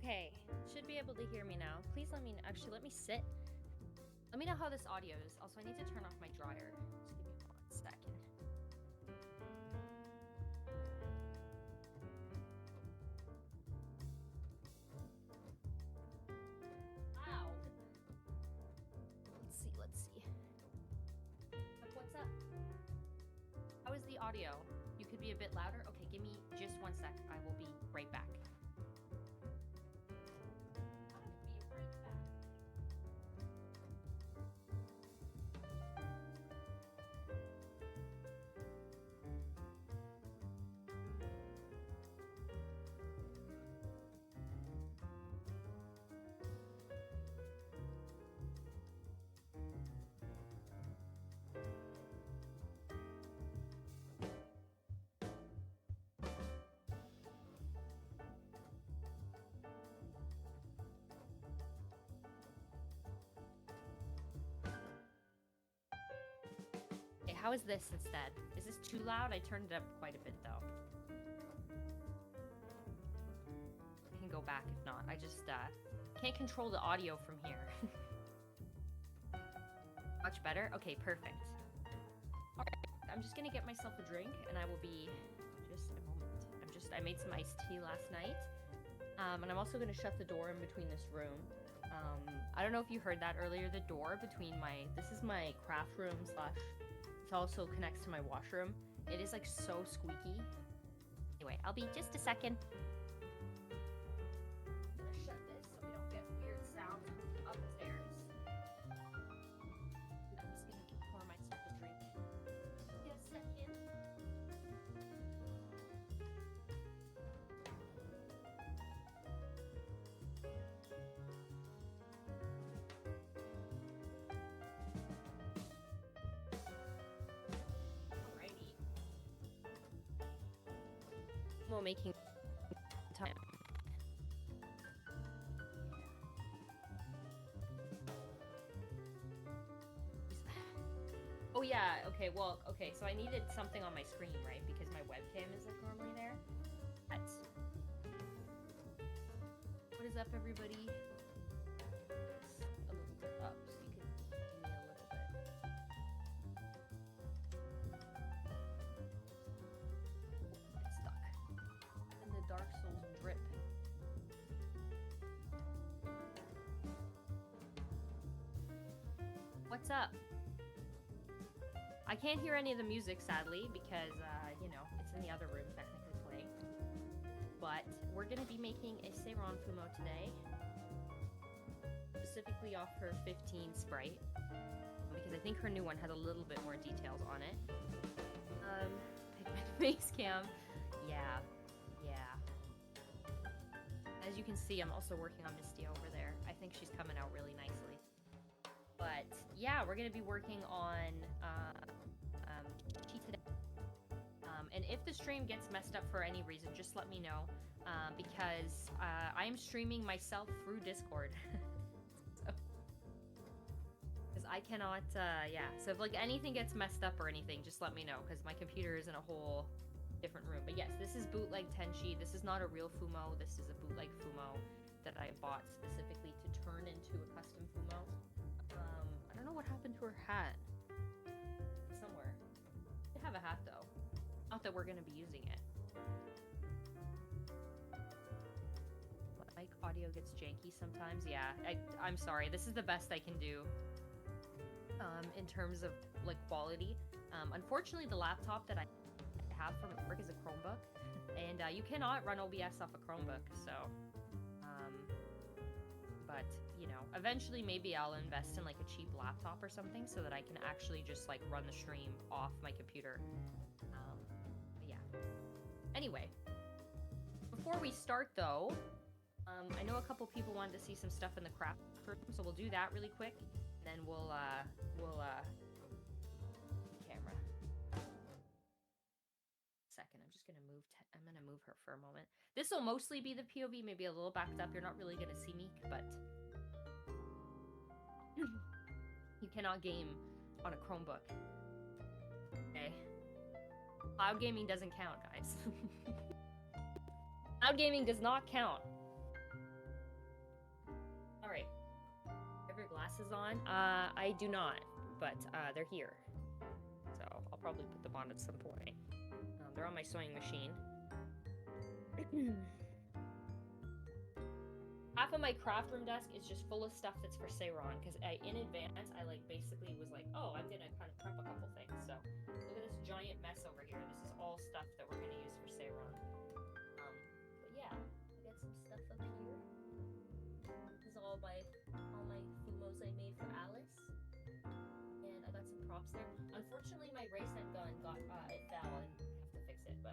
Okay, should be able to hear me now. Please let me actually let me sit. Let me know how this audio is. Also, I need to turn off my dryer. Just give me 1 second. Wow. Let's see. What's up? How is the audio? You could be a bit louder? Okay, give me just 1 sec. I will be right back. Okay, how is this instead? Is this too loud? I turned it up quite a bit though. I can go back if not. I just can't control the audio from here. Much better? Okay, perfect. Alright, I'm just gonna get myself a drink and I will be just a moment. I made some iced tea last night. And I'm also gonna shut the door in between this room. I don't know if you heard that earlier, the door between this is my craft room slash, it also connects to my washroom. It is like so squeaky. Anyway, I'll be just a second. I'm gonna shut this so we don't get weird sounds upstairs. I'm just gonna pour myself a drink. Give a second. Fumo making time. Oh yeah, okay, well, okay, so I needed something on my screen, right? Because my webcam isn't normally there. But what is up, everybody? A little bit up so you can see me a little bit. It's stuck. And the Dark Souls drip. What's up? I can't hear any of the music, sadly, because, you know, it's in the other room technically playing. But we're going to be making a Seiran Fumo today. Specifically off her 15 sprite. Because I think her new one had a little bit more details on it. Pigment face cam. Yeah. As you can see, I'm also working on Misty over there. I think she's coming out really nicely. But yeah, we're going to be working on Chi today. And if the stream gets messed up for any reason, just let me know. Because I'm streaming myself through Discord. Because I cannot, yeah. So if like anything gets messed up or anything, just let me know. Because my computer is in a whole different room. But yes, this is Bootleg Tenshi. This is not a real Fumo. This is a bootleg Fumo that I bought specifically to turn into a custom Fumo. I don't know what happened to her hat. Somewhere. I have a hat though. Not that we're gonna be using it. Mic audio gets janky sometimes. Yeah, I'm sorry. This is the best I can do. In terms of like quality. Unfortunately, the laptop that I have for my work is a Chromebook, and you cannot run OBS off a Chromebook. So, but you know, eventually maybe I'll invest in like a cheap laptop or something so that I can actually just like run the stream off my computer. Yeah. Anyway, before we start though, I know a couple people wanted to see some stuff in the craft room, so we'll do that really quick, and then we'll camera. Second, I'm just gonna I'm gonna move her for a moment. This will mostly be the POV, maybe a little backed up. You're not really gonna see me, but you cannot game on a Chromebook. Okay. Cloud gaming doesn't count, guys. Cloud gaming does not count. glasses on? I do not, but they're here. So I'll probably put them on at some point. They're on my sewing machine. Half of my craft room desk is just full of stuff that's for Seiran, because in advance, I like basically was like, oh, I'm gonna kind of prep a couple things. So look at this giant mess over here. This is all stuff that we're gonna use for Seiran. But yeah, I got some stuff up here. This is all my Fumos I made for Alice, and I got some props there. Unfortunately, my race end gun it fell, and I have to fix it. But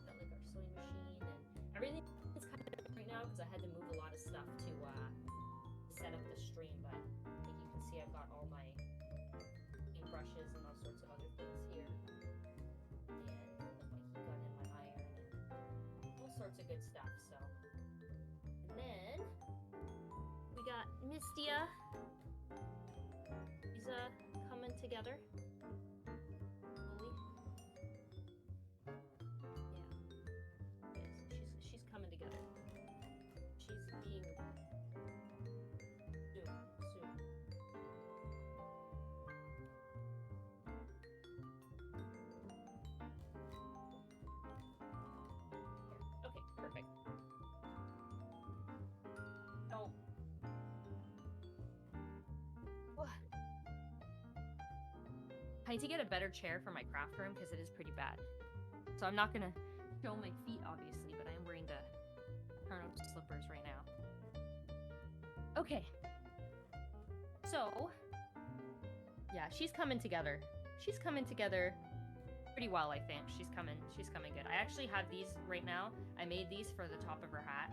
got like our sewing machine and everything. It's kind of right now because I had to move a lot of stuff to set up the stream, but I think you can see I've got all my paintbrushes and all sorts of other things here, and my heat gun and my iron and all sorts of good stuff. So, and then we got Mistia. She's coming together. I need to get a better chair for my craft room because it is pretty bad. So I'm not gonna show my feet, obviously, but I'm wearing the turn-up slippers right now. Okay. So, yeah, she's coming together. She's coming together pretty well, I think. She's coming good. I actually have these right now. I made these for the top of her hat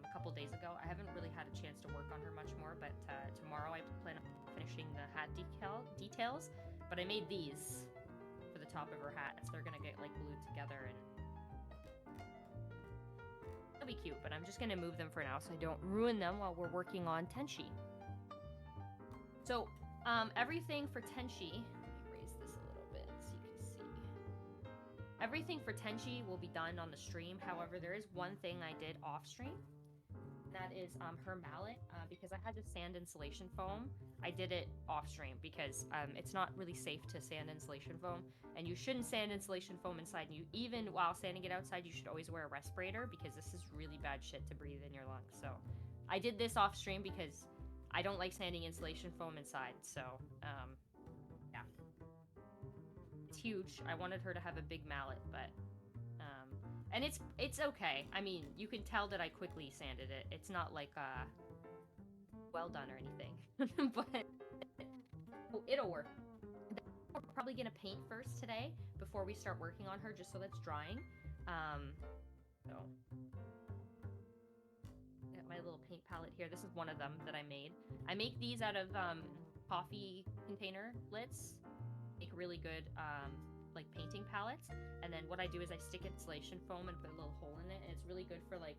a couple days ago. I haven't really had a chance to work on her much more, but tomorrow I plan on finishing the hat details, but I made these for the top of her hat, so they're gonna get like glued together and it'll be cute, but I'm just gonna move them for now so I don't ruin them while we're working on Tenshi. So everything for Tenshi, let me raise this a little bit so you can see. Everything for Tenshi will be done on the stream. However, there is one thing I did off stream. That is her mallet, because I had to sand insulation foam. I did it off stream because it's not really safe to sand insulation foam, and you shouldn't sand insulation foam inside. And even while sanding it outside, you should always wear a respirator because this is really bad shit to breathe in your lungs. So I did this off stream because I don't like sanding insulation foam inside. So yeah, it's huge. I wanted her to have a big mallet, but and it's okay. I mean, you can tell that I quickly sanded it. It's not like well done or anything, but it'll work. We're probably gonna paint first today before we start working on her, just so that's drying. So got my little paint palette here. This is one of them that I made. I make these out of coffee container lids. Make really good like painting palettes, and then what I do is I stick insulation foam and put a little hole in it, and it's really good for like,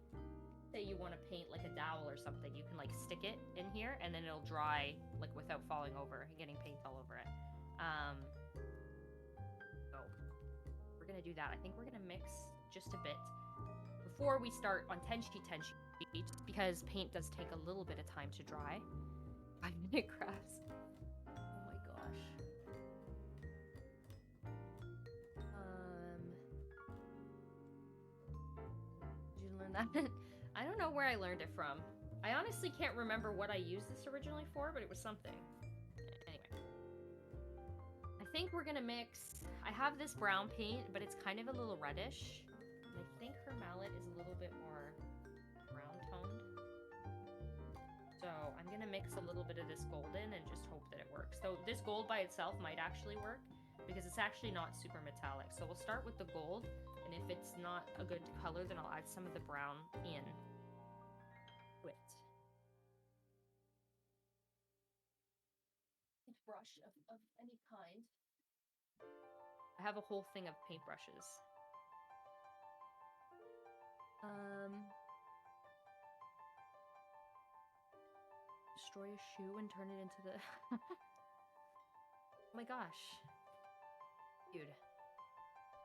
say you want to paint like a dowel or something, you can like stick it in here and then it'll dry like without falling over and getting paint all over it. So we're gonna do that. I think we're gonna mix just a bit before we start on Tenshi just because paint does take a little bit of time to dry. 5-minute crafts. Oh my gosh. Did you learn that? I don't know where I learned it from. I honestly can't remember what I used this originally for, but it was something. Anyway. I think we're gonna mix... I have this brown paint, but it's kind of a little reddish. And I think her mallet is a little bit more brown toned. So I'm gonna mix a little bit of this gold in and just hope that it works. So this gold by itself might actually work, because it's actually not super metallic. So we'll start with the gold, and if it's not a good color, then I'll add some of the brown in to it. Paintbrush of any kind. I have a whole thing of paintbrushes. Destroy a shoe and turn it into the... Oh my gosh. Dude.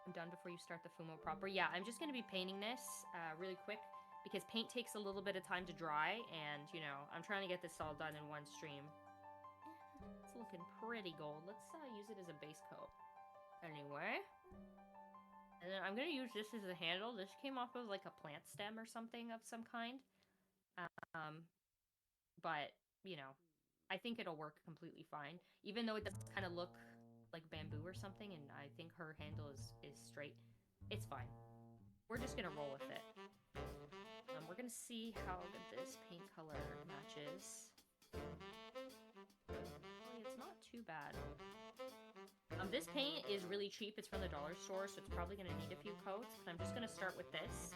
I'm done before you start the Fumo proper. Yeah, I'm just going to be painting this really quick because paint takes a little bit of time to dry, and, you know, I'm trying to get this all done in one stream. It's looking pretty gold. Let's use it as a base coat. Anyway. And then I'm going to use this as a handle. This came off of, like, a plant stem or something of some kind. But, you know, I think it'll work completely fine. Even though it does kind of look like bamboo or something, and I think her handle is straight. It's fine. We're just going to roll with it. We're going to see how this paint color matches. It's not too bad. This paint is really cheap. It's from the dollar store, so it's probably going to need a few coats. But I'm just going to start with this.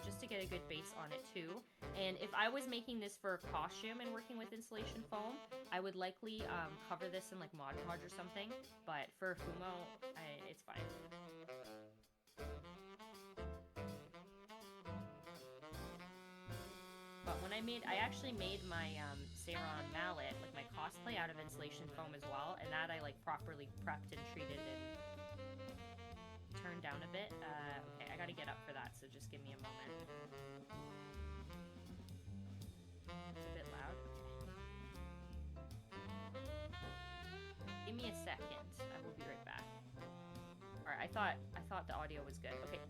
Just to get a good base on it, too. And if I was making this for a costume and working with insulation foam, I would likely cover this in, like, Mod Podge or something. But for Fumo, it's fine. But when I actually made my Seiran mallet, like my cosplay, out of insulation foam as well, and that I like properly prepped and treated and turned down a bit. Okay, I gotta get up for that, so just give me a moment. It's a bit loud. Okay. Give me a second. I will be right back. All right, I thought the audio was good. Okay.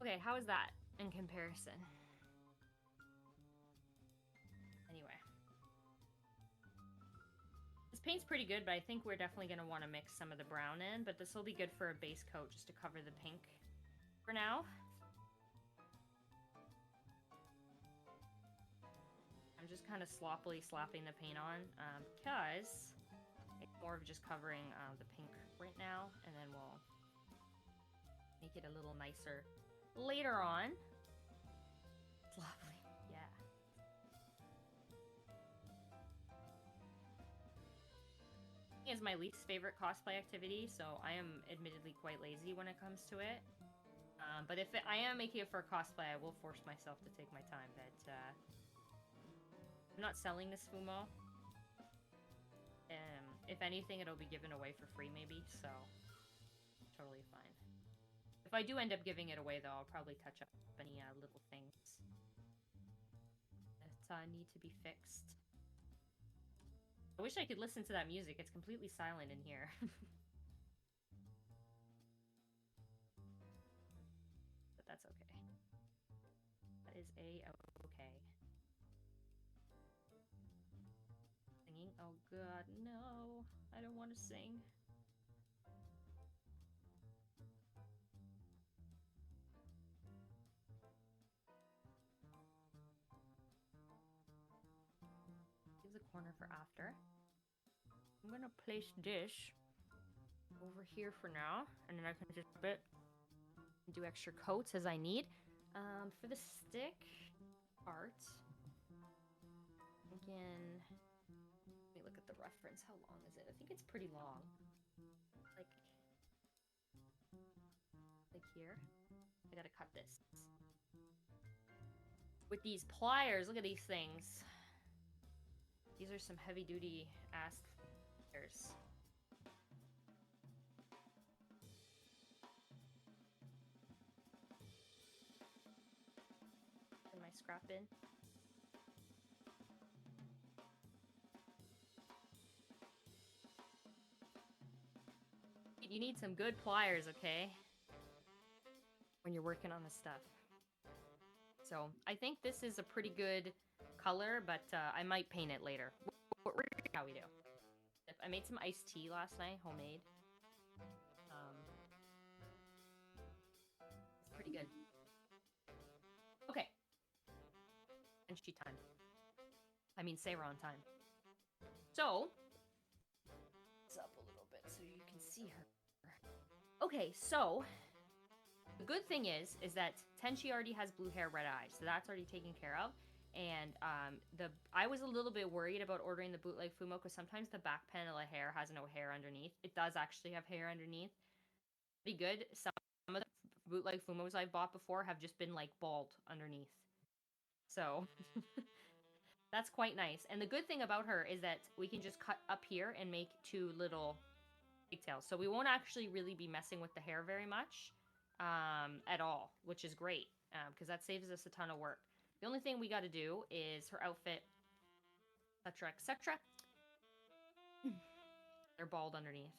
Okay, how is that in comparison? Anyway. This paint's pretty good, but I think we're definitely going to want to mix some of the brown in, but this will be good for a base coat just to cover the pink for now. I'm just kind of sloppily slapping the paint on because it's more of just covering the pink right now, and then we'll make it a little nicer later on. It's lovely, yeah. Is my least favorite cosplay activity, so I am admittedly quite lazy when it comes to it. But if I am making it for a cosplay, I will force myself to take my time. But I'm not selling this Fumo. If anything, it'll be given away for free, maybe. So totally fine. If I do end up giving it away, though, I'll probably touch up any little things that need to be fixed. I wish I could listen to that music. It's completely silent in here. But that's okay. That is a-okay. Singing? Oh god, no. I don't want to sing. Leave the corner for after. I'm gonna place this over here for now, and then I can just do extra coats as I need. For the stick part, again, let me look at the reference. How long is it? I think it's pretty long. Like here. I gotta cut this. With these pliers, look at these things. These are some heavy-duty ass pliers. Put my scrap in. You need some good pliers, okay? When you're working on this stuff. So, I think this is a pretty good color, but I might paint it later. We're gonna see how we do. I made some iced tea last night, homemade. pretty good. Okay. Tenshi time. I mean, Seiran time. So, it's up a little bit so you can see her. Okay, so the good thing is that Tenshi already has blue hair, red eyes, so that's already taken care of. And I was a little bit worried about ordering the bootleg Fumo because sometimes the back panel of hair has no hair underneath. It does actually have hair underneath. Pretty good. Some of the bootleg Fumos I've bought before have just been like bald underneath. So that's quite nice. And the good thing about her is that we can just cut up here and make 2 little pigtails. So we won't actually really be messing with the hair very much at all, which is great because that saves us a ton of work. The only thing we got to do is her outfit, etc., etc. They're bald underneath.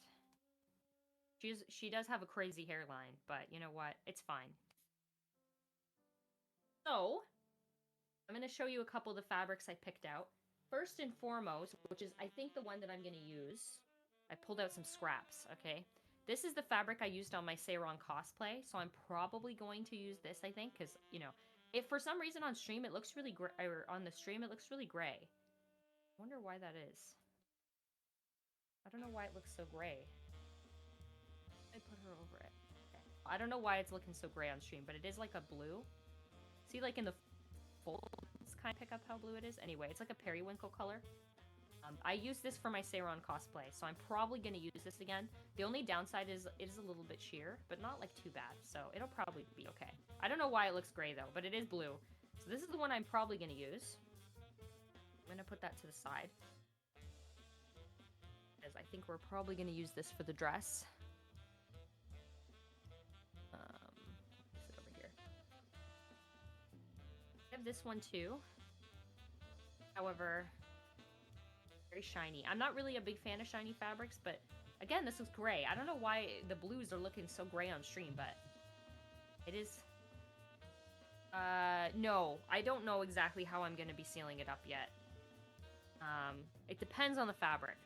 She does have a crazy hairline, but you know what? It's fine. So, I'm going to show you a couple of the fabrics I picked out. First and foremost, which is I think the one that I'm going to use, I pulled out some scraps, okay? This is the fabric I used on my Seiran cosplay, so I'm probably going to use this, I think, because, you know, if for some reason on stream it looks really gray, or on the stream it looks really gray. I wonder why that is. I don't know why it looks so gray. I put her over it. Okay. I don't know why it's looking so gray on stream, but it is like a blue. See, like in the folds, kind of pick up how blue it is. Anyway, it's like a periwinkle color. I use this for my Seiran cosplay, so I'm probably going to use this again. The only downside is it is a little bit sheer, but not like too bad, so it'll probably be okay. I don't know why it looks gray though, but it is blue. So this is the one I'm probably going to use. I'm going to put that to the side, because I think we're probably going to use this for the dress. Sit over here. I have this one too. However, very shiny. I'm not really a big fan of shiny fabrics, but again, this looks gray. I don't know why the blues are looking so gray on stream, but it is. No, I don't know exactly how I'm going to be sealing it up yet. It depends on the fabric.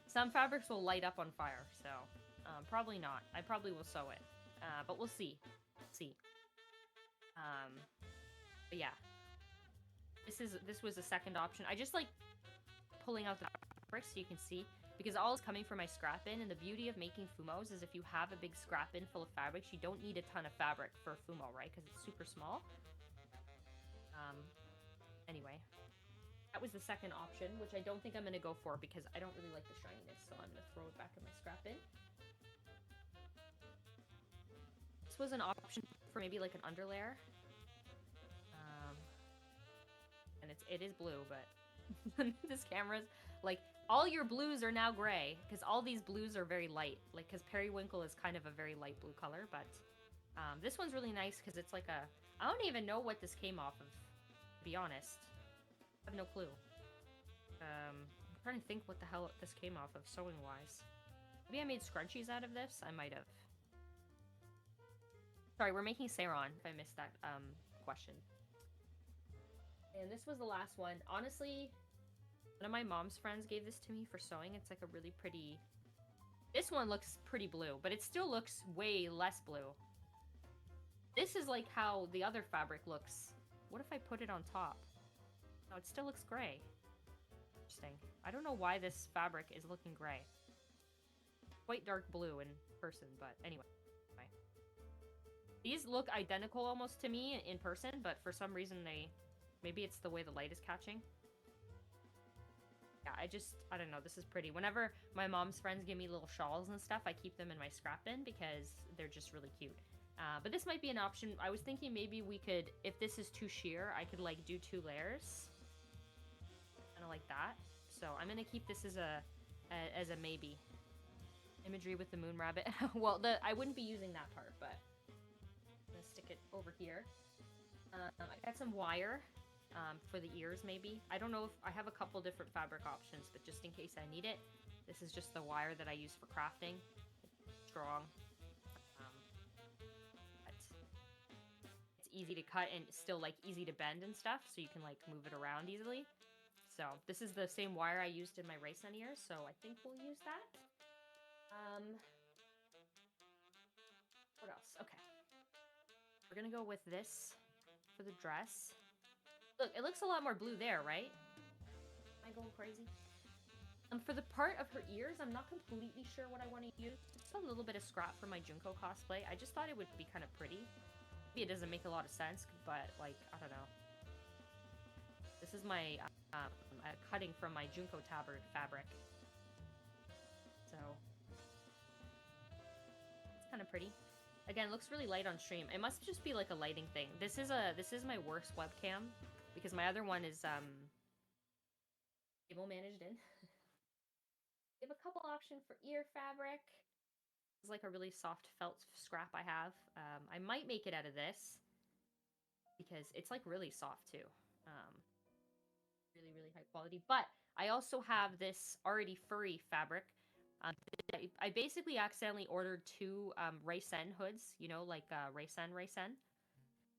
Some fabrics will light up on fire, so probably not. I probably will sew it, but we'll see. But yeah. This was the second option. I just like pulling out the fabric so you can see, because all is coming from my scrap bin, and the beauty of making Fumos is if you have a big scrap bin full of fabrics, you don't need a ton of fabric for a Fumo, right? Because it's super small. Anyway, that was the second option, which I don't think I'm going to go for because I don't really like the shininess, so I'm going to throw it back in my scrap bin. This was an option for maybe like an underlayer. And it is blue, but this camera's like, all your blues are now gray because all these blues are very light, like, because periwinkle is kind of a very light blue color. But this one's really nice because it's like I don't even know what this came off of, to be honest. I have no clue. I'm trying to think what the hell this came off of sewing wise. Maybe I made scrunchies out of this. I might have. Sorry, we're making Seiran, if I missed that question. And this was the last one. Honestly, one of my mom's friends gave this to me for sewing. It's like a really pretty... This one looks pretty blue, but it still looks way less blue. This is like how the other fabric looks. What if I put it on top? No, it still looks gray. Interesting. I don't know why this fabric is looking gray. Quite dark blue in person, but anyway. These look identical almost to me in person, but for some reason they... Maybe it's the way the light is catching. Yeah, I don't know. This is pretty. Whenever my mom's friends give me little shawls and stuff, I keep them in my scrap bin because they're just really cute. But this might be an option. I was thinking maybe we could, if this is too sheer, I could like do 2 layers. Kind of like that. So I'm going to keep this as a maybe. Imagery with the moon rabbit. Well, I wouldn't be using that part, but I'm going to stick it over here. I got some wire. For the ears, maybe. I don't know if I have a couple different fabric options, but just in case I need it, this is just the wire that I use for crafting. It's strong. But it's easy to cut and still like easy to bend and stuff, so you can like move it around easily. So this is the same wire I used in my raisin ears, so I think we'll use that. What else? Okay. We're gonna go with this for the dress. Look, it looks a lot more blue there, right? Am I going crazy? For the part of her ears, I'm not completely sure what I want to use. Just a little bit of scrap for my Junko cosplay. I just thought it would be kind of pretty. Maybe it doesn't make a lot of sense, but like, I don't know. This is my cutting from my Junko tabard fabric. So, it's kind of pretty. Again, it looks really light on stream. It must just be like a lighting thing. This is my worst webcam because my other one is table managed in. We have a couple options for ear fabric. It's like a really soft felt scrap I have. I might make it out of this because it's like really soft too. Really, really high quality. But I also have this already furry fabric. I basically accidentally ordered two Raysen hoods, you know, like Raysen.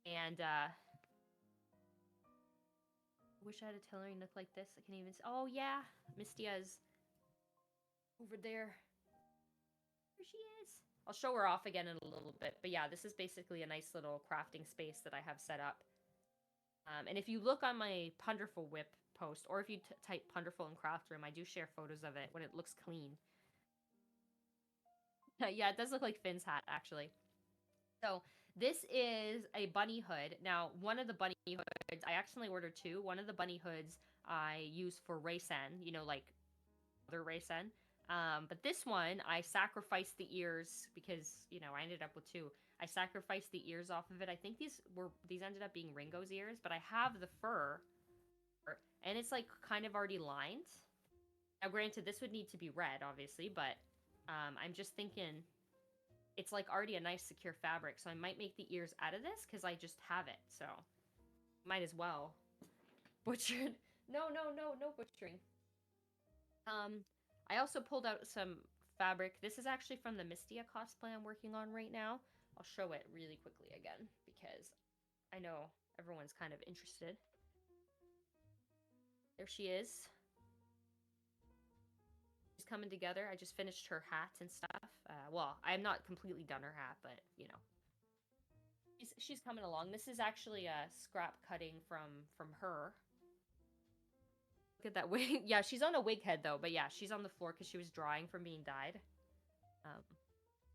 And I wish I had a tailoring look like this. I can't even. Oh yeah, Mistia's over there. There she is. I'll show her off again in a little bit. But yeah, this is basically a nice little crafting space that I have set up. And if you look on my Punderful Whip post, or if you type Punderful in Craft Room, I do share photos of it when it looks clean. Yeah, it does look like Finn's hat, actually. So this is a bunny hood. Now, one of the bunny hoods, I accidentally ordered two. One of the bunny hoods I use for Raysen, you know, like other Raysen. But this one, I sacrificed the ears because, you know, I ended up with two. I sacrificed the ears off of it. I think these ended up being Ringo's ears, but I have the fur, and it's like kind of already lined. Now, granted, this would need to be red, obviously, but I'm just thinking it's like already a nice secure fabric, so I might make the ears out of this because I just have it, so might as well. Butchered. No butchering. I also pulled out some fabric. This is actually from the Mistia cosplay I'm working on right now. I'll show it really quickly again because I know everyone's kind of interested. There she is. She's coming together. I just finished her hat and stuff. Well, I'm not completely done her hat, but you know, she's coming along. This is actually a scrap cutting from her. Look at that wig. Yeah, she's on a wig head though, but yeah, she's on the floor because she was drying from being dyed.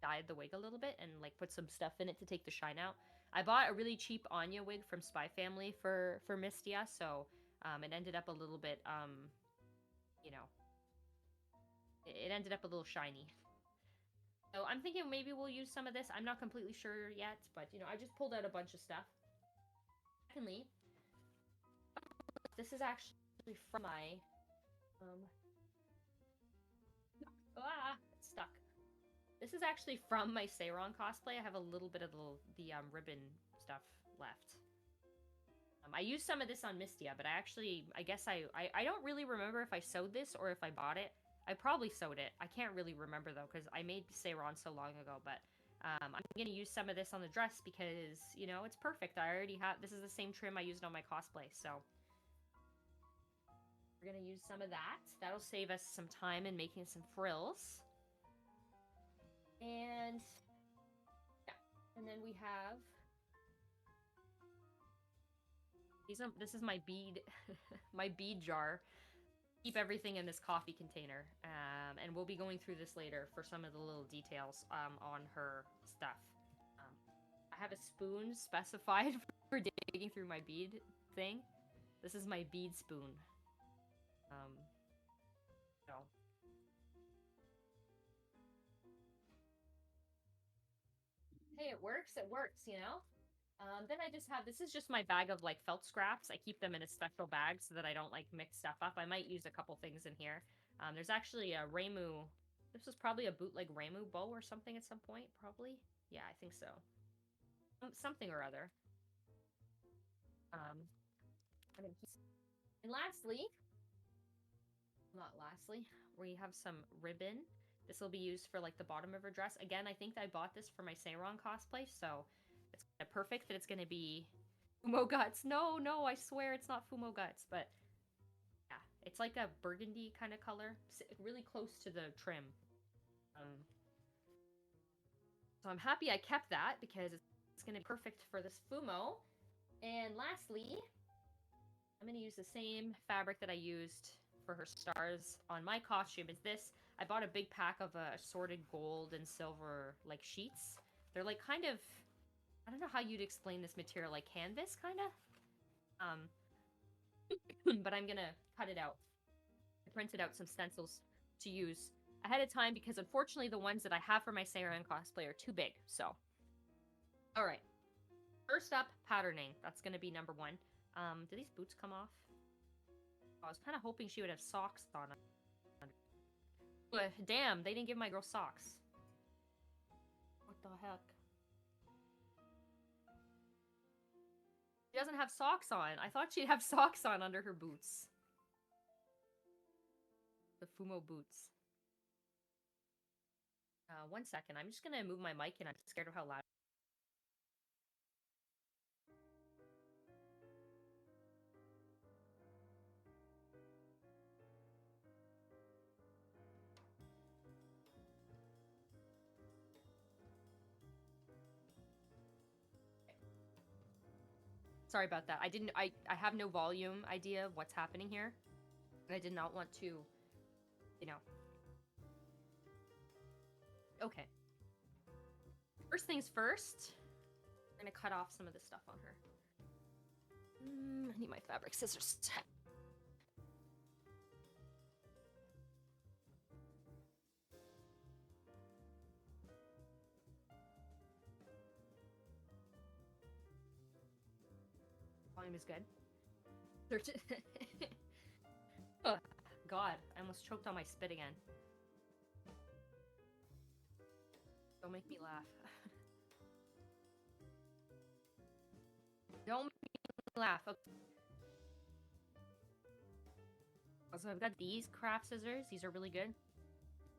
Dyed the wig a little bit and like put some stuff in it to take the shine out. I bought a really cheap Anya wig from Spy Family for Mistia, so it ended up a little bit you know, it ended up a little shiny. So I'm thinking maybe we'll use some of this. I'm not completely sure yet, but you know, I just pulled out a bunch of stuff. Secondly, this is actually from my it's stuck. This is actually from my Seiran cosplay. I have a little bit of the ribbon stuff left. I used some of this on Mistia, but I guess I don't really remember if I sewed this or if I bought it. I probably sewed it. I can't really remember though, because I made Seiran so long ago, but I'm gonna use some of this on the dress because, you know, it's perfect. I already have, this is the same trim I used on my cosplay, so we're gonna use some of that. That'll save us some time in making some frills. And yeah, and then we have this is my bead my bead jar. Keep everything in this coffee container, and we'll be going through this later for some of the little details on her stuff. I have a spoon specified for digging through my bead thing. This is my bead spoon. So. Hey, it works, you know? Then I just have, this is just my bag of like felt scraps. I keep them in a special bag so that I don't like mix stuff up. I might use a couple things in here. There's actually a Reimu, this was probably a bootleg Reimu bow or something at some point, probably. Yeah, I think so. Something or other. And lastly, not lastly, we have some ribbon. This will be used for like the bottom of her dress. Again, I think I bought this for my Seiran cosplay, so it's kind of perfect that it's going to be Fumo Guts. No, I swear it's not Fumo Guts, but yeah, it's like a burgundy kind of color, really close to the trim. So I'm happy I kept that because it's going to be perfect for this Fumo. And lastly, I'm going to use the same fabric that I used for her stars on my costume. Is this? I bought a big pack of assorted gold and silver like sheets. They're like kind of, I don't know how you'd explain this material, like canvas kind of. But I'm gonna cut it out. I printed out some stencils to use ahead of time because unfortunately the ones that I have for my Seiran cosplay are too big. So, all right. First up, patterning. That's gonna be number one. Do these boots come off? I was kind of hoping she would have socks on. But damn, they didn't give my girl socks. What the heck? She doesn't have socks on. I thought she'd have socks on under her boots. The Fumo boots. 1 second. I'm just gonna move my mic and I'm scared of how loud. Sorry about that. I have no volume idea of what's happening here. And I did not want to, you know. Okay. First things first, I'm gonna cut off some of the stuff on her. I need my fabric scissors. Volume is good. Oh, God, I almost choked on my spit again. Don't make me laugh. Don't make me laugh. Okay. Also, I've got these craft scissors. These are really good.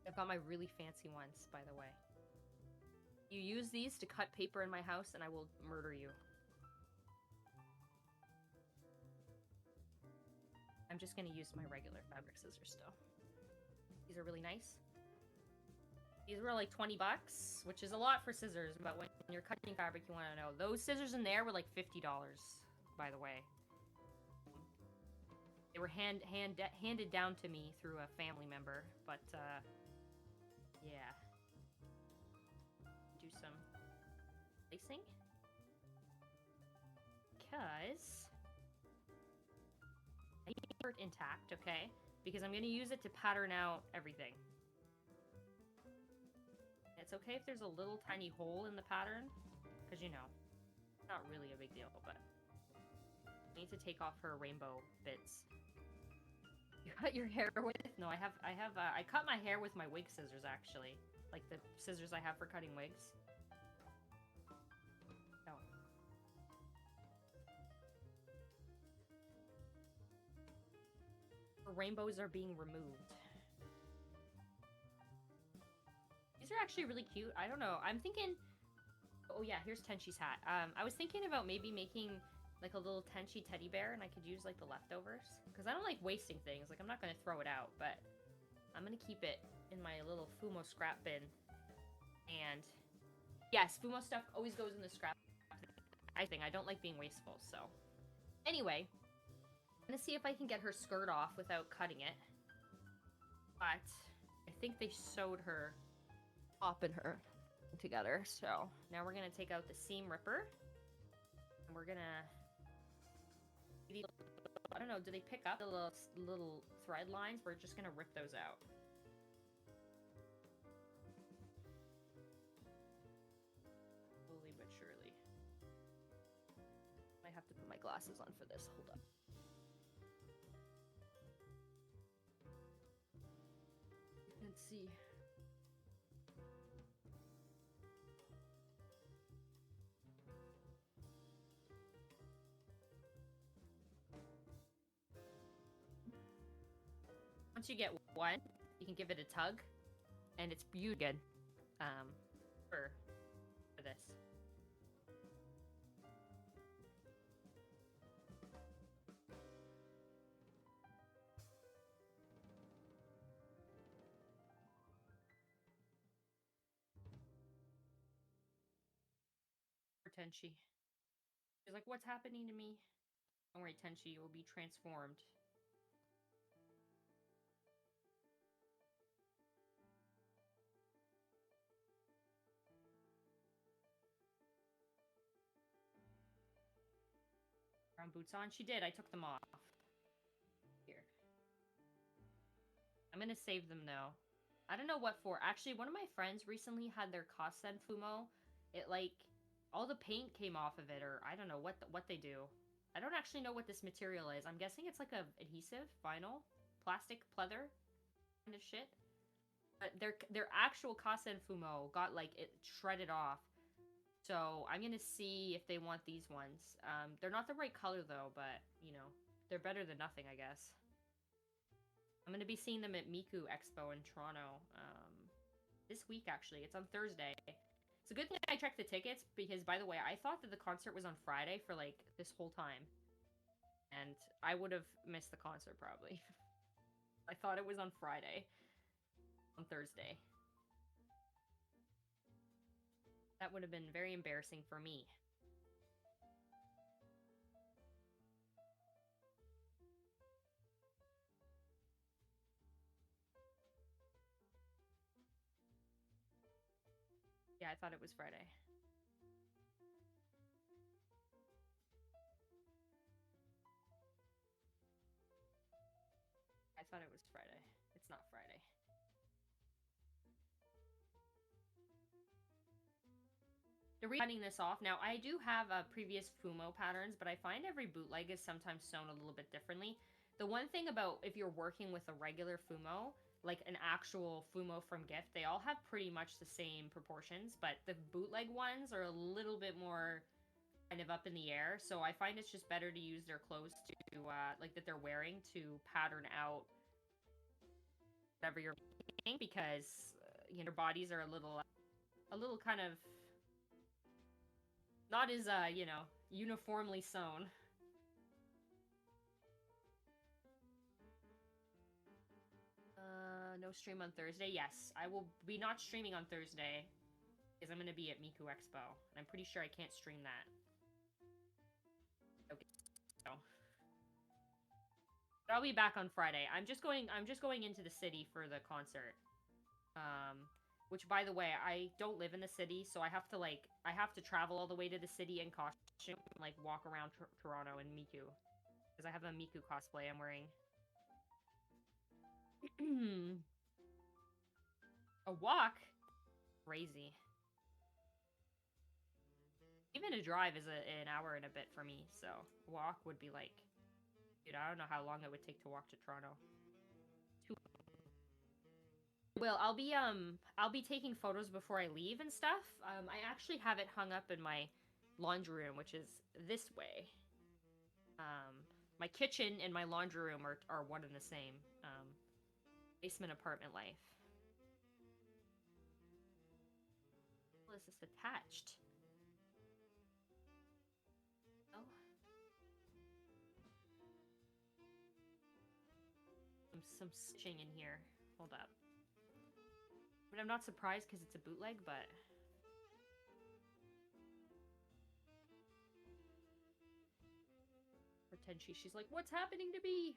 I've got my really fancy ones, by the way. You use these to cut paper in my house, and I will murder you. I'm just gonna use my regular fabric scissors still. These are really nice. These were like 20 bucks, which is a lot for scissors, but when you're cutting fabric, you want to know. Those scissors in there were like $50, by the way. They were handed down to me through a family member, but, yeah. Do some lacing. Because I need it intact, okay? Because I'm going to use it to pattern out everything. It's okay if there's a little tiny hole in the pattern, because, you know, it's not really a big deal, but I need to take off her rainbow bits. You cut your hair with? No, I cut my hair with my wig scissors, actually. Like the scissors I have for cutting wigs. No. The rainbows are being removed. These are actually really cute. I don't know. I'm thinking... Oh yeah, here's Tenshi's hat. I was thinking about maybe making like a little Tenshi teddy bear and I could use like the leftovers. Because I don't like wasting things. Like I'm not going to throw it out, but I'm going to keep it in my little Fumo scrap bin. And yes, Fumo stuff always goes in the scrap thing. I don't like being wasteful, so. Anyway, I'm going to see if I can get her skirt off without cutting it. But I think they sewed her top and her together. So now we're gonna take out the seam ripper and we're gonna, I don't know, do they pick up the little thread lines? We're just gonna rip those out. Slowly but surely. I have to put my glasses on for this. Hold up. Let's see. Once you get one, you can give it a tug, and it's beautiful for this. Tenshi. She's like, what's happening to me? Don't worry, Tenshi, you will be transformed. Brown boots on? She did, I took them off. Here. I'm gonna save them though. I don't know what for. Actually, one of my friends recently had their Kasen Fumo. It like all the paint came off of it, or I don't know what they do. I don't actually know what this material is. I'm guessing it's like a adhesive, vinyl, plastic, pleather kind of shit. But their actual Kasen Fumo got like it shredded off. So I'm gonna see if they want these ones. They're not the right color though, but you know, they're better than nothing, I guess. I'm gonna be seeing them at Miku Expo in Toronto this week, actually. It's on Thursday. It's a good thing I checked the tickets, because, by the way, I thought that the concert was on Friday for, like, this whole time. And I would have missed the concert, probably. I thought it was on Friday. On Thursday. That would have been very embarrassing for me. Yeah, I thought it was Friday. I thought it was Friday. It's not Friday. They're cutting this off. Now, I do have previous Fumo patterns, but I find every bootleg is sometimes sewn a little bit differently. The one thing about if you're working with a regular Fumo, like an actual Fumo from Gift, they all have pretty much the same proportions, but the bootleg ones are a little bit more kind of up in the air, so I find it's just better to use their clothes to, like, that they're wearing to pattern out whatever you're making, because, you know, their bodies are a little kind of not as, you know, uniformly sewn. No stream on Thursday? Yes, I will be not streaming on Thursday, because I'm going to be at Miku Expo, and I'm pretty sure I can't stream that. Okay, so... But I'll be back on Friday. I'm just going into the city for the concert. Which, by the way, I don't live in the city, so I have to travel all the way to the city in costume and, like, walk around Toronto in Miku. Because I have a Miku cosplay I'm wearing. A walk? Crazy. Even a drive is an hour and a bit for me, so a walk would be like... Dude, I don't know how long it would take to walk to Toronto. Well, I'll be taking photos before I leave and stuff. I actually have it hung up in my laundry room, which is this way. My kitchen and my laundry room are one and the same. Basement apartment life. Well, is this attached? Oh. Some stitching in here. Hold up. I mean, I'm not surprised because it's a bootleg, but... Tenshi, she's like, what's happening to me?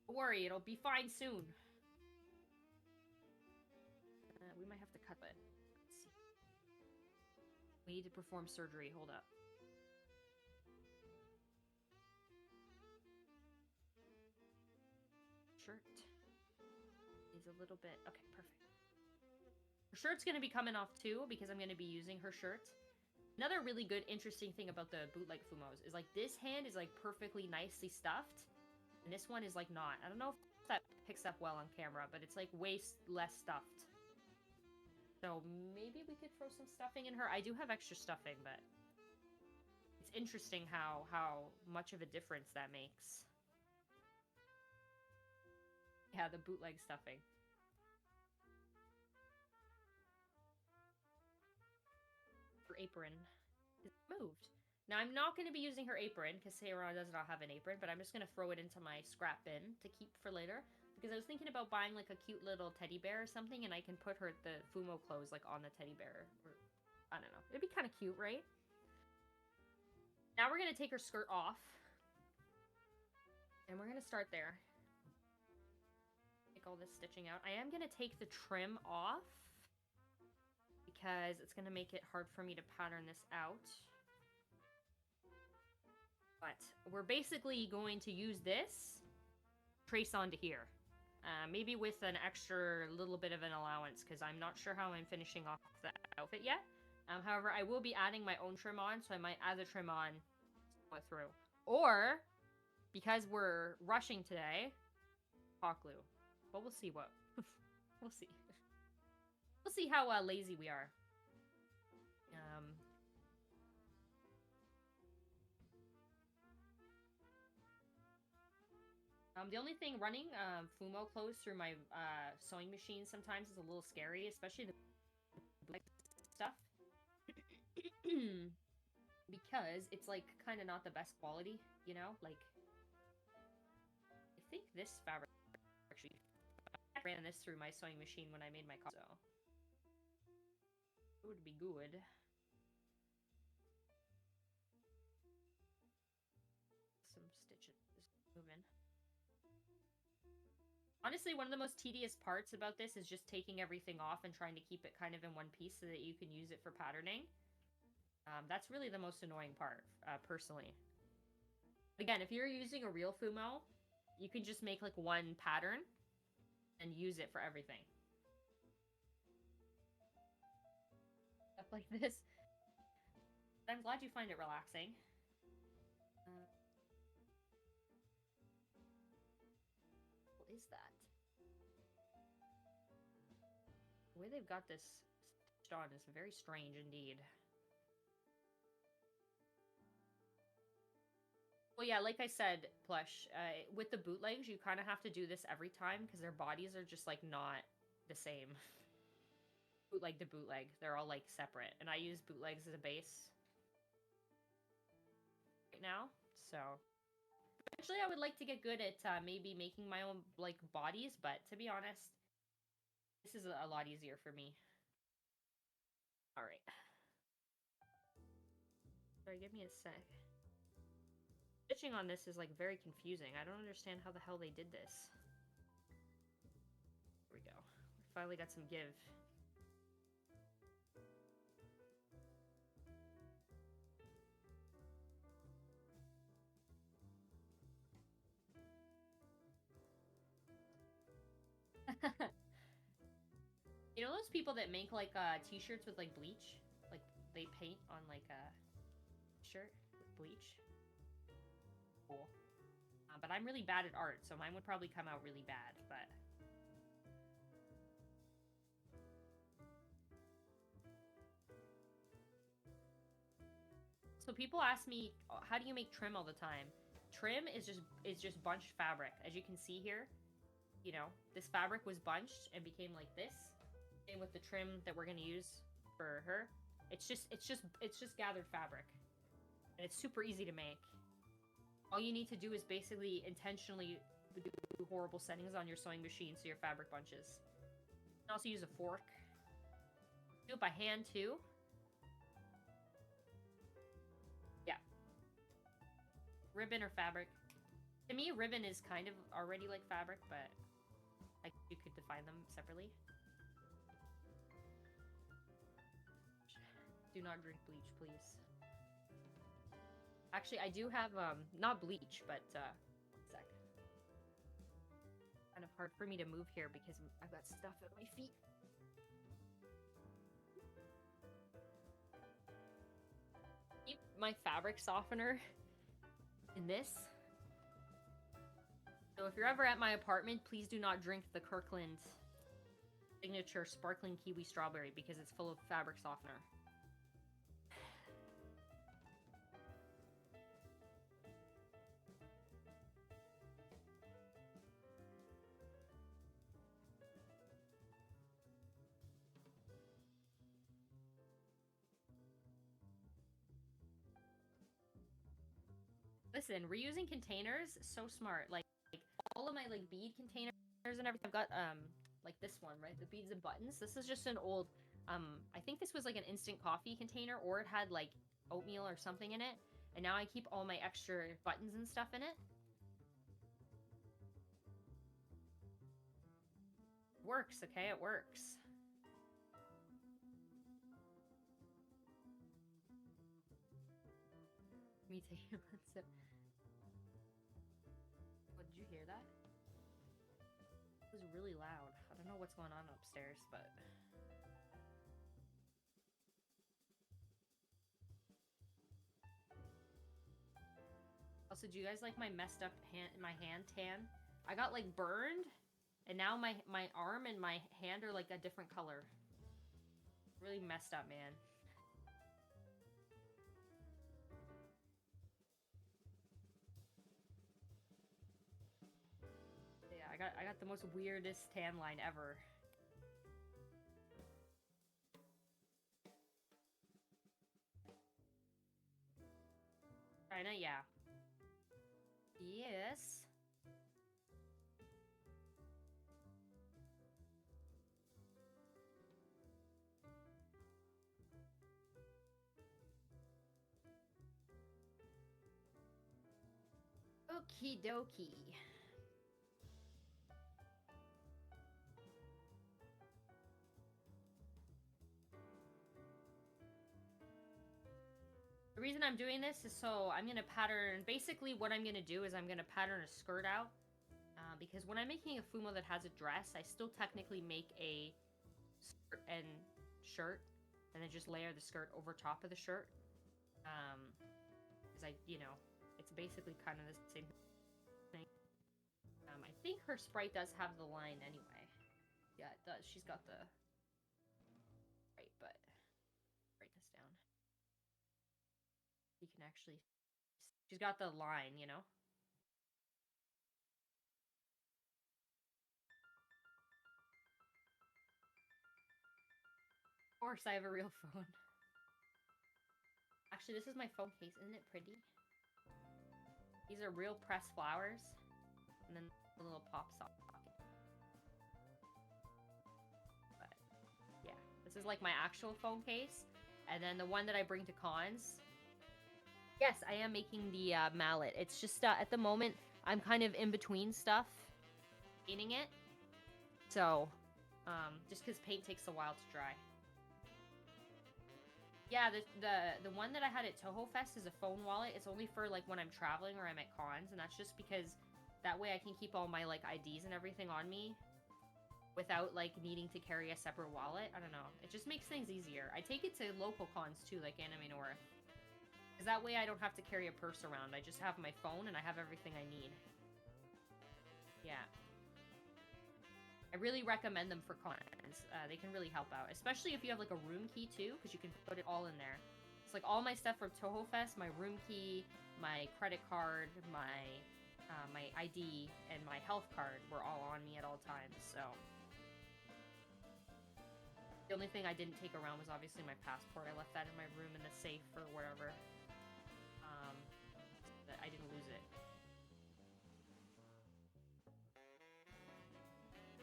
Don't worry, it'll be fine soon. We might have to cut it. Let's see. We need to perform surgery. Hold up. Shirt is a little bit... Okay, perfect. Her shirt's going to be coming off too, because I'm going to be using her shirt. Another really good, interesting thing about the bootleg Fumos is, like, this hand is, like, perfectly nicely stuffed, and this one is, like, not. I don't know if that picks up well on camera, but it's, like, way less stuffed. So maybe we could throw some stuffing in her. I do have extra stuffing, but it's interesting how much of a difference that makes. Yeah, the bootleg stuffing. Her apron is moved. Now, I'm not going to be using her apron, because Seiran does not have an apron, but I'm just going to throw it into my scrap bin to keep for later. Because I was thinking about buying, like, a cute little teddy bear or something, and I can put the Fumo clothes, like, on the teddy bear. Or, I don't know. It'd be kind of cute, right? Now we're going to take her skirt off. And we're going to start there. Take all this stitching out. I am going to take the trim off. Because it's going to make it hard for me to pattern this out. But we're basically going to use this. Trace onto here. Maybe with an extra little bit of an allowance. Because I'm not sure how I'm finishing off the outfit yet. However, I will be adding my own trim on, so I might add the trim on through. Or, because we're rushing today, hot glue. But we'll see what... we'll see. We'll see how lazy we are. The only thing running Fumo clothes through my sewing machine sometimes is a little scary, especially the stuff. Because it's, like, kind of not the best quality, you know? Like, I think this fabric actually ran this through my sewing machine when I made my so it would be good. Some stitches moving. Honestly, one of the most tedious parts about this is just taking everything off and trying to keep it kind of in one piece so that you can use it for patterning. That's really the most annoying part, personally. Again, if you're using a real Fumo, you can just make, like, one pattern and use it for everything. Stuff like this. I'm glad you find it relaxing. What is that? The way they've got this stitched on is very strange indeed. Well, yeah, like I said, Plush, with the bootlegs, you kind of have to do this every time because their bodies are just, like, not the same. Bootleg to bootleg. They're all, like, separate. And I use bootlegs as a base right now, so... Eventually, I would like to get good at maybe making my own, like, bodies, but to be honest, this is a lot easier for me. Alright. Sorry, give me a sec. Stitching on this is, like, very confusing. I don't understand how the hell they did this. Here we go. We finally got some give. You know those people that make, like, t-shirts with, like, bleach? Like, they paint on, like, a shirt with bleach? Cool. But I'm really bad at art, so mine would probably come out really bad, but... So people ask me, how do you make trim all the time? Trim is just bunched fabric. As you can see here, you know, this fabric was bunched and became like this. Same with the trim that we're gonna use for her. It's just gathered fabric. And it's super easy to make. All you need to do is basically intentionally do horrible settings on your sewing machine so your fabric bunches. You can also use a fork. Do it by hand too. Yeah. Ribbon or fabric. To me, ribbon is kind of already like fabric, but like you could define them separately. Do not drink bleach, please. Actually, I do have, not bleach, but, one sec. Kind of hard for me to move here because I've got stuff at my feet. Keep my fabric softener in this. So if you're ever at my apartment, please do not drink the Kirkland Signature Sparkling Kiwi Strawberry because it's full of fabric softener. Listen, reusing containers, so smart. Like all of my, like, bead containers and everything. I've got, like, this one, right? The beads and buttons. This is just an old I think this was like an instant coffee container, or it had like oatmeal or something in it. And now I keep all my extra buttons and stuff in it. Works, okay? It works. Me too. So... Oh, did you hear that? It was really loud. I don't know what's going on upstairs, but... Also, do you guys like my messed up hand tan? I got like burned, and now my arm and my hand are like a different color. Really messed up, man. Yeah, I got the most weirdest tan line ever. China, yeah. Yes. Okie dokie. The reason I'm doing this is so I'm going to pattern... Basically, what I'm going to do is I'm going to pattern a skirt out. Because when I'm making a Fumo that has a dress, I still technically make a skirt and shirt. And then just layer the skirt over top of the shirt. Because it's basically kind of the same thing. I think her sprite does have the line anyway. Yeah, it does. She's got the... Right, but... Write this down. You can actually... She's got the line, you know? Of course, I have a real phone. Actually, this is my phone case. Isn't it pretty? These are real pressed flowers. And then a little pop socket. But, yeah. This is like my actual phone case. And then the one that I bring to cons. Yes, I am making the mallet. It's just, at the moment, I'm kind of in between stuff. Painting it. So, just because paint takes a while to dry. Yeah, the one that I had at Toho Fest is a phone wallet. It's only for, like, when I'm traveling or I'm at cons, and that's just because that way I can keep all my, like, IDs and everything on me without, like, needing to carry a separate wallet. I don't know. It just makes things easier. I take it to local cons, too, like Anime North. Because that way I don't have to carry a purse around. I just have my phone and I have everything I need. Yeah. I really recommend them for cons. They can really help out. Especially if you have like a room key too, because you can put it all in there. It's like all my stuff from Toho Fest, my room key, my credit card, my ID, and my health card were all on me at all times, so... The only thing I didn't take around was obviously my passport. I left that in my room in the safe or whatever. So that I didn't lose it.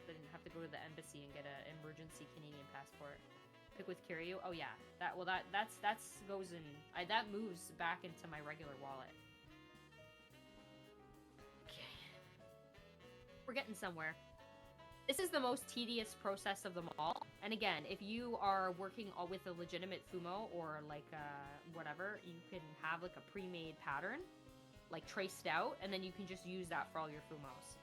I didn't have to go to the embassy and get an emergency Canadian passport. Pick with Kiryu. Oh yeah, that goes in. That moves back into my regular wallet. Okay, we're getting somewhere. This is the most tedious process of them all. And again, if you are working with a legitimate Fumo or like whatever, you can have like a pre-made pattern, like traced out, and then you can just use that for all your Fumos.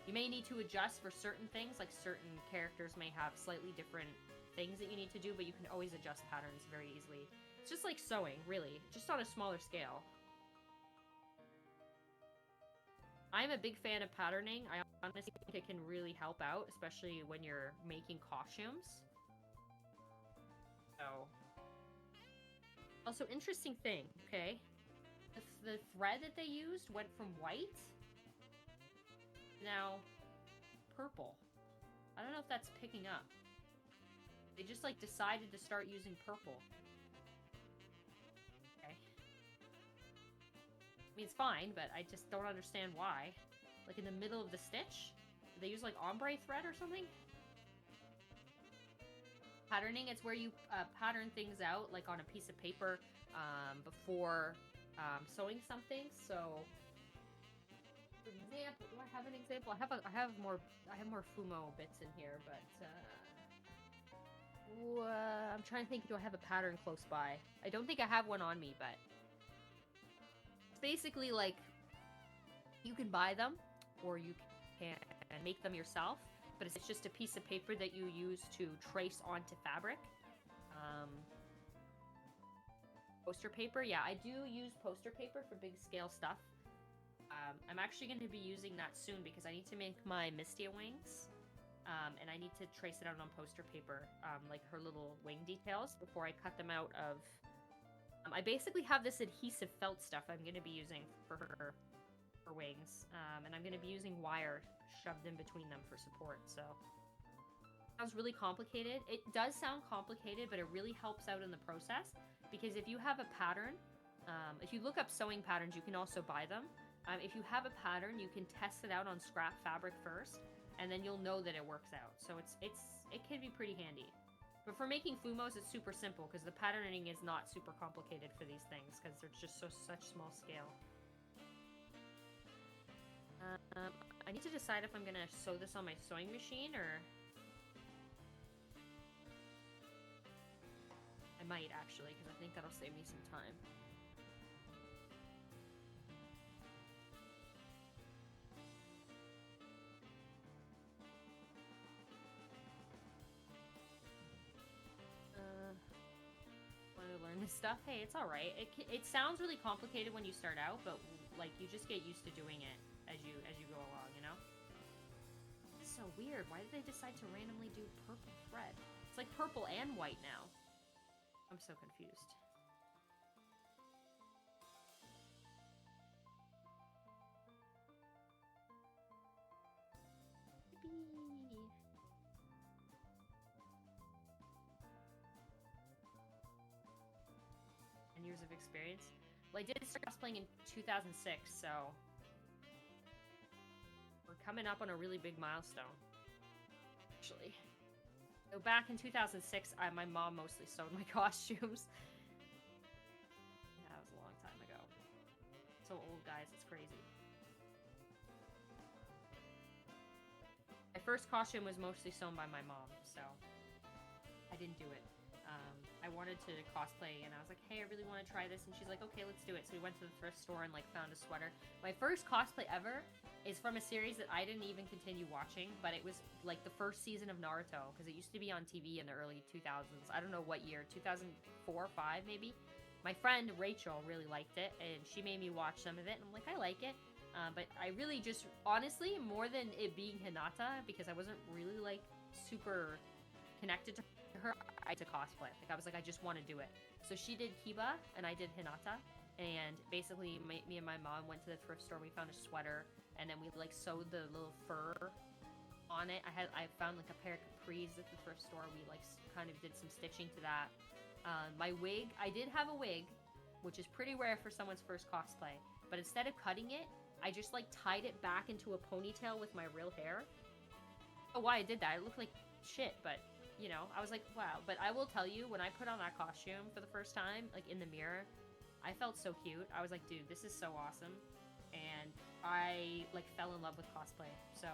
You may need to adjust for certain things, like certain characters may have slightly different things that you need to do, but you can always adjust patterns very easily. It's just like sewing, really, just on a smaller scale. I'm a big fan of patterning. I honestly think it can really help out, especially when you're making costumes. So, also interesting thing, okay? The thread that they used went from white now purple. I don't know if that's picking up. They just like decided to start using purple. Okay. I mean, it's fine, but I just don't understand why. Like in the middle of the stitch? Did they use like ombre thread or something? Patterning, it's where you pattern things out like on a piece of paper before sewing something. So, for example, do I have an example? I have more Fumo bits in here, but I'm trying to think. Do I have a pattern close by? I don't think I have one on me, but it's basically like you can buy them or you can make them yourself. But it's just a piece of paper that you use to trace onto fabric. Poster paper, yeah, I do use poster paper for big scale stuff. I'm actually going to be using that soon because I need to make my Mystia wings. And I need to trace it out on poster paper, like her little wing details before I cut them out of... I basically have this adhesive felt stuff I'm going to be using for her wings. And I'm going to be using wire shoved in between them for support, so... It sounds really complicated. It does sound complicated, but it really helps out in the process, because if you have a pattern, if you look up sewing patterns, you can also buy them. If you have a pattern, you can test it out on scrap fabric first, and then you'll know that it works out. So it can be pretty handy. But for making Fumos, it's super simple, because the patterning is not super complicated for these things, because they're just such small scale. I need to decide if I'm gonna sew this on my sewing machine, or... I might, actually, because I think that'll save me some time. Want to learn this stuff? Hey, it's alright. It sounds really complicated when you start out, but, like, you just get used to doing it as you go along, you know? It's so weird. Why did they decide to randomly do purple thread? It's like purple and white now. I'm so confused. Yippee. 10 years of experience. Well, I did start cosplaying in 2006, so we're coming up on a really big milestone, actually. So back in 2006, my mom mostly sewed my costumes. Yeah, that was a long time ago. So old, guys, it's crazy. My first costume was mostly sewn by my mom, so I didn't do it. I wanted to cosplay, and I was like, hey, I really want to try this, and she's like, okay, let's do it. So we went to the thrift store and, like, found a sweater. My first cosplay ever is from a series that I didn't even continue watching, but it was, like, the first season of Naruto, because it used to be on TV in the early 2000s. I don't know what year, 2004 or 5, maybe? My friend, Rachel, really liked it, and she made me watch some of it, and I'm like, I like it. But I really just, honestly, more than it being Hinata, because I wasn't really, like, super connected to her, I had to cosplay. Like, I was like, I just want to do it. So she did Kiba, and I did Hinata. And basically, me and my mom went to the thrift store. We found a sweater, and then we, like, sewed the little fur on it. I found, like, a pair of capris at the thrift store. We, like, kind of did some stitching to that. My wig, I did have a wig, which is pretty rare for someone's first cosplay. But instead of cutting it, I just, like, tied it back into a ponytail with my real hair. Oh, why I did that? It looked like shit, but... You know, I was like, wow. But I will tell you, when I put on that costume for the first time, like, in the mirror, I felt so cute. I was like, dude, this is so awesome. And I, like, fell in love with cosplay. So,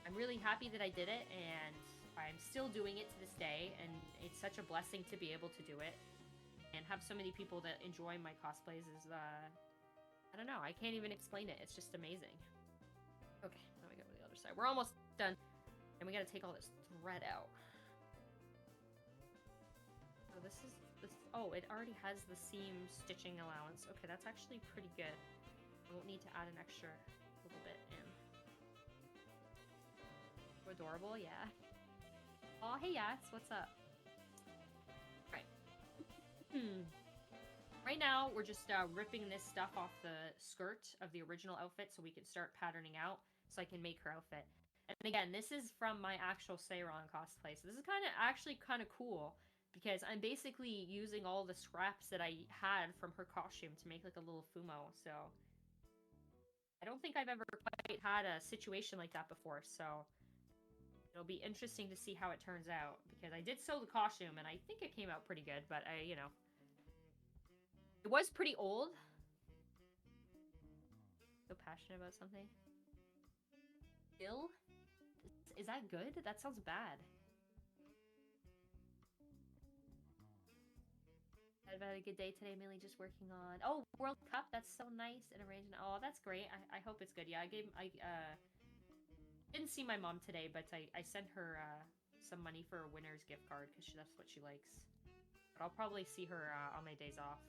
I'm really happy that I did it, and I'm still doing it to this day, and it's such a blessing to be able to do it. And have so many people that enjoy my cosplays is, I don't know, I can't even explain it. It's just amazing. Okay, now we go to the other side. We're almost done. And we gotta take all this thread out. So this is... Oh, it already has the seam stitching allowance. Okay, that's actually pretty good. I won't need to add an extra little bit in. Adorable, yeah. Oh, hey, Yats, what's up? Right. Right now, we're just ripping this stuff off the skirt of the original outfit so we can start patterning out so I can make her outfit. And again, this is from my actual Seiran cosplay. So this is actually kind of cool, because I'm basically using all the scraps that I had from her costume to make, like, a little Fumo. So I don't think I've ever quite had a situation like that before. So It'll be interesting to see how it turns out, because I did sew the costume, and I think it came out pretty good, but you know. It was pretty old. So passionate about something. Ill? Is that good? That sounds bad. I've had a good day today, mainly just working on... Oh, World Cup, that's so nice. And arranging... Oh, that's great. I hope it's good. Yeah, I didn't see my mom today, but I sent her some money for a winner's gift card, because that's what she likes. But I'll probably see her on my days off.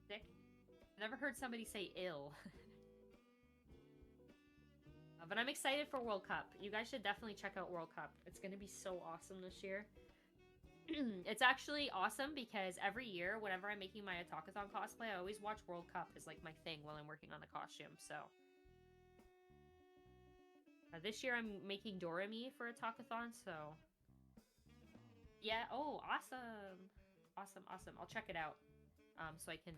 Sick? I've never heard somebody say ill. But I'm excited for World Cup. You guys should definitely check out World Cup. It's going to be so awesome this year. It's actually awesome because every year, whenever I'm making my Otakuthon cosplay, I always watch World Cup as like my thing while I'm working on the costume. So this year I'm making Doremi for Otakuthon. So yeah. Oh, awesome, awesome, awesome. I'll check it out. So I can.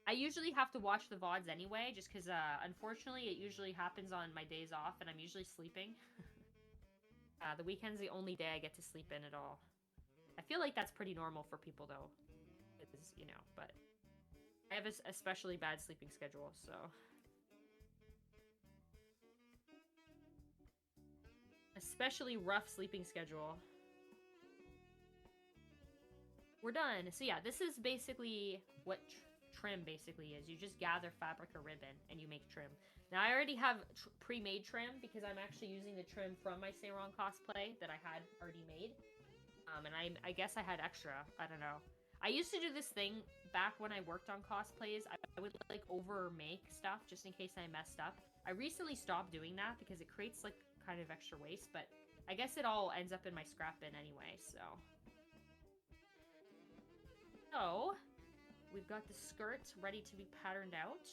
I usually have to watch the VODs anyway, just because, unfortunately, it usually happens on my days off, and I'm usually sleeping. The weekend's the only day I get to sleep in at all. I feel like that's pretty normal for people, though. Because, you know, but... I have a especially bad sleeping schedule, so... Especially rough sleeping schedule. We're done. So yeah, this is basically what... trim basically is. You just gather fabric or ribbon and you make trim. Now I already have pre-made trim because I'm actually using the trim from my Seiran cosplay that I had already made. And I guess I had extra. I don't know. I used to do this thing back when I worked on cosplays. I would like over make stuff just in case I messed up. I recently stopped doing that because it creates like kind of extra waste, but I guess it all ends up in my scrap bin anyway, so. We've got the skirt ready to be patterned out.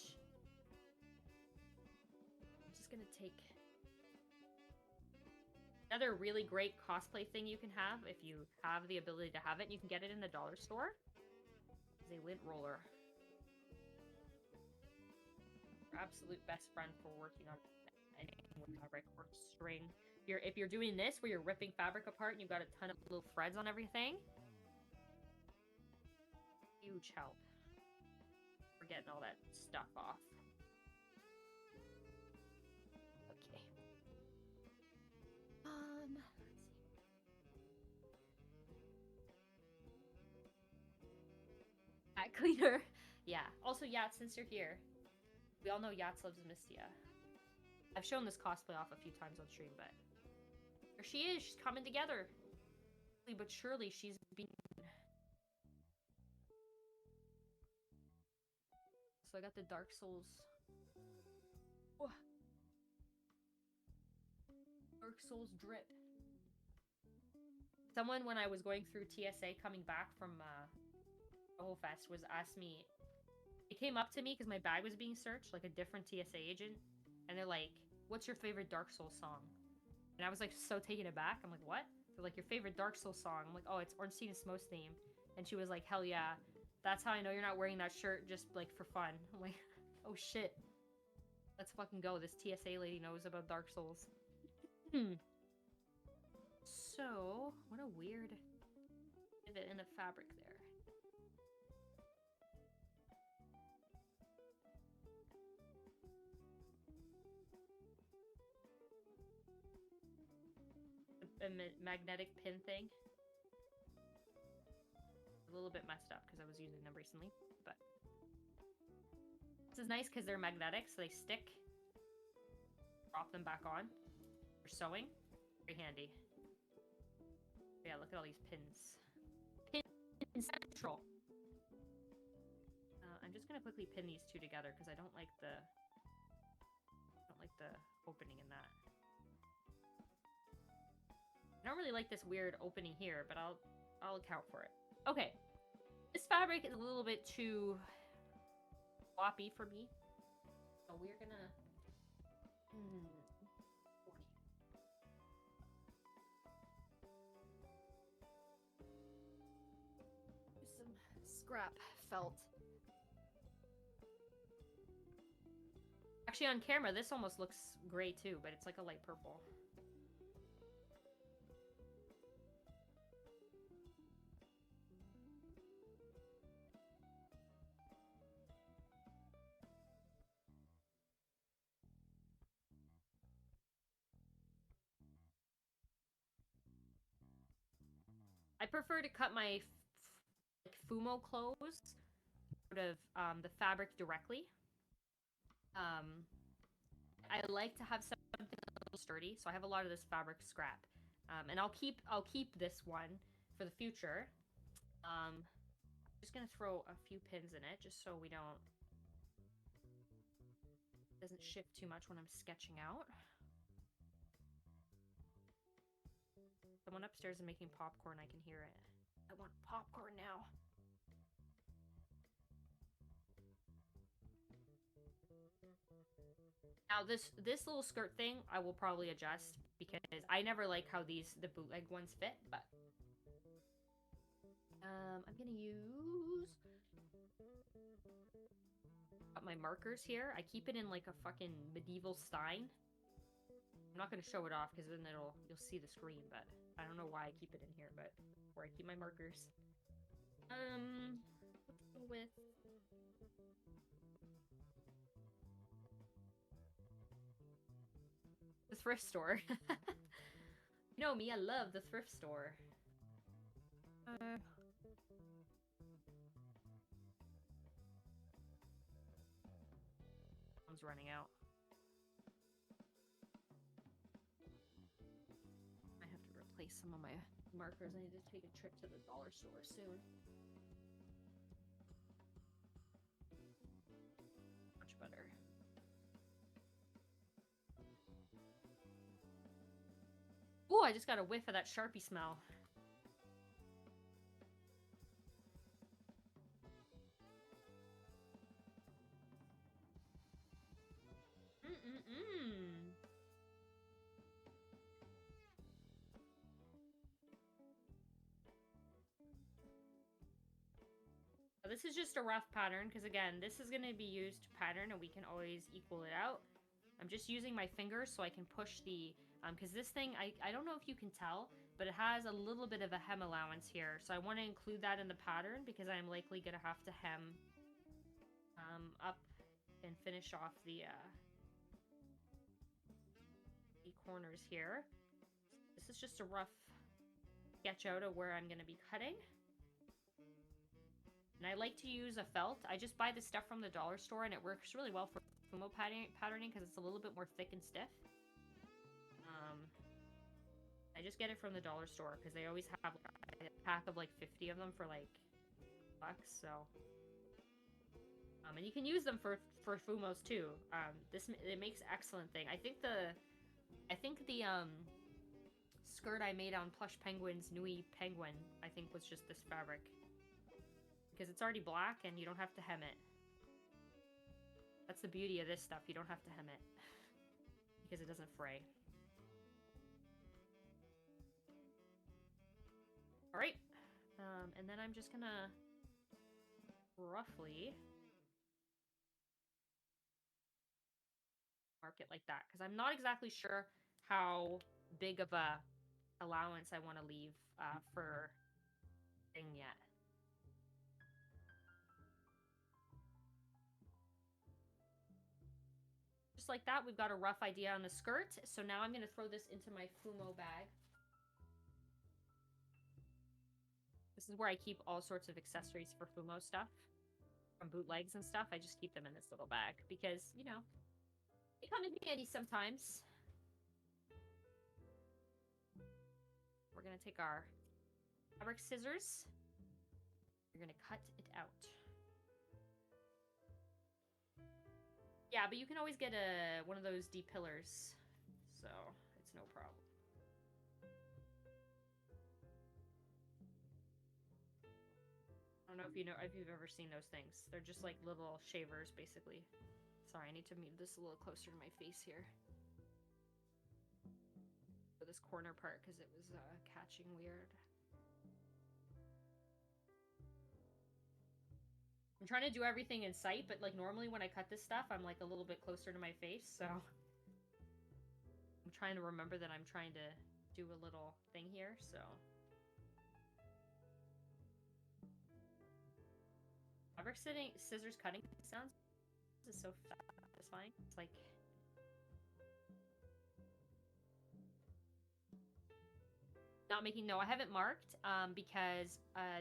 I'm just gonna take another really great cosplay thing you can have if you have the ability to have it. You can get it in the dollar store. It's a lint roller. Your absolute best friend for working on anything with fabric or string. If you're doing this where you're ripping fabric apart and you've got a ton of little threads on everything, huge help. Getting all that stuff off. Okay. Let's see. Cat cleaner. Yeah. Also, Yacht, since you're here, we all know Yacht loves Mistia. I've shown this cosplay off a few times on stream, but there she is. She's coming together. But surely she's being... So I got the Dark Souls. Oh. Dark Souls drip. Someone, when I was going through TSA coming back from Toho Fest, was asked me... It came up to me because my bag was being searched, like a different TSA agent. And they're like, what's your favorite Dark Souls song? And I was like so taken aback. I'm like, what? They're like, your favorite Dark Souls song? I'm like, oh, it's Ornstein Smoke's theme. And she was like, hell yeah. That's how I know you're not wearing that shirt just, like, for fun. I'm like, oh, shit. Let's fucking go. This TSA lady knows about Dark Souls. So, what a weird pivot in the fabric there. A magnetic pin thing. A little bit messed up because I was using them recently, but this is nice because they're magnetic, so they stick. Drop them back on. For sewing, very handy. Yeah, look at all these pins. Pin central. I'm just gonna quickly pin these two together because I don't like the opening in that. I don't really like this weird opening here, but I'll account for it. Okay. This fabric is a little bit too floppy for me. So we're gonna... Use some scrap felt. Actually, on camera, this almost looks gray too, but it's like a light purple. I prefer to cut my like Fumo clothes out of the fabric directly. I like to have something a little sturdy, so I have a lot of this fabric scrap, and I'll keep this one for the future. I'm just gonna throw a few pins in it just so we don't doesn't shift too much when I'm sketching out. Someone upstairs is making popcorn. I can hear it. I want popcorn now. Now this little skirt thing I will probably adjust because I never like how the bootleg ones fit, but I'm gonna use my markers here. I keep it in like a fucking medieval stein. I'm not gonna show it off because then you'll see the screen, but I don't know why I keep it in here, but where I keep my markers. Let's go with the thrift store. You know me, I love the thrift store. One's running out. I have to replace some of my markers. I need to take a trip to the dollar store soon. Much better. Ooh, I just got a whiff of that Sharpie smell. This is just a rough pattern because again, this is going to be used to pattern and we can always equal it out. I'm just using my fingers so I can push the, because this thing, I don't know if you can tell, but it has a little bit of a hem allowance here. So I want to include that in the pattern because I'm likely going to have to hem up and finish off the corners here. This is just a rough sketch out of where I'm going to be cutting. And I like to use a felt. I just buy the stuff from the dollar store and it works really well for Fumo patterning because it's a little bit more thick and stiff. I just get it from the dollar store because they always have a pack of like 50 of them for like bucks. So, and you can use them for Fumos too. It makes excellent thing. I think the skirt I made on Plush Penguin's Nui Penguin I think was just this fabric. Because it's already black and you don't have to hem it. That's the beauty of this stuff. You don't have to hem it. Because it doesn't fray. Alright. And then I'm just gonna roughly mark it like that. Because I'm not exactly sure how big of a allowance I want to leave for thing yet. Like that, we've got a rough idea on the skirt. So now I'm going to throw this into my Fumo bag. This is where I keep all sorts of accessories for Fumo stuff. From bootlegs and stuff. I just keep them in this little bag because, you know, they come in handy sometimes. We're going to take our fabric scissors. We're going to cut it out. Yeah, but you can always get one of those depillers, so it's no problem. I don't know if you've ever seen those things. They're just like little shavers, basically. Sorry, I need to move this a little closer to my face here. For this corner part, because it was catching weird. I'm trying to do everything in sight, but like normally when I cut this stuff, I'm like a little bit closer to my face, so I'm trying to remember that I'm trying to do a little thing here, so. Fabric scissors cutting sounds is so satisfying. It's like not making, no, I haven't marked because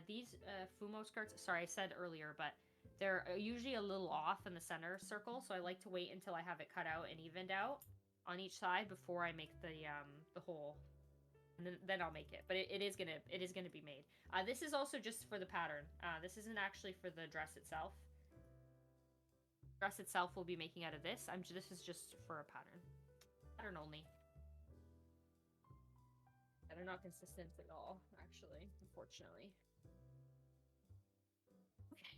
these Fumo skirts, sorry, I said earlier, but they're usually a little off in the center circle, so I like to wait until I have it cut out and evened out on each side before I make the hole, and then I'll make it. But it is gonna be made. This is also just for the pattern. This isn't actually for the dress itself. The dress itself will be making out of this. This is just for a pattern only. They're not consistent at all, actually, unfortunately. Okay.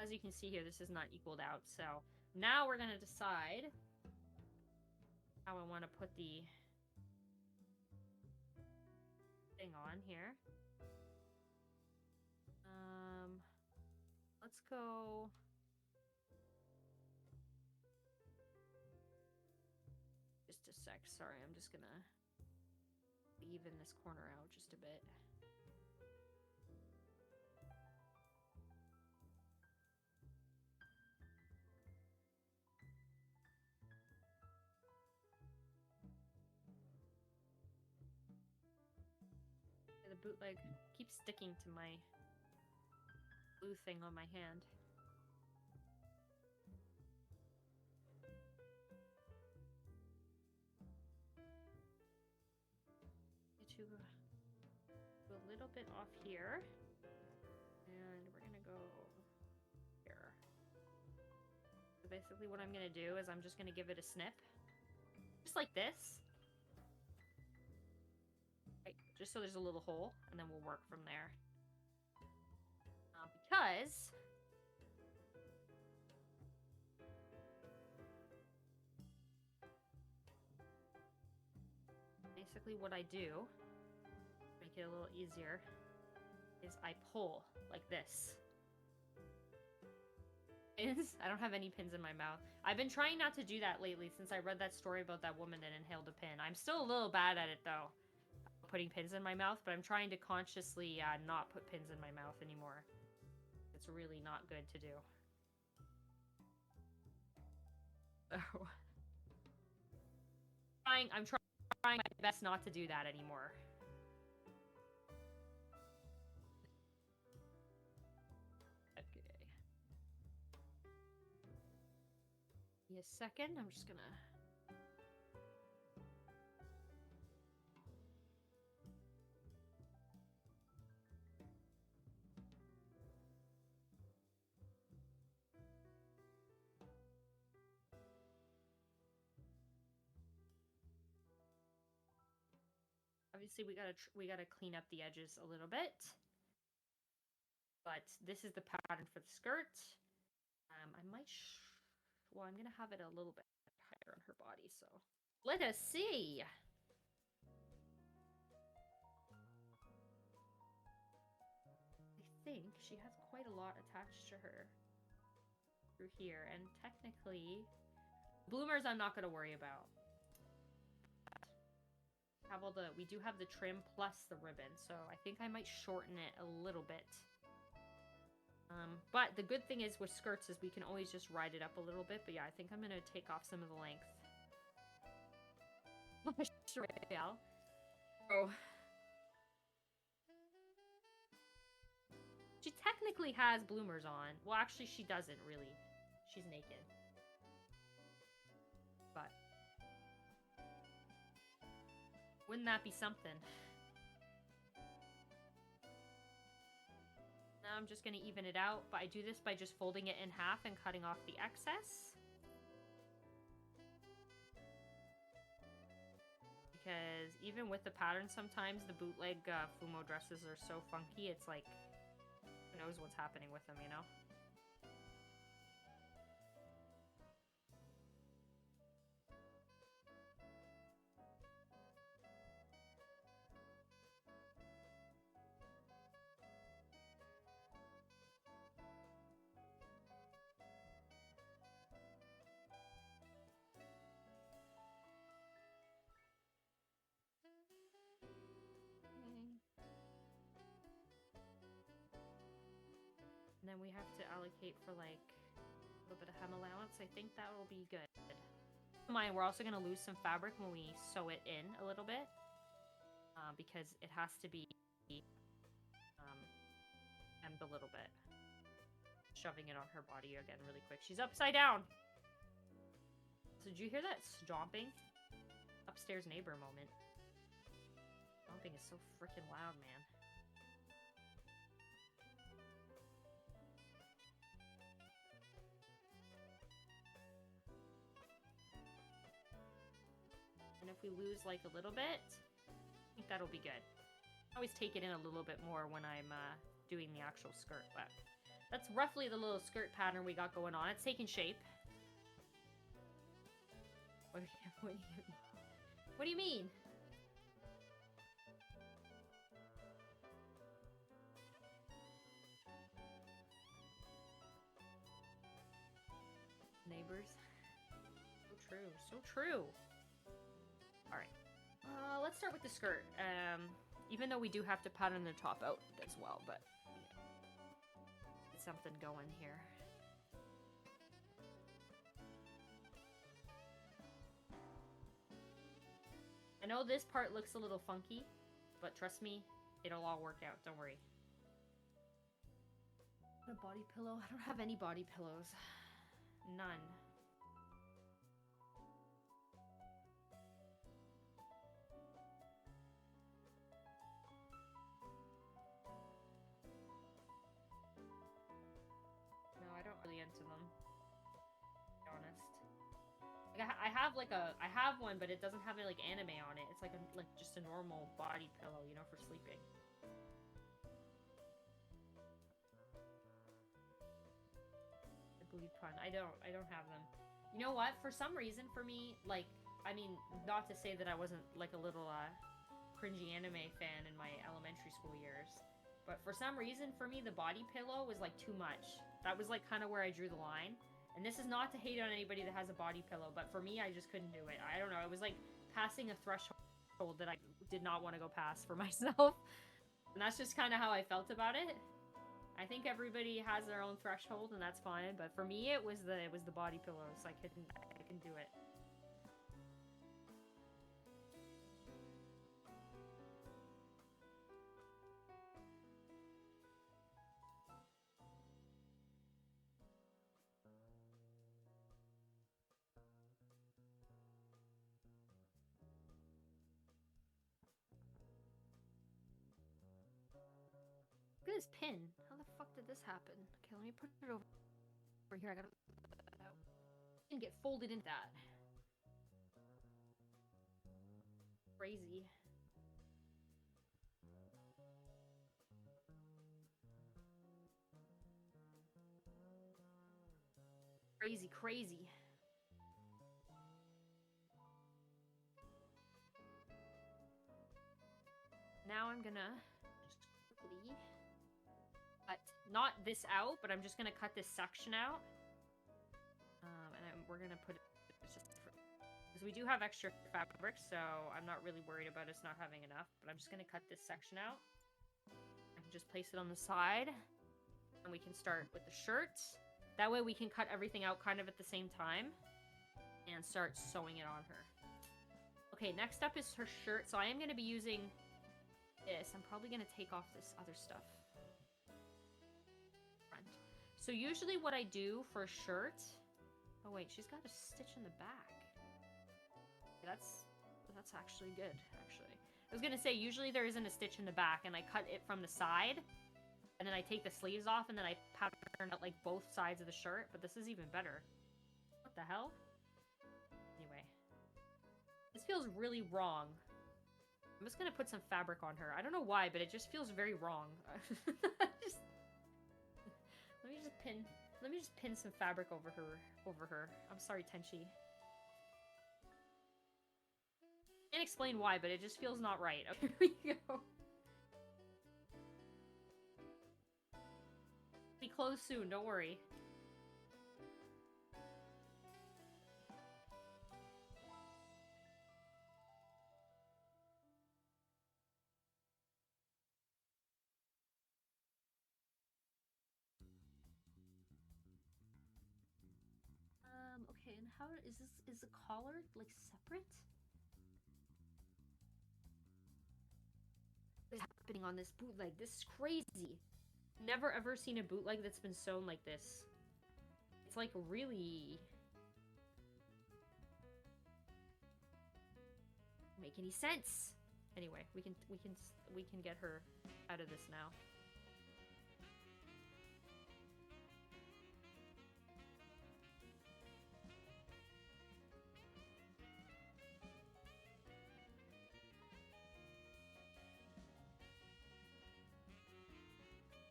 As you can see here, this is not equaled out, so now we're gonna decide how I want to put the thing on here. Let's go. Just a sec. Sorry, I'm just gonna even this corner out just a bit. The bootleg keeps sticking to my blue thing on my hand. To go a little bit off here, and we're gonna go here. So basically what I'm gonna do is I'm just gonna give it a snip, just like this, right, just so there's a little hole, and then we'll work from there. Because basically what I do, make it a little easier, is I pull like this. I don't have any pins in my mouth. I've been trying not to do that lately since I read that story about that woman that inhaled a pin. I'm still a little bad at it though, putting pins in my mouth, but I'm trying to consciously not put pins in my mouth anymore. It's really not good to do. So, I'm trying my best not to do that anymore. Okay. Give me a second. I'm just gonna. Obviously, we gotta clean up the edges a little bit, but this is the pattern for the skirt. I might. Well, I'm gonna have it a little bit higher on her body, so let us see. I think she has quite a lot attached to her through here, and technically, bloomers I'm not gonna worry about. We do have the trim plus the ribbon, so I think I might shorten it a little bit. But the good thing is with skirts is we can always just ride it up a little bit. But yeah, I think I'm gonna take off some of the length. Sure, yeah. Oh. She technically has bloomers on. Well, actually, she doesn't really. She's naked. But wouldn't that be something? Now I'm just going to even it out, but I do this by just folding it in half and cutting off the excess. Because even with the pattern, sometimes the bootleg Fumo dresses are so funky, it's like, who knows what's happening with them, you know? And then we have to allocate for like a little bit of hem allowance. I think that will be good. Mind, we're also gonna lose some fabric when we sew it in a little bit, because it has to be hemmed a little bit. Shoving it on her body again really quick. She's upside down. So did you hear that stomping? Upstairs neighbor moment. Stomping is so freaking loud, man. And if we lose like a little bit, I think that'll be good. I always take it in a little bit more when I'm doing the actual skirt, but that's roughly the little skirt pattern we got going on. It's taking shape. What do you mean? Neighbors. So true. So true. Alright. Let's start with the skirt. Even though we do have to pattern the top out as well, but get something going here. I know this part looks a little funky, but trust me, it'll all work out. Don't worry. A body pillow? I don't have any body pillows. None. No, I don't really into them, to be honest. Like, I have one, but it doesn't have any like anime on it. It's like just a normal body pillow, you know, for sleeping. I believe pun. I don't have them. You know what? For some reason, for me, like, I mean, not to say that I wasn't like a little cringy anime fan in my elementary school years, but for some reason, for me, the body pillow was like too much. That was like kind of where I drew the line. And this is not to hate on anybody that has a body pillow, but for me, I just couldn't do it. I don't know. It was like passing a threshold that I did not want to go past for myself. And that's just kind of how I felt about it. I think everybody has their own threshold, and that's fine. But for me, it was the body pillows. I couldn't do it. Look at this pin. How the fuck did this happen? Okay, let me put it over here. I gotta and get folded into that. Crazy. Crazy, crazy. Now I'm gonna just quickly cut, not this out, but I'm just gonna cut this section out. And we're gonna put it, because we do have extra fabric, so I'm not really worried about us not having enough, but I'm just gonna cut this section out. I can just place it on the side, and we can start with the shirt. That way we can cut everything out kind of at the same time, and start sewing it on her. Okay, next up is her shirt, so I am gonna be using this. I'm probably gonna take off this other stuff. Front. So usually what I do for a shirt... Oh wait, she's got a stitch in the back. That's actually good, actually. I was gonna say, usually there isn't a stitch in the back, and I cut it from the side, and then I take the sleeves off, and then I pattern out like both sides of the shirt, but this is even better. What the hell? Anyway. This feels really wrong. I'm just gonna put some fabric on her. I don't know why, but it just feels very wrong. Let me just pin some fabric over her. I'm sorry, Tenshi. Can't explain why, but it just feels not right. Okay, here we go. Be closed soon, don't worry. how is the collar like separate? What is happening on this bootleg? This is crazy. Never ever seen a bootleg that's been sewn like this. It's like really make any sense. Anyway, we can get her out of this now.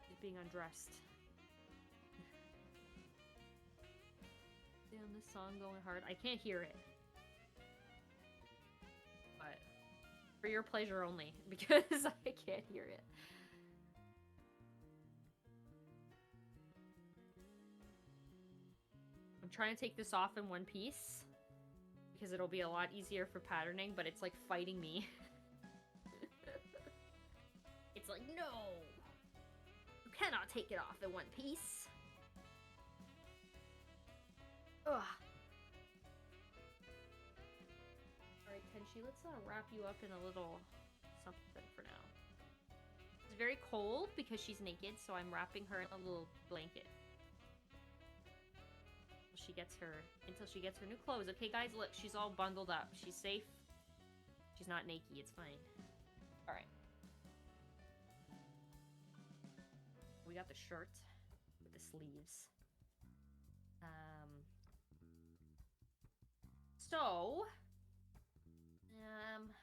She's being undressed. Damn, this song going hard. I can't hear it. But for your pleasure only, because I can't hear it. I'm trying to take this off in one piece because it'll be a lot easier for patterning, but it's like fighting me. It's like, no! You cannot take it off in one piece. Ugh. Alright, Tenshi, let's wrap you up in a little something for now. It's very cold because she's naked, so I'm wrapping her in a little blanket. Until she gets her new clothes. Okay, guys, look, she's all bundled up. She's safe. She's not naked. It's fine. Alright. We got the shirt with the sleeves.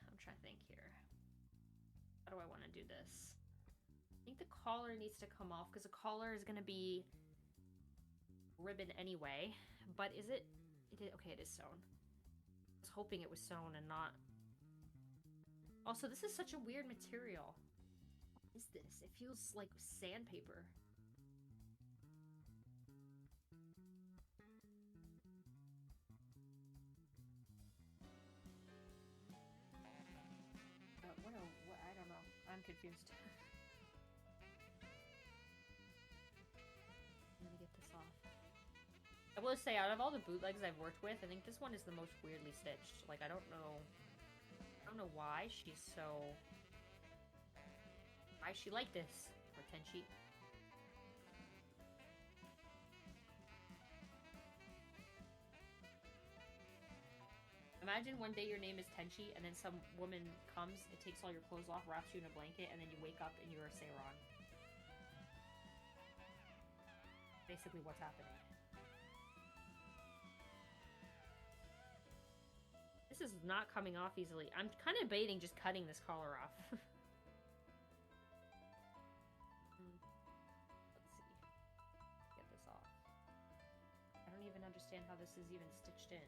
I'm trying to think here. How do I want to do this? I think the collar needs to come off because the collar is going to be ribbon anyway. But is it? Okay, it is sewn. I was hoping it was sewn and not. Also, this is such a weird material. What is this? It feels like sandpaper. What? I don't know. I'm confused. I'm gonna get this off. I will say, out of all the bootlegs I've worked with, I think this one is the most weirdly stitched. Like, I don't know why she's so... Why is she like this? Or Tenshi. Imagine one day your name is Tenshi, and then some woman comes, it takes all your clothes off, wraps you in a blanket, and then you wake up and you're a Seiran. Basically what's happening. This is not coming off easily. I'm kind of debating just cutting this collar off. Let's see. Get this off. I don't even understand how this is even stitched in.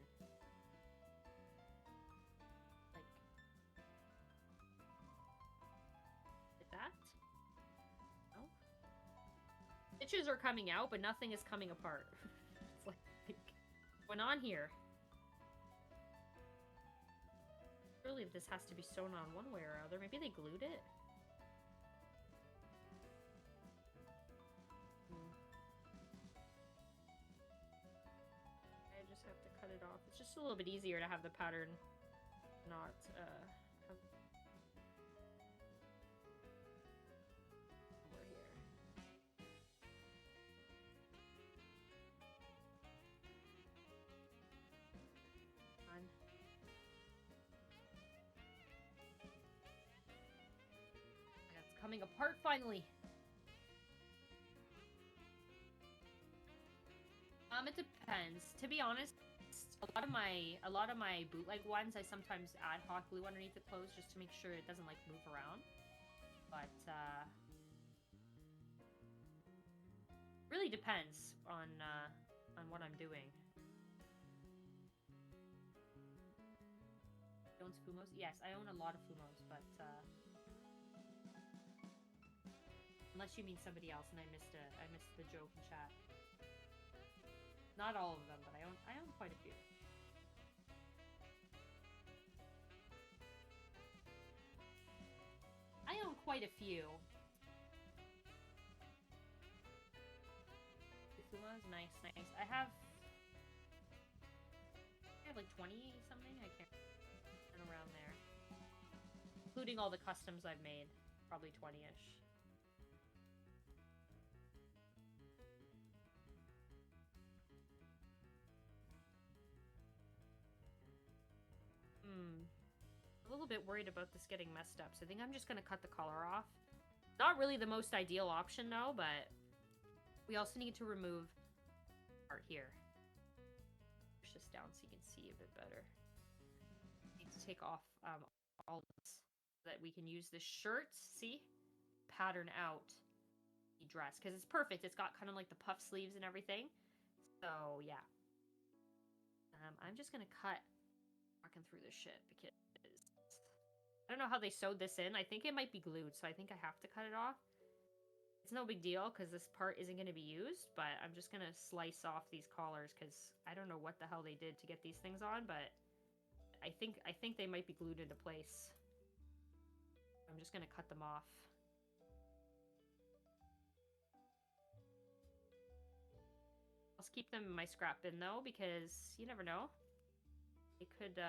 Like... Like that? No? Stitches are coming out, but nothing is coming apart. It's like... What's going on here? Surely if this has to be sewn on one way or other. Maybe they glued it? I just have to cut it off. It's just a little bit easier to have the pattern not, have... Over here. On. It's coming apart finally. It depends. To be honest, a lot of my bootleg ones, I sometimes ad hoc glue underneath the clothes just to make sure it doesn't like move around. But really depends on what I'm doing. Owns Fumos? Yes, I own a lot of Fumos, but unless you mean somebody else, and I missed the joke in chat. Not all of them, but I own quite a few. I own quite a few. Fumos, nice. I have like 20 something. I can't. And around there, including all the customs I've made, probably 20-ish. A little bit worried about this getting messed up, so I think I'm just gonna cut the collar off. Not really the most ideal option, though, but we also need to remove part here. Push this down so you can see a bit better. Need to take off all this so that we can use this shirt, see? Pattern out the dress, because it's perfect. It's got kind of like the puff sleeves and everything. So, yeah. I'm just gonna cut walking through this shit because I don't know how they sewed this in. I think it might be glued, so I think I have to cut it off. It's no big deal because this part isn't going to be used, but I'm just going to slice off these collars because I don't know what the hell they did to get these things on, but I think they might be glued into place. I'm just going to cut them off. I'll keep them in my scrap bin though, because you never know. It could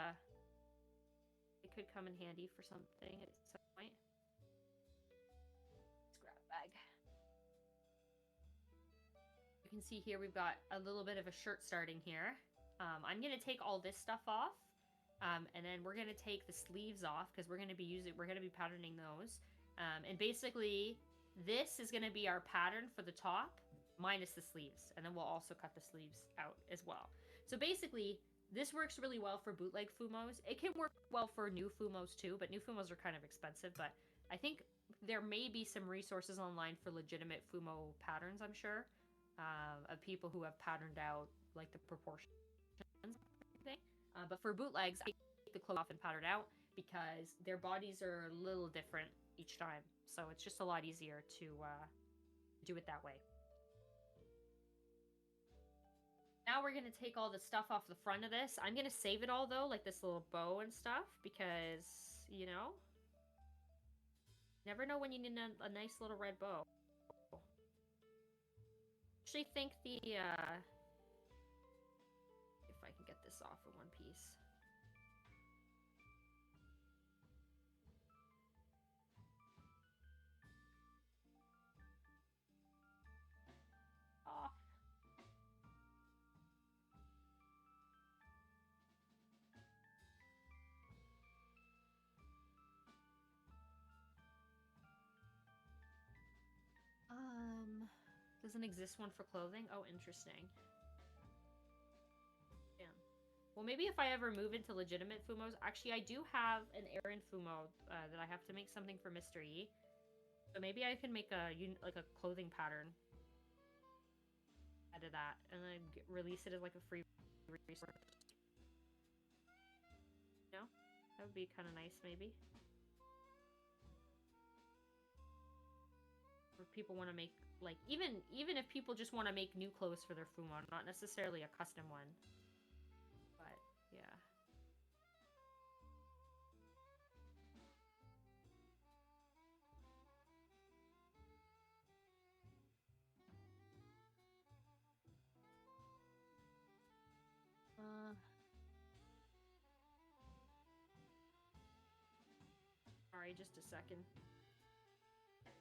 come in handy for something at some point. Scrap bag. You can see here we've got a little bit of a shirt starting here. I'm gonna take all this stuff off, and then we're gonna take the sleeves off because we're gonna be patterning those. And basically, this is gonna be our pattern for the top, minus the sleeves, and then we'll also cut the sleeves out as well. So basically, this works really well for bootleg Fumos. It can work well for new Fumos too, but new Fumos are kind of expensive. But I think there may be some resources online for legitimate Fumo patterns, I'm sure, of people who have patterned out like the proportions and everything. But for bootlegs, I take the clothes off and pattern out because their bodies are a little different each time. So it's just a lot easier to do it that way. Now we're going to take all the stuff off the front of this. I'm going to save it all, though, like this little bow and stuff, because, you know, never know when you need a nice little red bow. Actually think the, if I can get this off in one piece. Off. Doesn't exist one for clothing? Oh, interesting. Yeah. Well, maybe if I ever move into legitimate Fumos... Actually, I do have an Aaron Fumo that I have to make something for Mr. E. So maybe I can make a clothing pattern out of that, and then release it as like a free resource. You know? That would be kind of nice, maybe. Or people want to make, like, even if people just want to make new clothes for their Fumo, not necessarily a custom one. But, yeah. Sorry, just a second. Okay.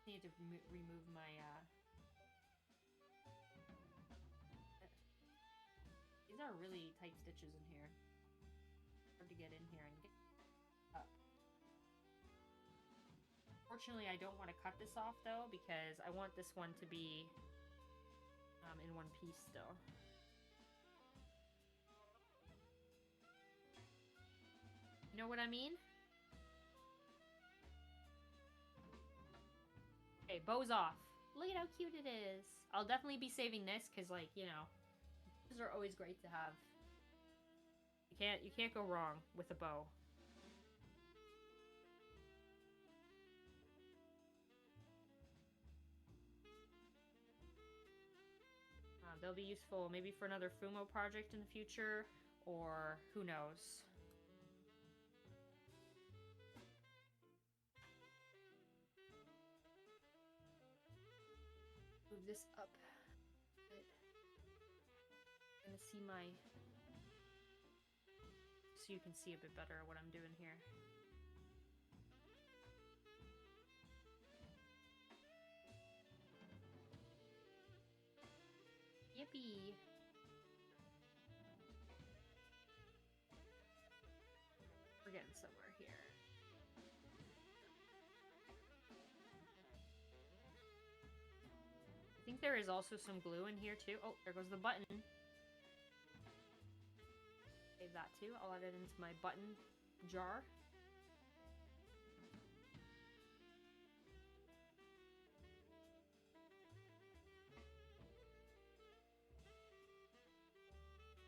Need to remove my, These are really tight stitches in here. Hard to get in here and get up. Fortunately, I don't want to cut this off, though, because I want this one to be in one piece still. You know what I mean? Okay, bow's off. Look at how cute it is. I'll definitely be saving this because, like, you know, these are always great to have. You can't go wrong with a bow. They'll be useful maybe for another Fumo project in the future, or who knows. Move this up a bit. gonna see my... So you can see a bit better what I'm doing here. Yippee! We're getting somewhere here. I think there is also some glue in here too. Oh, there goes the button. Save that too. I'll add it into my button jar.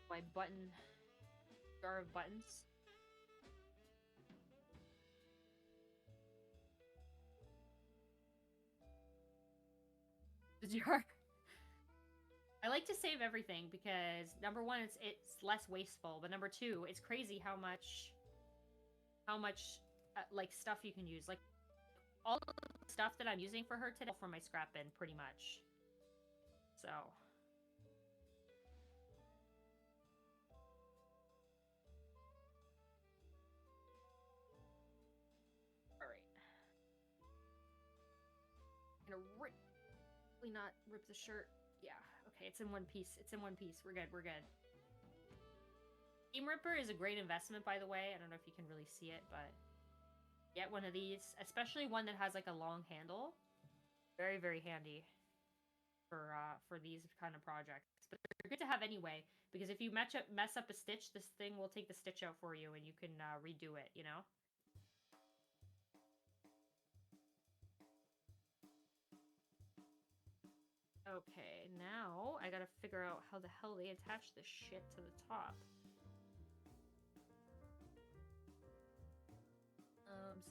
My button jar of buttons. The jar. I like to save everything because number one, it's less wasteful, but number two, it's crazy how much like stuff you can use. Like all of the stuff that I'm using for her today for my scrap bin, pretty much. So. Gonna really not rip the shirt. Yeah, okay, it's in one piece. It's in one piece. We're good, we're good. Seam Ripper is a great investment, by the way. I don't know if you can really see it, but get one of these, especially one that has like a long handle. Very, very handy for these kind of projects. But they're good to have anyway, because if you mess up a stitch, this thing will take the stitch out for you and you can redo it, you know? Okay, now I gotta figure out how the hell they attach this shit to the top.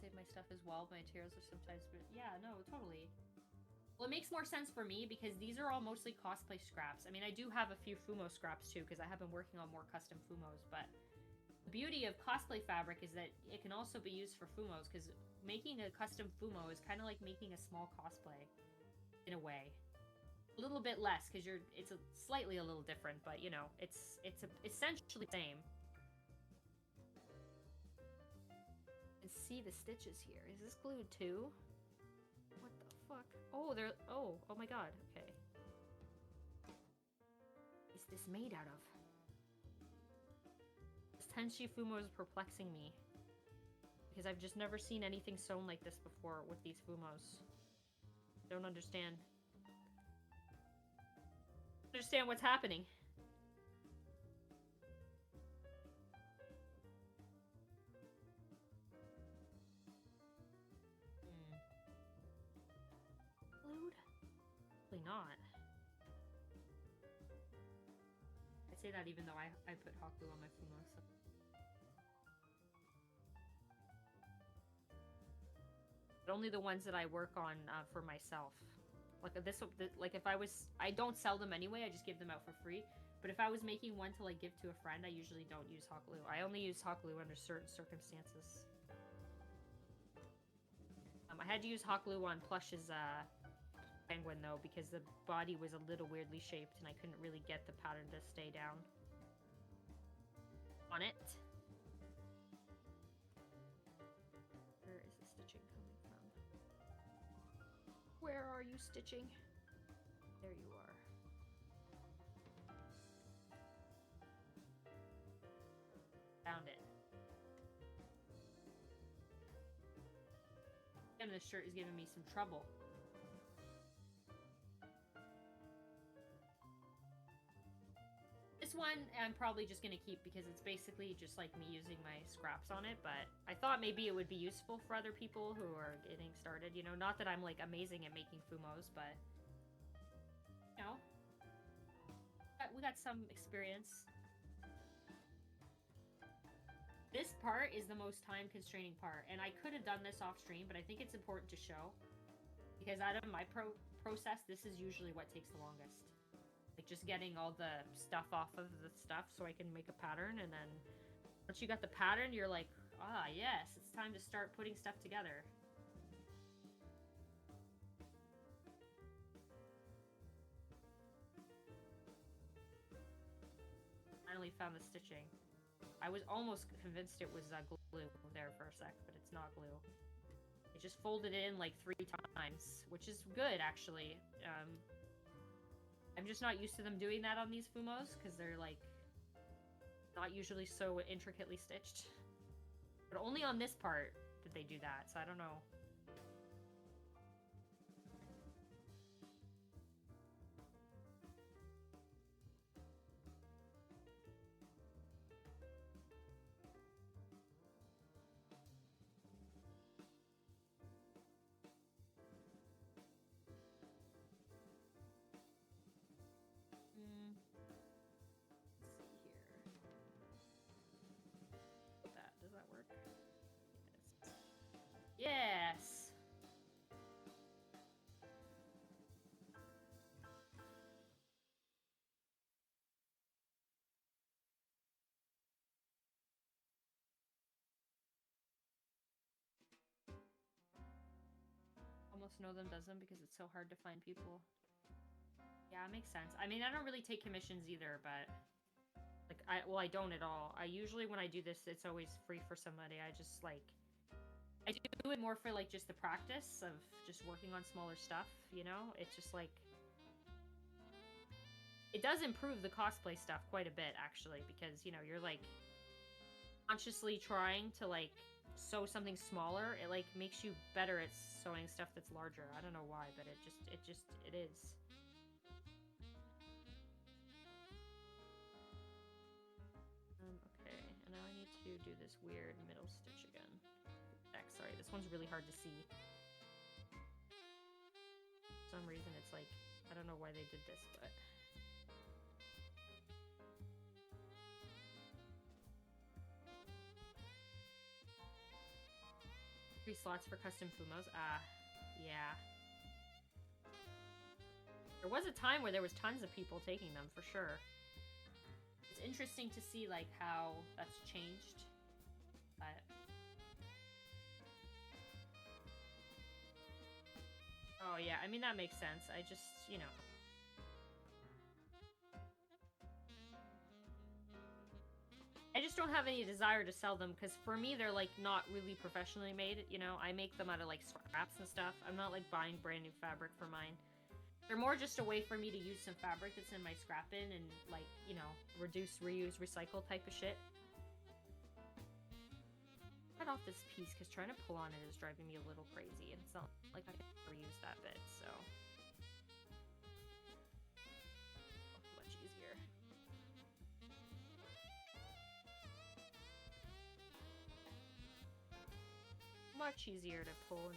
Save my stuff as well. My materials are sometimes, but yeah, no, totally. Well, it makes more sense for me because these are all mostly cosplay scraps. I mean, I do have a few Fumo scraps too because I have been working on more custom Fumos, but the beauty of cosplay fabric is that it can also be used for Fumos because making a custom Fumo is kind of like making a small cosplay in a way. A little bit less because it's slightly a little different, but you know, it's essentially the same. And see the stitches here. Is this glued too? What the fuck? Oh, oh my god. Okay. What is this made out of? This Tenshi Fumo is perplexing me because I've just never seen anything sewn like this before with these Fumos. Don't understand. Understand what's happening. Glued? Probably not. I say that even though I put hot glue on my Fumo. So. But only the ones that I work on for myself. Like if I don't sell them anyway, I just give them out for free. But if I was making one to like give to a friend, I usually don't use hot glue. I only use hot glue under certain circumstances. I had to use hot glue on Plush's penguin though because the body was a little weirdly shaped and I couldn't really get the pattern to stay down on it. Where is the stitching coming from? Where are you stitching? There you are. Found it. And this shirt is giving me some trouble. This one I'm probably just going to keep because it's basically just like me using my scraps on it, but I thought maybe it would be useful for other people who are getting started, you know, not that I'm like amazing at making Fumos, but you know, we got some experience. This part is the most time-constraining part, and I could have done this off-stream, but I think it's important to show because out of my process, this is usually what takes the longest. Like just getting all the stuff off of the stuff so I can make a pattern, and then once you got the pattern, you're like, ah, yes, it's time to start putting stuff together. finally found the stitching. I was almost convinced it was glue there for a sec, but it's not glue. It just folded it in like 3 times, which is good, actually. I'm just not used to them doing that on these Fumos, because they're, like, not usually so intricately stitched. But only on this part did they do that, so I don't know. Yes! Almost know them doesn't because it's so hard to find people. Yeah, it makes sense. I mean, I don't really take commissions either, but... Like, I don't at all. I usually, when I do this, it's always free for somebody. I just, like... I do it more for, like, just the practice of just working on smaller stuff, you know? It's just, like... It does improve the cosplay stuff quite a bit, actually, because, you know, you're, like... consciously trying to, like, sew something smaller. It, like, makes you better at sewing stuff that's larger. I don't know why, but it is. Okay, and now I need to do this weird middle stitch again. Sorry, this one's really hard to see. For some reason it's like, I don't know why they did this, but... 3 slots for custom Fumos. Yeah. There was a time where there was tons of people taking them, for sure. It's interesting to see, like, how that's changed. But... Oh, yeah, I mean, that makes sense. I just, you know... I just don't have any desire to sell them, because for me, they're, like, not really professionally made, you know? I make them out of, like, scraps and stuff. I'm not, like, buying brand new fabric for mine. They're more just a way for me to use some fabric that's in my scrap bin and, like, you know, reduce, reuse, recycle type of shit. Cut off this piece, because trying to pull on it is driving me a little crazy, and it's not like I can reuse that bit, so... Much easier. Much easier to pull and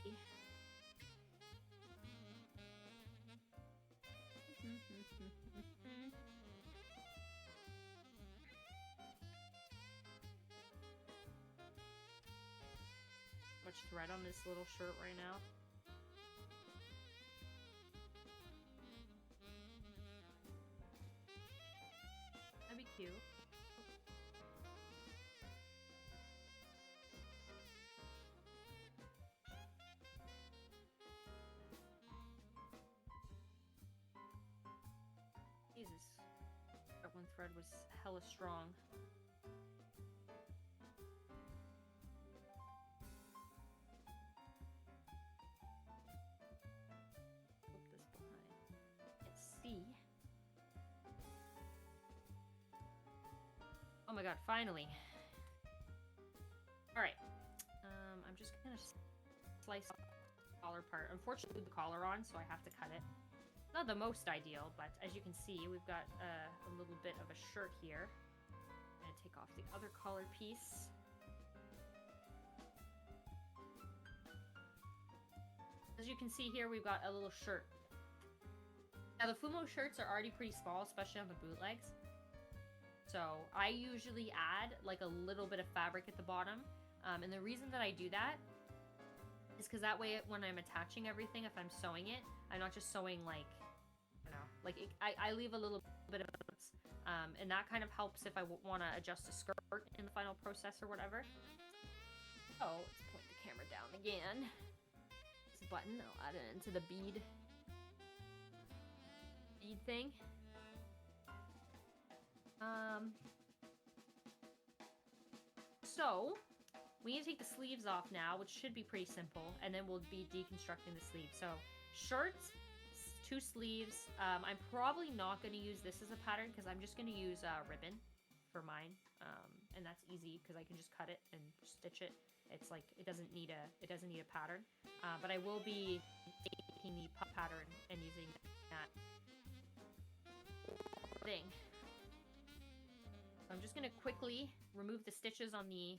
see. Much thread on this little shirt right now. That'd be cute. Jesus. That one thread was hella strong. Flip this behind. Let's see. Oh my god, finally. Alright. I'm just gonna slice off the collar part. Unfortunately, the collar on, so I have to cut it. Not the most ideal, but as you can see, we've got a little bit of a shirt here. I'm gonna take off the other collar piece. As you can see here, we've got a little shirt. Now, the Fumo shirts are already pretty small, especially on the bootlegs. So I usually add like a little bit of fabric at the bottom. And the reason that I do that is because that way when I'm attaching everything, if I'm sewing it, I'm not just sewing like, you know, like I leave a little bit of and that kind of helps if I want to adjust a skirt in the final process or whatever. Oh, let's point the camera down again. This button, I'll add it into the bead thing. So we need to take the sleeves off now, which should be pretty simple, and then we'll be deconstructing the sleeves. So shirts, 2 sleeves. I'm probably not going to use this as a pattern because I'm just going to use ribbon for mine, and that's easy because I can just cut it and stitch it. It's like it doesn't need a pattern, but I will be taking the pattern and using that thing. So I'm just going to quickly remove the stitches on the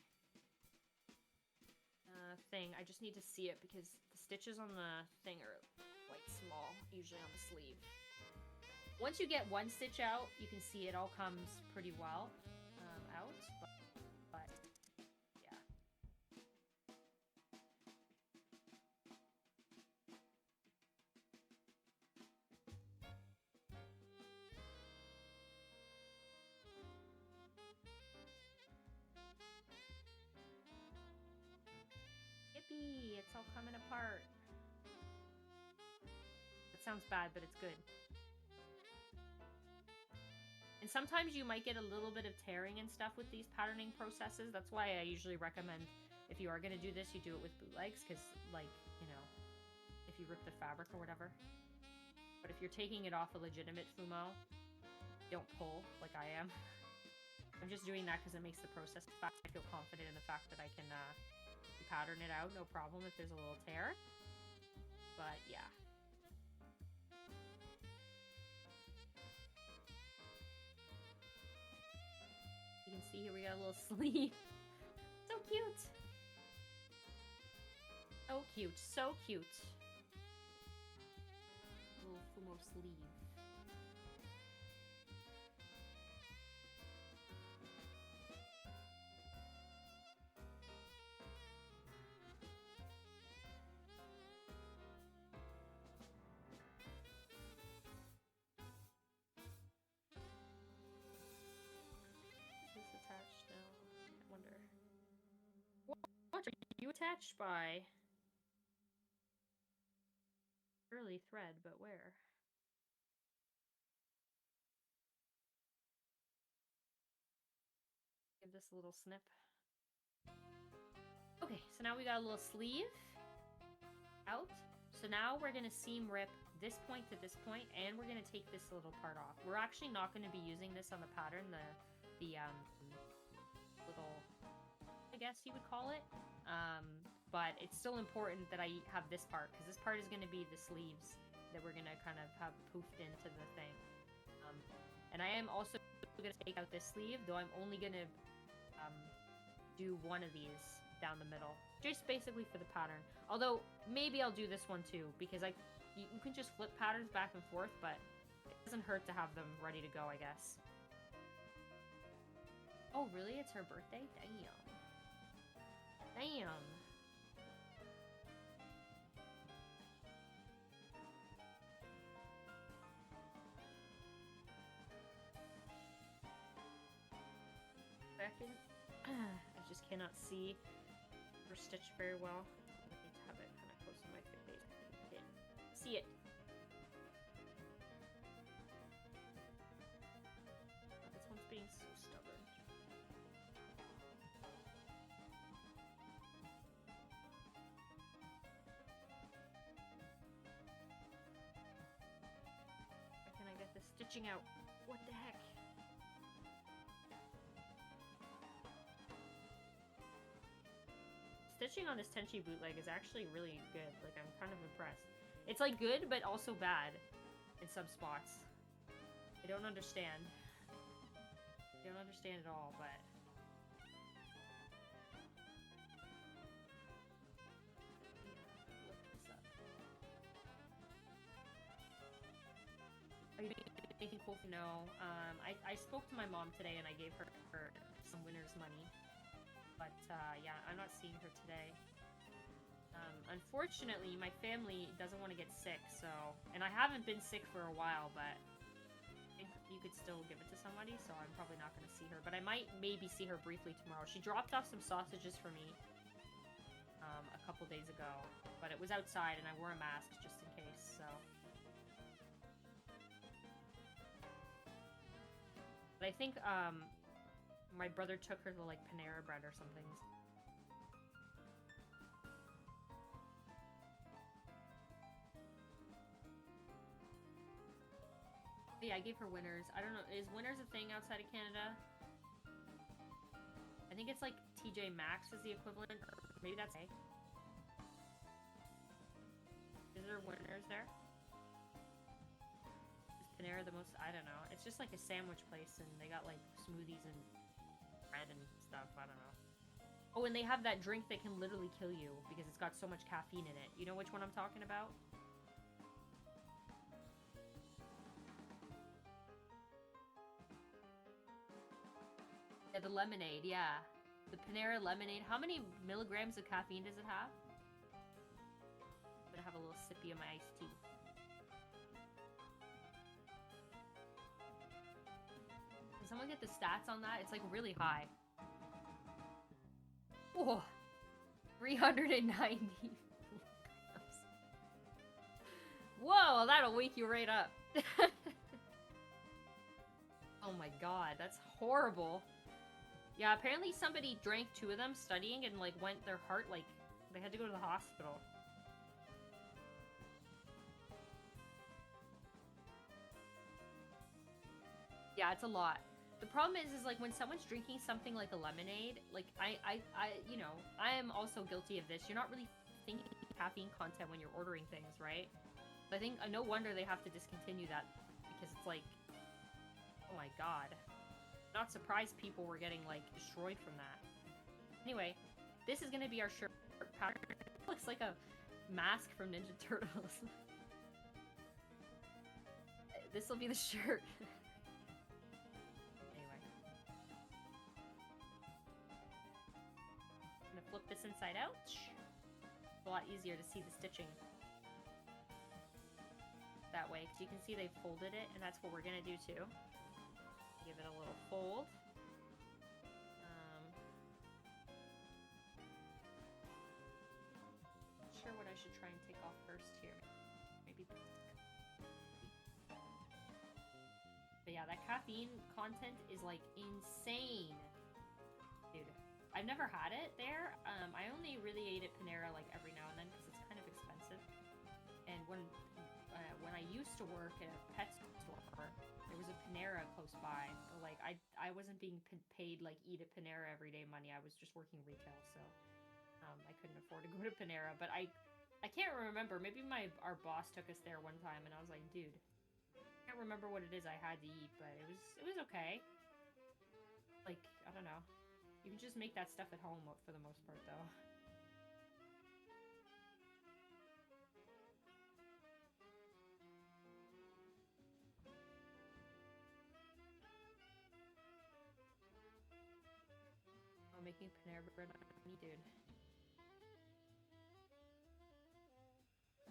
thing. I just need to see it because the stitches on the thing are quite small, usually on the sleeve. Once you get one stitch out, you can see it all comes pretty well out, but yeah. Yippee! It's all coming apart. It sounds bad, but it's good. And sometimes you might get a little bit of tearing and stuff with these patterning processes. That's why I usually recommend, if you are going to do this, you do it with bootlegs, because, like, you know, if you rip the fabric or whatever. But if you're taking it off a legitimate Fumo, don't pull like I am. I'm just doing that because it makes the process fast. I feel confident in the fact that I can pattern it out, no problem if there's a little tear. But yeah. You can see here we got a little sleeve. So cute. So cute. So cute. Little Fumo sleeve. Attached now. I wonder. What are you attached by? Early thread, but where? Give this a little snip. Okay, so now we got a little sleeve out. So now we're gonna seam rip this point to this point, and we're gonna take this little part off. We're actually not gonna be using this on the pattern, the little, I guess you would call it. But it's still important that I have this part, because this part is going to be the sleeves that we're going to kind of have poofed into the thing. And I am also going to take out this sleeve, though I'm only going to do one of these down the middle, just basically for the pattern. Although, maybe I'll do this one too, because you can just flip patterns back and forth, but it doesn't hurt to have them ready to go, I guess. Oh, really? It's her birthday? Damn. Damn. Second. I just cannot see her stitch very well. I need to have it kind of close to my face. I can't see it. This one's being so stubborn. Why can't I get the stitching out? What the heck? Stitching on this Tenshi bootleg is actually really good. Like, I'm kind of impressed. It's, like, good, but also bad in some spots. I don't understand. I don't understand at all, but... Yeah, look this up. Are you doing anything cool? No. I spoke to my mom today, and I gave her some winner's money. But, yeah, I'm not seeing her today. Unfortunately, my family doesn't want to get sick, so... And I haven't been sick for a while, but... I think you could still give it to somebody, so I'm probably not going to see her. But I might maybe see her briefly tomorrow. She dropped off some sausages for me a couple days ago. But it was outside, and I wore a mask just in case, so... But I think my brother took her to like Panera Bread or something. But yeah, I gave her Winners. I don't know, is Winners a thing outside of Canada? I think it's like TJ Maxx is the equivalent, or maybe that's A. Is there Winners there? Is Panera the most? I don't know. It's just like a sandwich place, and they got like smoothies and bread and stuff. I don't know. Oh, and they have that drink that can literally kill you because it's got so much caffeine in it. You know which one I'm talking about? Yeah, the lemonade, yeah. The Panera lemonade. How many milligrams of caffeine does it have? I'm gonna have a little sippy of my iced tea. Can someone get the stats on that? It's like really high. Whoa! 390. Whoa, that'll wake you right up. Oh my god, that's horrible. Yeah, apparently somebody drank 2 of them studying and like went their heart, like they had to go to the hospital. Yeah, it's a lot. The problem is like when someone's drinking something like a lemonade, like you know, I am also guilty of this. You're not really thinking caffeine content when you're ordering things, right? I think no wonder they have to discontinue that because it's like, oh my god. Not surprised people were getting like destroyed from that. Anyway, this is gonna be our shirt pattern. It looks like a mask from Ninja Turtles. This will be the shirt. Anyway. I'm gonna flip this inside out. It's a lot easier to see the stitching that way, because you can see they folded it, and that's what we're gonna do too. Give it a little fold. Not sure what I should try and take off first here. Maybe this. But yeah, that caffeine content is like insane. Dude, I've never had it there. I only really ate at Panera like every now and then because it's kind of expensive. And when I used to work at a pet store, there was a Panera close by. But, like, I wasn't being paid, like, eat at Panera everyday money. I was just working retail, so I couldn't afford to go to Panera. But I can't remember. Maybe our boss took us there one time, and I was like, dude, I can't remember what it is I had to eat, but it was okay. Like, I don't know. You can just make that stuff at home for the most part, though. Making Panera Bread on me, dude.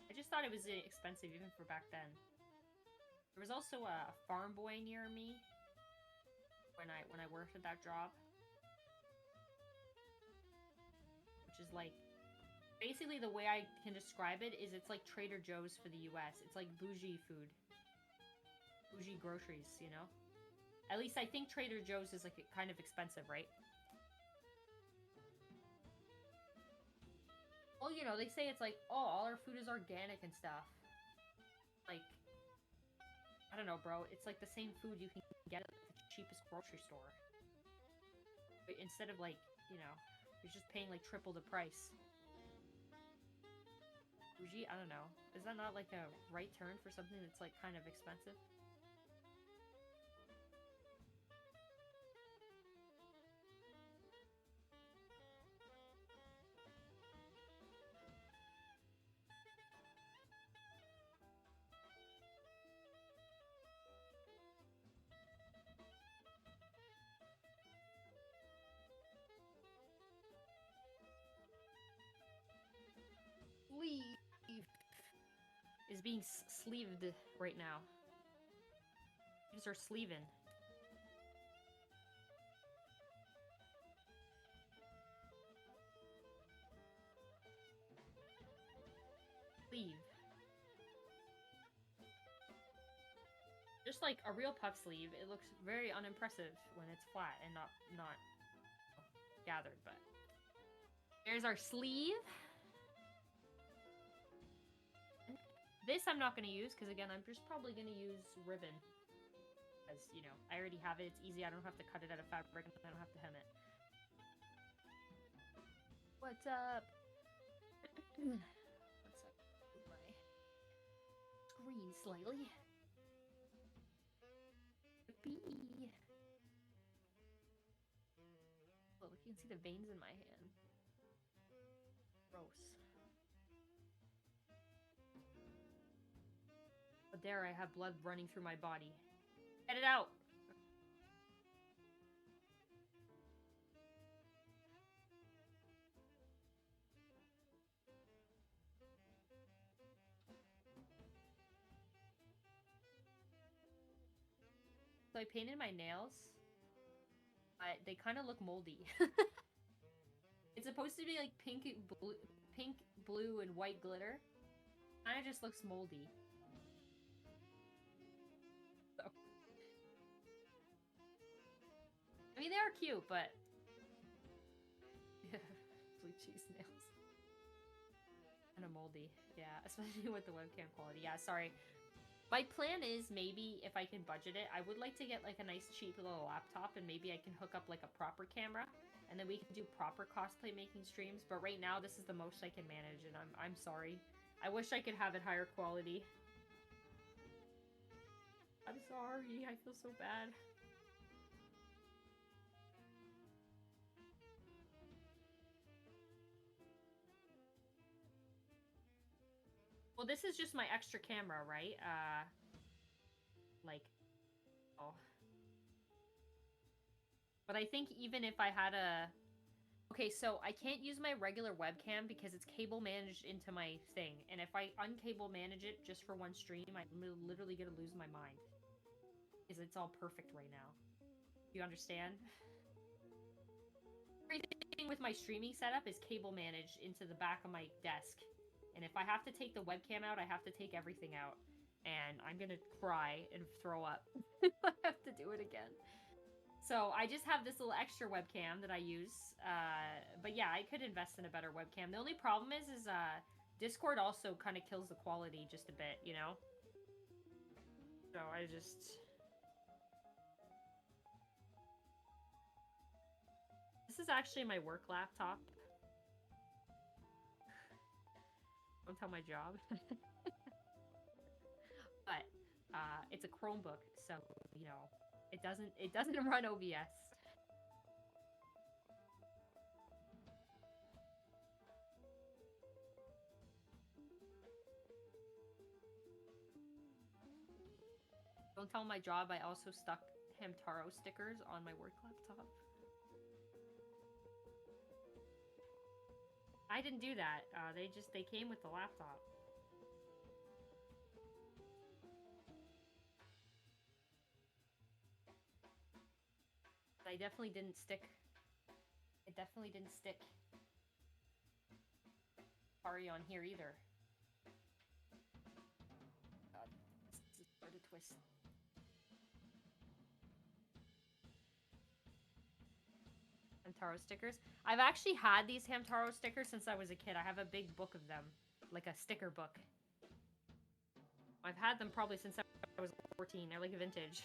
I just thought it was expensive even for back then. There was also a farm boy near me when I worked at that job, which is like basically the way I can describe it is it's like Trader Joe's for the US. It's like bougie food, bougie groceries, you know. At least I think Trader Joe's is like kind of expensive, right? Well, you know, they say it's like, oh, all our food is organic and stuff. Like, I don't know, bro. It's like the same food you can get at the cheapest grocery store. But instead of, like, you know, you're just paying, like, triple the price. Bougie? I don't know. Is that not, like, a right term for something that's, like, kind of expensive? Sleeve is being sleeved right now. These are sleeving. Sleeve. Just like a real puff sleeve, it looks very unimpressive when it's flat and not gathered, but there's our sleeve. This I'm not going to use, because again, I'm just probably going to use ribbon. Because, you know, I already have it, it's easy, I don't have to cut it out of fabric, and I don't have to hem it. What's up? One sec, move my screen slightly. Bee. Look, you can see the veins in my hand. Gross. But there, I have blood running through my body. Get it out! So I painted my nails. They kind of look moldy. It's supposed to be like pink, blue, and white glitter. Kind of just looks moldy. So. I mean, they are cute, but blue cheese nails. Kind of moldy, yeah, especially with the webcam quality. Yeah, sorry. My plan is maybe if I can budget it, I would like to get like a nice cheap little laptop and maybe I can hook up like a proper camera and then we can do proper cosplay making streams. But right now this is the most I can manage and I'm sorry. I wish I could have it higher quality. I'm sorry, I feel so bad. Well, this is just my extra camera, right? Like, oh. But I think even if I had a... Okay, so I can't use my regular webcam because it's cable managed into my thing. And if I uncable manage it just for one stream, I'm literally gonna lose my mind. Because it's all perfect right now. Do you understand? Everything with my streaming setup is cable managed into the back of my desk. And if I have to take the webcam out, I have to take everything out. And I'm gonna cry and throw up if I have to do it again. So I just have this little extra webcam that I use. But yeah, I could invest in a better webcam. The only problem is Discord also kind of kills the quality just a bit, you know? So I just... This is actually my work laptop. Don't tell my job. But it's a Chromebook, so you know it doesn't run OBS. Don't tell my job. I also stuck Hamtaro stickers on my work laptop. I didn't do that. They came with the laptop. I definitely didn't stick. It definitely didn't stick Ari on here either. God, this is hard to twist. Hamtaro stickers. I've actually had these Hamtaro stickers since I was a kid. I have a big book of them, like a sticker book. I've had them probably since I was 14. They're like vintage.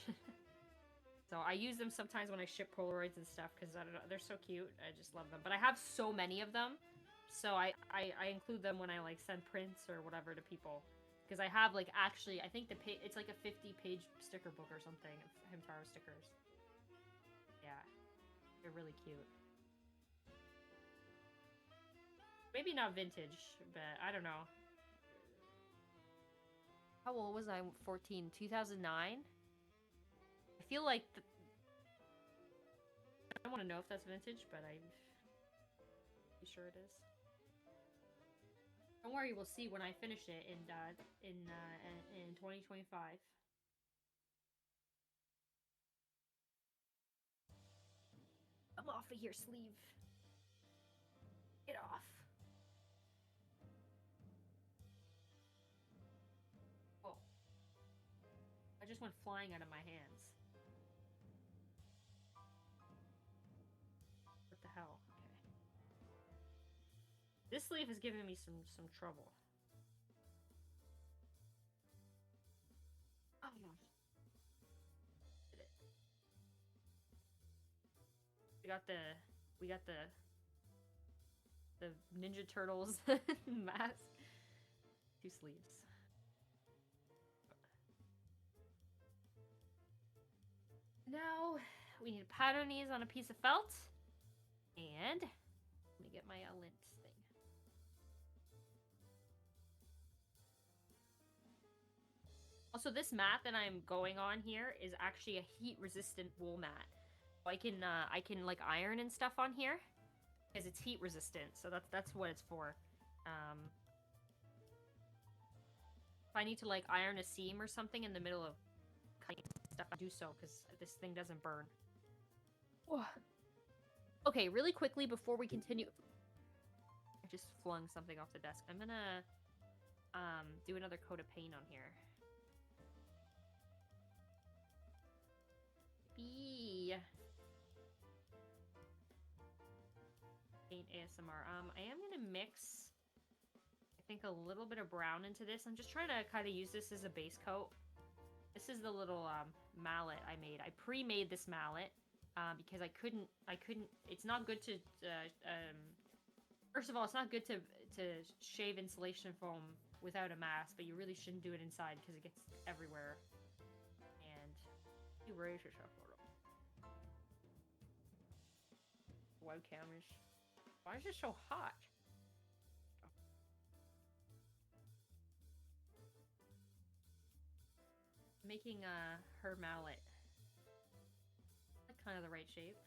So I use them sometimes when I ship Polaroids and stuff because I don't know, they're so cute. I just love them. But I have so many of them, so I include them when I like send prints or whatever to people. Because I have like actually, I think it's like a 50-page sticker book or something of Hamtaro stickers. Yeah, they're really cute. Maybe not vintage, but I don't know. How old was I? 14, 2009? I feel like I don't want to know if that's vintage, but I'm pretty sure it is. Don't worry, we'll see when I finish it in 2025. I'm off of here, sleeve. Get off. just went flying out of my hands. What the hell? Okay. This sleeve is giving me some trouble. Oh no. We got the Ninja Turtles mask. 2 sleeves. Now we need to pattern these on a piece of felt. And let me get my lint thing. Also, this mat that I'm going on here is actually a heat-resistant wool mat. So I can like iron and stuff on here because it's heat-resistant. So that's what it's for. If I need to like iron a seam or something in the middle of cutting stuff, I do so because this thing doesn't burn. Okay, really quickly before we continue, I just flung something off the desk. I'm gonna do another coat of paint on here. Paint ASMR. I am gonna mix, I think, a little bit of brown into this. I'm just trying to kind of use this as a base coat. This is the little mallet I made. I pre-made this mallet because I couldn't. It's not good to. First of all, it's not good to shave insulation foam without a mask, but you really shouldn't do it inside because it gets everywhere. And you raise yourself a little. Webcam is. Why is it so hot? Making her mallet kind of the right shape.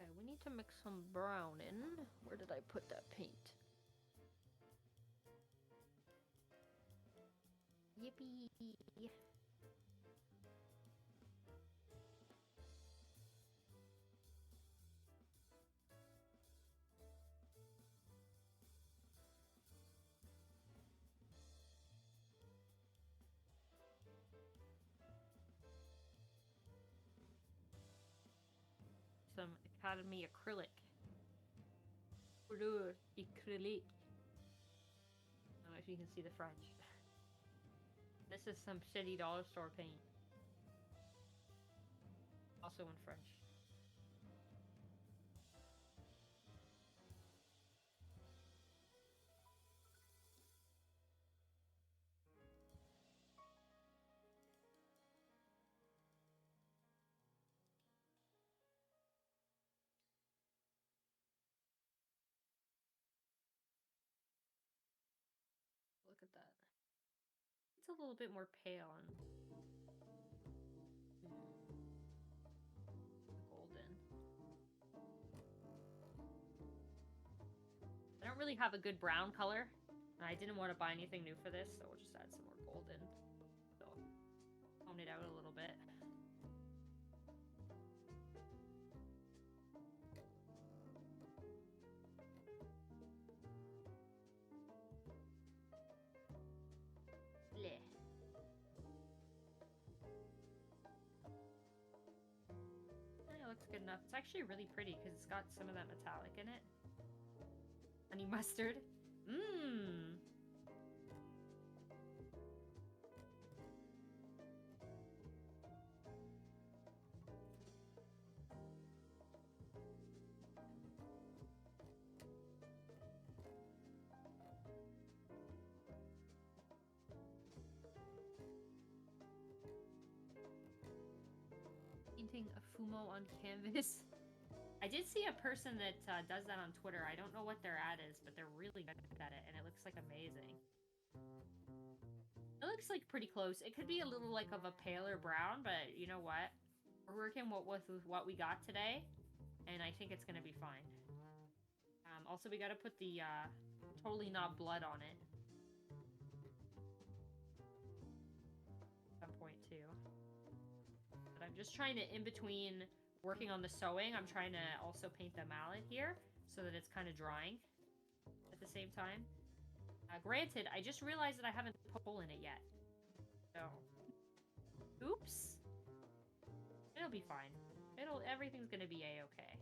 Okay, we need to mix some brown in. Where did I put that paint? Yippee! Some Academy acrylic. Acrylic. I don't know if you can see the French. This is some shitty dollar store paint. Also in French. Look at that. It's a little bit more pale and golden. I don't really have a good brown color. And I didn't want to buy anything new for this, so we'll just add some more golden. So tone it out a little bit. Blech. It looks good enough. It's actually really pretty because it's got some of that metallic in it. Honey mustard. Mmm. Painting a Fumo on canvas. I did see a person that does that on Twitter. I don't know what their ad is, but they're really good at it, and it looks like amazing. It looks like pretty close. It could be a little like of a paler brown, but you know what? We're working with what we got today, and I think it's gonna be fine. Also, we gotta put the totally not blood on it. At some point too. But I'm just trying to, in between working on the sewing, I'm trying to also paint the mallet here so that it's kind of drying at the same time. Granted, I just realized that I haven't put a hole in it yet. be fine. Everything's gonna be a-okay.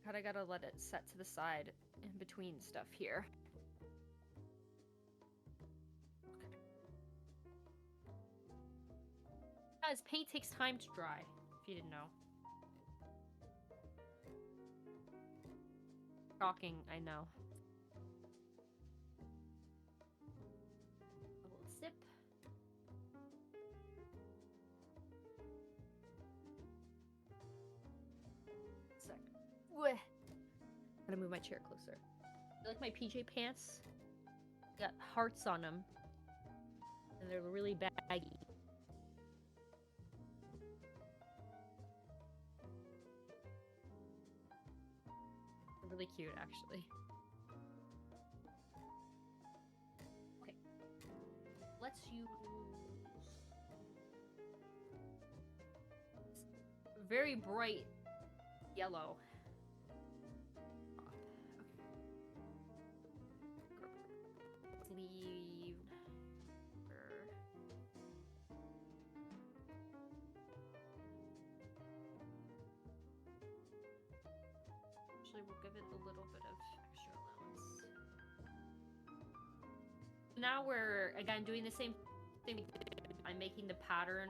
God, I gotta let it set to the side in between stuff here. Okay. Guys, paint takes time to dry, if you didn't know. Shocking, I know. A little sip. Sec. Gotta move my chair closer. I like my PJ pants. Got hearts on them. And they're really baggy. They're really cute, actually. Okay. Let's use... very bright yellow. Leave. Actually, we'll give it a little bit of extra allowance. Now we're again doing the same thing we did. I'm making the pattern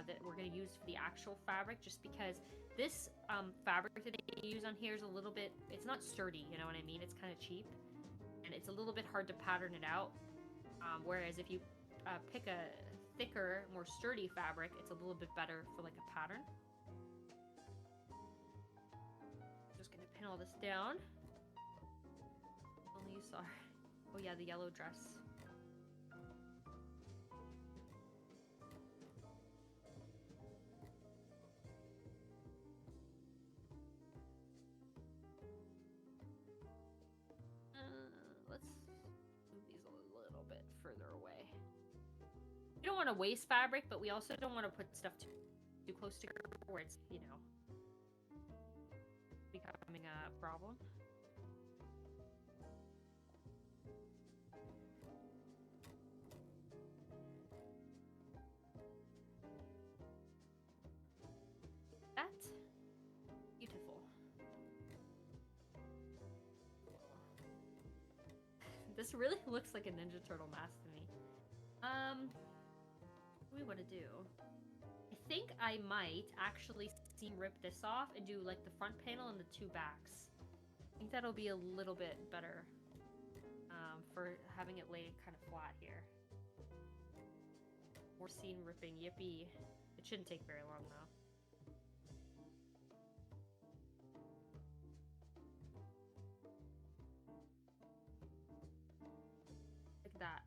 that we're going to use for the actual fabric, just because this fabric that they use on here is a little bit, it's not sturdy, you know what I mean? It's kind of cheap, and it's a little bit hard to pattern it out. Whereas if you pick a thicker, more sturdy fabric, it's a little bit better for like a pattern. Just gonna pin all this down. Only you saw her. Oh yeah, the yellow dress. Let's move these a little bit further away. We don't want to waste fabric, but we also don't want to put stuff too close together where it's, you know, becoming a problem. That beautiful. This really looks like a Ninja Turtle mask to me. What do we want to do? I think I might actually seam rip this off and do like the front panel and the two backs. I think that'll be a little bit better for having it lay kind of flat here. More seam ripping, yippee. It shouldn't take very long though. Like that.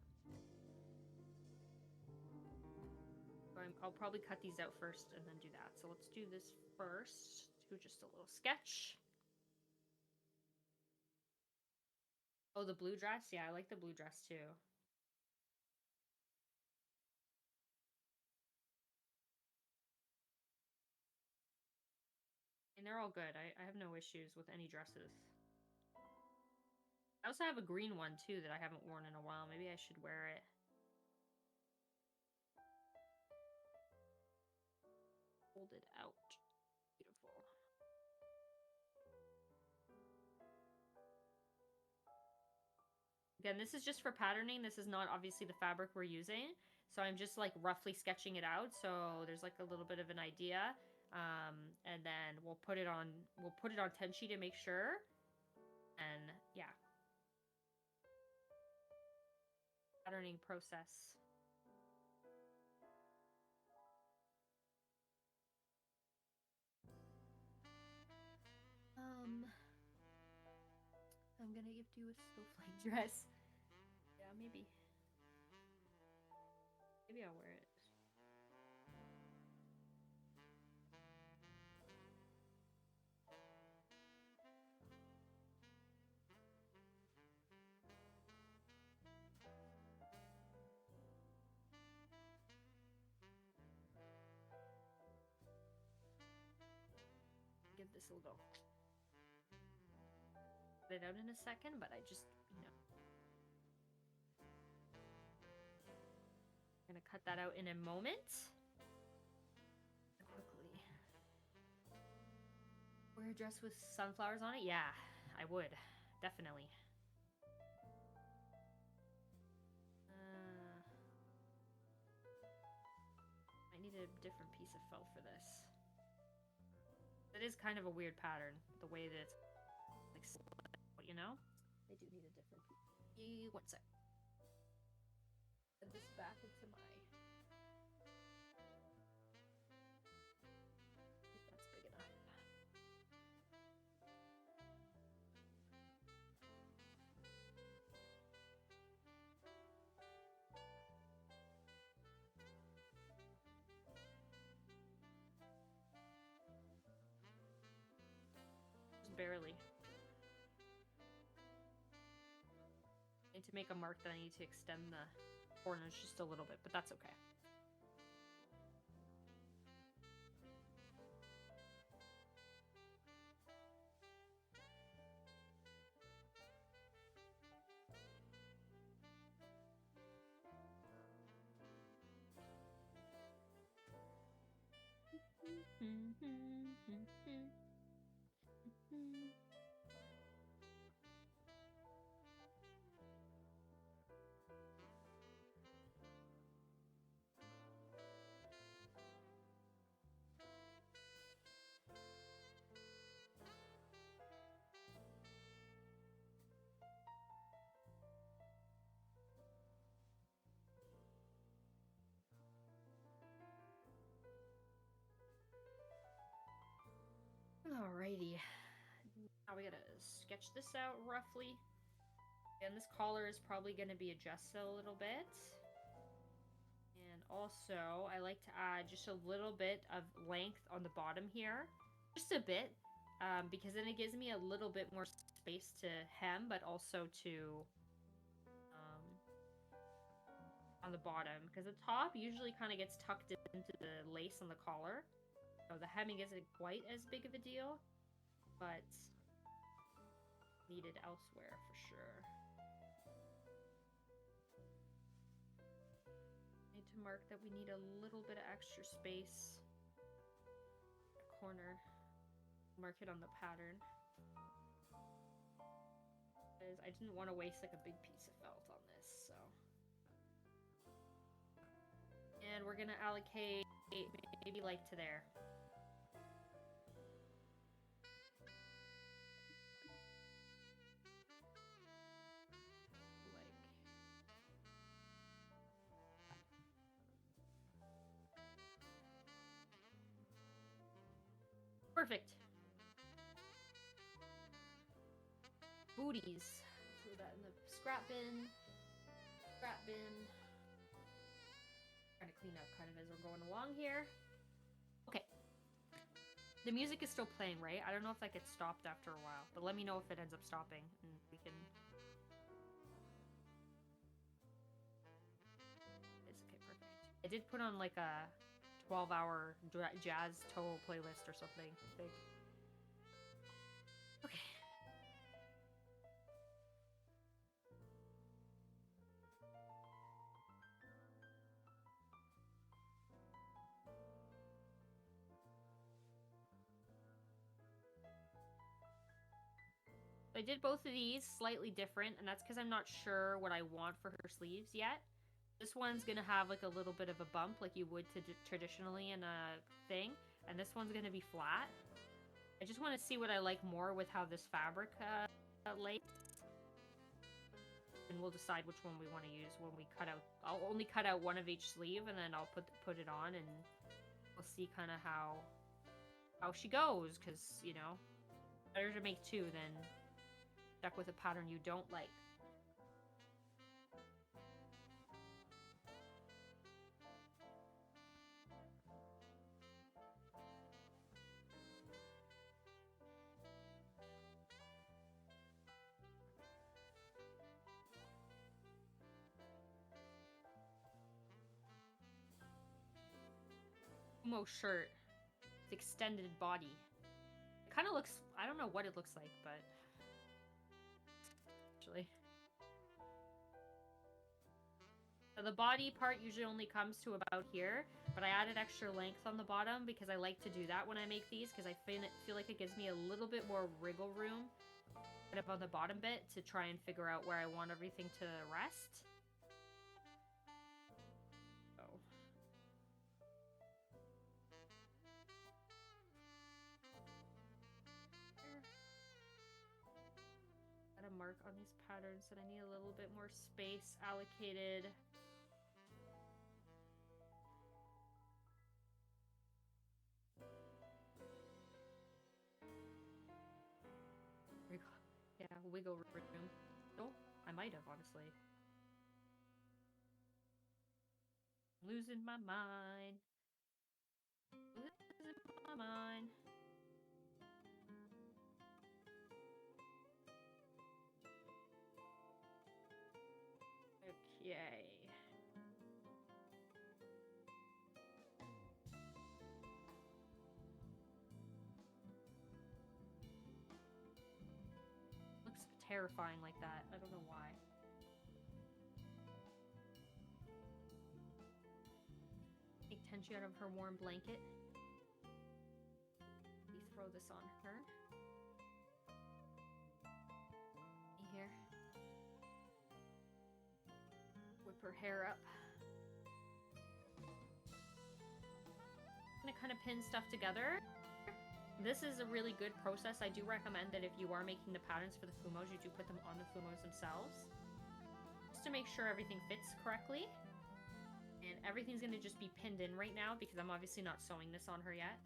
I'll probably cut these out first and then do that. So let's do this first. Do just a little sketch. Oh, the blue dress? Yeah, I like the blue dress too. And they're all good. I have no issues with any dresses. I also have a green one too that I haven't worn in a while. Maybe I should wear it. Hold it out. Beautiful. Again, this is just for patterning. This is not obviously the fabric we're using. So I'm just like roughly sketching it out. So there's like a little bit of an idea. And then we'll put it on Tenshi to make sure. And yeah. Patterning process. I'm gonna gift you a snowflake dress. Yeah, maybe. Maybe I'll wear it. this will go. Put it out in a second, but I just, I'm gonna cut that out in a moment. Quickly. Wear a dress with sunflowers on it? Yeah, I would. Definitely. I need a different piece of felt for this. It is kind of a weird pattern, the way that it's like, you know? I do need a different piece. One sec. Put this back into my... if that's big enough. Just barely. I need to make a mark that I need to extend the corners just a little bit, but that's okay. Alrighty. Now we gotta sketch this out roughly. And this collar is probably gonna be adjusted a little bit. And also, I like to add just a little bit of length on the bottom here. Just a bit. Because then it gives me a little bit more space to hem, but also to... on the bottom. Because the top usually kind of gets tucked into the lace on the collar. So the hemming isn't quite as big of a deal. But needed elsewhere for sure. Need to mark that we need a little bit of extra space. Corner. Mark it on the pattern. Because I didn't want to waste like a big piece of felt on this, so. And we're gonna allocate maybe like to there. Perfect. Booties. Throw that in the scrap bin. Scrap bin. Trying to clean up kind of as we're going along here. Okay. The music is still playing, right? I don't know if that gets stopped after a while, but let me know if it ends up stopping, and we can... It's okay, perfect. I did put on like a 12-hour jazz toe playlist or something big. Okay. I did both of these slightly different, and that's because I'm not sure what I want for her sleeves yet. This one's gonna have like a little bit of a bump like you would traditionally in a thing, and this one's gonna be flat. I just want to see what I like more with how this fabric lays, and we'll decide which one we want to use when we cut out. I'll only cut out one of each sleeve, and then I'll put it on, and we'll see kind of how she goes, because you know, better to make two than stuck with a pattern you don't like. Fumo shirt. It's extended body. kind of looks, I don't know what it looks like, but actually. So the body part usually only comes to about here, but I added extra length on the bottom because I like to do that when I make these because I feel like it gives me a little bit more wriggle room kind of on the bottom bit to try and figure out where I want everything to rest. So. Got a mark on these patterns that I need a little bit more space allocated. Yeah, wiggle room. Oh, I might have, honestly. Losing my mind. Losing my mind. Okay. Looks terrifying like that. I don't know why. Take Tenshi out of her warm blanket. We throw this on her. Here. Whip her hair up. I'm gonna kind of pin stuff together. This is a really good process. I do recommend that if you are making the patterns for the Fumos, you do put them on the Fumos themselves. Just to make sure everything fits correctly. And everything's going to just be pinned in right now because I'm obviously not sewing this on her yet.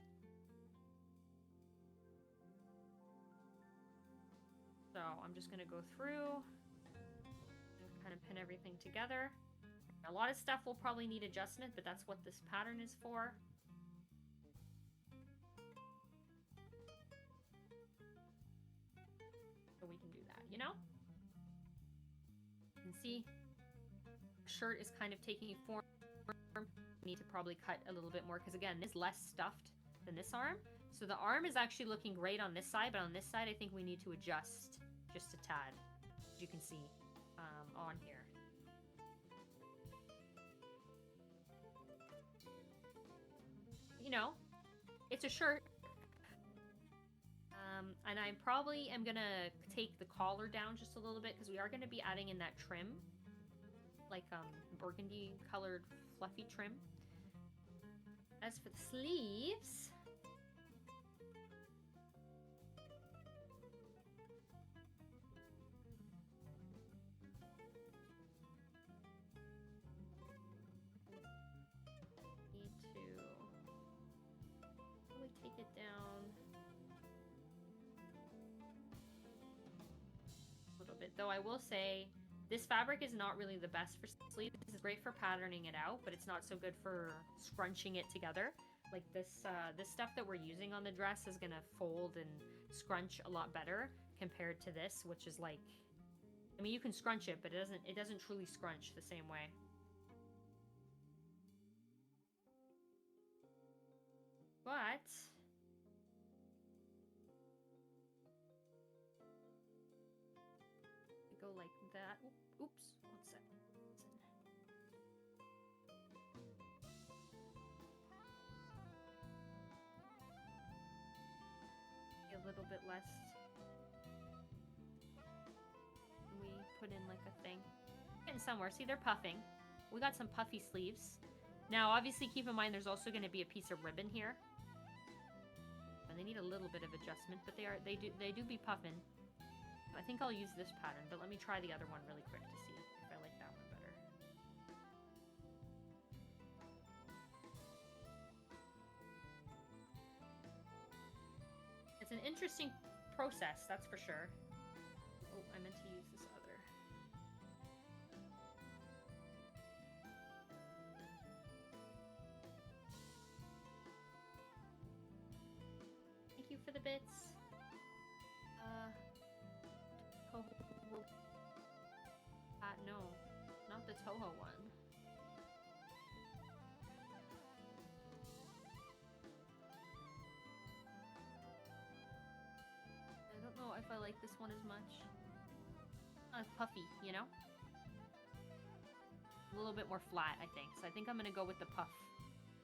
So I'm just going to go through and kind of pin everything together. A lot of stuff will probably need adjustment, but that's what this pattern is for. So we can do that, you know? You can see the shirt is kind of taking form. Need to probably cut a little bit more because again, this is less stuffed than this arm. So the arm is actually looking great on this side, but on this side, I think we need to adjust just a tad, as you can see on here. You know, it's a shirt. And I probably am going to take the collar down just a little bit because we are going to be adding in that trim, like burgundy colored fluffy trim. As for the sleeves, need to really take it down a little bit. Though I will say, this fabric is not really the best for sleeves. It's great for patterning it out, but it's not so good for scrunching it together. Like this stuff that we're using on the dress is gonna fold and scrunch a lot better compared to this, which is like, I mean, you can scrunch it, but it doesn't truly scrunch the same way. But go like that. Oops, one sec. A little bit less. We put in like a thing. Getting somewhere. See, they're puffing. We got some puffy sleeves. Now, obviously, keep in mind there's also going to be a piece of ribbon here, and they need a little bit of adjustment, but they do be puffing. I think I'll use this pattern, but let me try the other one really quick to see if I like that one better. It's an interesting process, that's for sure. Oh, I meant to use this other. Thank you for the bits. Toho. No, not the Toho one. like this one as much. Not as puffy, you know? A little bit more flat, I think. So I think I'm gonna go with the puff.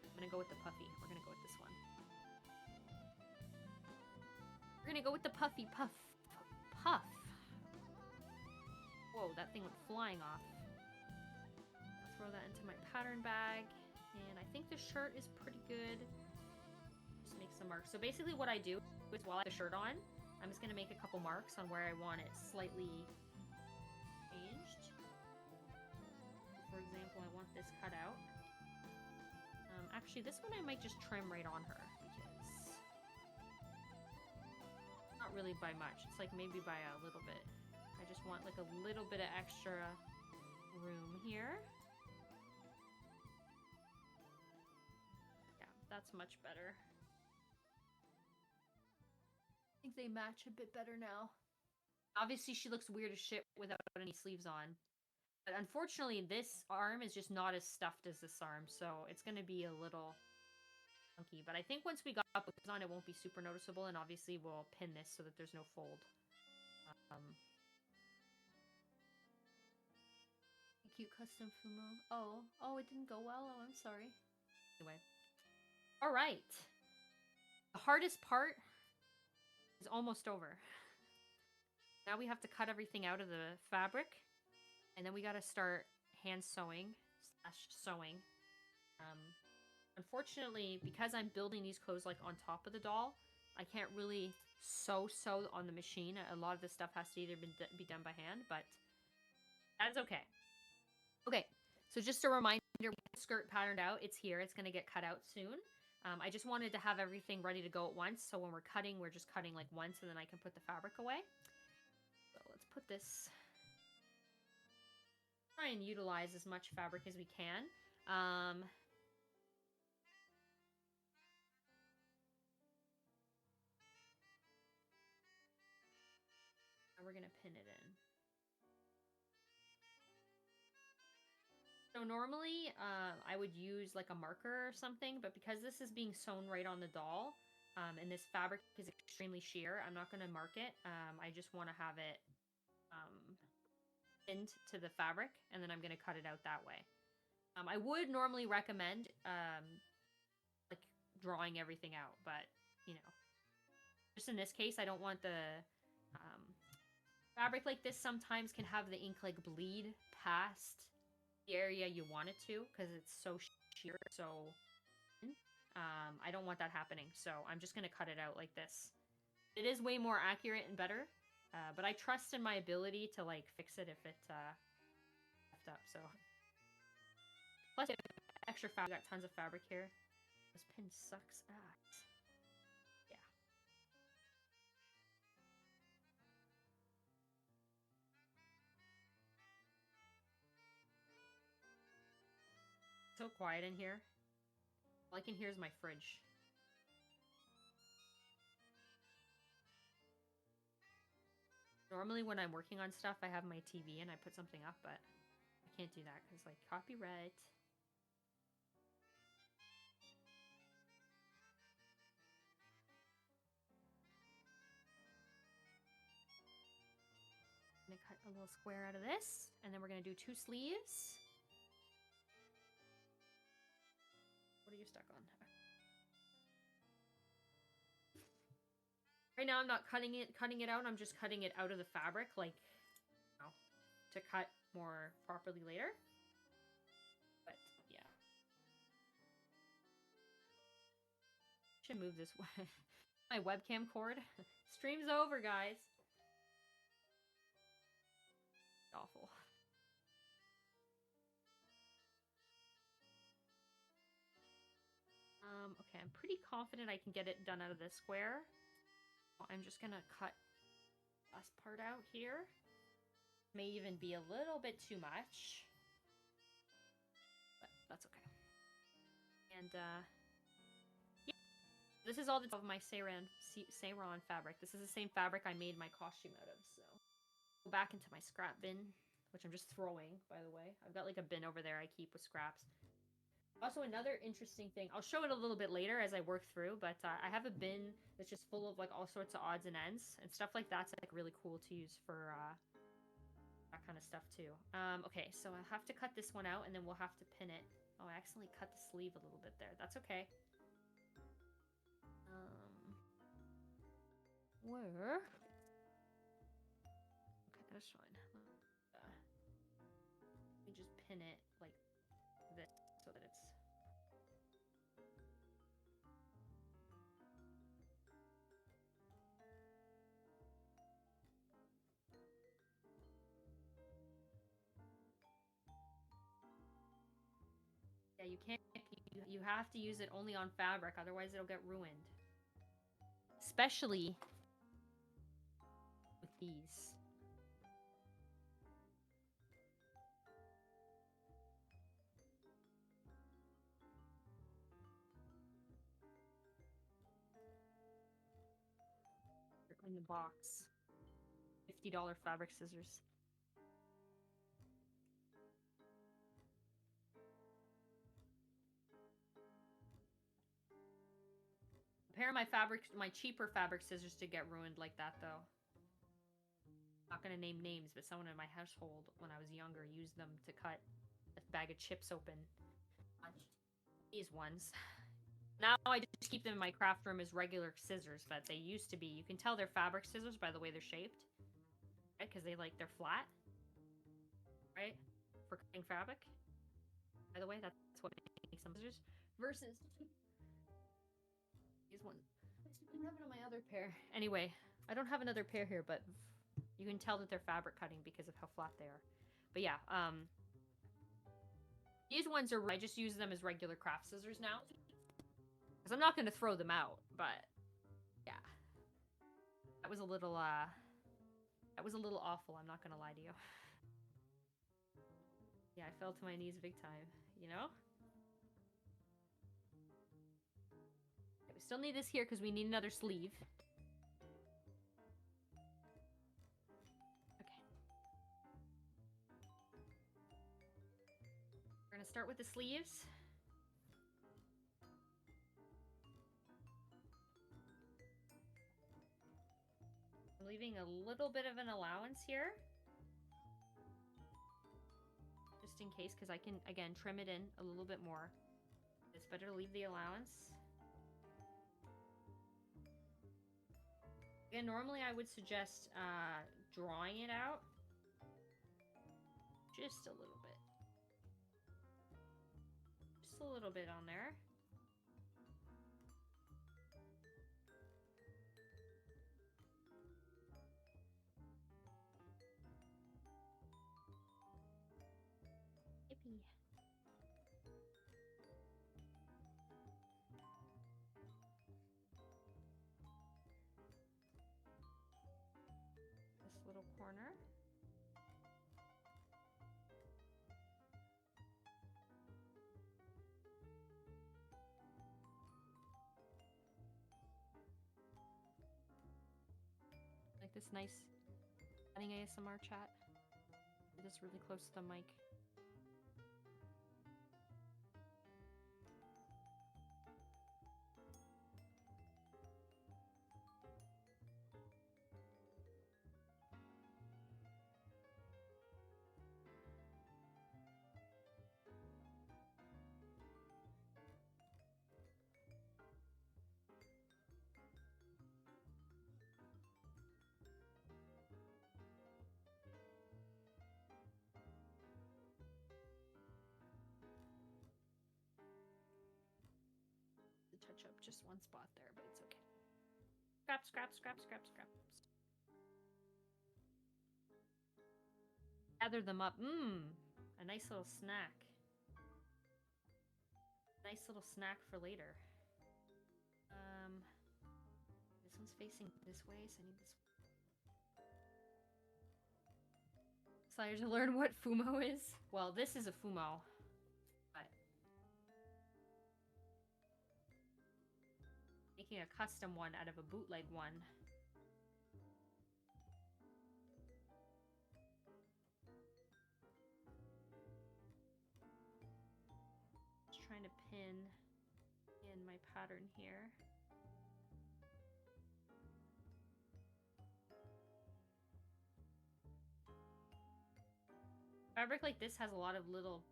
I'm gonna go with the puffy. We're gonna go with this one. We're gonna go with the puffy puff. Puff. Whoa, that thing went flying off. I'll throw that into my pattern bag. And I think the shirt is pretty good. Just make some marks. So basically what I do is while I have the shirt on, I'm just gonna make a couple marks on where I want it slightly changed. For example, I want this cut out. Actually, this one I might just trim right on her because not really by much. It's like maybe by a little bit. I just want like a little bit of extra room here. Yeah, that's much better. I think they match a bit better now. Obviously, she looks weird as shit without any sleeves on. But unfortunately, this arm is just not as stuffed as this arm, so it's going to be a little funky. But I think once we got boots on, it won't be super noticeable, and obviously we'll pin this so that there's no fold. Cute custom Fumo. Oh, it didn't go well. Oh, I'm sorry. Anyway. All right. The hardest part is almost over. Now we have to cut everything out of the fabric. And then we got to start hand sewing / sewing. Unfortunately, because I'm building these clothes like on top of the doll, I can't really sew on the machine. A lot of this stuff has to either be done by hand, but that's okay. Okay, so just a reminder, skirt patterned out. It's here. It's going to get cut out soon. I just wanted to have everything ready to go at once, so when we're cutting, we're just cutting like once, and then I can put the fabric away. So let's put this... Try and utilize as much fabric as we can. And we're going to pin it in. So normally, I would use like a marker or something, but because this is being sewn right on the doll, and this fabric is extremely sheer, I'm not going to mark it. I just want to have it pinned to the fabric, and then I'm going to cut it out that way. I would normally recommend like drawing everything out, but you know, just in this case, I don't want the fabric like this sometimes can have the ink like bleed past the area you want it to because it's so sheer. So I don't want that happening. So I'm just going to cut it out like this. It is way more accurate and better, but I trust in my ability to like fix it if it left up. So plus extra fabric. Got tons of fabric here. This pin sucks ass. Yeah. So quiet in here. All I can hear is my fridge. Normally when I'm working on stuff, I have my TV and I put something up, but I can't do that because like copyright. I'm gonna cut a little square out of this, and then we're gonna do 2 sleeves. What are you stuck on? Right now I'm not cutting it out, I'm just cutting it out of the fabric, like, you know, to cut more properly later. But, yeah. Should move this way. My webcam cord. Stream's over, guys. Awful. Okay, I'm pretty confident I can get it done out of this square. I'm just gonna cut this part out here. May even be a little bit too much, but that's okay. And yeah, this is all of my Seiran fabric. This is the same fabric I made my costume out of. So go back into my scrap bin, which I'm just throwing, by the way. I've got like a bin over there I keep with scraps. Also, another interesting thing, I'll show it a little bit later as I work through, but I have a bin that's just full of like all sorts of odds and ends and stuff like that's like really cool to use for that kind of stuff too. Okay, so I'll have to cut this one out and then we'll have to pin it. Oh, I accidentally cut the sleeve a little bit there. That's okay. Where? Okay, that's fine. Let me just pin it like this so that it's... Yeah, you can't. You have to use it only on fabric, otherwise it'll get ruined. Especially with these. In the box. $50 fabric scissors. A pair of my cheaper fabric scissors did get ruined like that though. Not gonna name names, but someone in my household when I was younger used them to cut a bag of chips open. These ones. Now I just keep them in my craft room as regular scissors, but they used to be. You can tell they're fabric scissors by the way they're shaped. Right? Because they're flat. Right? For cutting fabric. By the way, that's what makes them scissors. Versus these ones. I don't have it on my other pair. Anyway, I don't have another pair here, but you can tell that they're fabric cutting because of how flat they are. But yeah, these ones are, I just use them as regular craft scissors now. Because I'm not going to throw them out, but yeah. That was a little awful, I'm not going to lie to you. Yeah, I fell to my knees big time, you know? Okay, we still need this here because we need another sleeve. Okay. We're going to start with the sleeves. I'm leaving a little bit of an allowance here. Just in case, because I can, again, trim it in a little bit more. It's better to leave the allowance. Again, normally I would suggest drawing it out. Just a little bit. Just a little bit on there. Yippee. This little corner. Like this nice cutting ASMR chat. Just really close to the mic. Touch up just one spot there, but it's okay. Scrap, scrap, scrap, scrap, scrap. Gather them up. A nice little snack. Nice little snack for later. This one's facing this way, so I need this. Sliders to learn what Fumo is. Well, this is a Fumo. Making a custom one out of a bootleg one. Just trying to to pin in my pattern here. Fabric like this has a lot of little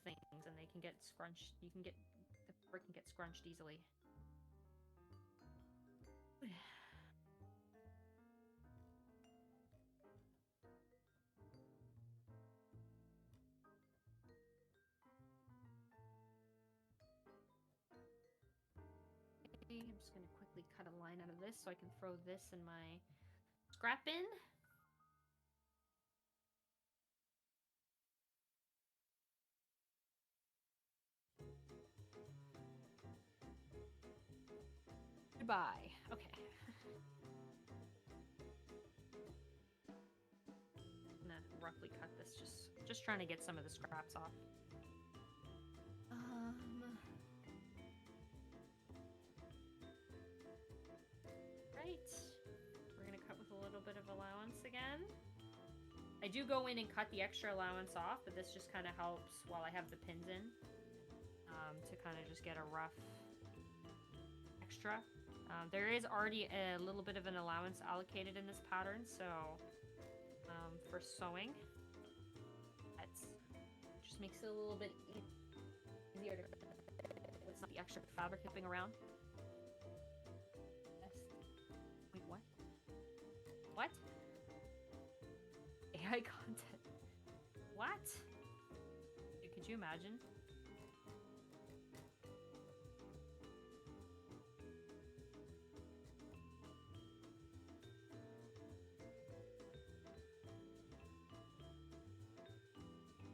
things, and they can get scrunched. The fabric can get scrunched easily. I'm just gonna quickly cut a line out of this so I can throw this in my scrap bin. Goodbye. Okay. I'm gonna roughly cut this, just trying to get some of the scraps off. Right. We're gonna cut with a little bit of allowance again. I do go in and cut the extra allowance off, but this just kind of helps while I have the pins in, to kind of just get a rough extra. There is already a little bit of an allowance allocated in this pattern, so for sewing, that just makes it a little bit easier to with the extra fabric hipping around. Yes. Wait, what? What? AI content. What? Dude, could you imagine?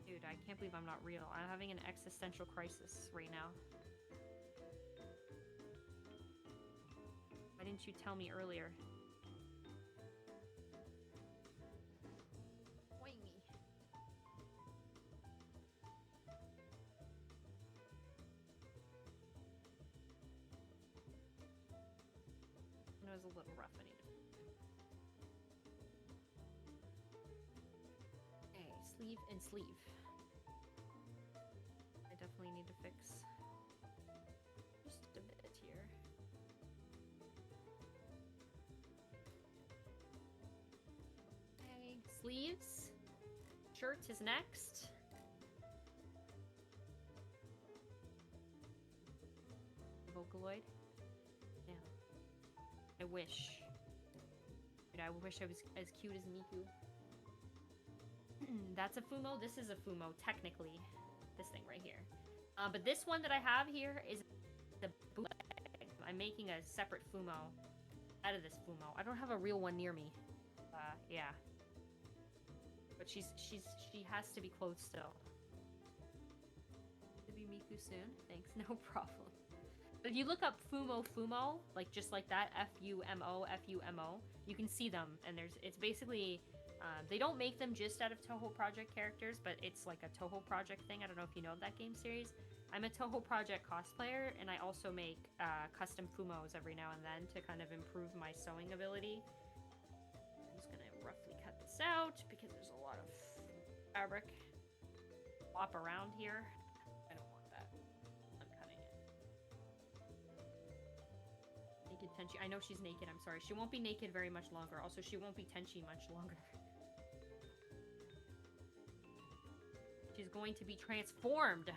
Dude, I can't believe I'm not real. I'm having an existential crisis right now. Why didn't you tell me earlier? Why me? It was a little rough. I need to... Okay, sleeve and sleeve. I definitely need to fix just a bit here. Okay, sleeves. Shirt is next. Vocaloid. Yeah. I wish. Dude, I wish I was as cute as Miku. That's a Fumo. This is a Fumo, technically. This thing right here. But this one that I have here is the bootleg. I'm making a separate Fumo out of this Fumo. I don't have a real one near me. Yeah. But she has to be clothed still. To be Miku soon. Thanks, no problem. But if you look up Fumo, like just like that, F-U-M-O, F-U-M-O, you can see them. And it's basically, they don't make them just out of Toho Project characters, but it's like a Toho Project thing. I don't know if you know of that game series. I'm a Toho Project cosplayer, and I also make custom Fumos every now and then to kind of improve my sewing ability. I'm just gonna roughly cut this out because there's a lot of fabric flop around here. I don't want that. I'm cutting it. Naked Tenshi. I know she's naked, I'm sorry. She won't be naked very much longer. Also, she won't be Tenshi much longer. She's going to be transformed.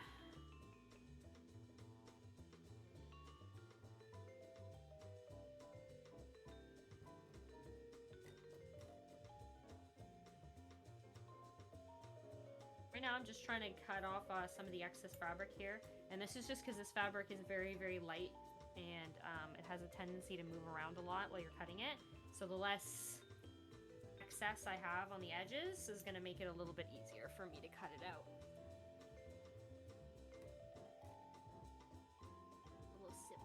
Right now, I'm just trying to cut off some of the excess fabric here. And this is just because this fabric is very, very light. And it has a tendency to move around a lot while you're cutting it. So the less excess I have on the edges is going to make it a little bit easier for me to cut it out. A little sip.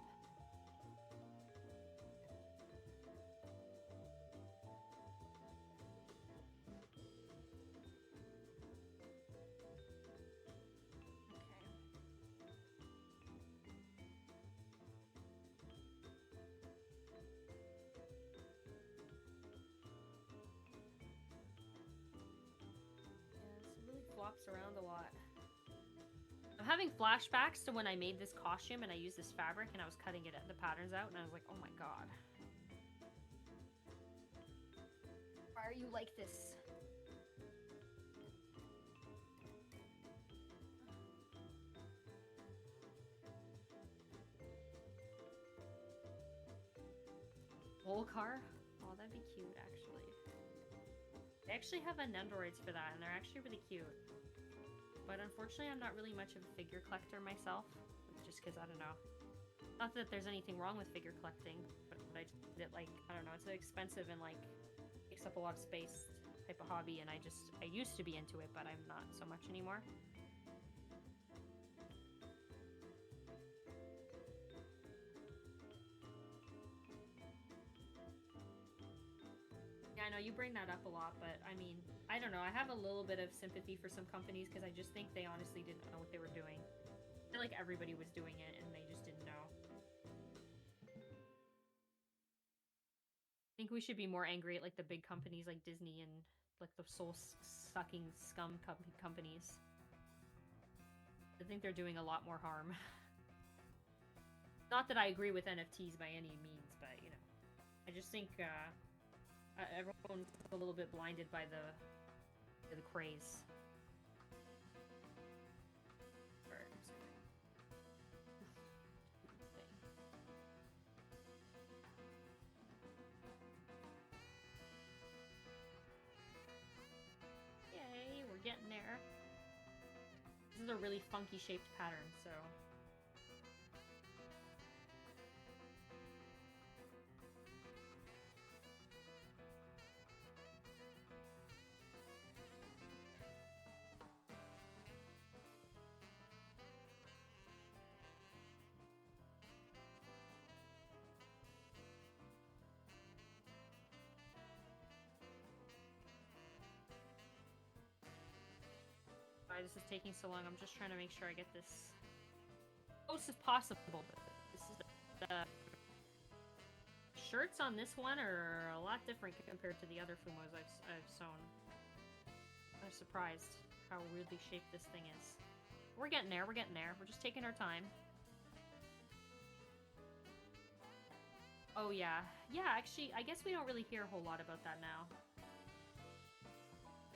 Flops around a lot. having flashbacks to when I made this costume and I used this fabric and I was cutting it, the patterns out, and I was like, oh my god. Why are you like this? Volcar? Oh, that'd be cute, actually. They actually have Nendoroids for that, and they're actually really cute. But unfortunately, I'm not really much of a figure collector myself. Just because, I don't know. Not that there's anything wrong with figure collecting, but I just did it, like, I don't know, it's so expensive and, like, takes up a lot of space type of hobby, and I used to be into it, but I'm not so much anymore. Yeah, I know you bring that up a lot, but I mean, I don't know. I have a little bit of sympathy for some companies because I just think they honestly didn't know what they were doing. I feel like everybody was doing it and they just didn't know. I think we should be more angry at like the big companies like Disney and like the soul-sucking scum companies. I think they're doing a lot more harm. Not that I agree with NFTs by any means, but you know, I just think everyone's a little bit blinded by the craze. Yay, we're getting there. This is a really funky shaped pattern, so. Why this is taking so long? I'm just trying to make sure I get this close as possible. This is the shirts on this one are a lot different compared to the other Fumos I've sewn. I'm surprised how weirdly shaped this thing is. We're getting there. We're getting there. We're just taking our time. Oh yeah, yeah. Actually, I guess we don't really hear a whole lot about that now.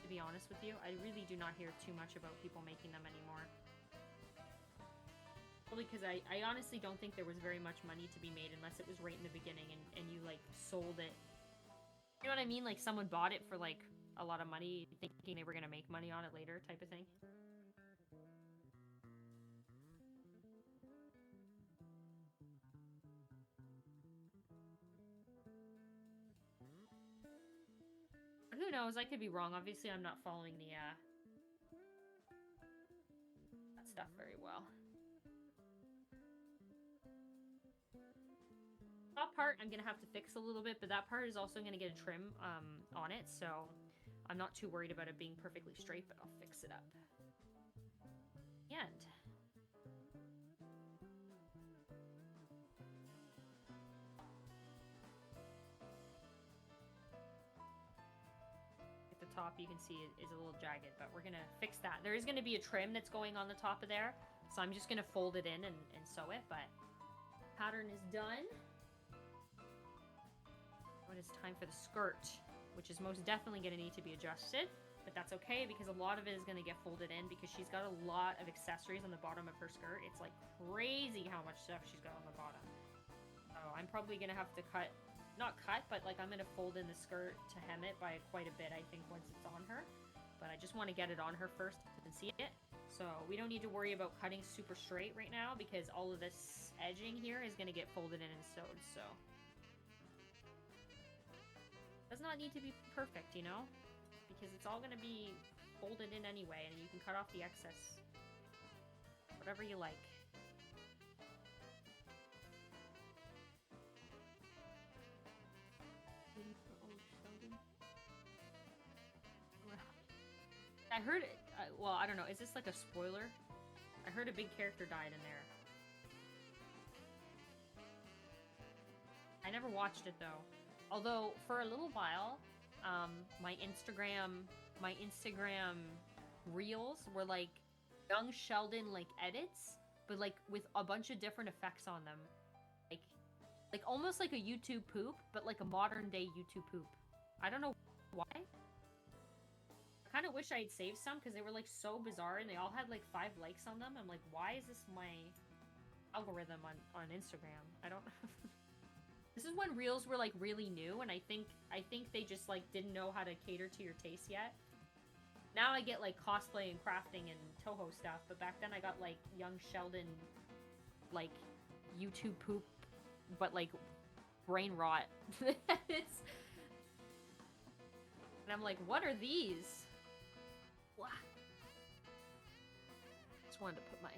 To be honest with you, I really do not hear too much about people making them anymore. Probably because I honestly don't think there was very much money to be made unless it was right in the beginning and you, like, sold it. You know what I mean? Like, someone bought it for, like, a lot of money thinking they were going to make money on it later type of thing. Who knows? I could be wrong. Obviously, I'm not following the, that stuff very well. Top part, I'm gonna have to fix a little bit, but that part is also gonna get a trim, on it, so I'm not too worried about it being perfectly straight, but I'll fix it up. The end. Top you can see is a little jagged, but we're gonna fix that. There is gonna be a trim that's going on the top of there, so I'm just gonna fold it in and sew it, but pattern is done. When it's time for the skirt, which is most definitely gonna need to be adjusted, but that's okay because a lot of it is gonna get folded in because she's got a lot of accessories on the bottom of her skirt. It's like crazy how much stuff she's got on the bottom. So I'm probably gonna have to not cut, but like I'm gonna fold in the skirt to hem it by quite a bit, I think, once it's on her. But I just want to get it on her first and see it. So we don't need to worry about cutting super straight right now because all of this edging here is gonna get folded in and sewed, so. Does not need to be perfect, you know? Because it's all gonna be folded in anyway, and you can cut off the excess. Whatever you like. I heard it, well, I don't know, is this like a spoiler? I heard a big character died in there. I never watched it though. Although, for a little while, my Instagram reels were like Young Sheldon like edits, but like with a bunch of different effects on them, like almost like a YouTube poop, but like a modern day YouTube poop. I don't know why. I kind of wish I had saved some because they were like so bizarre and they all had like 5 likes on them. I'm like, why is this my algorithm on Instagram? I don't. This is when reels were like really new, and I think they just like didn't know how to cater to your taste yet. Now I get like cosplay and crafting and Toho stuff, but back then I got like young Sheldon, like YouTube poop, but like brain rot. It's... And I'm like, what are these? What? Just wanted to put my...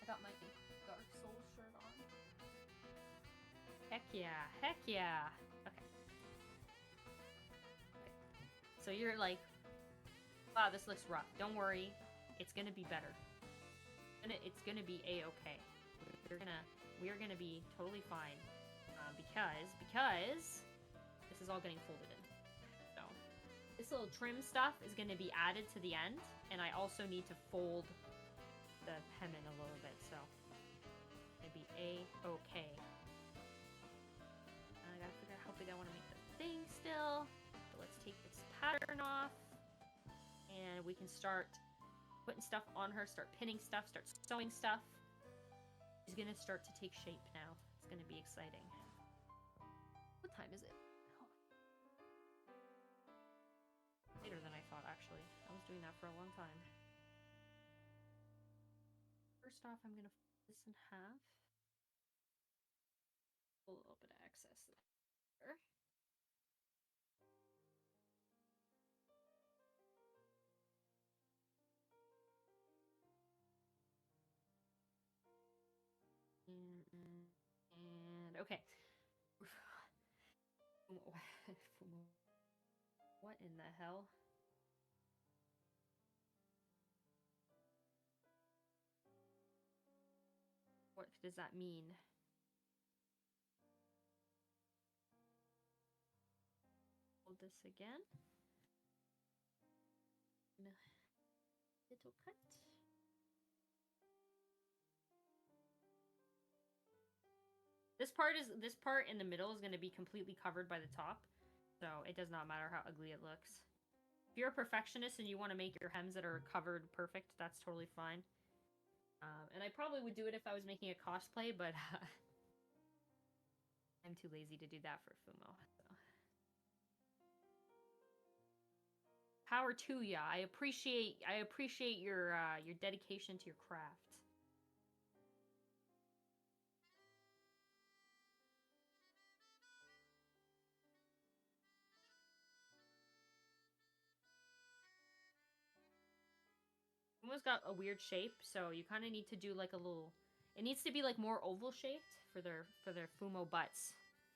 I got my Dark Souls shirt on. Heck yeah, heck yeah. Okay. So you're like, wow, this looks rough. Don't worry, it's gonna be better. It's gonna be a-okay. We are gonna be totally fine, because this is all getting folded in. So this little trim stuff is gonna be added to the end, and I also need to fold the hem in a little bit. So it'd be a-okay. I gotta figure out how big I want to make the thing still. But let's take this pattern off, and we can start putting stuff on her, start pinning stuff, start sewing stuff. She's gonna start to take shape now. It's gonna be exciting. What time is it? Oh. Later than I thought, actually. I was doing that for a long time. First off, I'm gonna fold this in half. Pull a little bit of excess there. And okay. What in the hell? What does that mean? Hold this again. Little cut. This part in the middle is going to be completely covered by the top, so it does not matter how ugly it looks. If you're a perfectionist and you want to make your hems that are covered perfect, that's totally fine. And I probably would do it if I was making a cosplay, but I'm too lazy to do that for Fumo. So. Power to ya. I appreciate your dedication to your craft. Fumo's got a weird shape, so you kind of need to do like a little. It needs to be like more oval shaped for their Fumo butts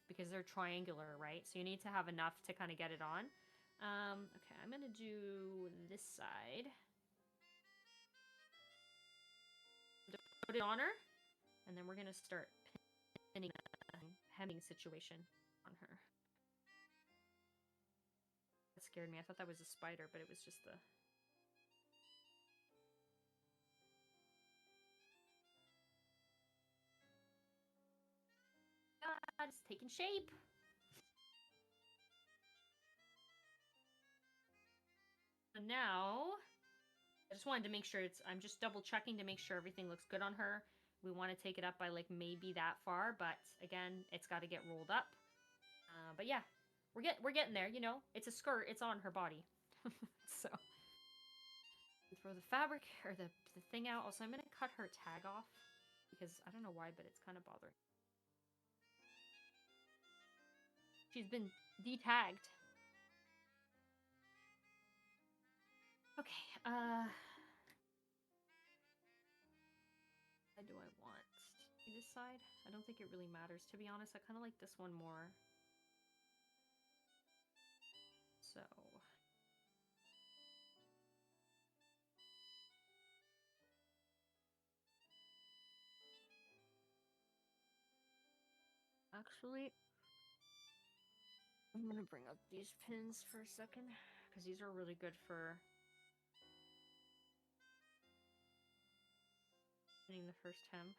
because they're triangular, right? So you need to have enough to kind of get it on. Okay, I'm gonna do this side. Put it on her, and then we're gonna start pinning the hemming situation on her. That scared me. I thought that was a spider, but it was just the. God, it's taking shape. So now, I just wanted to make sure I'm just double checking to make sure everything looks good on her. We want to take it up by like maybe that far, but again, it's got to get rolled up. But yeah, we're getting there. You know, it's a skirt. It's on her body. So throw the fabric or the thing out. Also, I'm gonna cut her tag off because I don't know why, but it's kind of bothering. She's been de-tagged. Okay, what do I want? This side? I don't think it really matters, to be honest. I kind of like this one more. So... Actually, I'm gonna bring up these pins for a second, because these are really good for pinning the first hem.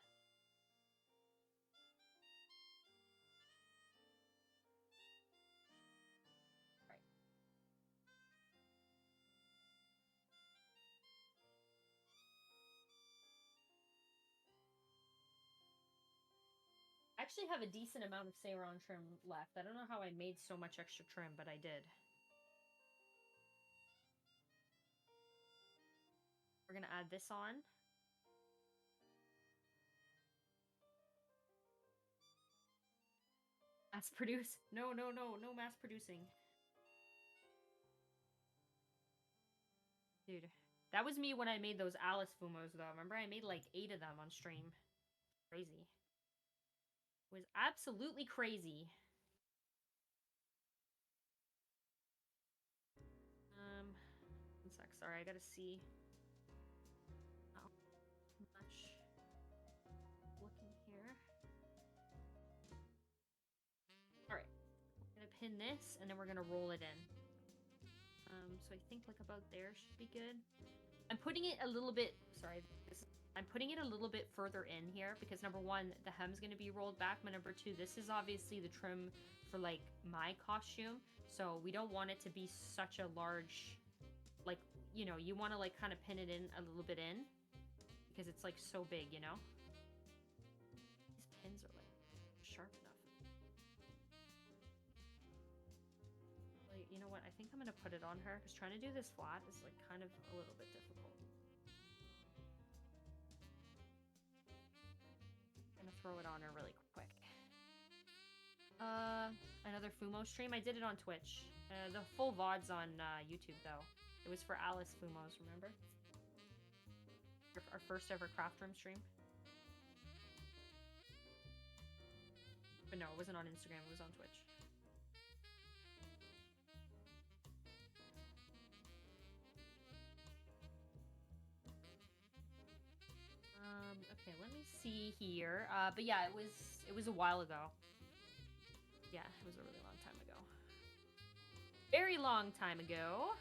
Right. I actually have a decent amount of Seiran trim left. I don't know how I made so much extra trim, but I did. We're gonna add this on. Mass produce. No, no, no, no mass producing. Dude, that was me when I made those Alice Fumos, though. Remember, I made like 8 of them on stream. Crazy. It was absolutely crazy. One sec. Sorry, I gotta see how much. Looking here. All right, we're gonna pin this, and then we're gonna roll it in. So I think like about there should be good. I'm putting it a little bit. Sorry, I'm putting it a little bit further in here because number one, the hem's gonna be rolled back, but number two, this is obviously the trim for like my costume, so we don't want it to be such a large, like, you know, you want to like kind of pin it in a little bit in because it's like so big, you know. These pins are like sharp enough. Like, you know what? I think I'm gonna put it on her because trying to do this flat is like kind of a little bit difficult. I'm gonna throw it on her really quick. Another Fumo stream. I did it on Twitch. The full VOD's on YouTube though. It was for Alice Fumos, remember? Our first ever craft room stream. But no, it wasn't on Instagram, it was on Twitch. Okay, let me see here. But yeah, it was a while ago. Yeah, it was a really long time ago. Very long time ago.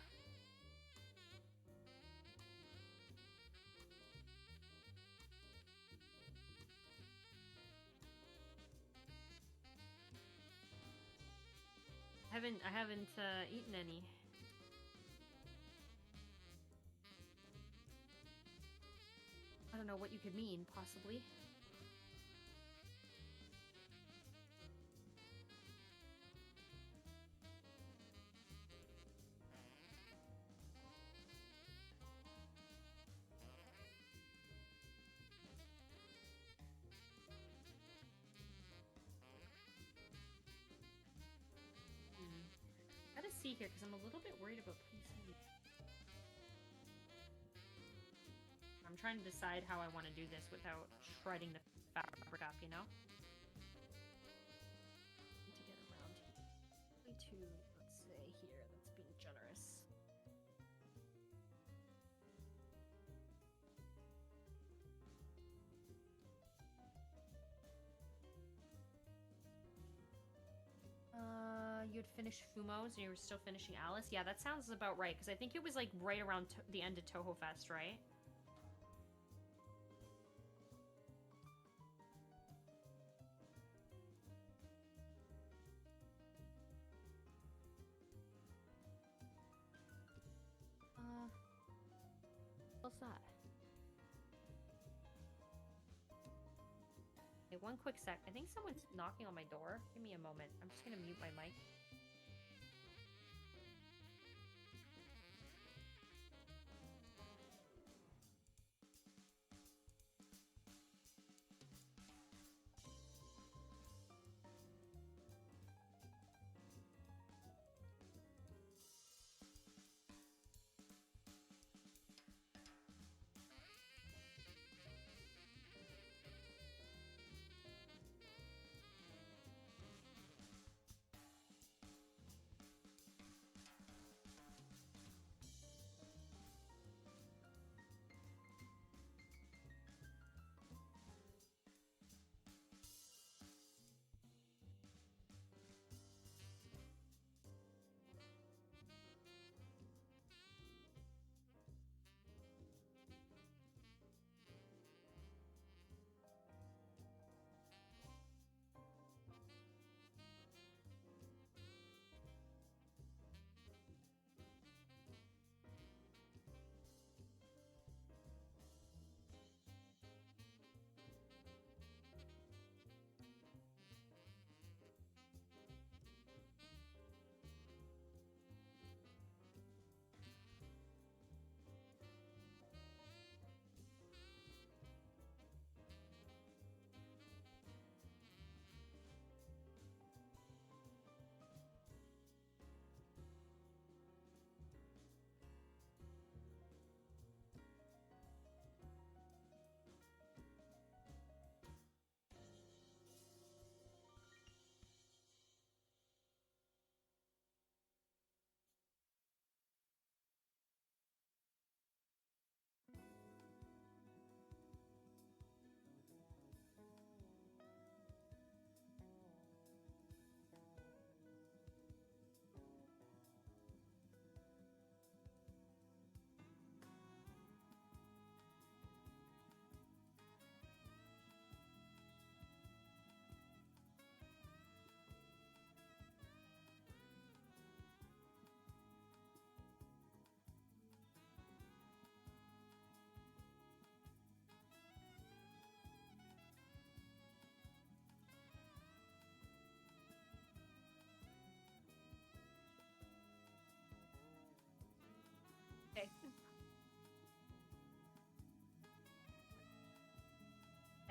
I haven't eaten any. I don't know what you could mean, possibly. Gotta see here, because I'm a little bit worried about PC. I'm trying to decide how I want to do this without shredding the fabric up, you know? Need to get around to, let's say, here. That's being generous. You had finished Fumo's and you were still finishing Alice? Yeah, that sounds about right, because I think it was like right around the end of Toho Fest, right? What's that? Okay, one quick sec. I think someone's knocking on my door. Give me a moment. I'm just gonna mute my mic.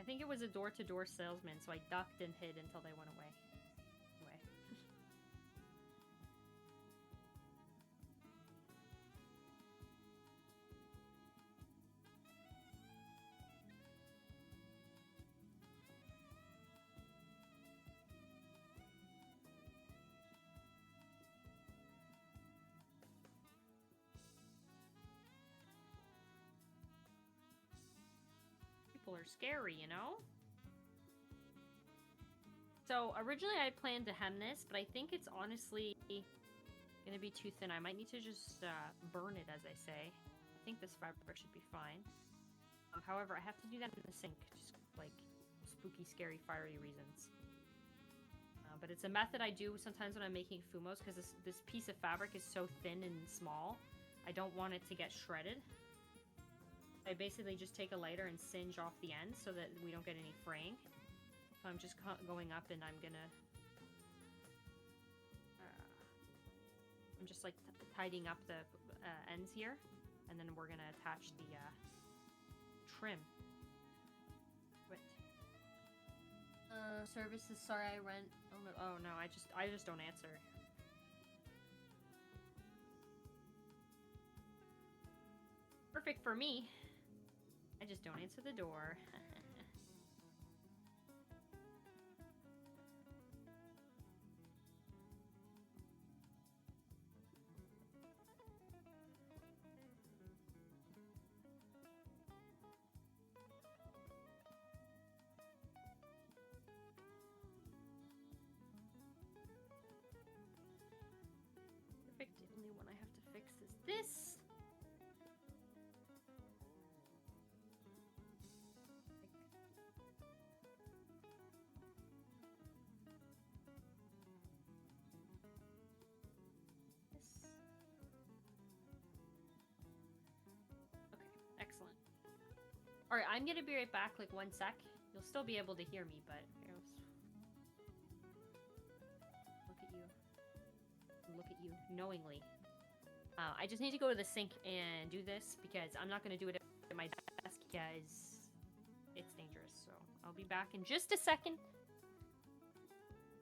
I think it was a door-to-door salesman, so I ducked and hid until they went away. Anyway. People are scary, you know? So originally I planned to hem this, but I think it's honestly gonna be too thin. I might need to just burn it, as I say. I think this fabric should be fine. However, I have to do that in the sink, just like spooky, scary, fiery reasons. But it's a method I do sometimes when I'm making fumos, because this piece of fabric is so thin and small, I don't want it to get shredded. I basically just take a lighter and singe off the ends so that we don't get any fraying. So I'm just going up and I'm gonna... I'm just like tidying up the ends here. And then we're gonna attach the trim. Wait. Services, sorry I rent... Oh no, I just don't answer. Perfect for me. I just don't answer the door. Perfect. The only one I have to fix is this. Excellent. Alright, I'm gonna be right back, like 1 sec. You'll still be able to hear me, but... Look at you. Look at you, knowingly. I just need to go to the sink and do this, because I'm not gonna do it at my desk, because it's dangerous. So, I'll be back in just a second.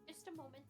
Just a moment.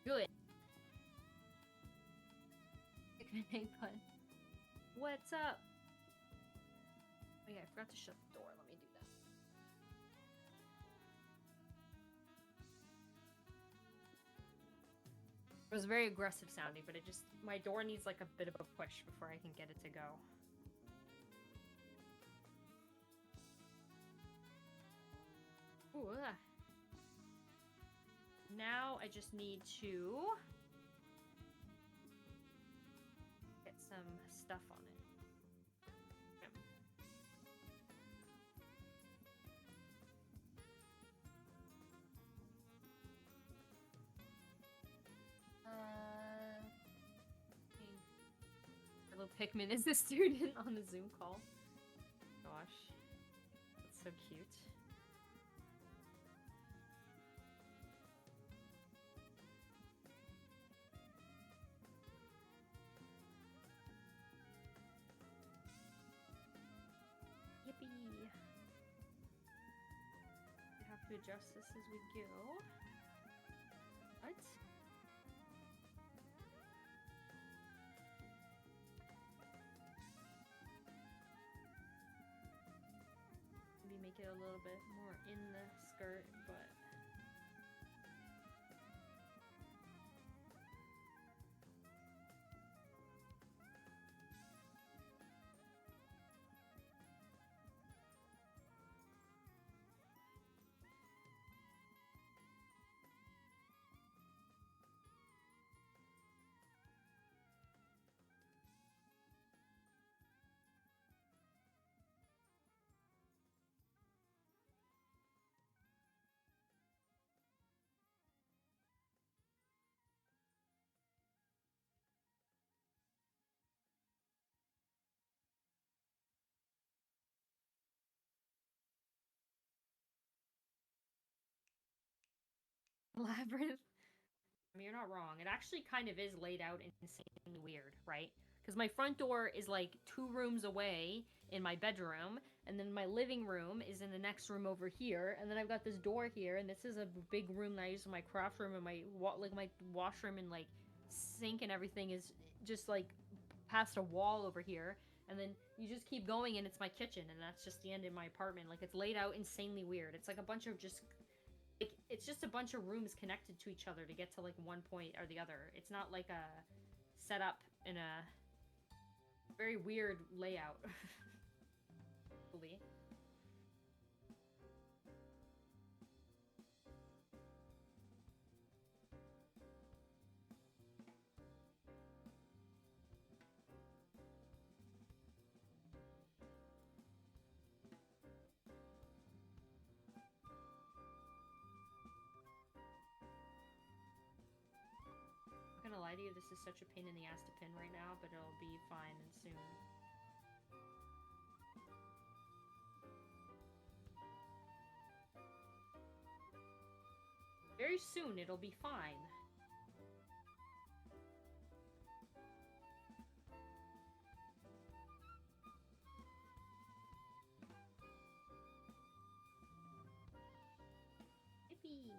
Good. But what's up? Oh yeah, I forgot to shut the door. Let me do that. It was very aggressive sounding, but my door needs like a bit of a push before I can get it to go. Ooh. Now I just need to get some stuff on it. Our little Pikmin is the student on the Zoom call. Gosh, that's so cute. to adjust this as we go. What? Maybe make it a little bit more in the skirt, but... Labyrinth. I mean, you're not wrong. It actually kind of is laid out insanely weird, right? Because my front door is like 2 rooms away in my bedroom, and then my living room is in the next room over here, and then I've got this door here, and this is a big room that I use in my craft room, and my washroom and like sink and everything is just like past a wall over here. And then you just keep going, and it's my kitchen, and that's just the end of my apartment. Like, it's laid out insanely weird. It's like a bunch of just... it's just a bunch of rooms connected to each other to get to like one point or the other. It's not like a setup in a very weird layout. I'm not gonna lie to you, this is such a pain in the ass to pin right now, but it'll be fine and soon. Very soon it'll be fine. Yippee!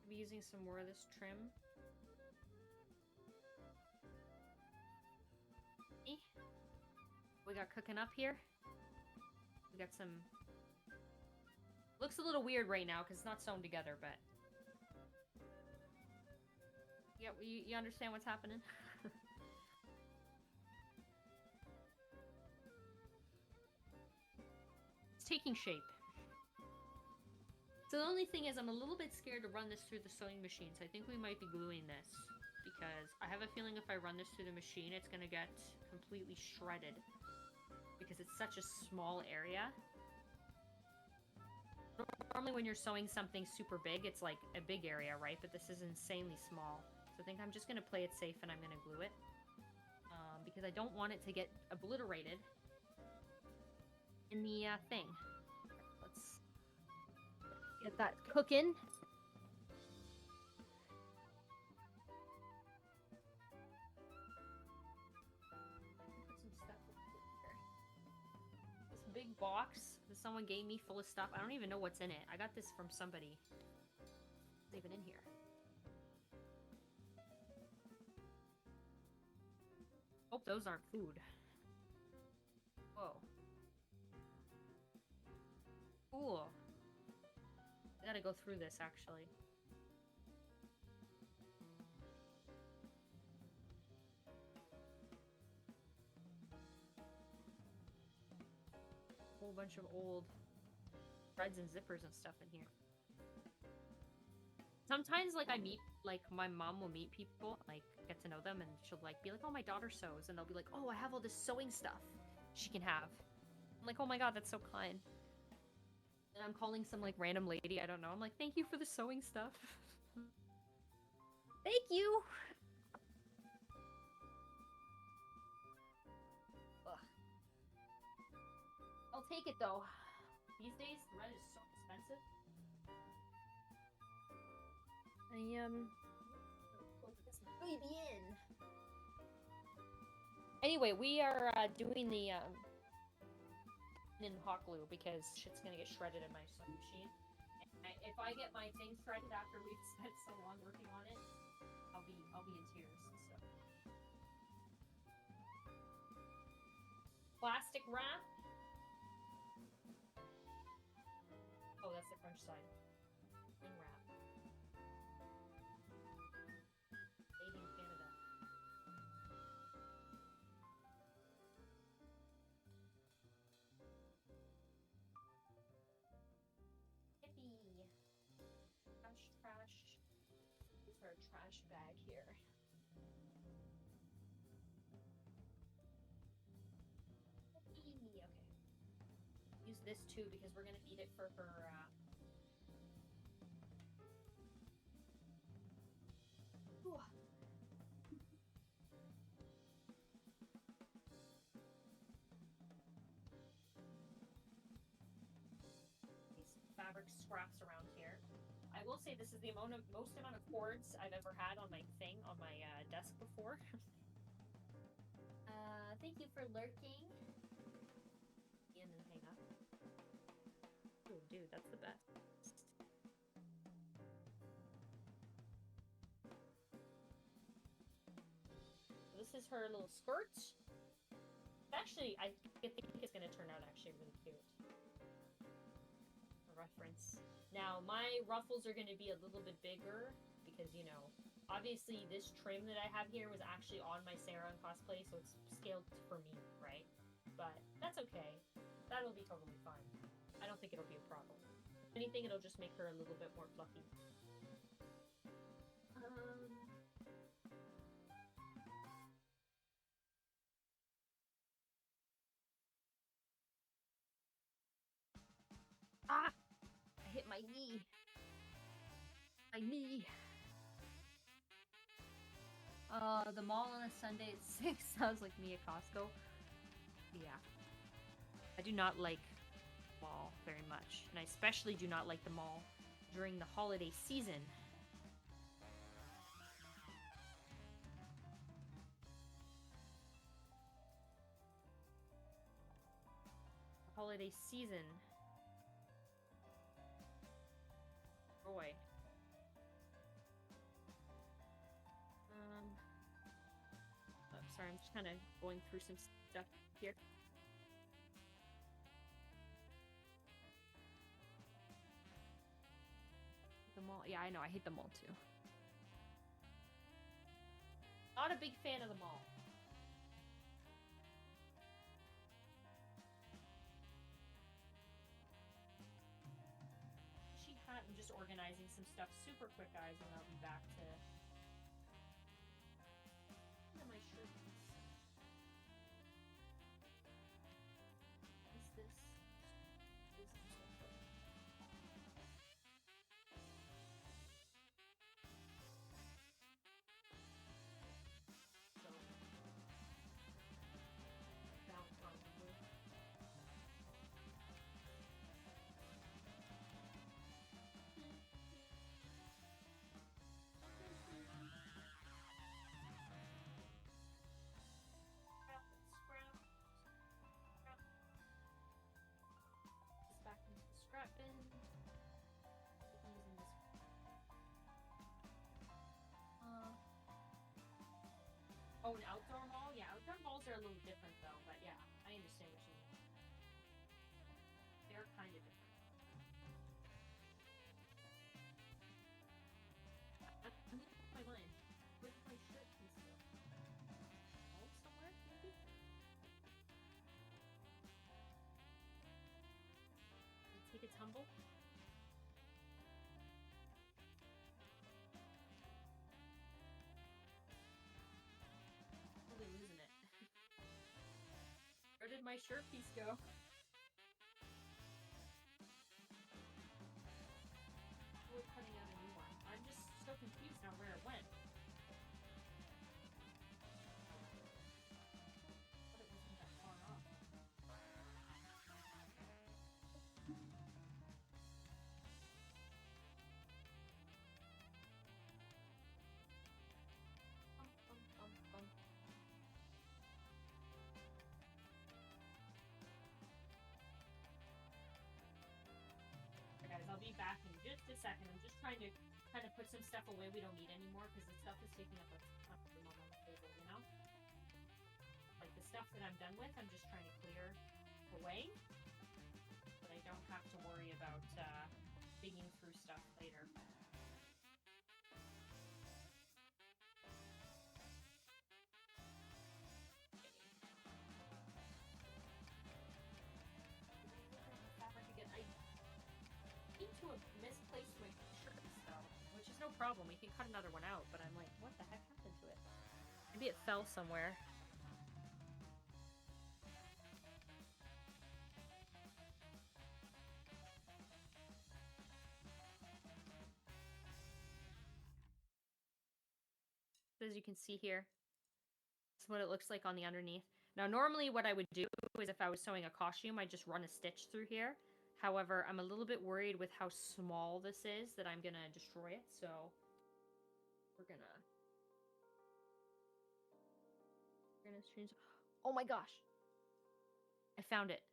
I'll be using some more of this trim. We got cooking up here. We got some... Looks a little weird right now because it's not sewn together, but... Yeah, you understand what's happening? It's taking shape. So the only thing is I'm a little bit scared to run this through the sewing machine, so I think we might be gluing this. Because I have a feeling if I run this through the machine, it's going to get completely shredded. Because it's such a small area. Normally when you're sewing something super big, it's like a big area, right? But this is insanely small. So I think I'm just going to play it safe and I'm going to glue it. Because I don't want it to get obliterated in the thing. Let's get that cooking. Big box that someone gave me full of stuff. I don't even know what's in it. I got this from somebody. It's even in here. Hope those aren't food. Whoa. Cool. I gotta go through this actually. Whole bunch of old threads and zippers and stuff in here. Sometimes, like, I meet, like, my mom will meet people, like, get to know them, and she'll, like, be like, oh, my daughter sews, and they'll be like, oh, I have all this sewing stuff she can have. I'm like, oh my god, that's so kind. And I'm calling some, like, random lady I don't know. I'm like, thank you for the sewing stuff. Thank you! Ugh. I'll take it, though. These days, rent is so expensive. Put this baby in. Anyway, we are doing the in hot glue because shit's gonna get shredded in my sewing machine. And if I get my thing shredded after we've spent so long working on it, I'll be in tears and stuff. Plastic wrap. Oh, that's the French side. Cling wrap. Made in Canada. Hippie. Trash. Use our trash bag here. Hippie. Okay. Use this too because we're gonna need it for her. Fabric scraps around here. I will say this is the most amount of cords I've ever had on my thing on my desk before. Thank you for lurking. And then hang up. Oh, dude, that's the best. This is her little skirt. Actually, I think it's gonna turn out actually really cute. Reference. Now, my ruffles are going to be a little bit bigger because, you know, obviously this trim that I have here was actually on my Seiran cosplay, so it's scaled for me, right? But that's okay. That'll be totally fine. I don't think it'll be a problem. If anything, it'll just make her a little bit more fluffy. Ah! I hit my knee. My knee. The mall on a Sunday at 6 sounds like me at Costco. Yeah. I do not like the mall very much. And I especially do not like the mall during the holiday season. Holiday season. Boy. Oh, sorry, I'm just kind of going through some stuff here. The mall. Yeah, I know. I hate the mall too. Not a big fan of the mall. I'm just organizing some stuff super quick, guys, and I'll be back to my shirt. What's this? This is so quick. So, down probably. Scrap bin. Using this. Oh, an outdoor mall? Yeah, outdoor malls are a little different though, but yeah, I understand what you mean. They're kind of different. I'm looking at my line. Where's my shirt and stuff? Oh, somewhere, maybe? Take a tumble. my shirt piece go? We're cutting out a new one. I'm just so confused now where it went. I thought it wasn't that far off. Guys, I'll be back in just a second. I'm just trying to kind of put some stuff away we don't need anymore because the stuff is taking up a ton of room on the table, you know? Like the stuff that I'm done with, I'm just trying to clear away, but I don't have to worry about digging through stuff later. To have misplaced my shirts though, which is no problem. We can cut another one out, but I'm like, what the heck happened to it? Maybe it fell somewhere. As you can see here, that's what it looks like on the underneath. Now, normally what I would do is if I was sewing a costume, I'd just run a stitch through here. However, I'm a little bit worried with how small this is that I'm gonna destroy it, so we're gonna change. Oh my gosh! I found it.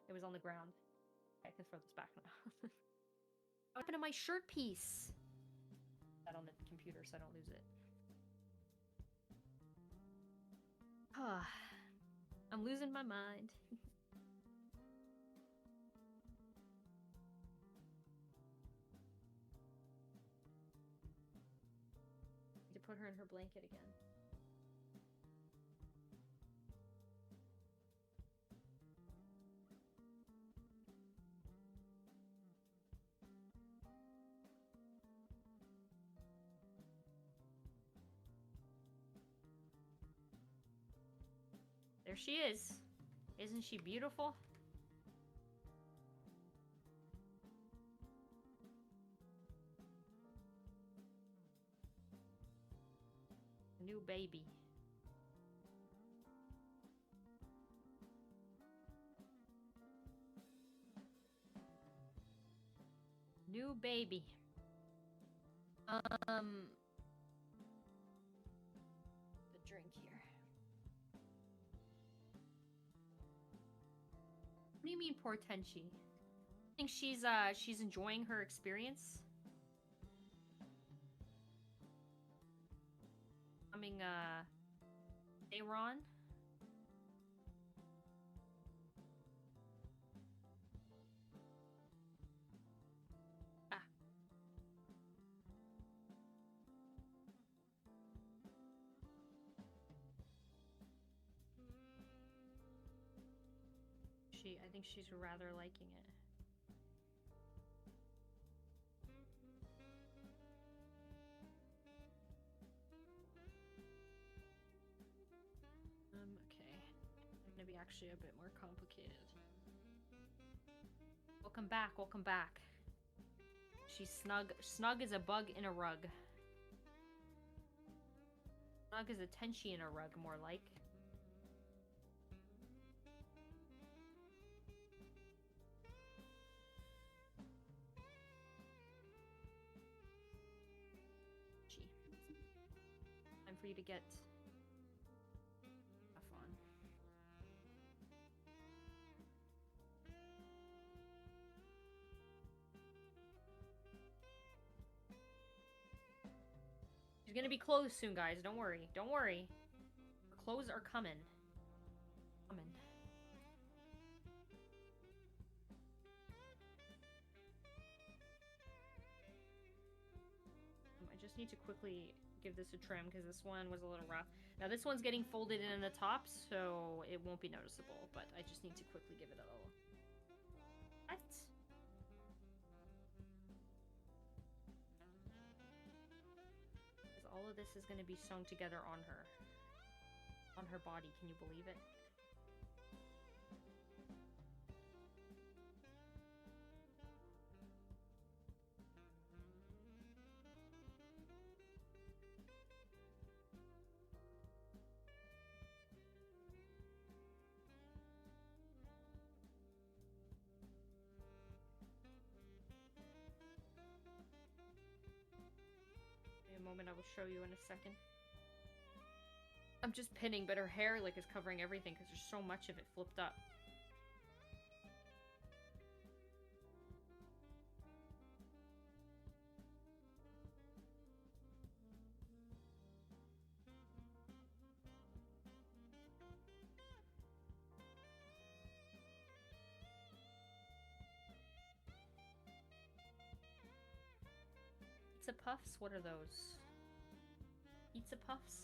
It was on the ground. Okay, I can throw this back now. What happened to my shirt piece? That on the computer so I don't lose it. Ah, I'm losing my mind. To put her in her blanket again. There she is. Isn't she beautiful? New baby. New baby. The drink here. What do you mean, poor Tenshi? I think she's enjoying her experience. Becoming Seiran. Ah. I think she's rather liking it. Okay. It's gonna be actually a bit more complicated. Welcome back, welcome back. She's snug. Snug as a bug in a rug. Snug as a Tenshi in a rug, more like. Time for you to get stuff on. She's gonna be closed soon, guys. Don't worry. Don't worry. Her clothes are coming. Coming. I just need to quickly give this a trim because this one was a little rough. Now this one's getting folded in the top, so it won't be noticeable, but I just need to quickly give it a little... What? Because all of this is going to be sewn together on her. On her body, can you believe it? moment. I will show you in a second. I'm just pinning, but her hair like is covering everything because there's so much of it flipped up. Pizza puffs? What are those? Pizza puffs?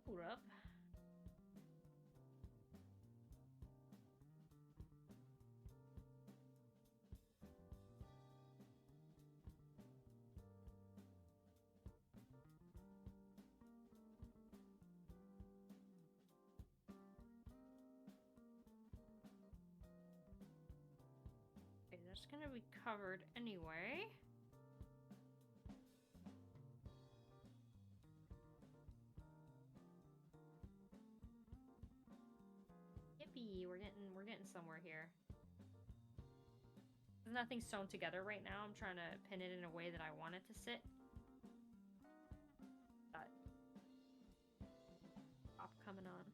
Hold up. Okay, that's gonna be covered anyway. Yippee, we're getting somewhere here. There's nothing sewn together right now. I'm trying to pin it in a way that I want it to sit. Got top coming on.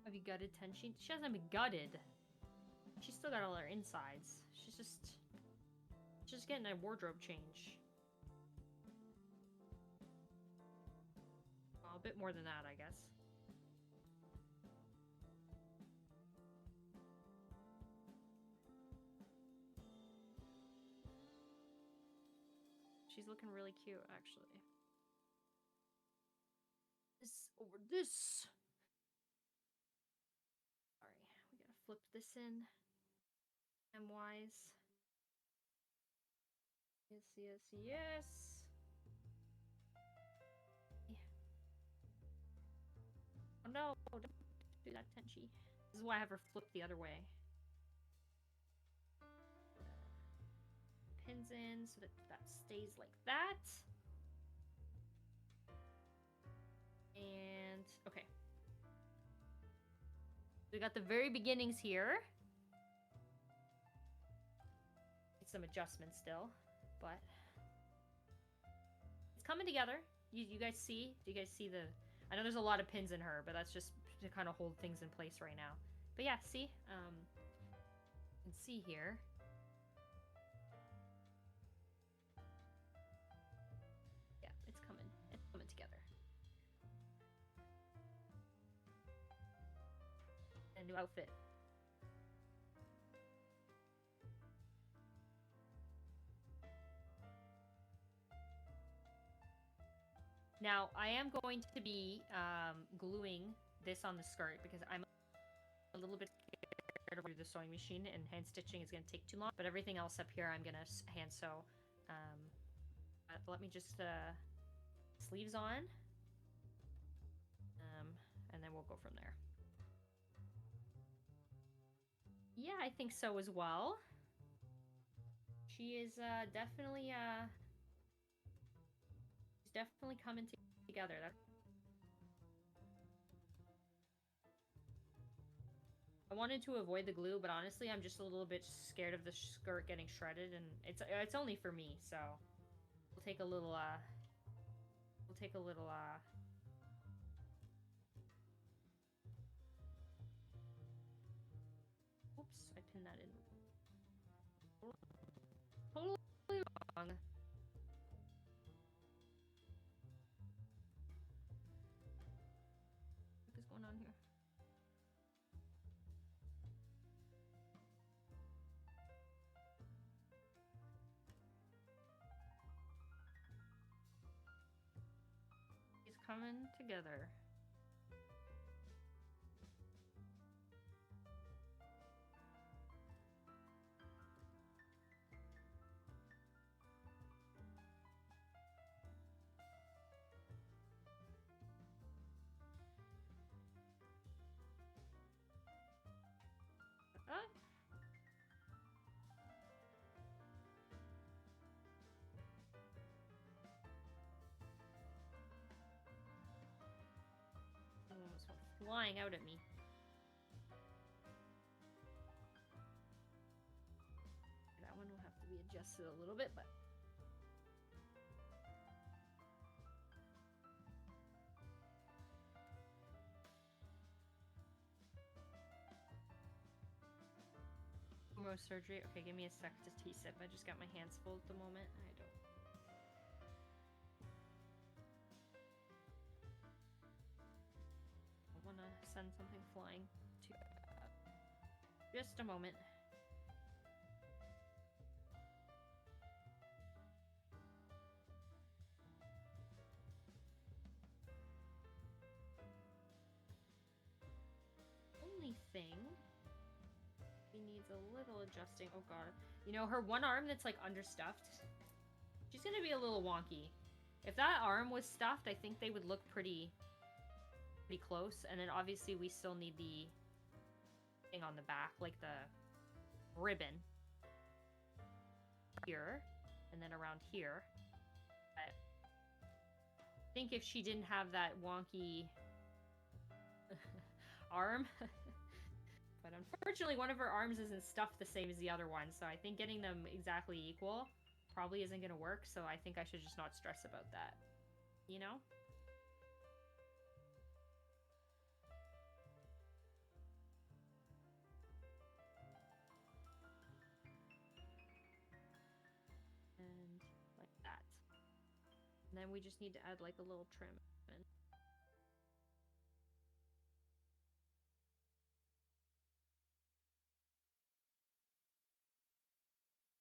Have you gutted Tenshi? She hasn't been gutted. She's still got all her insides. She's just getting a wardrobe change. Well, a bit more than that, I guess. She's looking really cute, actually. This over this. Sorry, we gotta flip this in. M-wise. Yes, yes, yes. Yeah. Oh no, don't do that, Tenshi. This is why I have her flip the other way. Pins in so that that stays like that. And okay. We got the very beginnings here. Need some adjustments still, but it's coming together. You guys see? Do you guys see the... I know there's a lot of pins in her, but that's just to kind of hold things in place right now. But yeah, see? You can see here. Yeah, it's coming. It's coming together. A new outfit. Now, I am going to be gluing this on the skirt because I'm a little bit scared of the sewing machine, and hand stitching is going to take too long. But everything else up here, I'm going to hand sew. Let me just sleeves on, and then we'll go from there. Yeah, I think so as well. She is definitely she's definitely coming together. I wanted to avoid the glue, but honestly, I'm just a little bit scared of the skirt getting shredded, and it's only for me, so we'll take a little oops, I pinned that in. Totally What is going on here? He's coming together. Almost went flying out at me. That one will have to be adjusted a little bit, but Fumo surgery. Okay, give me a sec to T-sip. I just got my hands full at the moment. I want to send something flying to just a moment. Only thing he needs a little adjusting. Oh god. You know, her one arm that's like understuffed, she's gonna be a little wonky. If that arm was stuffed, I think they would look pretty close. And then obviously we still need the thing on the back, like the ribbon here and then around here. But I think if she didn't have that wonky arm, but unfortunately one of her arms isn't stuffed the same as the other one, so I think getting them exactly equal probably isn't gonna work, so I think I should just not stress about that, you know? And like that. And then we just need to add like a little trim.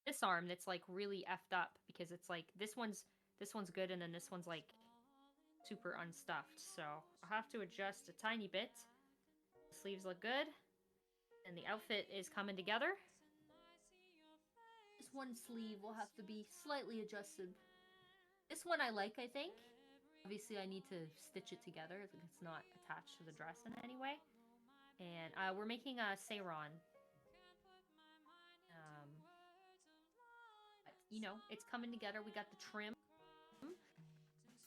This arm that's like really effed up because it's like this one's good and then this one's like super unstuffed, so I'll have to adjust a tiny bit. The sleeves look good and the outfit is coming together. This one sleeve will have to be slightly adjusted. This one I like, I think. Obviously I need to stitch it together if it's not attached to the dress in any way. And we're making a Seiran. But, you know, it's coming together. We got the trim,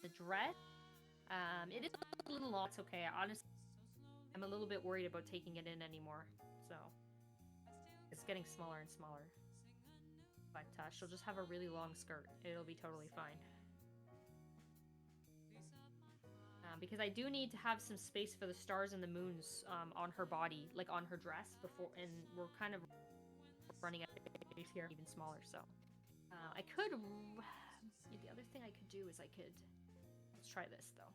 the dress. It is a little long. It's okay. Honestly, I'm a little bit worried about taking it in anymore. So it's getting smaller and smaller. But she'll just have a really long skirt. It'll be totally fine. Because I do need to have some space for the stars and the moons on her body, like on her dress before, and we're kind of running out of space here, even smaller. So I could. The other thing I could do is let's try this though.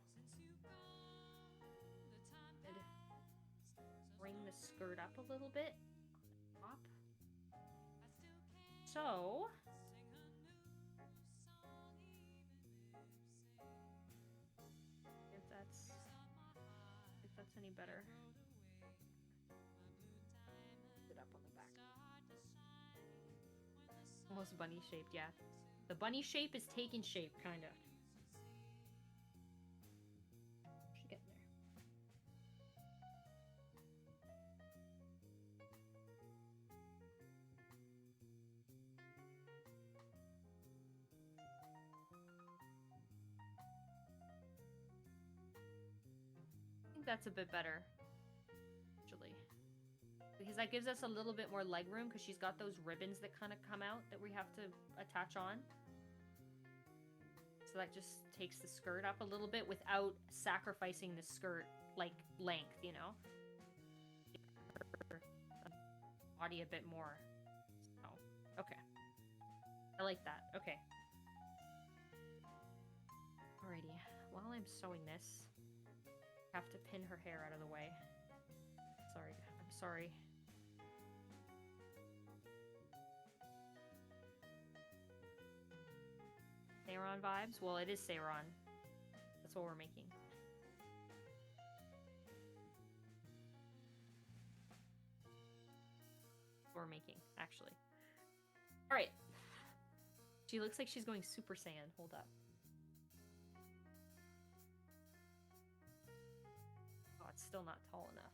Bring the skirt up a little bit. Top. So. If that's any better. Put it up on the back. Almost bunny shaped, yeah. The bunny shape is taking shape, kind of. Should get there. I think that's a bit better, actually. Because that gives us a little bit more leg room because she's got those ribbons that kind of come out that we have to attach on. So that just takes the skirt up a little bit without sacrificing the skirt, like, length, you know? Body a bit more. So, okay. I like that. Okay. Alrighty, while I'm sewing this, I have to pin her hair out of the way. Sorry, I'm sorry. Seiran vibes? Well, it is Seiran. That's what we're making. Actually. Alright. She looks like she's going Super Saiyan. Hold up. Oh, it's still not tall enough.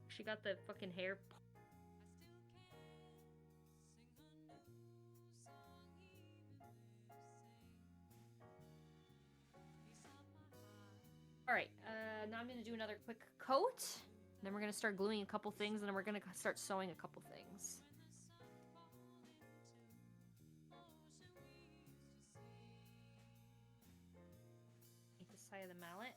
She got the fucking hair. Alright, now I'm gonna do another quick coat. Then we're gonna start gluing a couple things, and then we're gonna start sewing a couple things. Take the side of the mallet.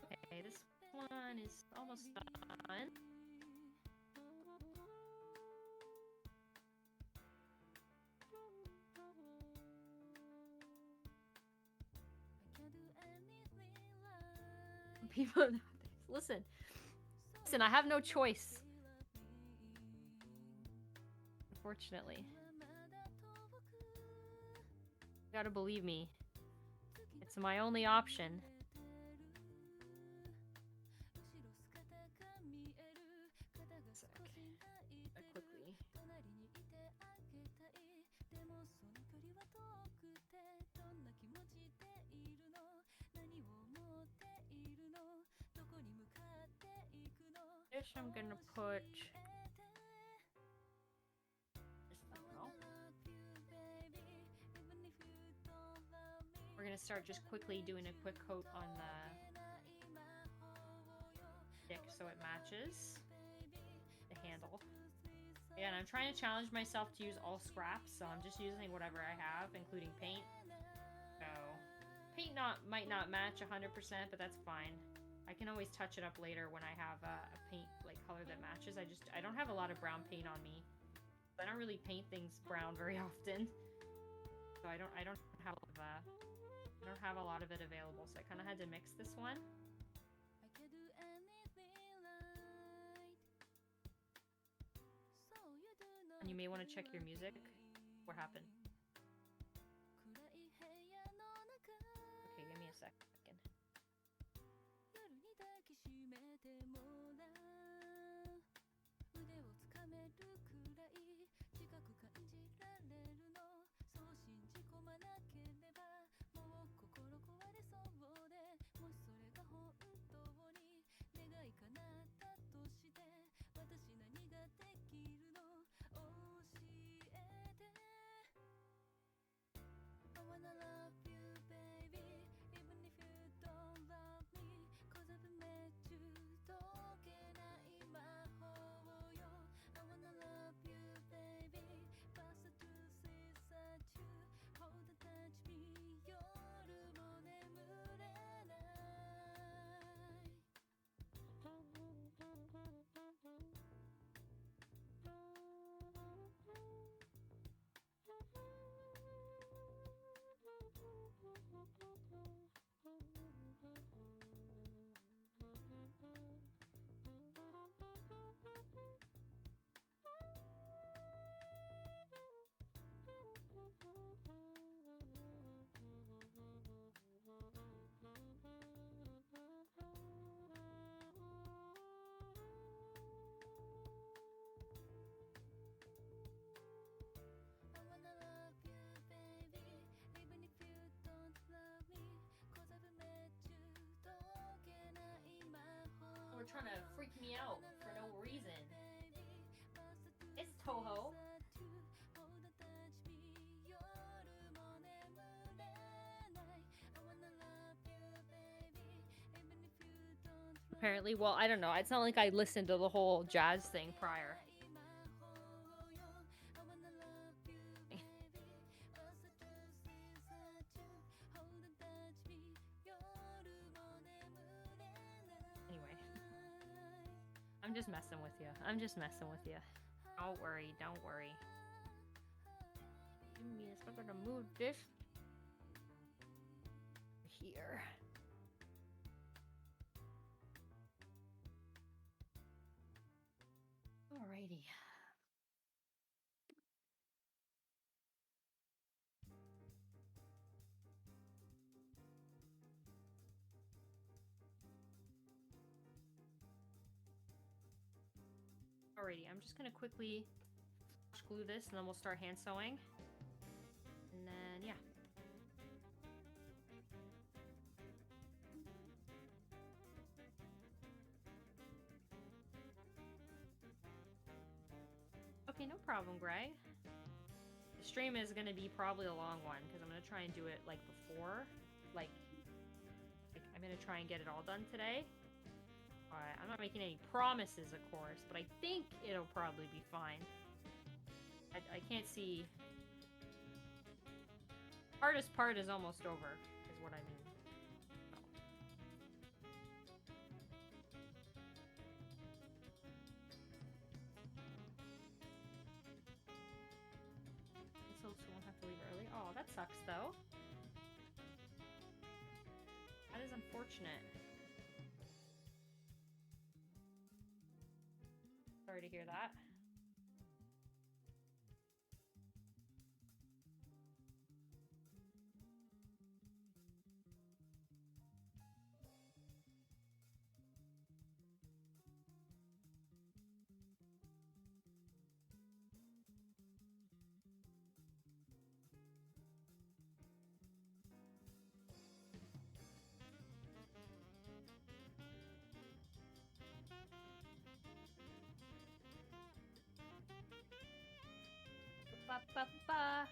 Okay, this one is almost done. People, listen, I have no choice. Unfortunately. You gotta believe me. It's my only option. Quickly. Guess I'm gonna put. We're gonna start just quickly doing a quick coat on the stick so it matches the handle. Yeah, and I'm trying to challenge myself to use all scraps, so I'm just using whatever I have, including paint. So, paint might not match 100%, but that's fine. I can always touch it up later when I have a paint like color that matches. I don't have a lot of brown paint on me. I don't really paint things brown very often, so I don't have a lot of it available. So I kind of had to mix this one. And you may want to check your music. What happened? Okay, give me a second. Trying to freak me out for no reason. apparently. Well, I don't know. It's not like I listened to the whole jazz thing prior. Anyway. I'm just messing with you. I'm just messing with you. Don't worry. Don't worry. Give me a second to move this here. Alrighty. Alrighty, I'm just gonna quickly glue this and then we'll start hand sewing. And then, yeah. Okay, no problem, Greg. The stream is gonna be probably a long one because I'm gonna try and do it like before. Like I'm gonna try and get it all done today. I'm not making any promises, of course, but I think it'll probably be fine. I can't see... Hardest part is almost over, is what I mean. So won't have to leave early. Oh, that sucks, though. That is unfortunate. Sorry to hear that. Ba-ba-ba.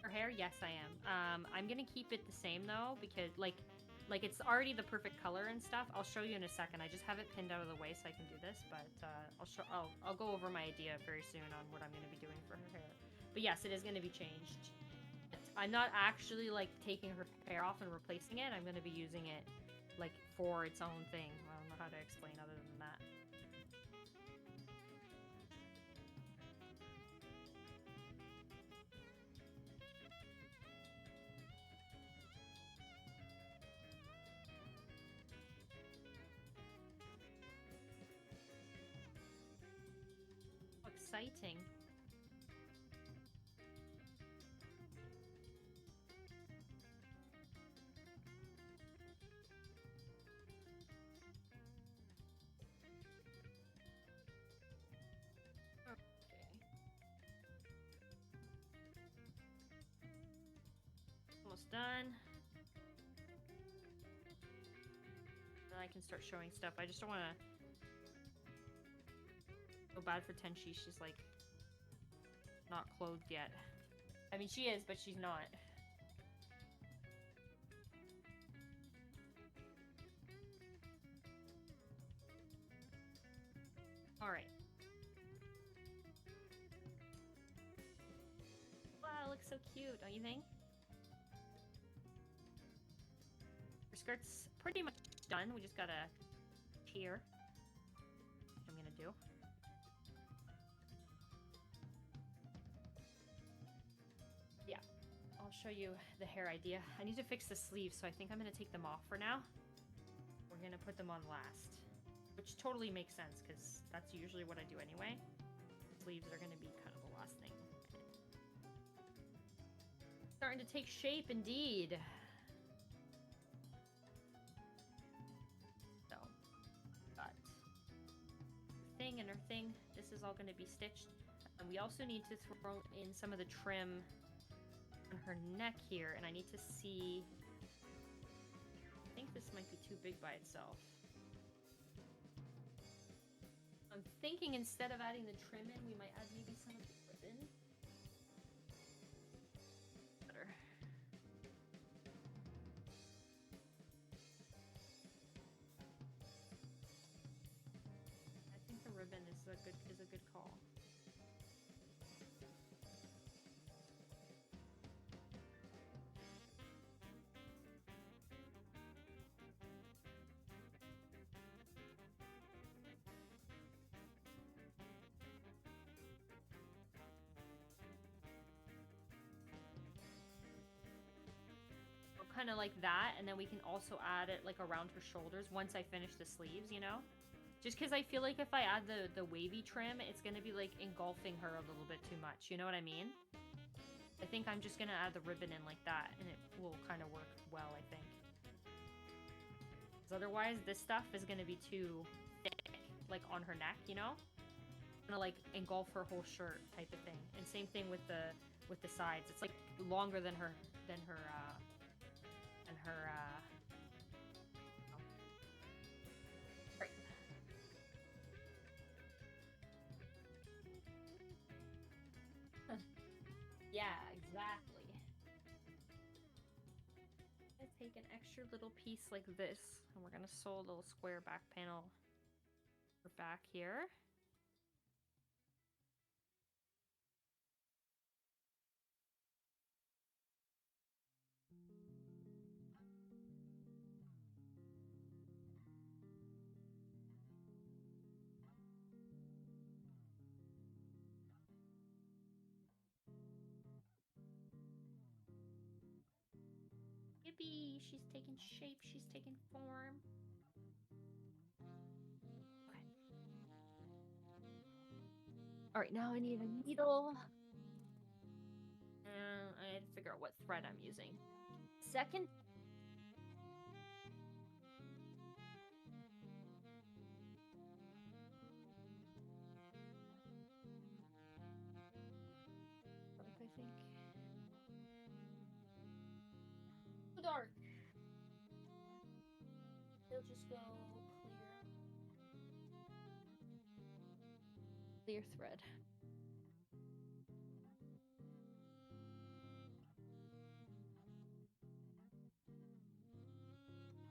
Her hair? Yes, I am. I'm gonna keep it the same though, because like it's already the perfect color and stuff. I'll show you in a second. I just have it pinned out of the way so I can do this, but I'll go over my idea very soon on what I'm gonna be doing for her hair. But yes, it is gonna be changed. I'm not actually like taking her hair off and replacing it. I'm gonna be using it like for its own thing. I don't know how to explain other than that. Exciting. Okay. Almost done. Then I can start showing stuff. I just don't want to go bad for Tenshi. She's like not clothed yet. I mean, she is, but she's not. All right. Wow, it looks so cute, don't you think? Her skirt's pretty much done. We just gotta tear. Which I'm gonna do. Yeah, I'll show you the hair idea. I need to fix the sleeves, so I think I'm gonna take them off for now. We're gonna put them on last. Which totally makes sense, because that's usually what I do anyway. Sleeves are gonna be kind of the last thing. Starting to take shape, indeed. So, got her thing and her thing. This is all gonna be stitched. And we also need to throw in some of the trim on her neck here, and I need to see... I think this might be too big by itself. I'm thinking instead of adding the trim in, we might add maybe some of the ribbon. Better. a good call. Kind of like that, and then we can also add it like around her shoulders once I finish the sleeves, you know? Just because I feel like if I add the wavy trim, it's going to be like engulfing her a little bit too much, you know what I mean? I think I'm just going to add the ribbon in like that, and it will kind of work well, I think. Because otherwise, this stuff is going to be too thick, like on her neck, you know? Gonna like engulf her whole shirt type of thing. And same thing with the sides. It's like longer than her right. Yeah, exactly. I take an extra little piece like this, and we're gonna sew a little square back panel for back here. Yippee! She's taking shape. She's taking form. Okay. All right, now I need a needle. And I had to figure out what thread I'm using. Second. I think. Too dark. They'll just go clear thread.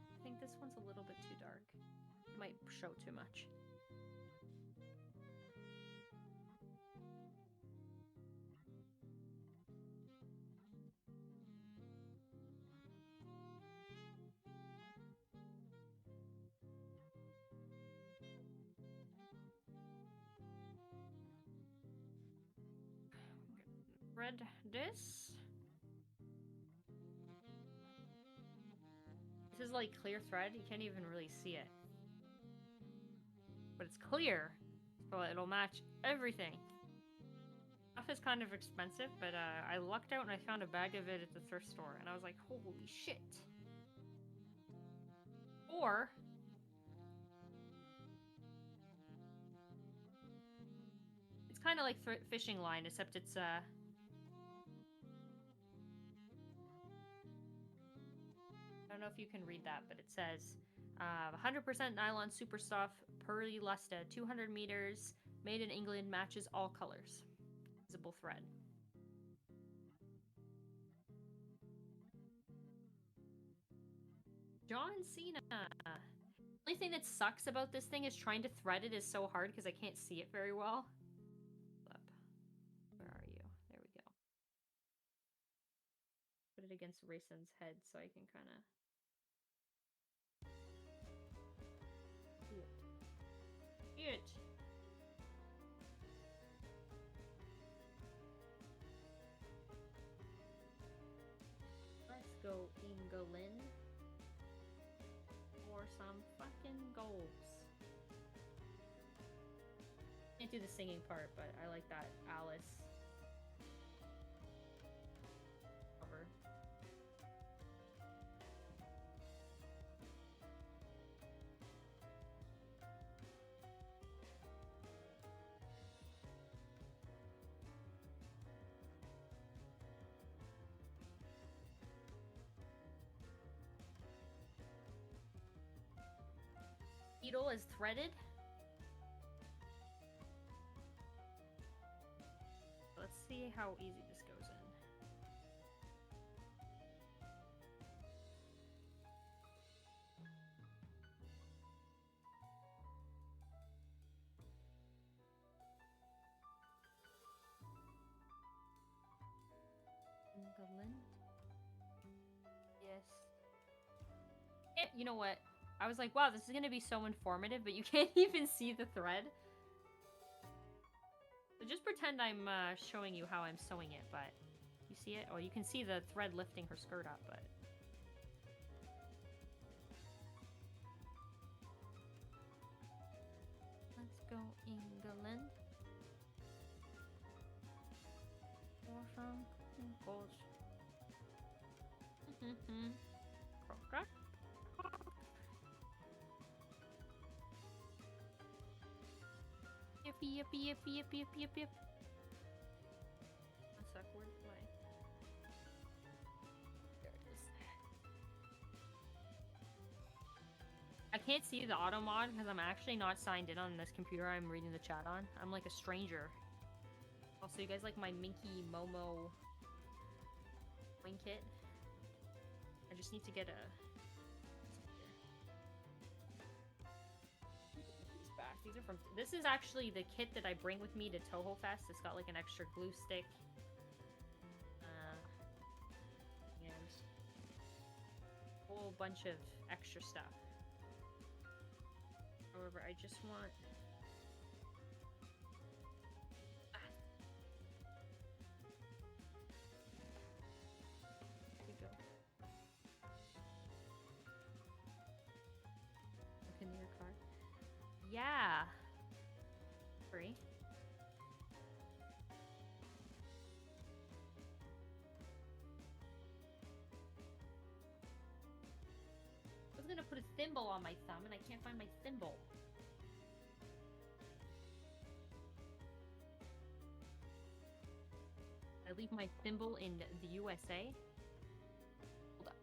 I think this one's a little bit too dark. It might show too much. Thread this. This is like clear thread. You can't even really see it. But it's clear. So it'll match everything. Stuff is kind of expensive, but I lucked out and I found a bag of it at the thrift store. And I was like, holy shit. Or it's kind of like fishing line, except it's I don't know if you can read that, but it says 100% nylon super soft, pearly luster, 200 meters, made in England, matches all colors. Visible thread. John Cena. The only thing that sucks about this thing is trying to thread it is so hard because I can't see it very well. Where are you? There we go. Put it against Rayson's head so I can kind of... It. Let's go, England. For some fucking goals. Can't do the singing part, but I like that Alice cover. Needle is threaded. Let's see how easy this goes in. you know what? I was like, wow, this is gonna be so informative, but you can't even see the thread. So just pretend I'm showing you how I'm sewing it, but you see it? Oh, you can see the thread lifting her skirt up, but... Let's go England. Awesome. Goals. Croc. Yep. One sec, where's my... There it is. I can't see the auto mod because I'm actually not signed in on this computer I'm reading the chat on. I'm like a stranger. Also, you guys like my Minky Momo wing kit? I just need to get a... These back. These are from... This is actually the kit that I bring with me to Toho Fest. It's got like an extra glue stick. And a whole bunch of extra stuff. However, I just want... Yeah. Free. I was gonna put a thimble on my thumb and I can't find my thimble. I leave my thimble in the USA. Hold up.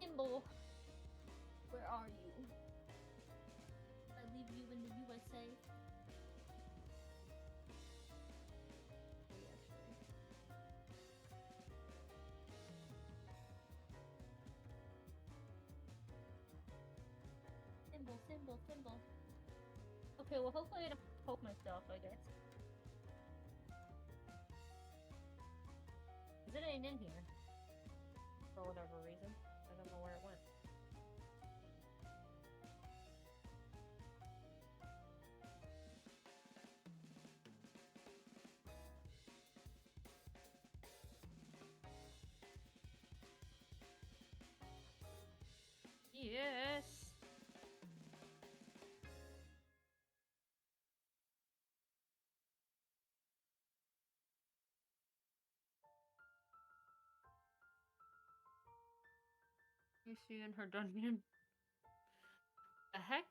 Thimble. Where are you? I leave you in the USA. Thimble. Okay, well hopefully I don't poke myself, I guess. Because it ain't in here. For whatever reason. I don't know where it went. Yes. Is she in her dungeon? The heck?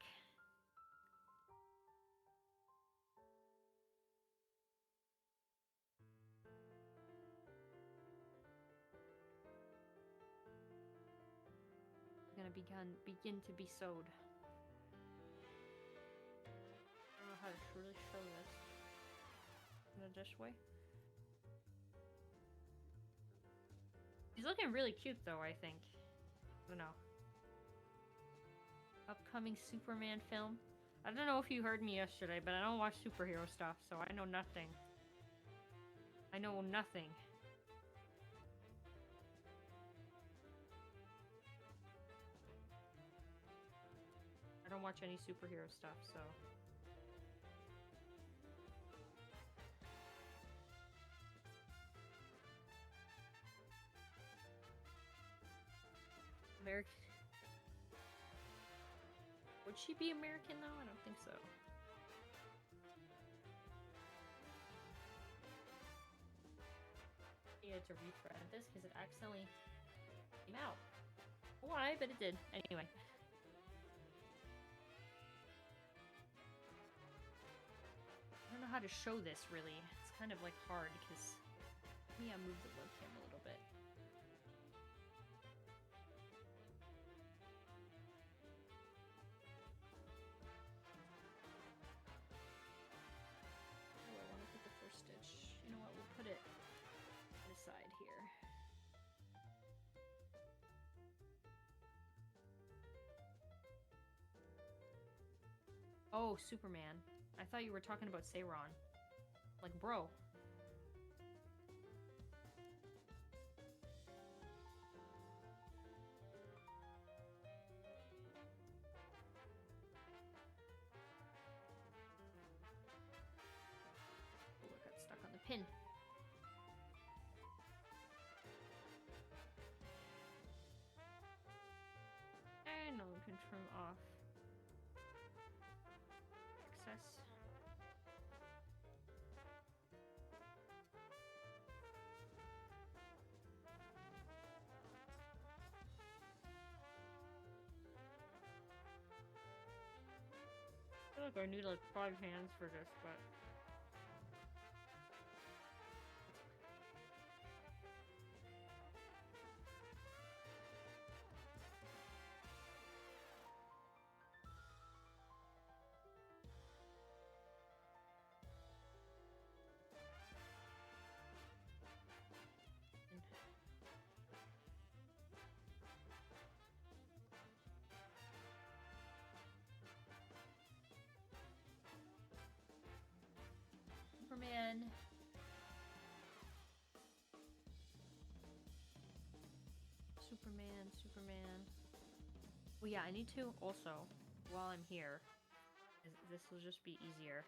Gonna begin to be sewed. I don't know how to really show this in this way. He's looking really cute though, I think. I don't know. Upcoming Superman film. I don't know if you heard me yesterday, but I don't watch superhero stuff, so I know nothing. I know nothing. I don't watch any superhero stuff, so... American... Would she be American, though? I don't think so. I had to refresh this because it accidentally came out. Why? But it did. Anyway. I don't know how to show this, really. It's kind of, like, hard because... Maybe I moved the webcam a little bit. Side here. Oh, Superman. I thought you were talking about Seiran. Like, bro. trim off excess. I feel like I need like 5 hands for this, but Superman. Superman. Well, yeah, I need to also, while I'm here, this will just be easier.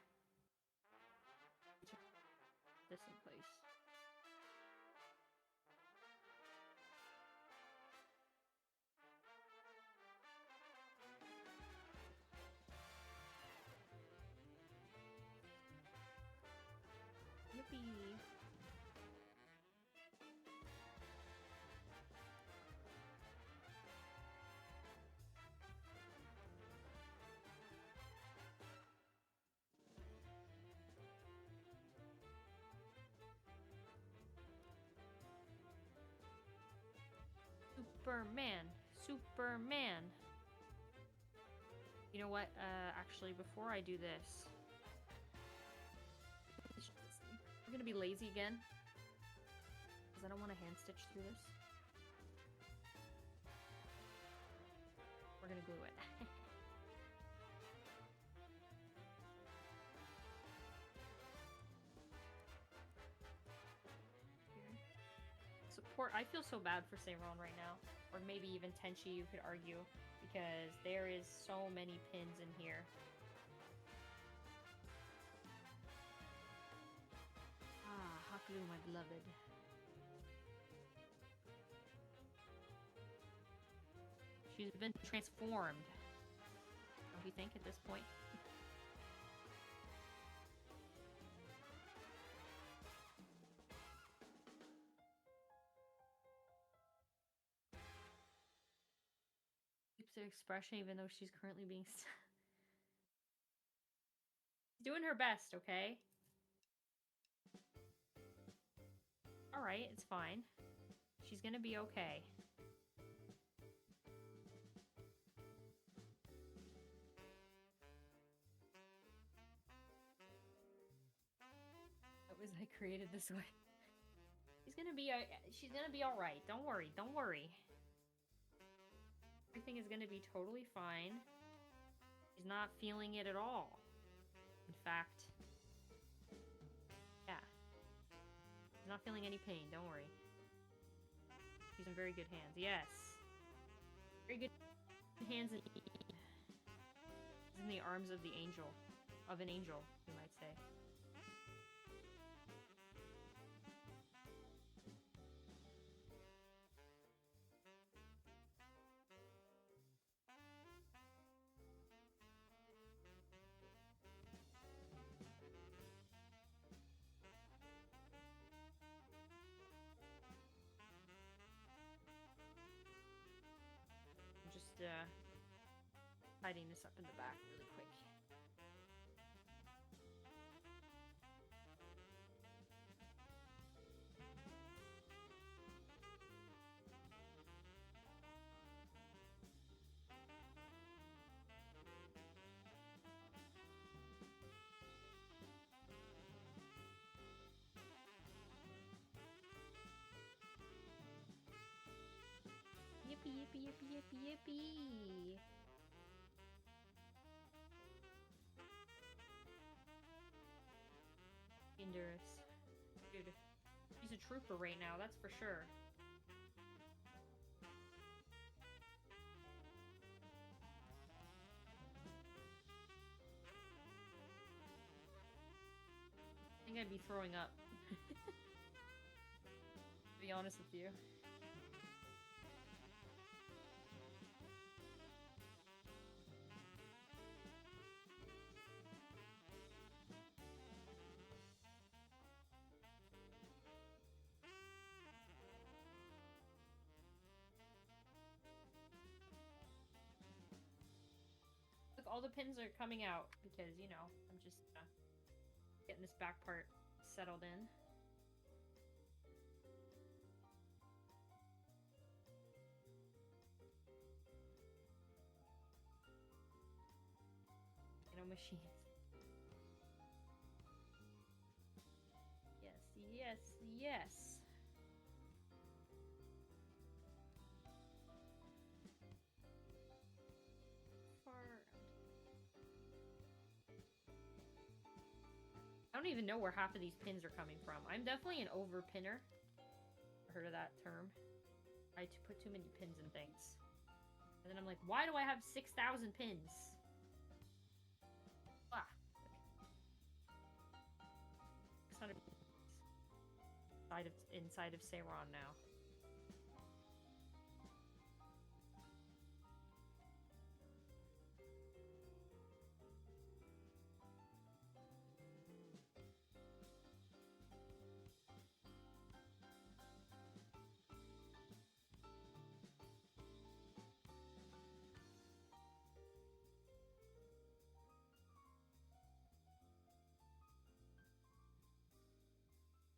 This in place. Yippee! Superman. You know what? Actually, before I do this, we're gonna be lazy again, because I don't want to hand stitch through this. We're gonna glue it. Support. I feel so bad for Seiran right now, or maybe even Tenshi, you could argue, because there is so many pins in here. Ah, Haku, my beloved. She's been transformed. Don't you think at this point? Keeps her expression even though she's currently being doing her best, okay? Alright, it's fine. She's gonna be okay. That was I created this way. She's gonna be alright. Don't worry, don't worry. Everything is gonna be totally fine. She's not feeling it at all. In fact, yeah. She's not feeling any pain, don't worry. She's in very good hands. Yes. Very good hands in the arms of the angel. Of an angel, you might say. I'm just tidying this up in the back really quick. Yippee, yippee, yippee, yippee, yippee! Endurance. Dude, she's a trooper right now, that's for sure. I think I'd be throwing up. To be honest with you. all the pins are coming out because, you know, I'm just getting this back part settled in. You know, machines. Yes, yes, yes. I don't even know where half of these pins are coming from. I'm definitely an over-pinner. Heard of that term? I put too many pins in things. And then I'm like, why do I have 6,000 pins? Ah. Okay. 600 inside of Seiran now.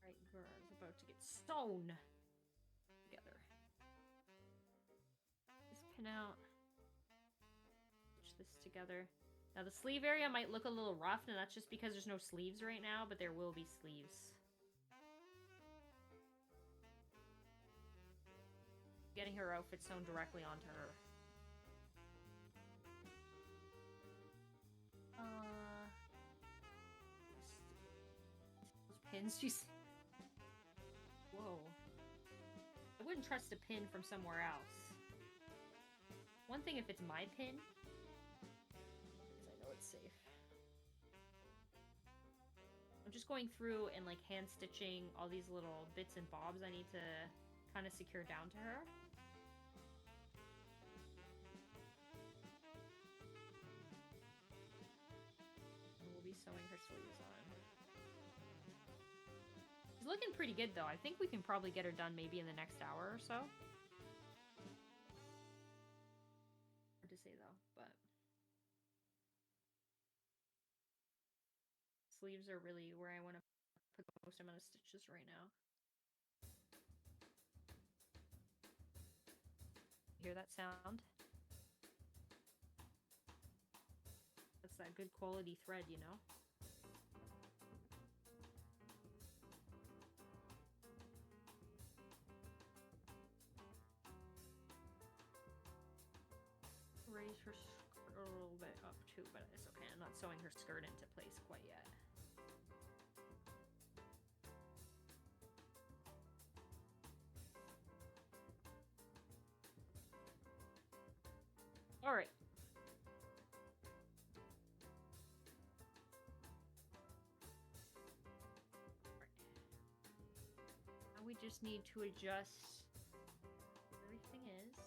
Right, girl is about to get sewn together. This pin out. Stitch this together. Now the sleeve area might look a little rough, and that's just because there's no sleeves right now, but there will be sleeves. Getting her outfit sewn directly onto her. Those pins, she's... Whoa. I wouldn't trust a pin from somewhere else. One thing if it's my pin, because I know it's safe. I'm just going through and like hand stitching all these little bits and bobs I need to kind of secure down to her. And we'll be sewing her sleeves on. She's looking pretty good though. I think we can probably get her done maybe in the next hour or so. Hard to say though, but sleeves are really where I want to put the most amount of stitches right now. Hear that sound? That's that good quality thread, you know? Raise her skirt a little bit up too, but it's okay. I'm not sewing her skirt into place quite yet. All right. Now we just need to adjust where everything is.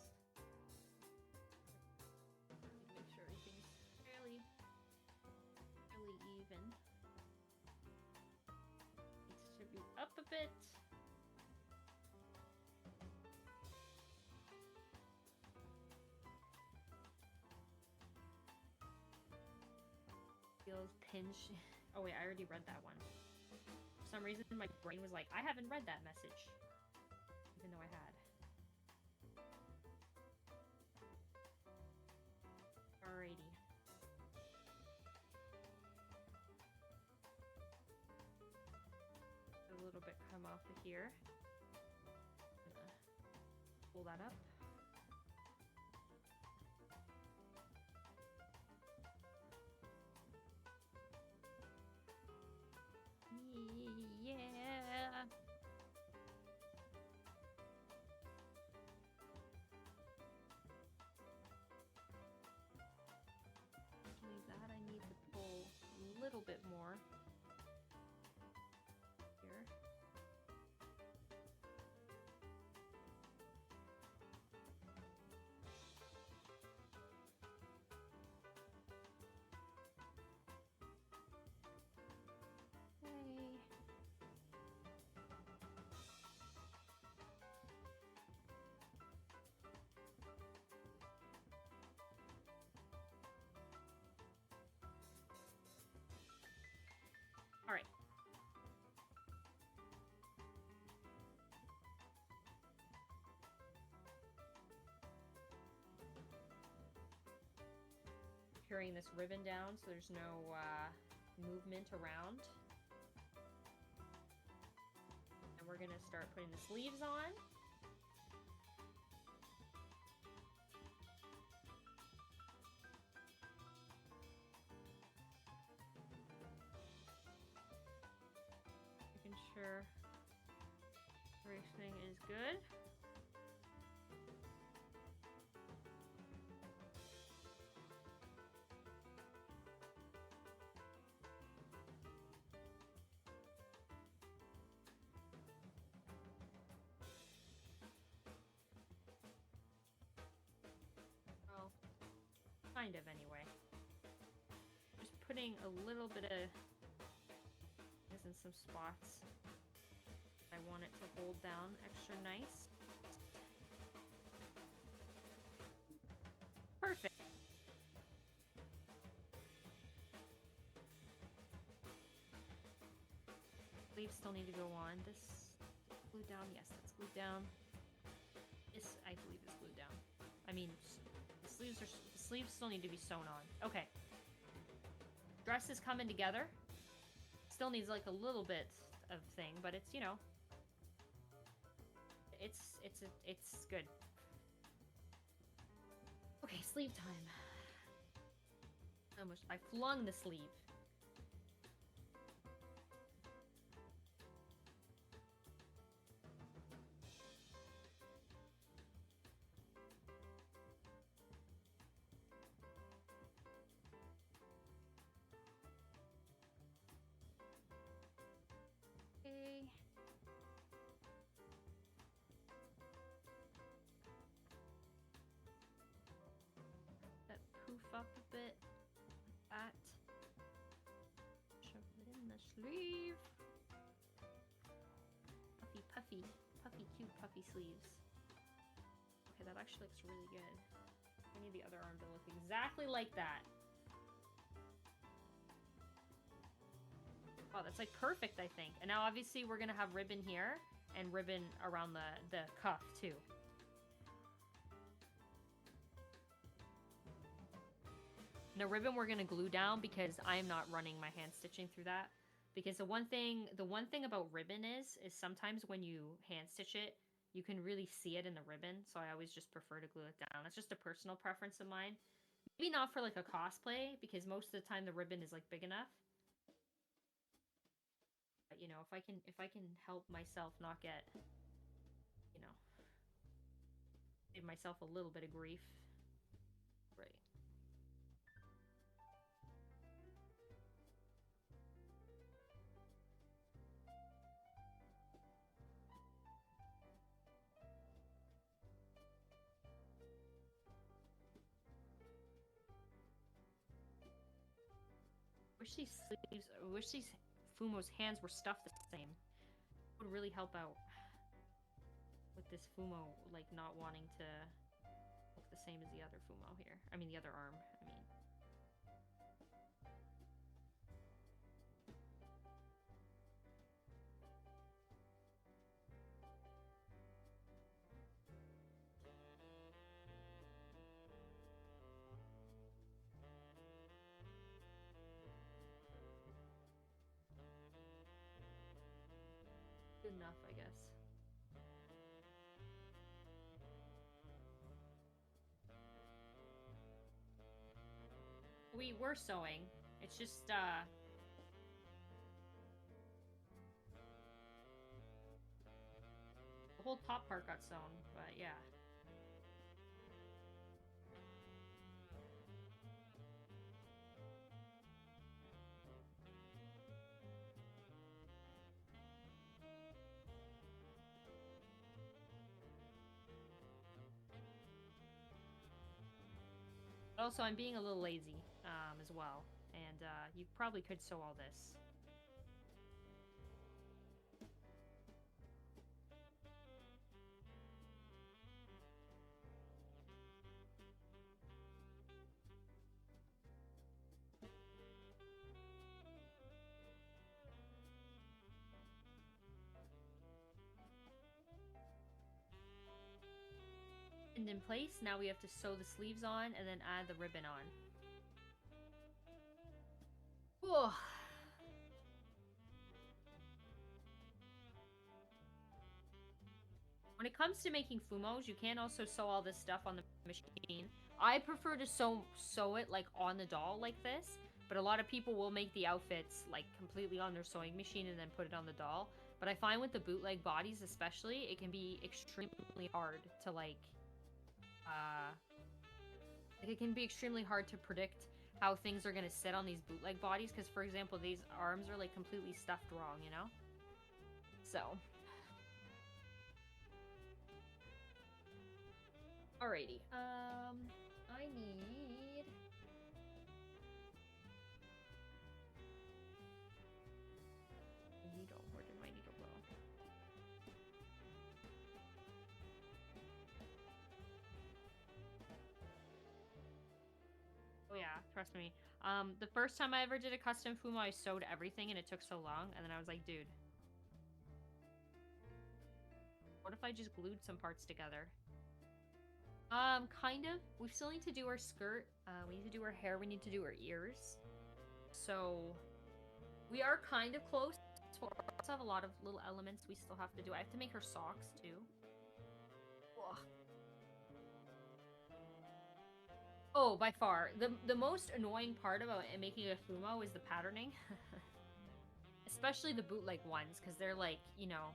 Make sure everything's fairly even. Needs to be up a bit. Feels pinch. Oh wait, I already read that one. For some reason my brain was like, I haven't read that message. Even though I had. Alrighty. A little bit come off of here. Pull that up. Yeah. Actually, that I need to pull a little bit more here. Okay. securing this ribbon down so there's no movement around. And we're gonna start putting the sleeves on. Making sure everything is good. Well, kind of anyway. Just putting a little bit of this in some spots. I want it to hold down extra nice. Perfect. Sleeves still need to go on. This glued down. Yes, that's glued down. This, I believe, is glued down. I mean, the sleeves still need to be sewn on. Okay. Dress is coming together. Still needs like a little bit of thing, but it's, you know, it's good. Okay, sleeve time. Almost, I flung the sleeve. Okay. That poof up a bit. Like that. Shove it in the sleeve. Puffy, puffy, puffy, cute puffy sleeves. Okay, that actually looks really good. I need the other arm to look exactly like that. Oh, that's like perfect, I think. And now obviously we're gonna have ribbon here and ribbon around the cuff too. The ribbon we're gonna glue down because I'm not running my hand stitching through that. Because the one thing about ribbon is sometimes when you hand stitch it, you can really see it in the ribbon. So I always just prefer to glue it down. That's just a personal preference of mine. Maybe not for like a cosplay because most of the time the ribbon is like big enough. But, you know, if I can help myself not get, you know, give myself a little bit of grief. Right. I wish these Fumo's hands were stuffed the same. It would really help out with this Fumo, like, not wanting to look the same as the other Fumo here. I mean, the other arm, I mean. Good enough, I guess. We were sewing. It's just, the whole top part got sewn, but yeah. But also, I'm being a little lazy, as well. And, you probably could sew all this. And in place, now we have to sew the sleeves on and then add the ribbon on. Ugh. When it comes to making fumos, you can also sew all this stuff on the machine. I prefer to sew it like on the doll like this, but a lot of people will make the outfits like completely on their sewing machine and then put it on the doll. But I find with the bootleg bodies especially, it can be extremely hard to like it can be extremely hard to predict how things are going to sit on these bootleg bodies because for example, these arms are like completely stuffed wrong, you know? So, alrighty. I need a needle. Where did my needle go? Oh yeah, trust me. The first time I ever did a custom Fumo, I sewed everything and it took so long, and then I was like, dude, what if I just glued some parts together? Kind of. We still need to do our skirt. We need to do her hair. We need to do her ears. So, we are kind of close. We also have a lot of little elements we still have to do. I have to make her socks, too. Ugh. Oh, by far. The most annoying part about making a Fumo is the patterning. Especially the bootleg ones, because they're like, you know...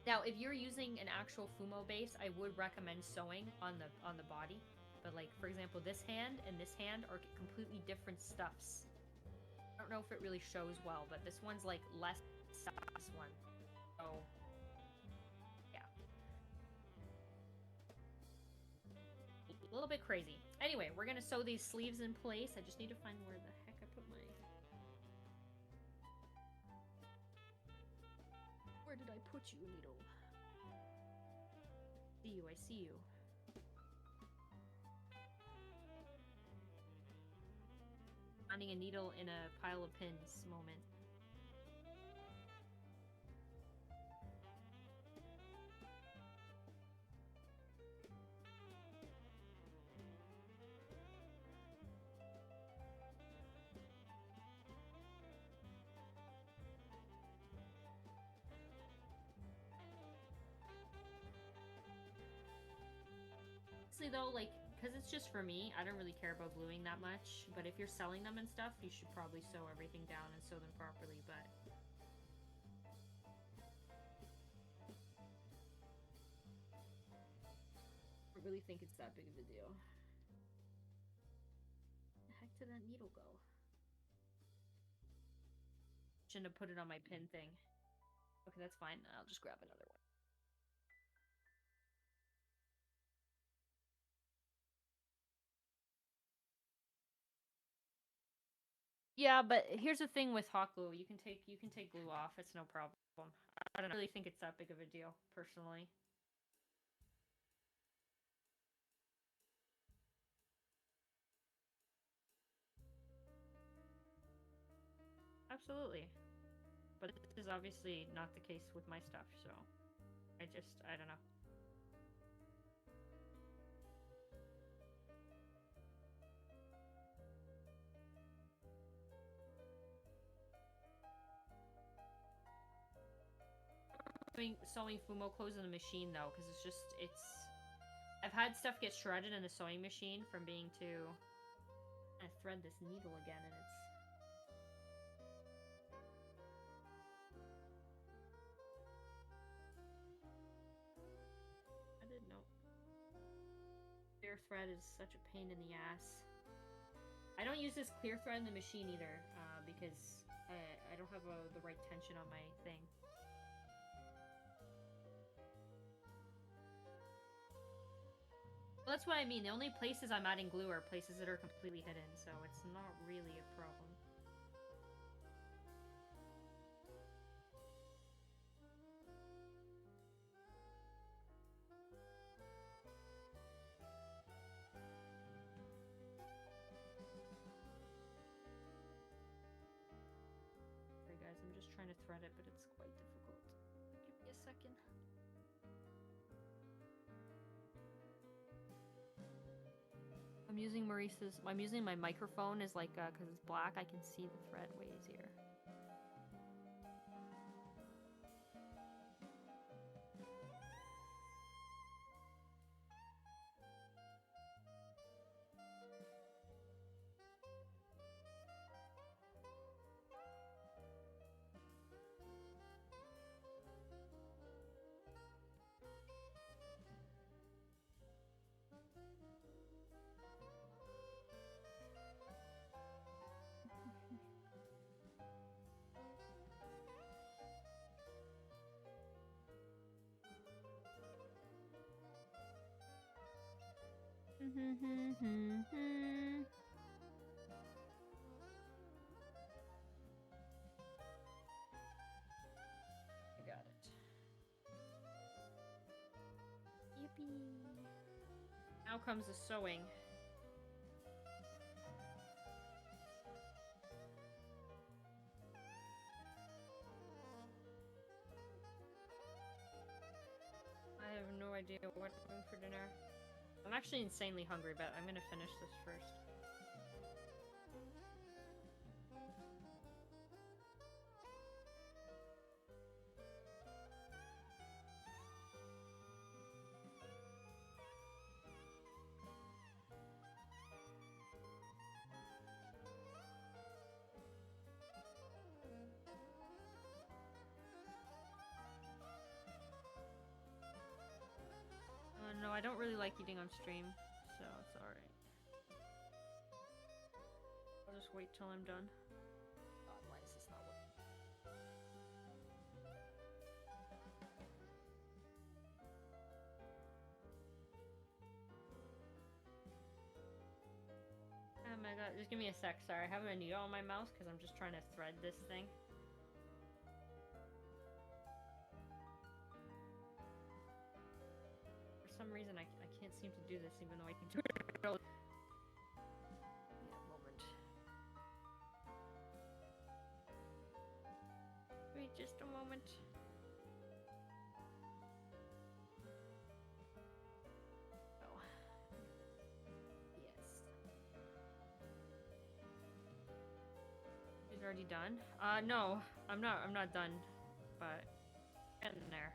Now, if you're using an actual Fumo base, I would recommend sewing on the body. But like, for example, this hand and this hand are completely different stuffs. I don't know if it really shows well, but this one's like less stuff than this one. So, yeah. A little bit crazy. Anyway, we're gonna sew these sleeves in place. I just need to find where the heck I put my... Where did I put you, needle? See you, I see you. Finding a needle in a pile of pins moment. Though, like, because it's just for me, I don't really care about gluing that much, but if you're selling them and stuff, you should probably sew everything down and sew them properly, but... I don't really think it's that big of a deal. Where the heck did that needle go? Shouldn't have put it on my pin thing. Okay, that's fine. I'll just grab another one. Yeah, but here's the thing with hot glue. You can take glue off. It's no problem. I don't really think it's that big of a deal, personally. Absolutely. But this is obviously not the case with my stuff, so I don't know. Sewing Fumo clothes in the machine though, because I've had stuff get shredded in the sewing machine from being too... I thread this needle again and it's... I didn't know. Clear thread is such a pain in the ass. I don't use this clear thread in the machine either, because I don't have the right tension on my thing. Well, that's what I mean. The only places I'm adding glue are places that are completely hidden, so it's not really a problem. Okay, guys, I'm just trying to thread it, but it's quite difficult. Give me a second. I'm I'm using my microphone as like, cause it's black, I can see the thread way easier. I got it. Yippee. Now comes the sewing. I have no idea what I'm doing for dinner. I'm actually insanely hungry, but I'm gonna finish this first. No, I don't really like eating on stream, so it's alright. I'll just wait till I'm done. God, why is this not working? Oh my god, just give me a sec, sorry. I have a needle on my mouth because I'm just trying to thread this thing. For some reason, I can't seem to do this even though I can do it. Yeah, moment. Wait just a moment. Oh. Yes. He's already done? No. I'm not done. But getting there.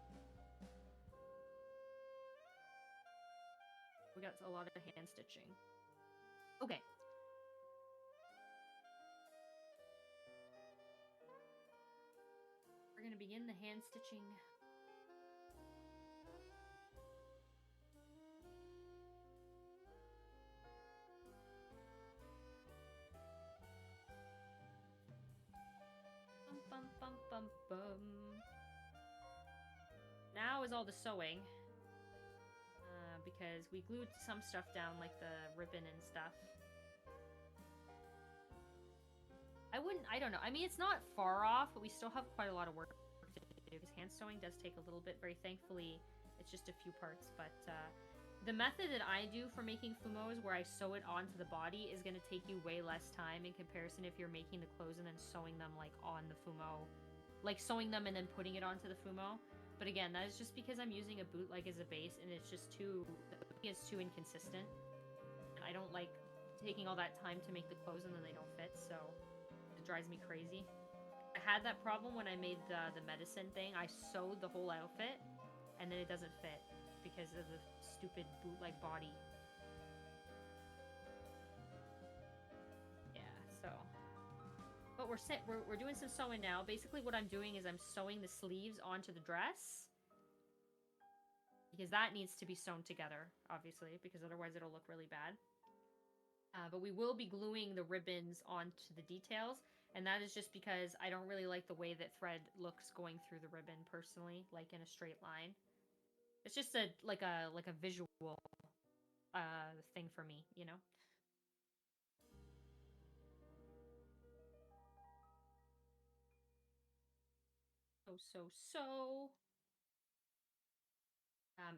We got a lot of hand stitching. Okay. We're gonna begin the hand stitching. Bum bum bum bum bum. Now is all the sewing. Because we glued some stuff down, like the ribbon and stuff. I don't know. I mean, it's not far off, but we still have quite a lot of work to do, because hand sewing does take a little bit. Very thankfully, it's just a few parts, but the method that I do for making fumos, where I sew it onto the body, is going to take you way less time in comparison if you're making the clothes and then sewing them, like, on the fumo. Like, sewing them and then putting it onto the fumo. But again, that is just because I'm using a bootleg as a base, and it's just too inconsistent. And I don't like taking all that time to make the clothes and then they don't fit, so it drives me crazy. I had that problem when I made the medicine thing. I sewed the whole outfit, and then it doesn't fit because of the stupid bootleg body. Yeah, so... But we're doing some sewing now. Basically what I'm doing is I'm sewing the sleeves onto the dress. Because that needs to be sewn together, obviously, because otherwise it'll look really bad. But we will be gluing the ribbons onto the details, and that is just because I don't really like the way that thread looks going through the ribbon, personally, like in a straight line. It's just like a visual thing for me, you know? So.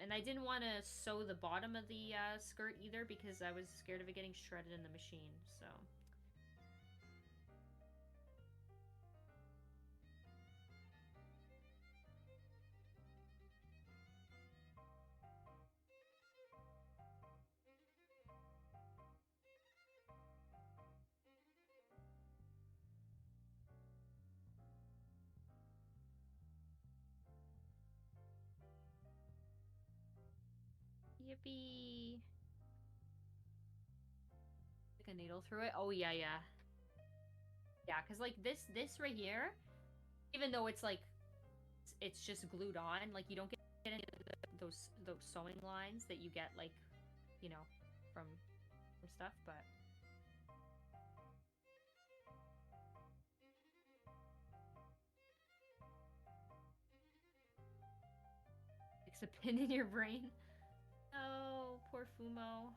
And I didn't want to sew the bottom of the skirt either because I was scared of it getting shredded in the machine, so... Yippee. Like a needle through it? Oh, yeah, yeah. Yeah, because, like, this right here, even though it's, like, it's just glued on, like, you don't get any of those sewing lines that you get, like, you know, from stuff, but... It's a pin in your brain. Oh, poor Fumo.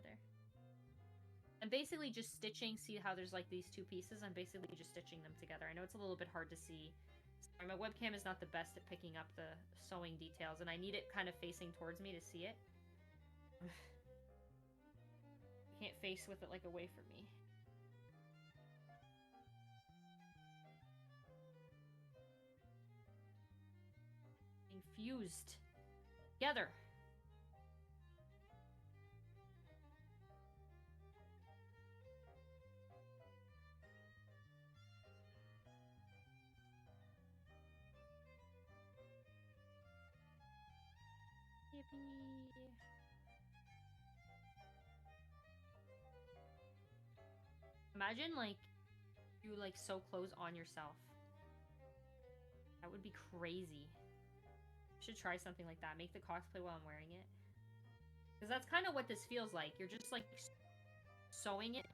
There. I'm basically just stitching, see how there's like these two pieces? I'm basically just stitching them together. I know it's a little bit hard to see. Sorry, my webcam is not the best at picking up the sewing details, and I need it kind of facing towards me to see it. I can't face with it like away from me. Infused together. Yippee. Imagine, like, you, like, sew clothes on yourself. That would be crazy. Should try something like that. Make the cosplay while I'm wearing it. Because that's kind of what this feels like. You're just, like, sewing it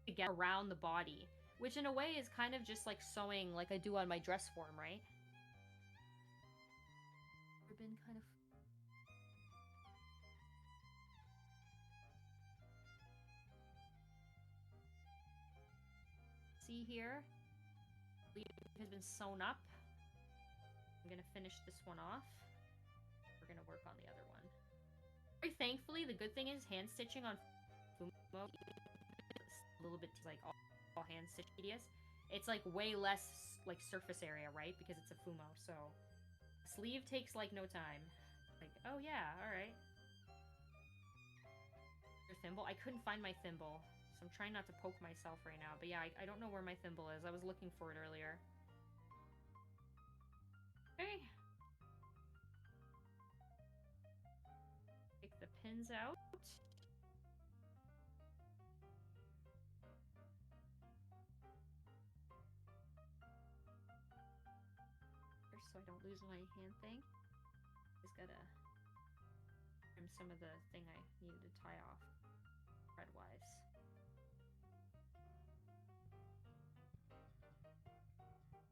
to get around the body. Which, in a way, is kind of just, like, sewing like I do on my dress form, right? Ribbon kind of... See here? It has been sewn up. I'm gonna finish this one off. We're gonna work on the other one. Very thankfully, the good thing is hand stitching on Fumo. It's a little bit like all hand stitch tedious. It's like way less like surface area, right? Because it's a Fumo, so sleeve takes like no time. Like, oh yeah, all right. Your thimble? I couldn't find my thimble, so I'm trying not to poke myself right now. But yeah, I don't know where my thimble is. I was looking for it earlier. Okay. Take the pins out. So I don't lose my hand thing. Just gotta trim some of the thing I needed to tie off thread-wise.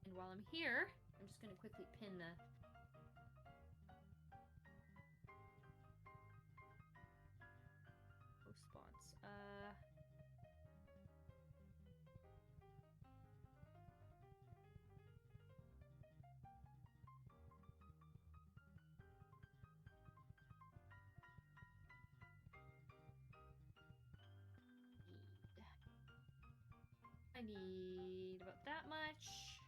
And while I'm here, I'm just gonna quickly pin the those spots. I need about that much.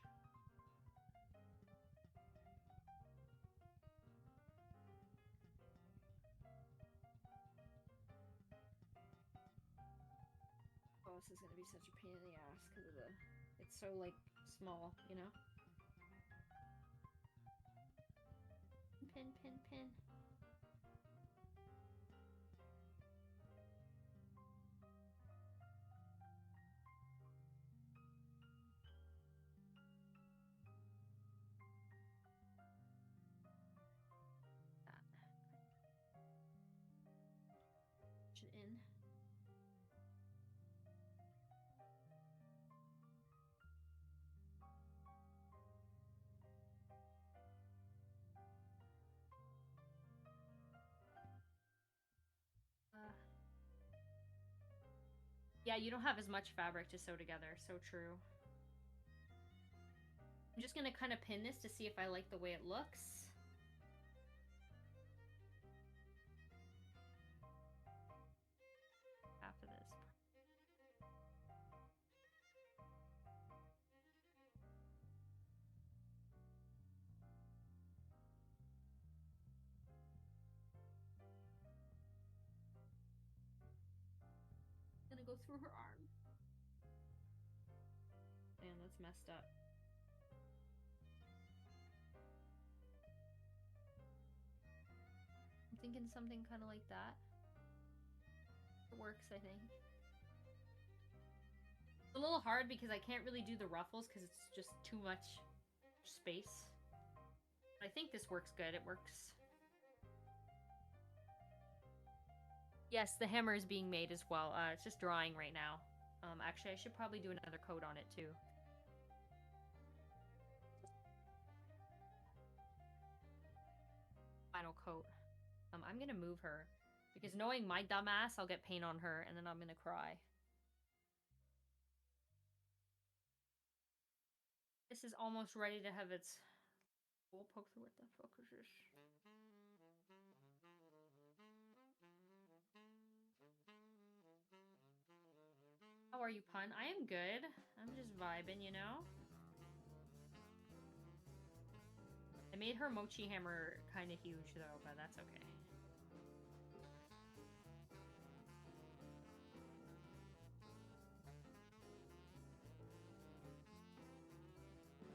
Oh, this is gonna be such a pain in the ass because of the... It's so, like, small, you know? Pin, pin, pin. In. Yeah, you don't have as much fabric to sew together. So true. I'm just gonna kind of pin this to see if I like the way it looks. After this. Gonna go through her arm. That's messed up. I'm thinking something kind of like that. It works, I think. It's a little hard because I can't really do the ruffles because it's just too much space. But I think this works good. It works. Yes, the hammer is being made as well. It's just drying right now. Actually, I should probably do another coat on it too. Final coat. I'm gonna move her because knowing my dumbass, I'll get paint on her and then I'm gonna cry. This is almost ready to have its hole poke through. What the fuck is this? How are you, Pun? I am good. I'm just vibing, you know? I made her mochi hammer kind of huge, though, but that's okay.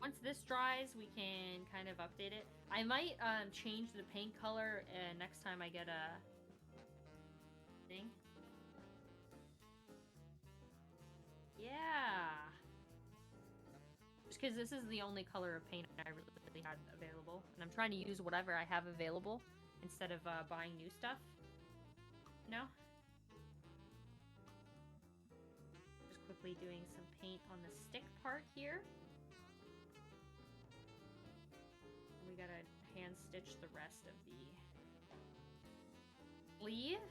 Once this dries, we can kind of update it. I might change the paint color next time I get a thing. Yeah. Just because this is the only color of paint I really had available. And I'm trying to use whatever I have available instead of buying new stuff. You know? Just quickly doing some paint on the stick part here. We gotta hand stitch the rest of the sleeve.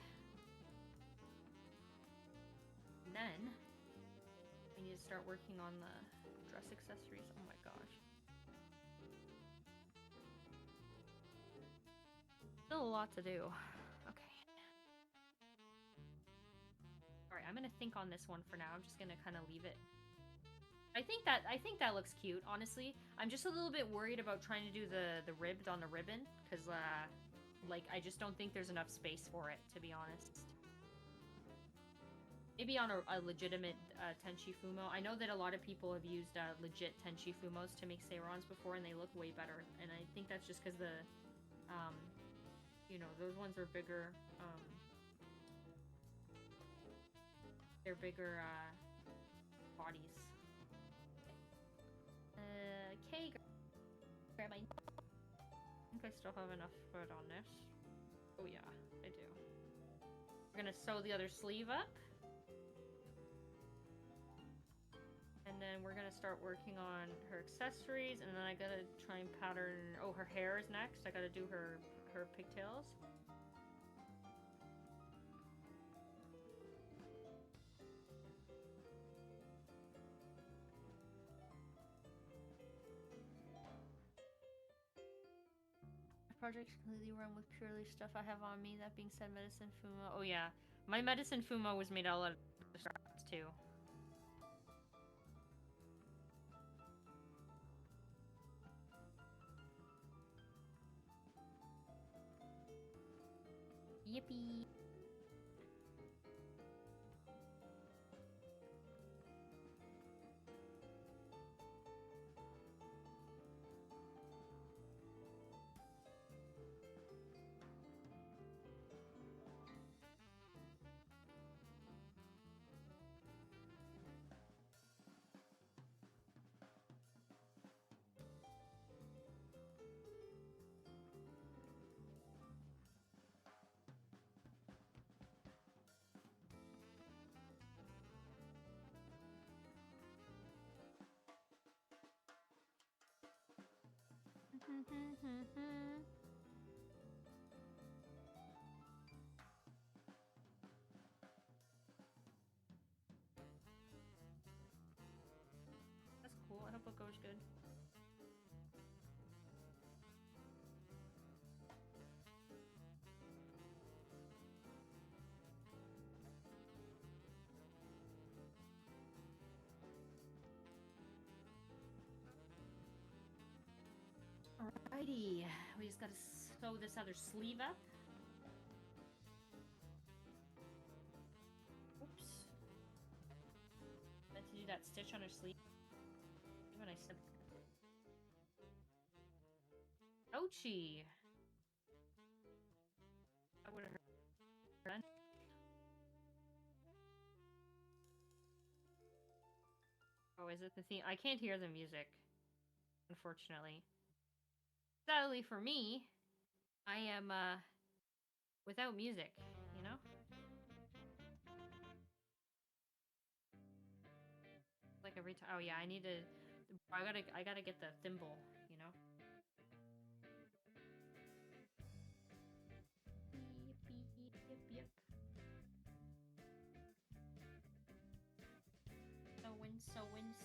And then we need to start working on the dress accessories. Oh my gosh. Still a lot to do. Okay. Alright, I'm gonna think on this one for now. I'm just gonna kind of leave it. I think that looks cute, honestly. I'm just a little bit worried about trying to do the ribbed on the ribbon, because like I just don't think there's enough space for it, to be honest. Maybe on a legitimate Tenshi Fumo. I know that a lot of people have used legit Tenshi Fumos to make Seirans before, and they look way better. And I think that's just because the, you know, those ones are bigger. They're bigger bodies. Okay, grab my... I think I still have enough foot on this. Oh yeah, I do. We're gonna sew the other sleeve up. And then we're gonna start working on her accessories, and then I gotta try and pattern... Oh, her hair is next. I gotta do her pigtails. Projects completely run with purely stuff I have on me. That being said, Medicine Fumo. Oh yeah, my Medicine Fumo was made out of straps too. Yippee! That's cool. I hope it goes good. Alrighty, we just gotta sew this other sleeve up. Oops. Meant to do that stitch on her sleeve. nice. Ouchie. I would have heard. Oh, is it the theme? I can't hear the music, unfortunately. Sadly for me, I am without music, you know? Like every time. Oh yeah, I need to. I gotta get the thimble, you know? Yep.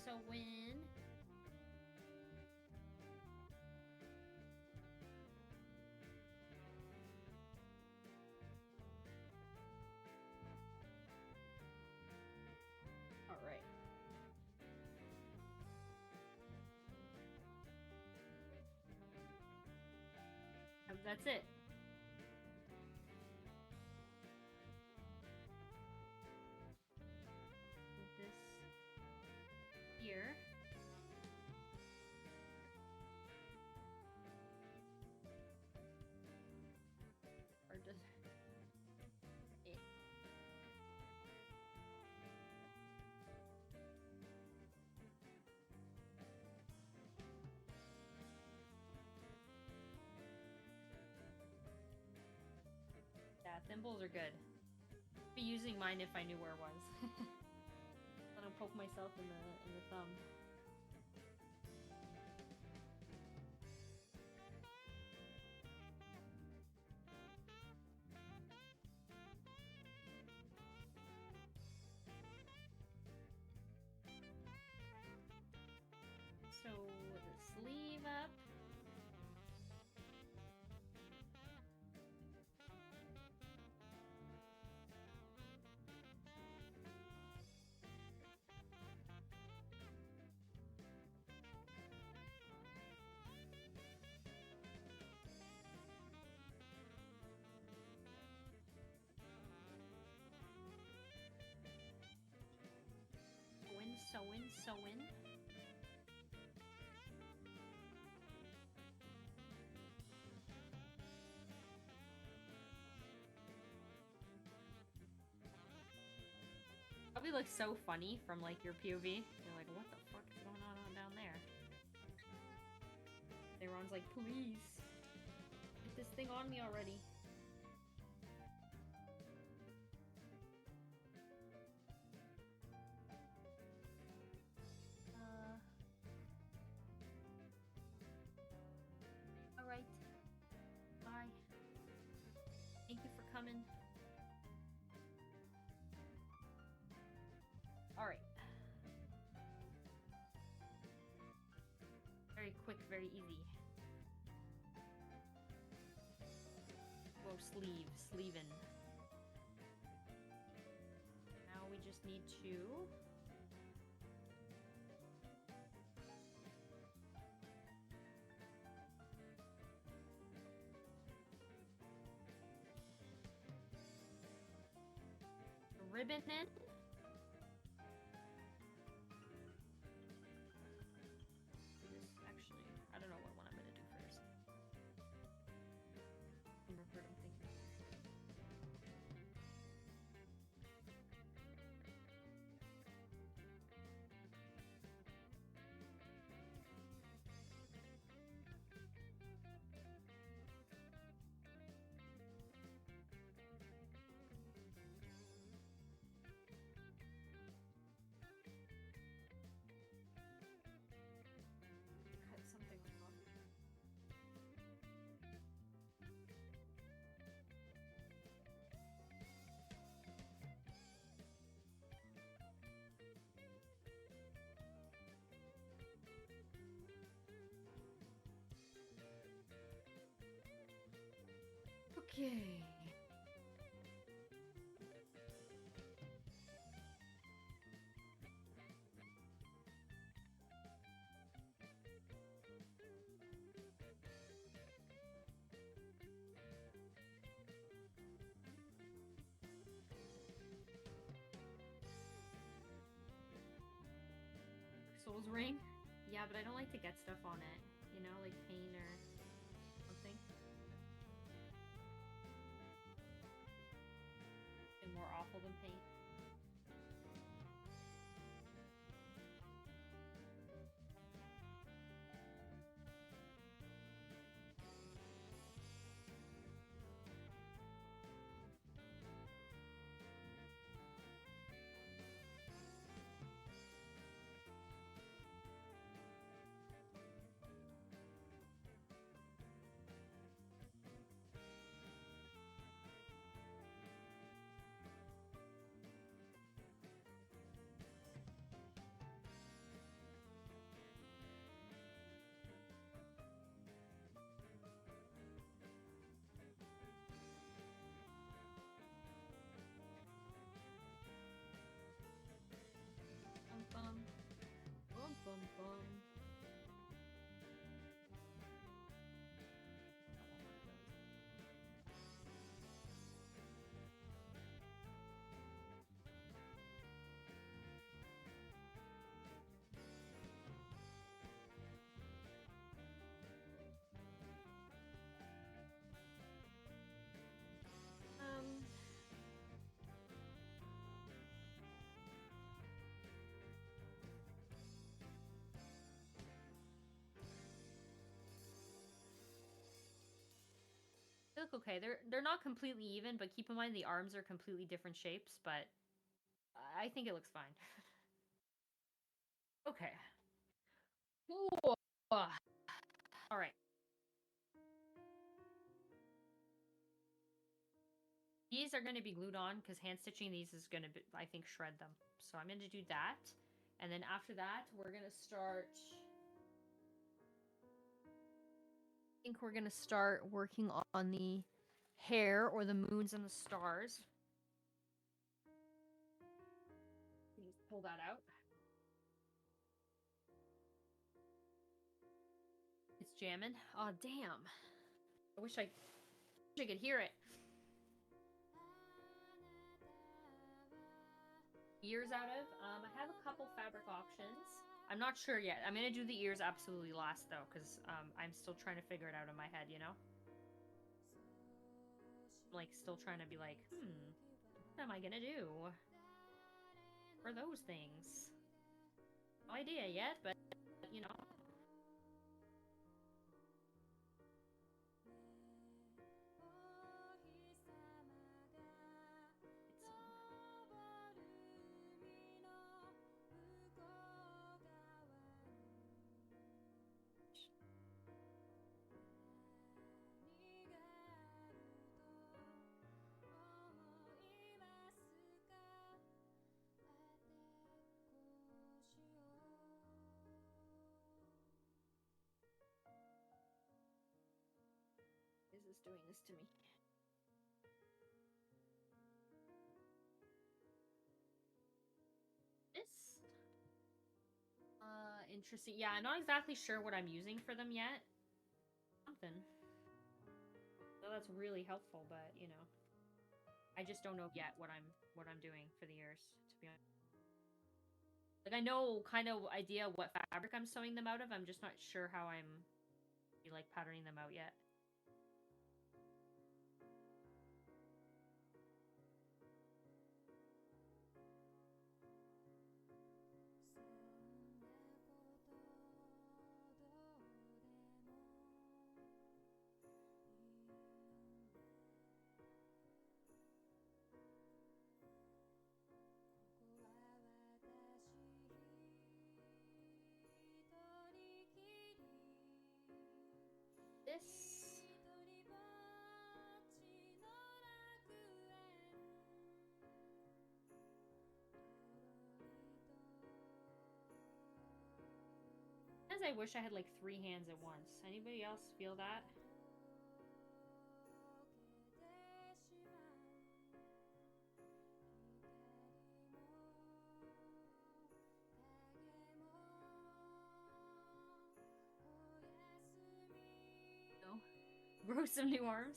So win. All right. That's it. Move this here. Or does it? Yeah, thimbles are good. I'd be using mine if I knew where it was. I don't poke myself in the thumb. So the sleeve up. Sewing. Probably looks so funny from like your POV. You're like, what the fuck is going on down there? Everyone's like, please, get this thing on me already. Alright. Bye. Thank you for coming. Alright. Very quick, very easy. Whoa, sleeving. Now we just need to... ribbon in. Actually, I don't know what one I'm gonna do first. I'm thinking. Cut something off. Okay. Soul's ring? Yep. Yeah, but I don't like to get stuff on it. You know, like paint or something. And more awful than paint. Bum bum bum bum. Um. They look okay. They're not completely even, but keep in mind the arms are completely different shapes. But I think it looks fine. Okay. Ooh. All right. These are going to be glued on because hand stitching these is going to, I think, shred them. So I'm going to do that. And then after that, we're going to start... I think we're going to start working on the hair or the moons and the stars. Just pull that out. It's jamming. Oh, damn. I wish I could hear it. Ears out of. I have a couple fabric options. I'm not sure yet. I'm gonna do the ears absolutely last though, because I'm still trying to figure it out in my head, you know? I'm like still trying to be like, what am I gonna do for those things? No idea yet, but you know. Is this doing this to me? This? Interesting. Yeah, I'm not exactly sure what I'm using for them yet. Something. So that's really helpful, but you know. I just don't know yet what I'm doing for the ears, to be honest. Like I know kind of idea what fabric I'm sewing them out of. I'm just not sure how I'm like patterning them out yet. This. As I wish I had like 3 hands at once. Anybody else feel that? No. Grow some new arms.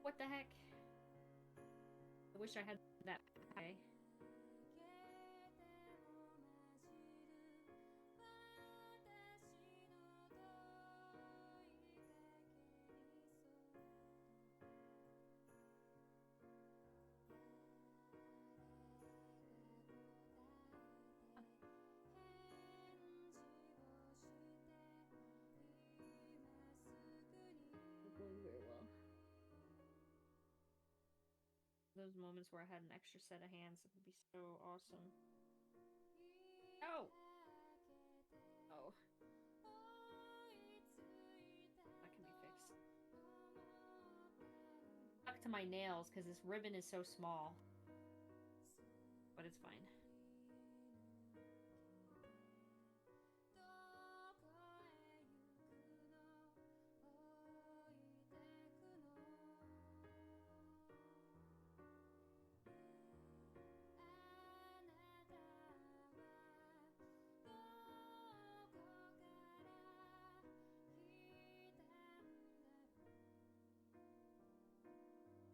What the heck? I wish I had that. Okay. those moments where I had an extra set of hands. It would be so awesome. Oh! Oh. That can be fixed. Stuck to my nails because this ribbon is so small. But it's fine.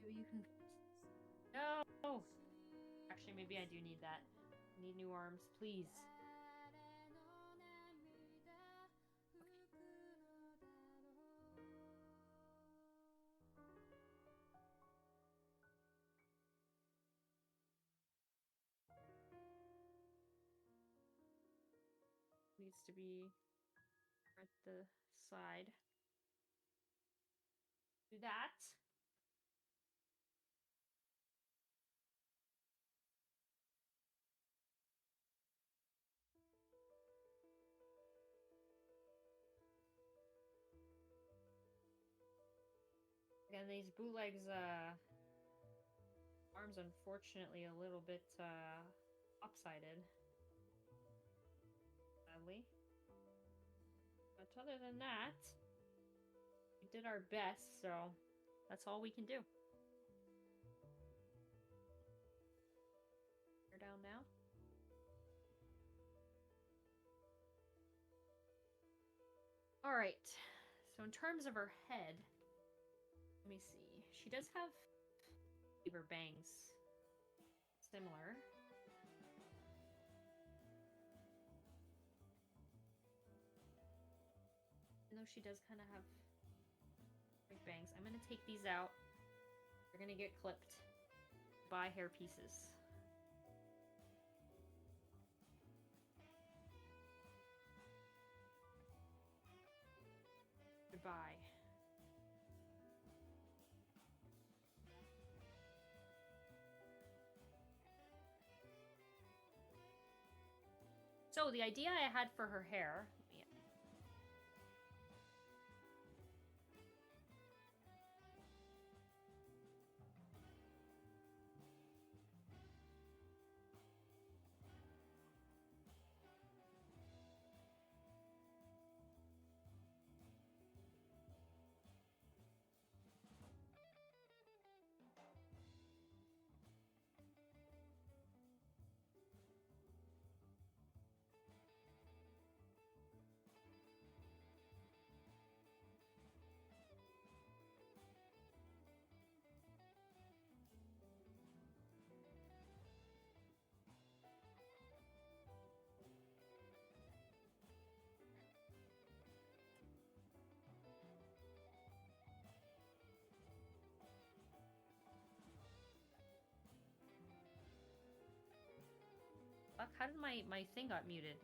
Maybe you can... No! Actually, maybe I do need that. I need new arms, please. Needs to be at the side. Do that. And these bootlegs, arms unfortunately a little bit, lopsided. Sadly. But other than that, we did our best, so that's all we can do. You're down now. Alright, so in terms of her head, let me see. She does have her bangs similar. Even though she does kind of have big bangs. I'm going to take these out. They're going to get clipped by hair pieces. Goodbye. So the idea I had for her hair... Fuck, how did my thing got muted?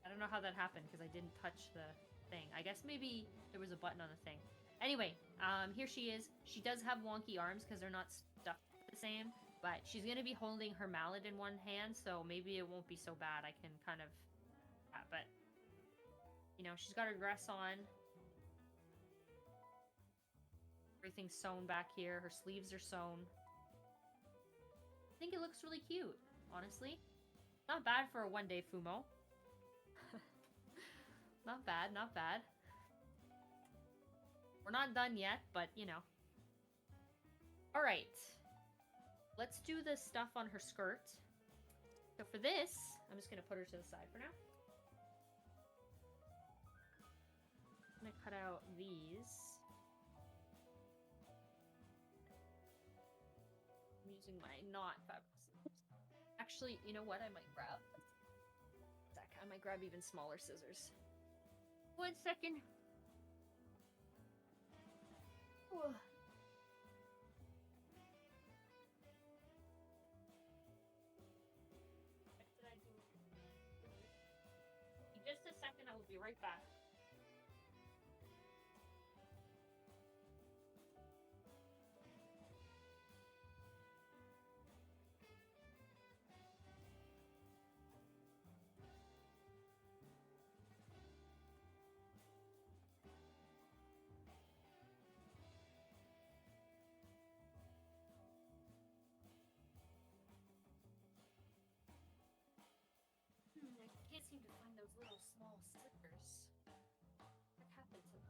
I don't know how that happened because I didn't touch the thing. I guess maybe there was a button on the thing. Anyway, here she is. She does have wonky arms because they're not stuck the same, but she's going to be holding her mallet in one hand, so maybe it won't be so bad. I can kind of... but, you know, she's got her dress on. Everything's sewn back here. Her sleeves are sewn. I think it looks really cute, honestly. Not bad for a one-day Fumo. Not bad, not bad. We're not done yet, but, you know. Alright. Let's do the stuff on her skirt. So for this, I'm just going to put her to the side for now. I'm going to cut out these. I'm using my not fabric scissors. Actually, you know what? I might grab... I might grab even smaller scissors. 1 second. What did I do? In just a second, I will be right back. need to find those little small stickers. What happened to them?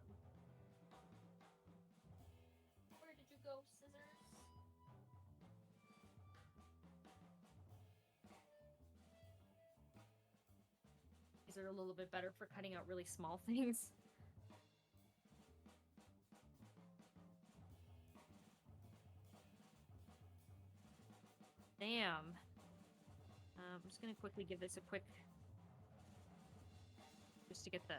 Where did you go, scissors? These are a little bit better for cutting out really small things. Damn. I'm just gonna quickly give this a quick... just to get the...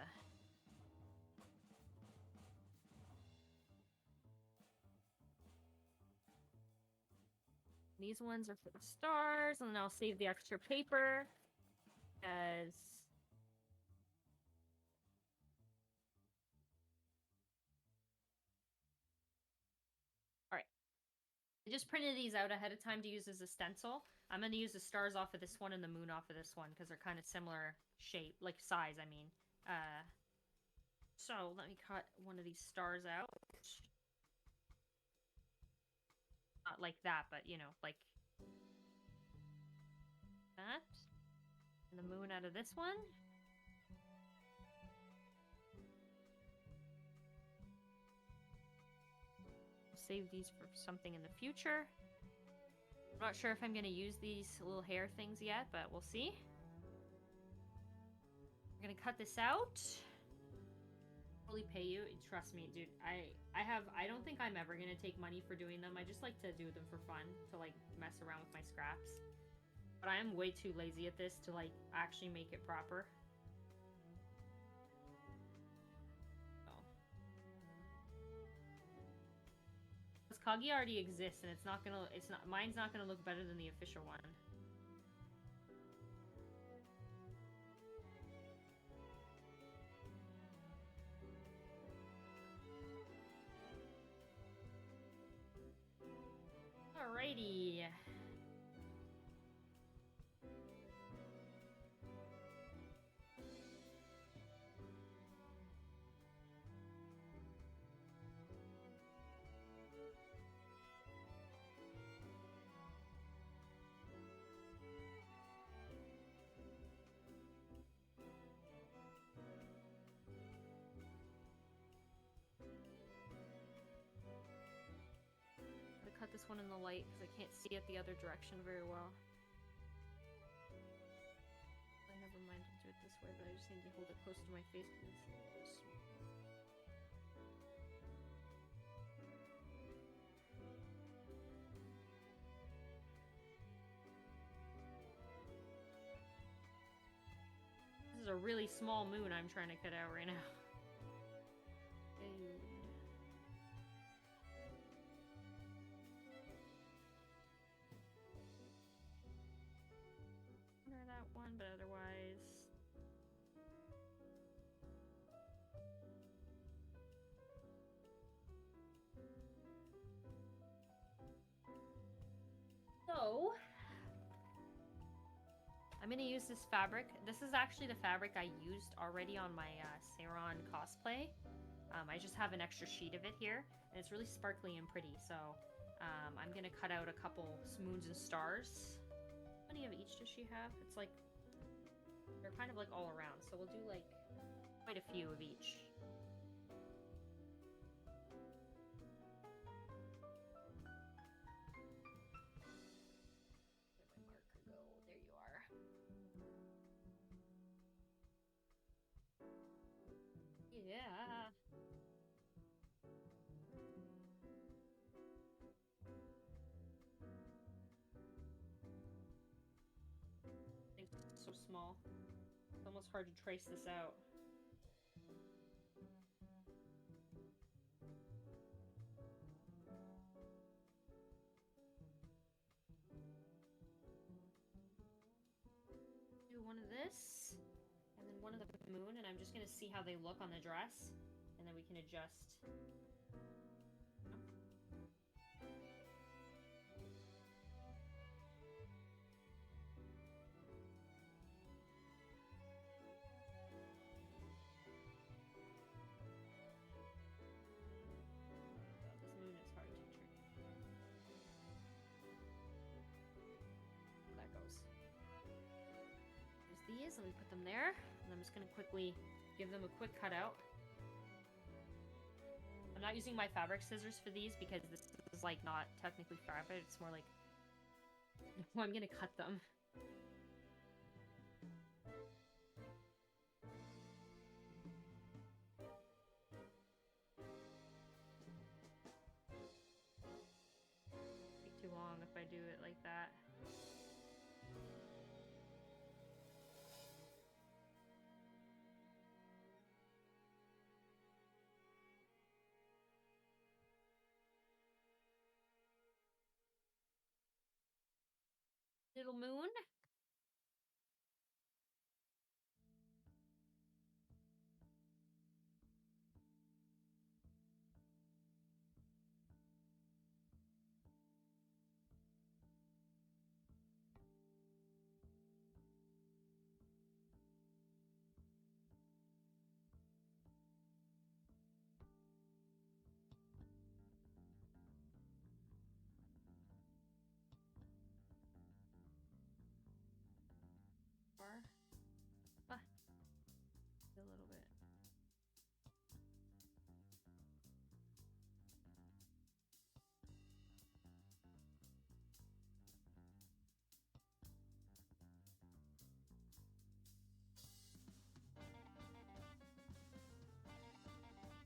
These ones are for the stars, and then I'll save the extra paper, as... Alright. I just printed these out ahead of time to use as a stencil. I'm going to use the stars off of this one and the moon off of this one, because they're kind of similar shape, like size, I mean. So, let me cut one of these stars out. Not like that, but, you know, like that. And the moon out of this one. Save these for something in the future. I'm not sure if I'm going to use these little hair things yet, but we'll see. I'm going to cut this out. Totally pay you. Trust me, dude. I don't think I'm ever going to take money for doing them. I just like to do them for fun, to like mess around with my scraps. But I am way too lazy at this to like actually make it proper. Kagi already exists, and mine's not gonna look better than the official one. Alrighty. Cut this one in the light because I can't see it the other direction very well. Never mind, I'll do it this way, but I just need to hold it close to my face because it's This is a really small moon I'm trying to cut out right now. One, but otherwise so I'm gonna use this fabric. This is actually the fabric I used already on my Seiran cosplay. I just have an extra sheet of it here, and it's really sparkly and pretty, so I'm gonna cut out a couple moons and stars. How many of each does she have? It's like, they're kind of like all around, so we'll do like quite a few of each. Where'd my marker go? There you are. Yeah. It's so small. It's almost hard to trace this out. Do one of this, and then one of the moon, and I'm just gonna see how they look on the dress, and then we can adjust. size. Let me put them there. And I'm just gonna quickly give them a quick cutout. I'm not using my fabric scissors for these because this is like not technically fabric. It's more like I'm gonna cut them. Take too long if I do it like that. Little moon. A little bit.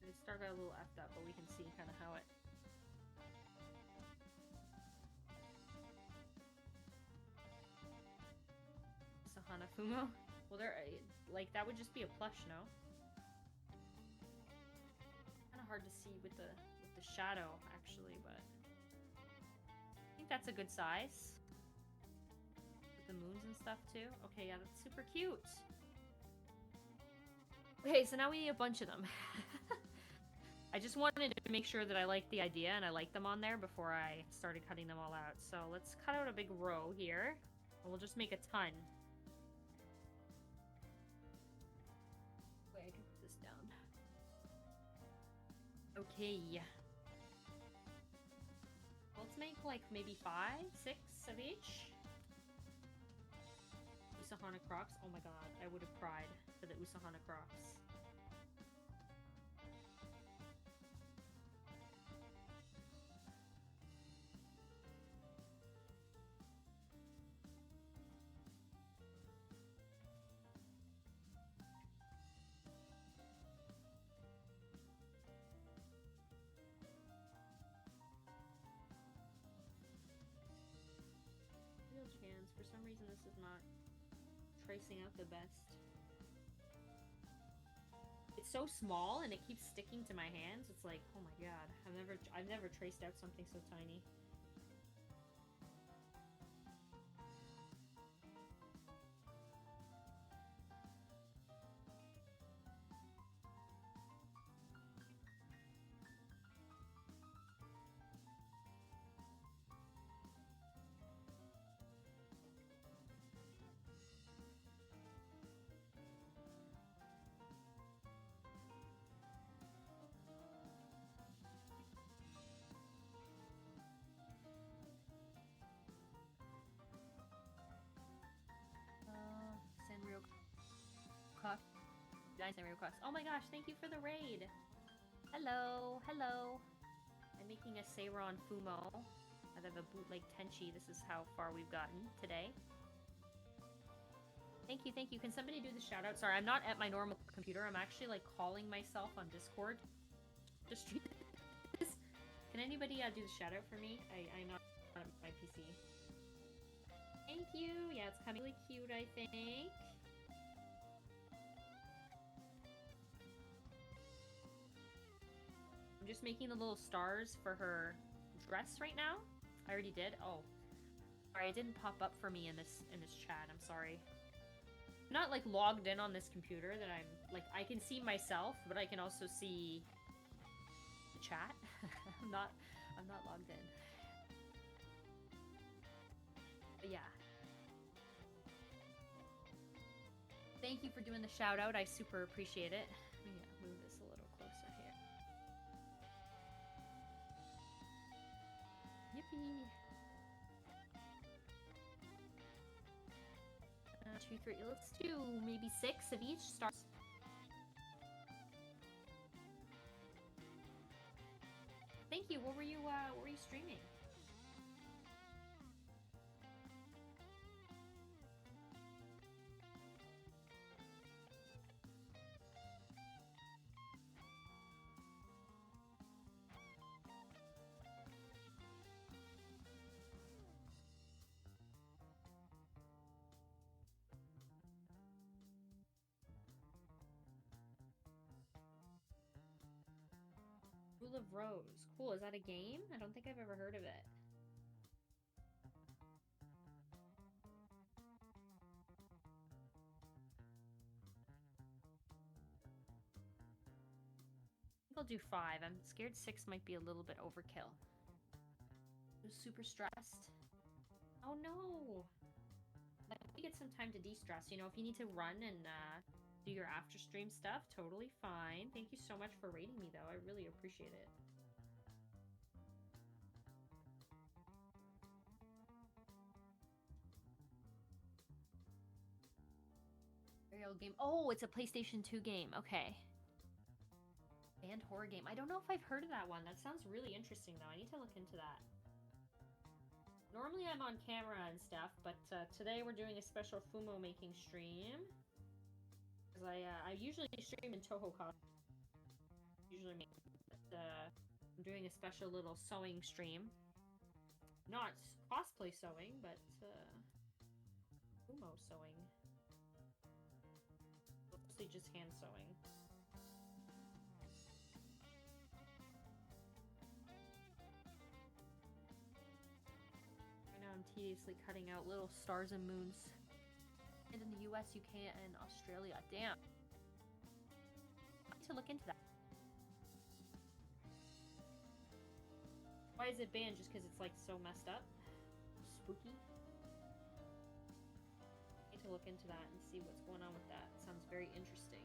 The star got a little effed up, but we can see kind of how it. Sahana Fumo. Well, there, like that would just be a plush, no? Kind of hard to see with the shadow, actually, but I think that's a good size. With the moons and stuff too. Okay, yeah, that's super cute. Okay, so now we need a bunch of them. I just wanted to make sure that I liked the idea and I liked them on there before I started cutting them all out. So let's cut out a big row here. And we'll just make a ton. Wait, I can put this down. Okay. Let's make like maybe 5, 6 of each. Usahana Crocs. Oh my god, I would have cried for the Usahana Crocs. Hands. For some reason this is not tracing out the best. It's so small and it keeps sticking to my hands. It's like, oh my god, I've never traced out something so tiny. Oh my gosh, thank you for the raid. Hello, hello. I'm making a Seiran Fumo out of a Bootleg Tenshi. This is how far we've gotten today. Thank you, thank you. Can somebody do the shout out? Sorry, I'm not at my normal computer. I'm actually like calling myself on Discord. Just this. Can anybody do the shout out for me? I'm not at my PC. Thank you. Yeah, it's kind of really cute, I think. I'm just making the little stars for her dress right now. I already did. Oh, sorry, it didn't pop up for me in this chat. I'm sorry. I'm not like logged in on this computer that I'm like I can see myself, but I can also see the chat. I'm not logged in. But yeah. Thank you for doing the shout out. I super appreciate it. Let me move this a little closer here. Yippee! 2, 3. Let's do maybe 6 of each stars. Thank you. What were you streaming? Rule of Rose. Cool. Is that a game? I don't think I've ever heard of it. I think I'll do 5. I'm scared 6 might be a little bit overkill. I was super stressed. Oh no! Let me get some time to de-stress. You know, if you need to run and do your after stream stuff, totally fine. Thank you so much for rating me though. I really appreciate it. Real game. Oh, it's a PlayStation 2 game. Okay. Banned horror game. I don't know if I've heard of that one. That sounds really interesting though. I need to look into that. Normally I'm on camera and stuff, but today we're doing a special Fumo making stream. Because I usually stream in Toho costume. Usually make, but I'm doing a special little sewing stream. Not cosplay sewing, but Fumo sewing. Mostly just hand sewing. Right now I'm tediously cutting out little stars and moons. And in the US you can't, in Australia. Damn. I need to look into that. Why is it banned? Just because it's like so messed up? Spooky? I need to look into that and see what's going on with that. It sounds very interesting.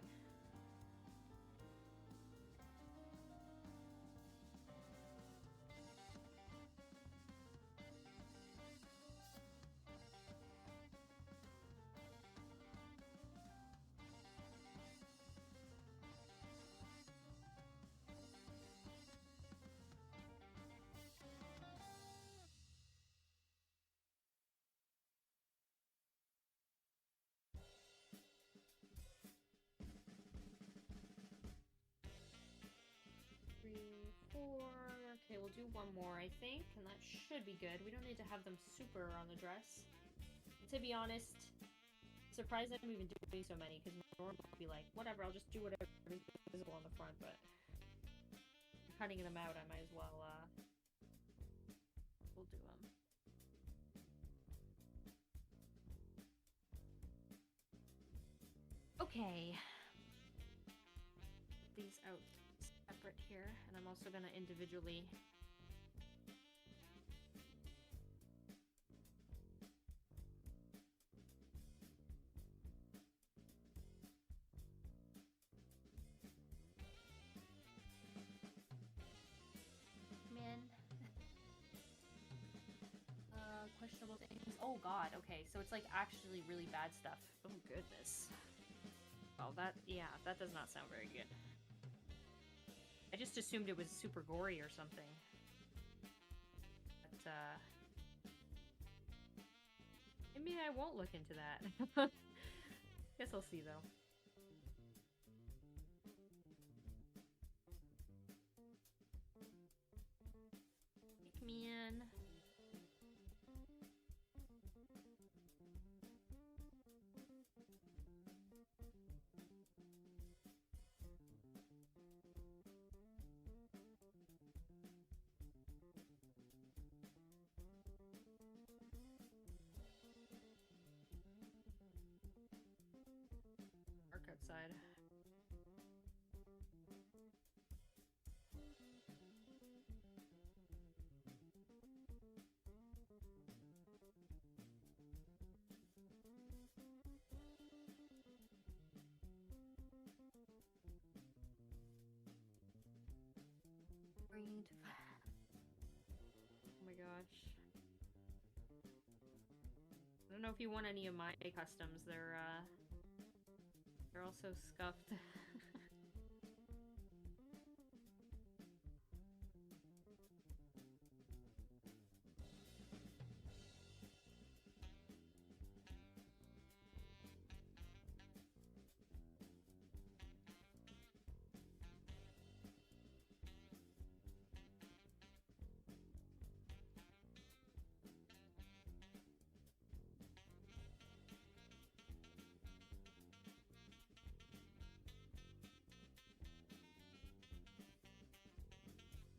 Okay, we'll do one more, I think, and that should be good. We don't need to have them super on the dress. And to be honest, I'm surprised I'm even doing so many, because normally I'll be like, whatever, I'll just do whatever is visible on the front, but I'm cutting them out, I might as well, we'll do them. Okay. Put these out separate here, and I'm also going to individually questionable things. Oh god, okay, so it's like actually really bad stuff. Oh goodness. Well, that, yeah, that does not sound very good. I just assumed it was super gory or something. But, maybe I won't look into that. Guess I'll see, though. Pick me in. Outside. Bringing to... Oh my gosh. I don't know if you want any of my customs. They're also scuffed.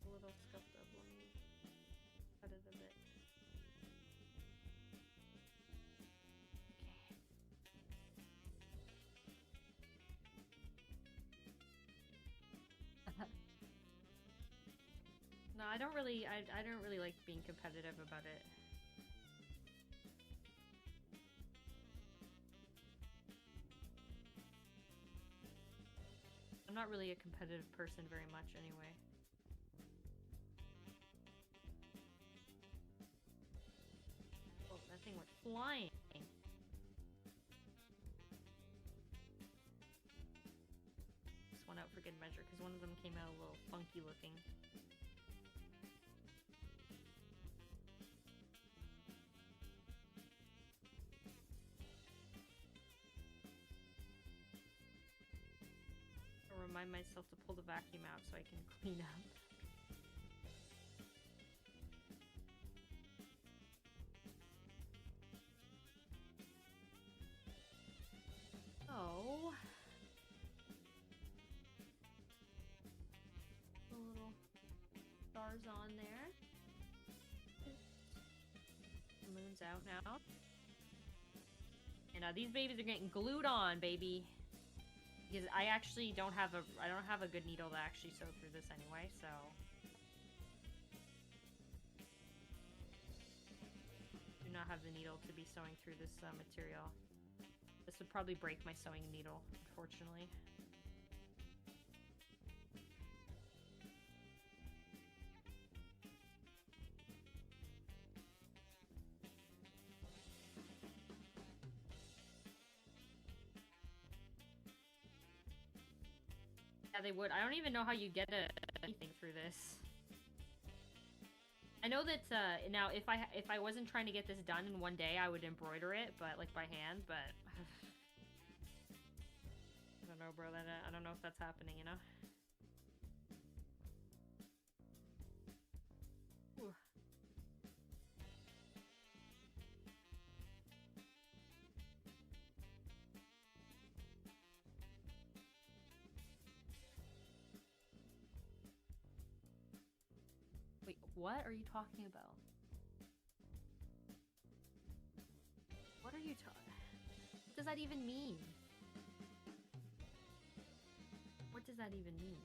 A little scuffed up. Let me cut it a bit. Okay. No, I don't really like being competitive about it. I'm not really a competitive person very much anyway. Oh, that thing went flying. This one out for good measure, because one of them came out a little funky looking. I'll remind myself to pull the vacuum out so I can clean up. Oh. The little stars on there. The moon's out now. And these babies are getting glued on, baby. Because I actually don't have a good needle to actually sew through this anyway, so do not have the needle to be sewing through this material. This would probably break my sewing needle, unfortunately. Yeah, they would. I don't even know how you get anything through this. I know that now if I wasn't trying to get this done in one day, I would embroider it, but like by hand. But I don't know, bro. I don't know if that's happening. You know. Ooh. Wait, what are you talking about? What are you talking? What does that even mean? What does that even mean?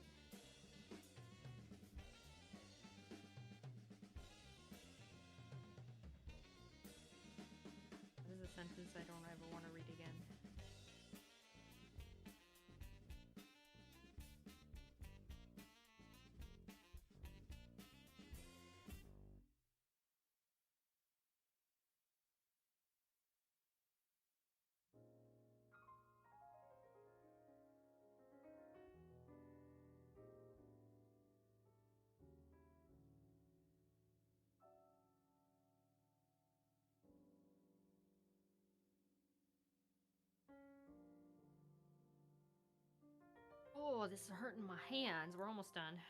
This is a sentence I don't ever want to read again. Oh, this is hurting my hands. We're almost done.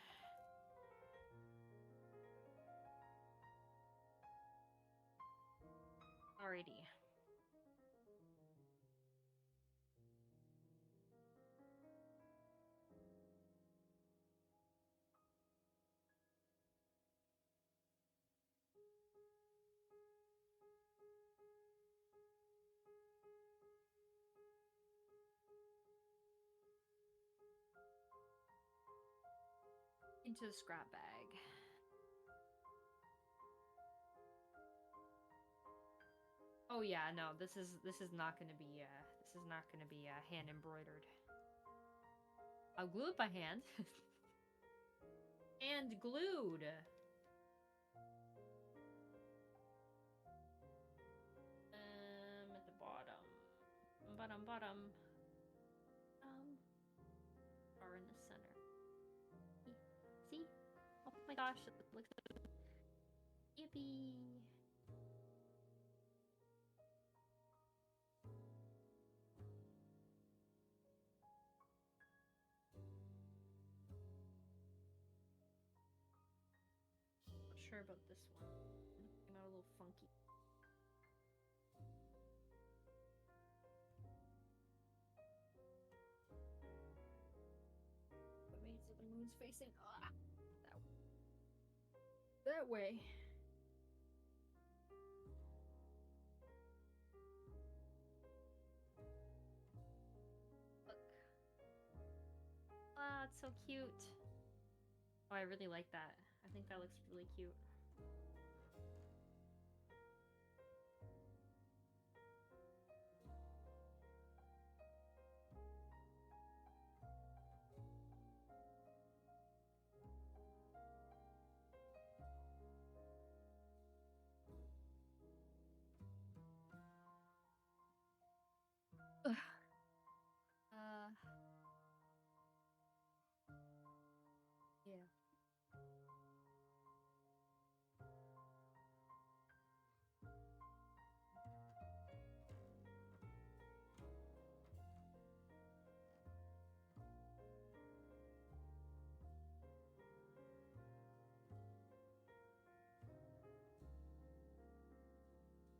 Alrighty. Into the scrap bag. Oh yeah, no, this is not gonna be hand embroidered. I'll glue it by hand. And glued. bottom. Are in the center. See? Oh my gosh, it looks so yippee. Not sure about this one. It came out a little funky. What means the moon's facing that way. Look. Ah, it's so cute. Oh, I really like that. I think that looks really cute. Ugh. Yeah.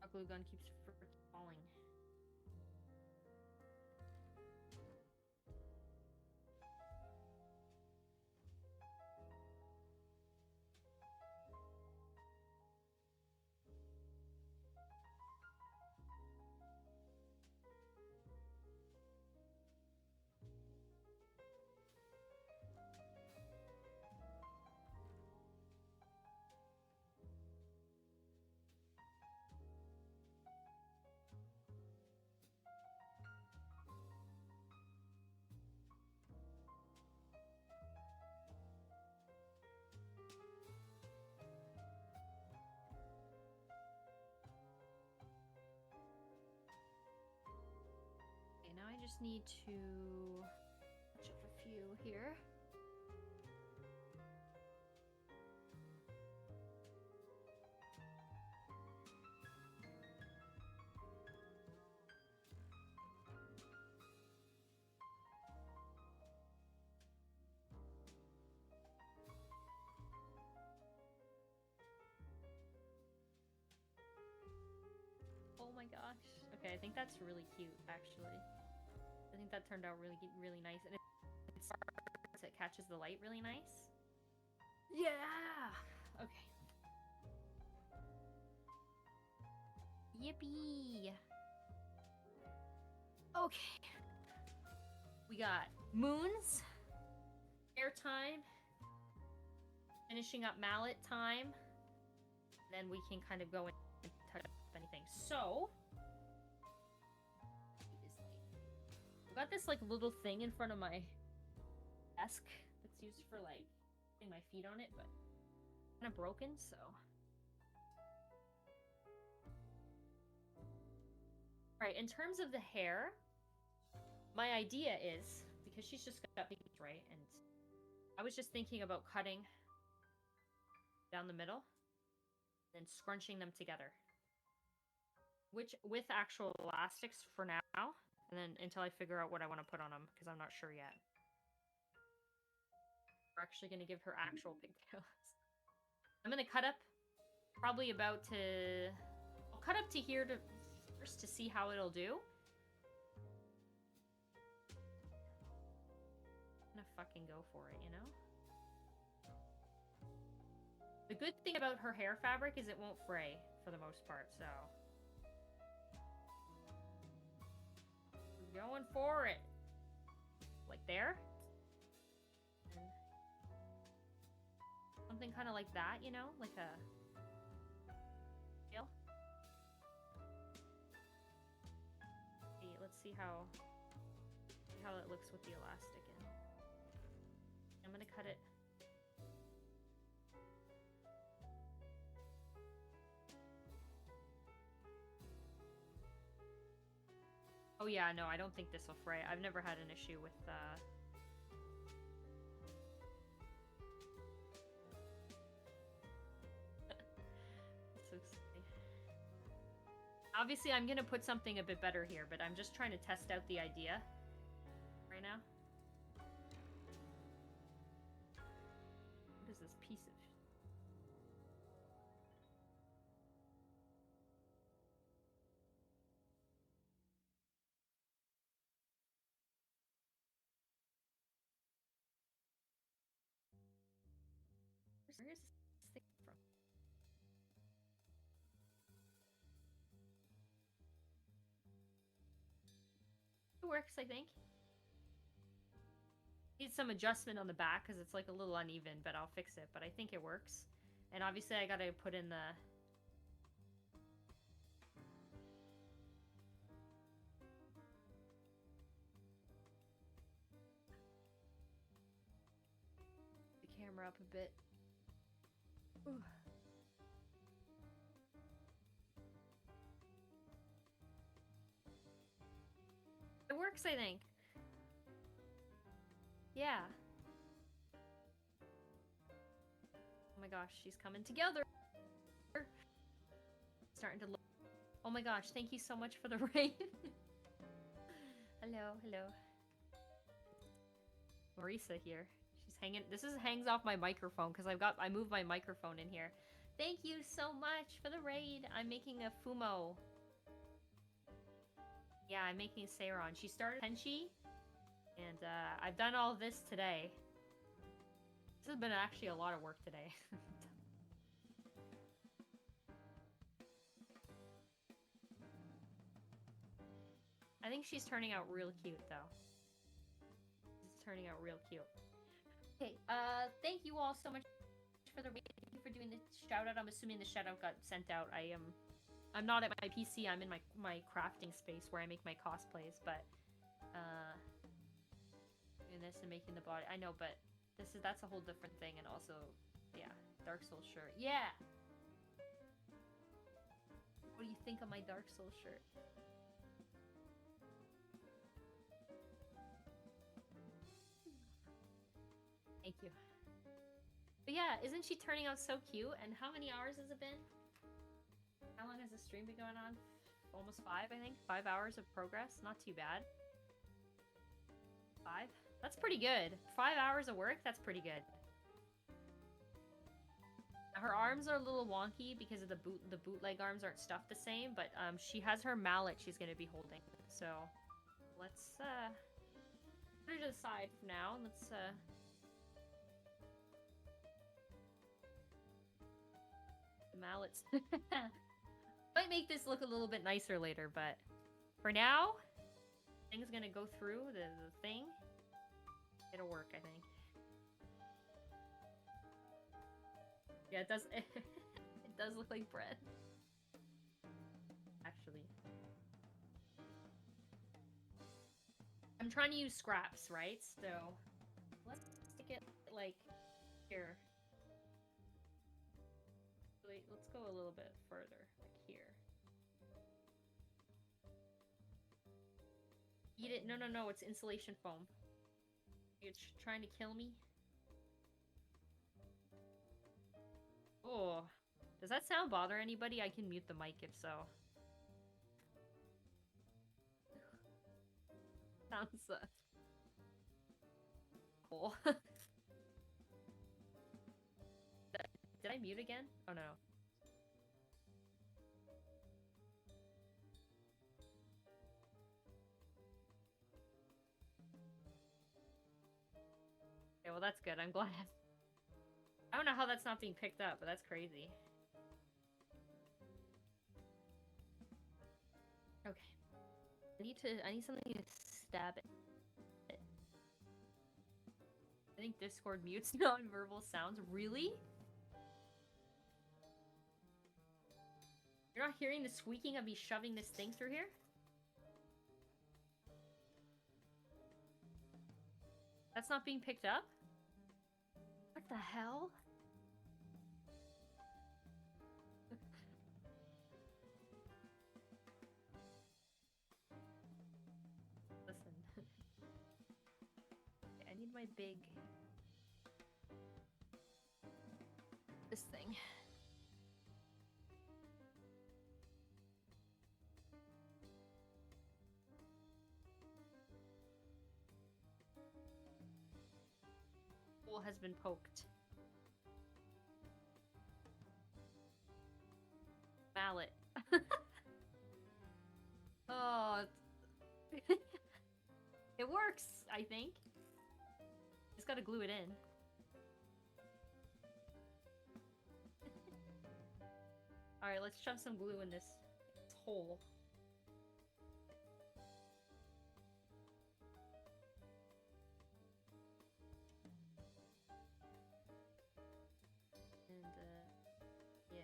Our glue gun keeps falling. Okay, now I just need to touch up a few here. Oh my gosh. Okay, I think that's really cute, actually. I think that turned out really nice. And it catches the light really nice. Yeah! Okay. Yippee! Okay. We got moons, air time, finishing up mallet time, and then we can kind of go and touch up anything. So, I've got this like little thing in front of my desk that's used for like putting my feet on it, but kind of broken, so. Alright, in terms of the hair, my idea is, because she's just got pigtails, right? And I was just thinking about cutting down the middle, then scrunching them together. Which, with actual elastics for now, and then until I figure out what I want to put on them, because I'm not sure yet. We're actually going to give her actual pigtails. I'm going to cut up probably about to... I'll cut up to here to first to see how it'll do. I'm gonna fucking go for it, you know? The good thing about her hair fabric is it won't fray for the most part, so... We're going for it. Like there. And something kind of like that, you know? Like a... Feel? Okay, let's see how it looks with the elastic in. I'm gonna cut it. Oh yeah, no, I don't think this will fray. I've never had an issue with It's so silly. Obviously, I'm gonna put something a bit better here, but I'm just trying to test out the idea right now. What is this piece of... Where is this thing from? It works, I think. Needs some adjustment on the back because it's like a little uneven, but I'll fix it. But I think it works. And obviously I gotta put in the... camera up a bit. Ooh. It works, I think. Yeah. Oh my gosh, she's coming together. Starting to look. Oh my gosh, thank you so much for the rain. Hello, hello. Marisa here. She's hanging. This hangs off my microphone because I moved my microphone in here. Thank you so much for the raid. I'm making a Fumo. Yeah, I'm making Seiran. She started Tenshi, and I've done all this today. This has been actually a lot of work today. I think she's turning out real cute, though. She's turning out real cute. Okay, thank you all so much for the raid. Thank you for doing the shout-out. I'm assuming the shout-out got sent out. I'm not at my PC. I'm in my crafting space where I make my cosplays, but doing this and making the body. I know, but that's a whole different thing. And also, yeah, Dark Souls shirt. Yeah. What do you think of my Dark Souls shirt? Thank you. But yeah, isn't she turning out so cute? And how many hours has it been? How long has the stream been going on? Almost 5, I think. 5 hours of progress. Not too bad. 5? That's pretty good. 5 hours of work? That's pretty good. Her arms are a little wonky because of the bootleg arms aren't stuffed the same, but she has her mallet she's going to be holding. So let's put her to the side for now. Let's the mallets. Might make this look a little bit nicer later, but for now, thing's gonna go through the thing. It'll work, I think. Yeah, it does. It does look like bread. Actually, I'm trying to use scraps, right? So let's stick it like here. Wait, let's go a little bit further, like here. Eat it. No, no, no. It's insulation foam. You're trying to kill me? Oh. Does that sound bother anybody? I can mute the mic if so. Sounds cool. Did I mute again? Oh no. Okay, well that's good. I'm glad. I don't know how that's not being picked up, but that's crazy. Okay. I need something to stab it. I think Discord mutes non-verbal sounds. Really? You're not hearing the squeaking of me shoving this thing through here? That's not being picked up? What the hell? my big... This thing. Hole has been poked. Mallet. Oh, it works, I think. Just gotta glue it in. Alright, let's shove some glue in this hole. And, yeah.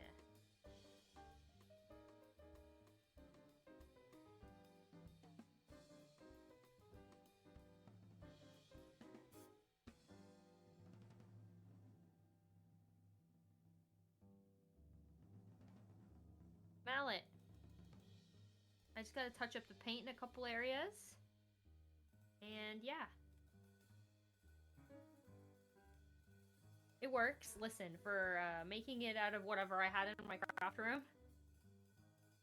Mallet. I just gotta touch up the paint in a couple areas. And yeah. It works. Listen, for making it out of whatever I had in my craft room,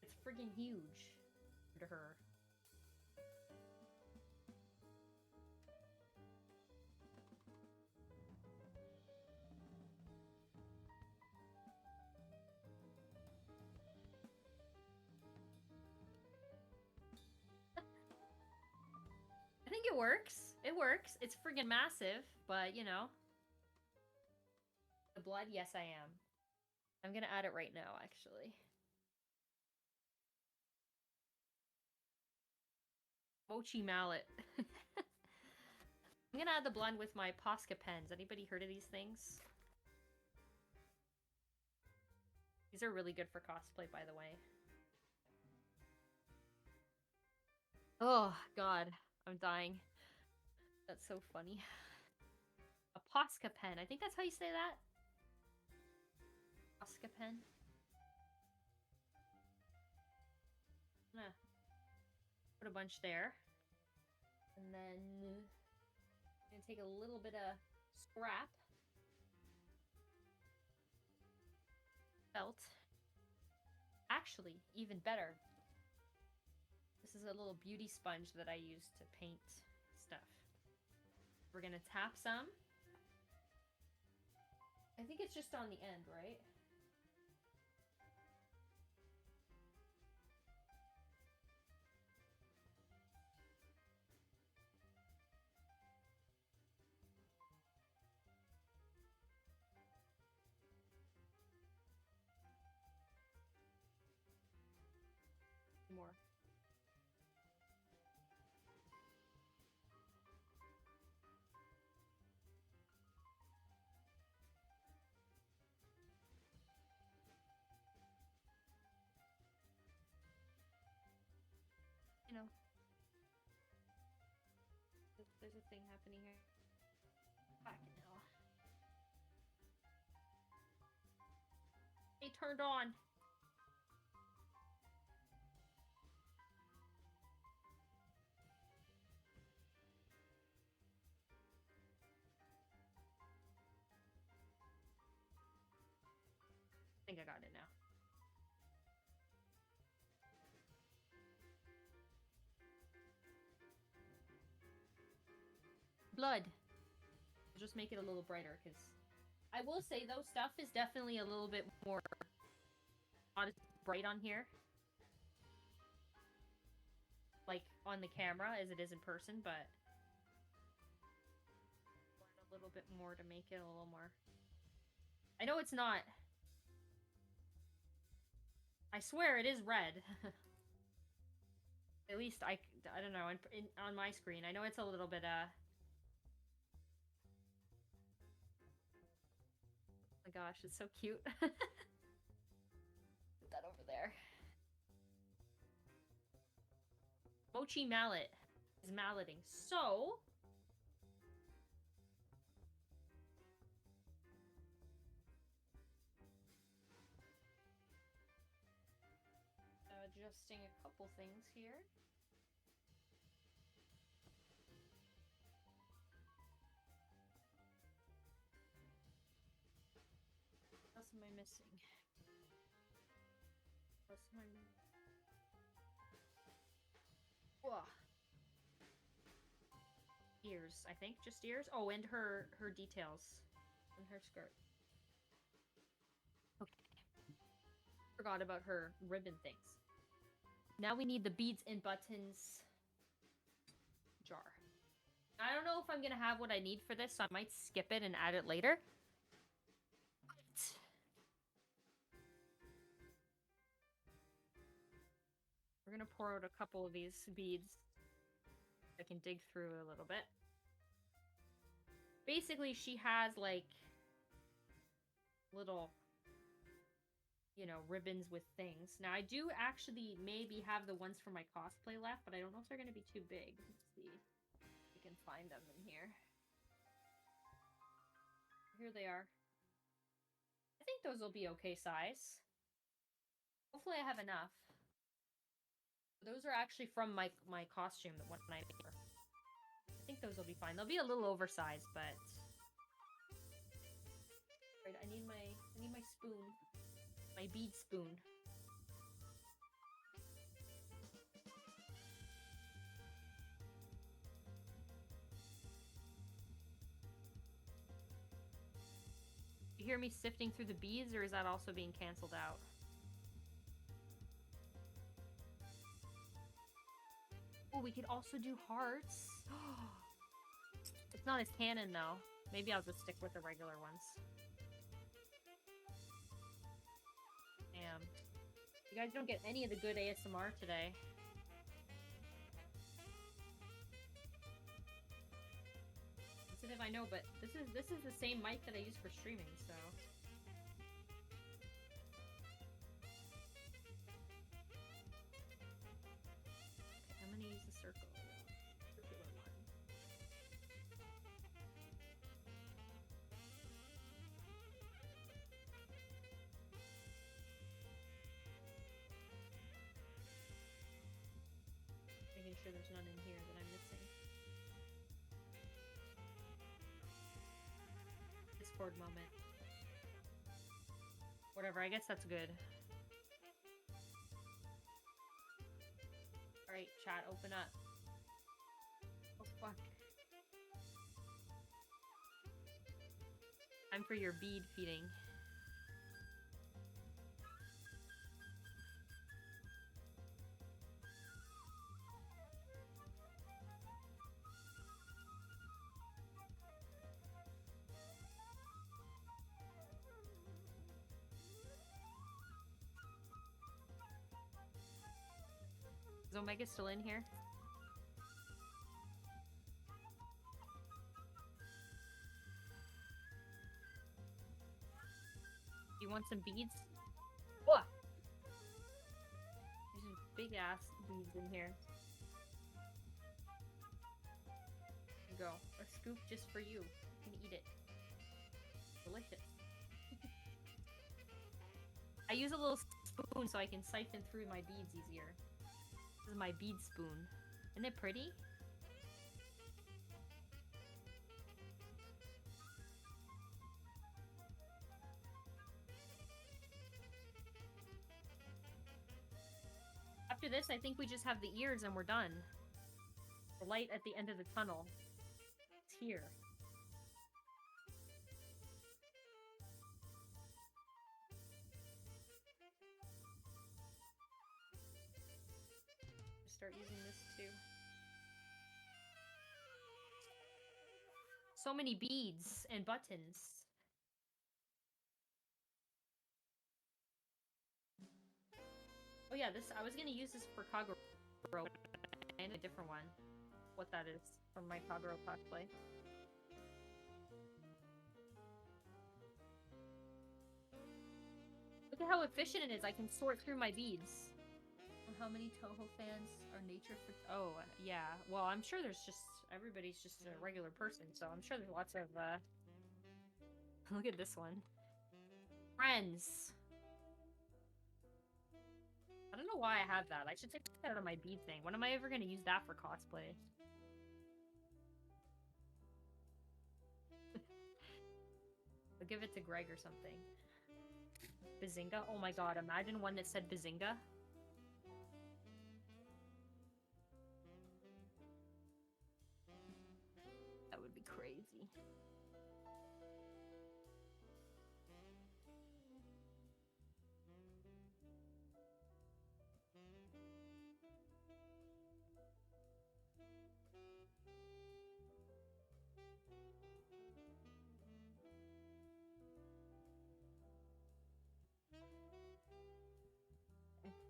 it's freaking huge to her. I think it works. It works. It's friggin' massive, but you know. The blood? Yes, I am. I'm gonna add it right now, actually. Mochi mallet. I'm gonna add the blend with my Posca pens. Anybody heard of these things? These are really good for cosplay, by the way. Oh, God. I'm dying. That's so funny. A Posca pen. I think that's how you say that. Posca pen. I'm gonna put a bunch there. And then I'm gonna take a little bit of scrap. Felt. Actually, even better. This is a little beauty sponge that I use to paint stuff. We're gonna tap some. I think it's just on the end, right? More. You know, there's a thing happening here. Back now. It turned on. I think I got it now. Blood. Just make it a little brighter, because I will say, though, stuff is definitely a little bit more not as bright on here. Like, on the camera, as it is in person, but a little bit more to make it a little more... I know it's not... I swear it is red. At least I don't know, on my screen. I know it's a little bit, Oh my gosh, it's so cute. Put that over there. Mochi mallet is malleting. So... adjusting a couple things here. else am I missing? What else am I missing? Whoa. Ears, I think. Just ears? Oh, and her details. And her skirt. Okay. Forgot about her ribbon things. Now we need the beads and buttons jar. I don't know if I'm gonna have what I need for this, so I might skip it and add it later. But... we're gonna pour out a couple of these beads. I can dig through a little bit. Basically, she has, like, little, you know, ribbons with things. Now, I do actually maybe have the ones for my cosplay left, but I don't know if they're gonna be too big. Let's see if we can find them in here. Here they are. I think those will be okay size. Hopefully I have enough. Those are actually from my costume that one night. I think those will be fine. They'll be a little oversized, but... Right, I need my spoon. My bead spoon. You hear me sifting through the beads, or is that also being canceled out? Oh, we could also do hearts. It's not as canon, though. Maybe I'll just stick with the regular ones. Damn. You guys don't get any of the good ASMR today. Sensitive, I know, but this is the same mic that I use for streaming, so... Okay, I'm gonna use the circular one. Making sure there's none in here that I'm missing. Discord moment. Whatever, I guess that's good. Alright, chat, open up. Oh, fuck. Time for your bead feeding. Is Omega still in here? You want some beads? What? There's some big ass beads in here. There you go. A scoop just for you. You can eat it. Delicious. I use a little spoon so I can siphon through my beads easier. This is my bead spoon. Isn't it pretty? After this, I think we just have the ears and we're done. The light at the end of the tunnel. It's here. Start using this too. So many beads and buttons. Oh yeah, this I was gonna use this for Kagero and a different one. What that is from my Kagero cosplay. Look at how efficient it is. I can sort through my beads. How many Toho fans are nature for... Oh, yeah. Well, I'm sure there's just... everybody's just a regular person, so I'm sure there's lots of, Look at this one. Friends! I don't know why I have that. I should take that out of my bead thing. When am I ever gonna use that for cosplay? I'll give it to Greg or something. Bazinga. Oh my god, imagine one that said Bazinga. That would be crazy.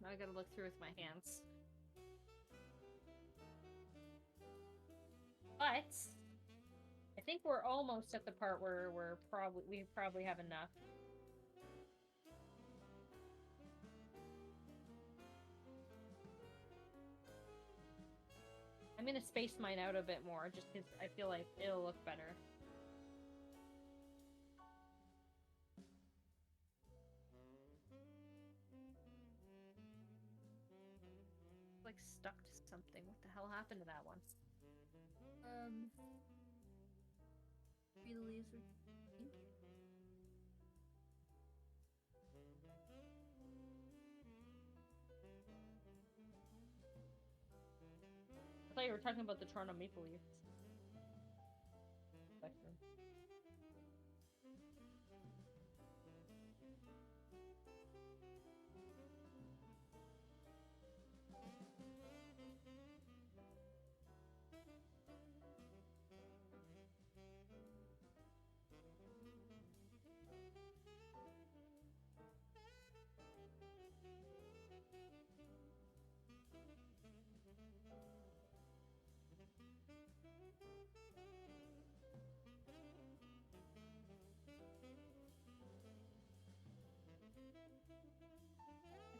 Now I gotta look through with my hands. But I think we're almost at the part where we probably have enough. I'm gonna space mine out a bit more just because I feel like it'll look better. Like stuck to something. What the hell happened to that one? Be the leaves are pink. I thought you were talking about the Toronto Maple Leafs.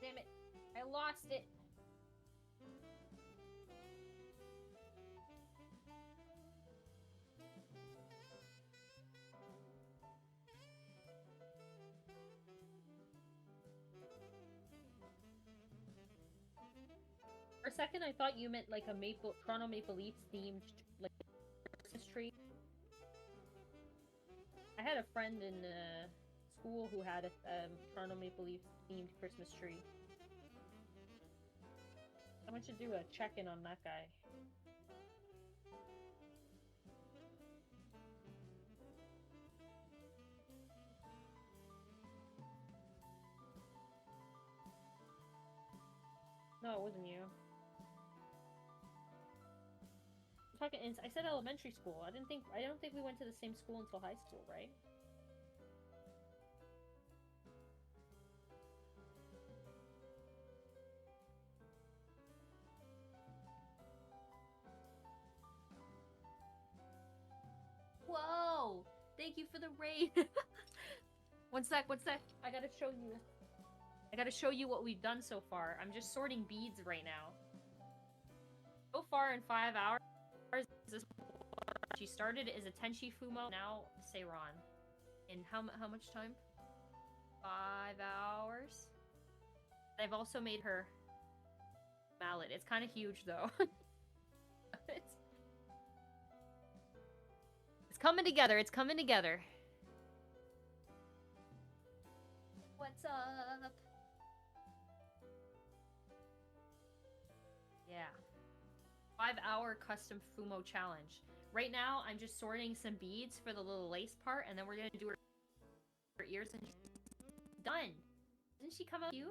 Damn it. I lost it. For a second, I thought you meant like a Toronto Maple Leafs themed like Christmas tree. I had a friend in school who had a Toronto Maple Leafs themed Christmas tree. I want you to do a check-in on that guy. No, it wasn't you. I said elementary school. I don't think we went to the same school until high school, right? Whoa! Thank you for the raid. One sec. I gotta show you what we've done so far. I'm just sorting beads right now. So far in 5 hours, she started as a Tenshi Fumo, now Seiran. In how much time? 5 hours. I've also made her mallet. It's kind of huge though. It's coming together. It's coming together. What's up? Yeah. 5-hour custom Fumo challenge. Right now, I'm just sorting some beads for the little lace part, and then we're gonna do her ears, and she's done. Didn't she come out cute?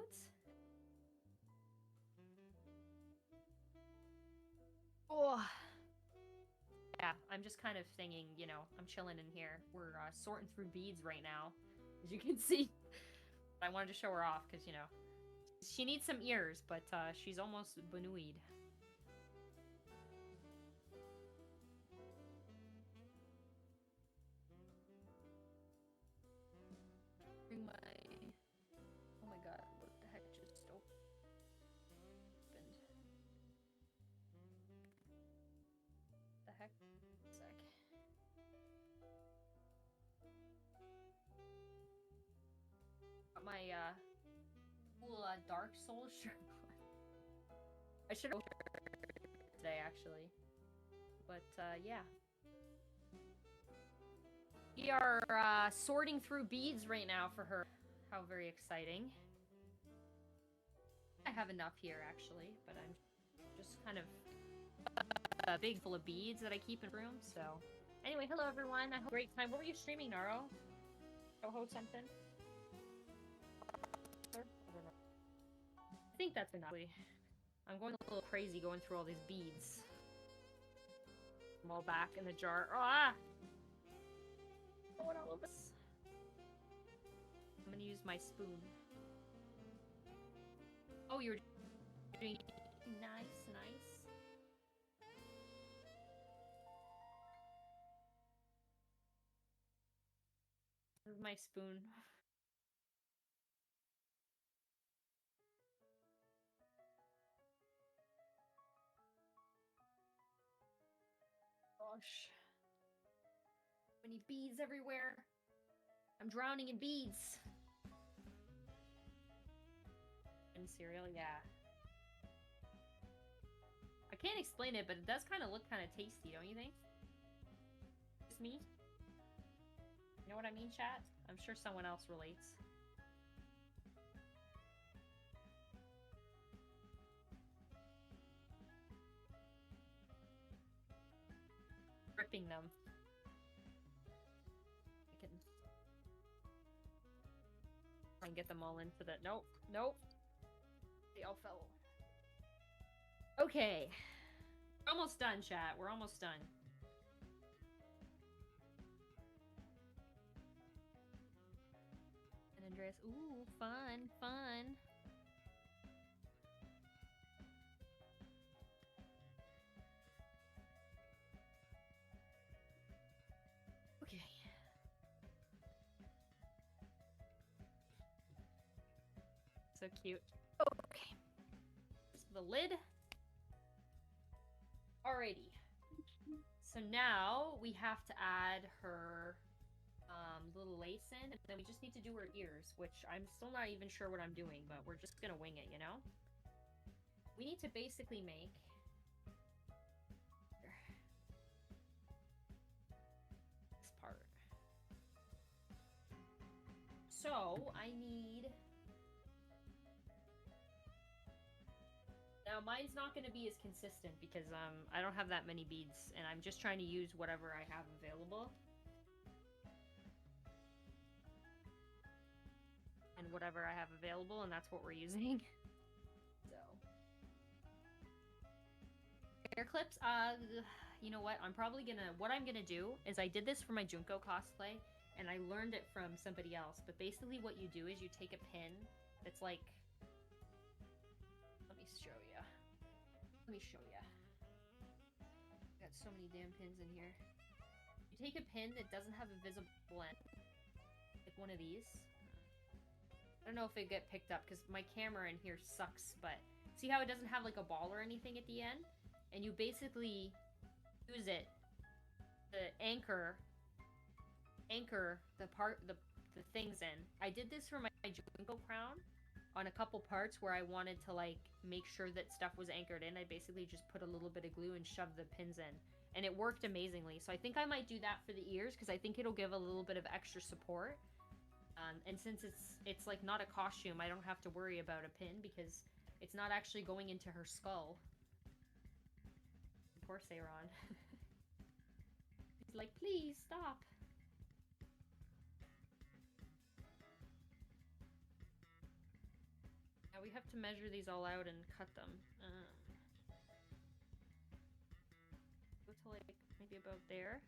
Oh. Yeah, I'm just kind of thinking, you know, I'm chilling in here. We're sorting through beads right now, as you can see. I wanted to show her off, because, you know, she needs some ears, but she's almost benoid. Bring my... Oh my god, what the heck just opened? The heck? Sec. Got my cool Dark Soul shirt on. I should have today actually, but yeah. We are sorting through beads right now for her. How very exciting. I have enough here, actually, but I'm just kind of a big full of beads that I keep in the room, so... Anyway, hello everyone. I hope great time. What were you streaming, Naro? Ho something? I don't know. I think that's enough. I'm going a little crazy going through all these beads. I'm all back in the jar. Ah! What all of this? I'm gonna use my spoon. Oh, you're doing nice, nice. This is my spoon. Gosh. So many beads everywhere. I'm drowning in beads. And cereal, yeah. I can't explain it, but it does kind of look kind of tasty, don't you think? Just me? You know what I mean, chat? I'm sure someone else relates. Ripping them. I can try and get them all into the... Nope, nope. They all fell. Okay. We're almost done, chat. We're almost done. And Andreas, ooh, fun, fun. Okay. So cute. Okay. The lid. Alrighty. So now we have to add her little lace in, and then we just need to do her ears, which I'm still not even sure what I'm doing, but we're just gonna wing it, you know? We need to basically make this part. So I need... Now, mine's not going to be as consistent because I don't have that many beads, and I'm just trying to use whatever I have available. And whatever I have available, and that's what we're using. So. Hair clips, you know what? What I'm gonna do is I did this for my Junko cosplay, and I learned it from somebody else. But basically what you do is you take a pin that's like... Let me show you. Got so many damn pins in here. You take a pin that doesn't have a visible end, like one of these. I don't know if it get picked up because my camera in here sucks, but see how it doesn't have like a ball or anything at the end? And you basically use it to anchor the things in. I did this for my Junko crown on a couple parts where I wanted to like make sure that stuff was anchored in. I basically just put a little bit of glue and shoved the pins in, and it worked amazingly. So I think I might do that for the ears because I think it'll give a little bit of extra support. And since it's like not a costume, I don't have to worry about a pin because it's not actually going into her skull. Poor Seiran. He's like, please stop. Now we have to measure these all out and cut them. Go to like maybe about there.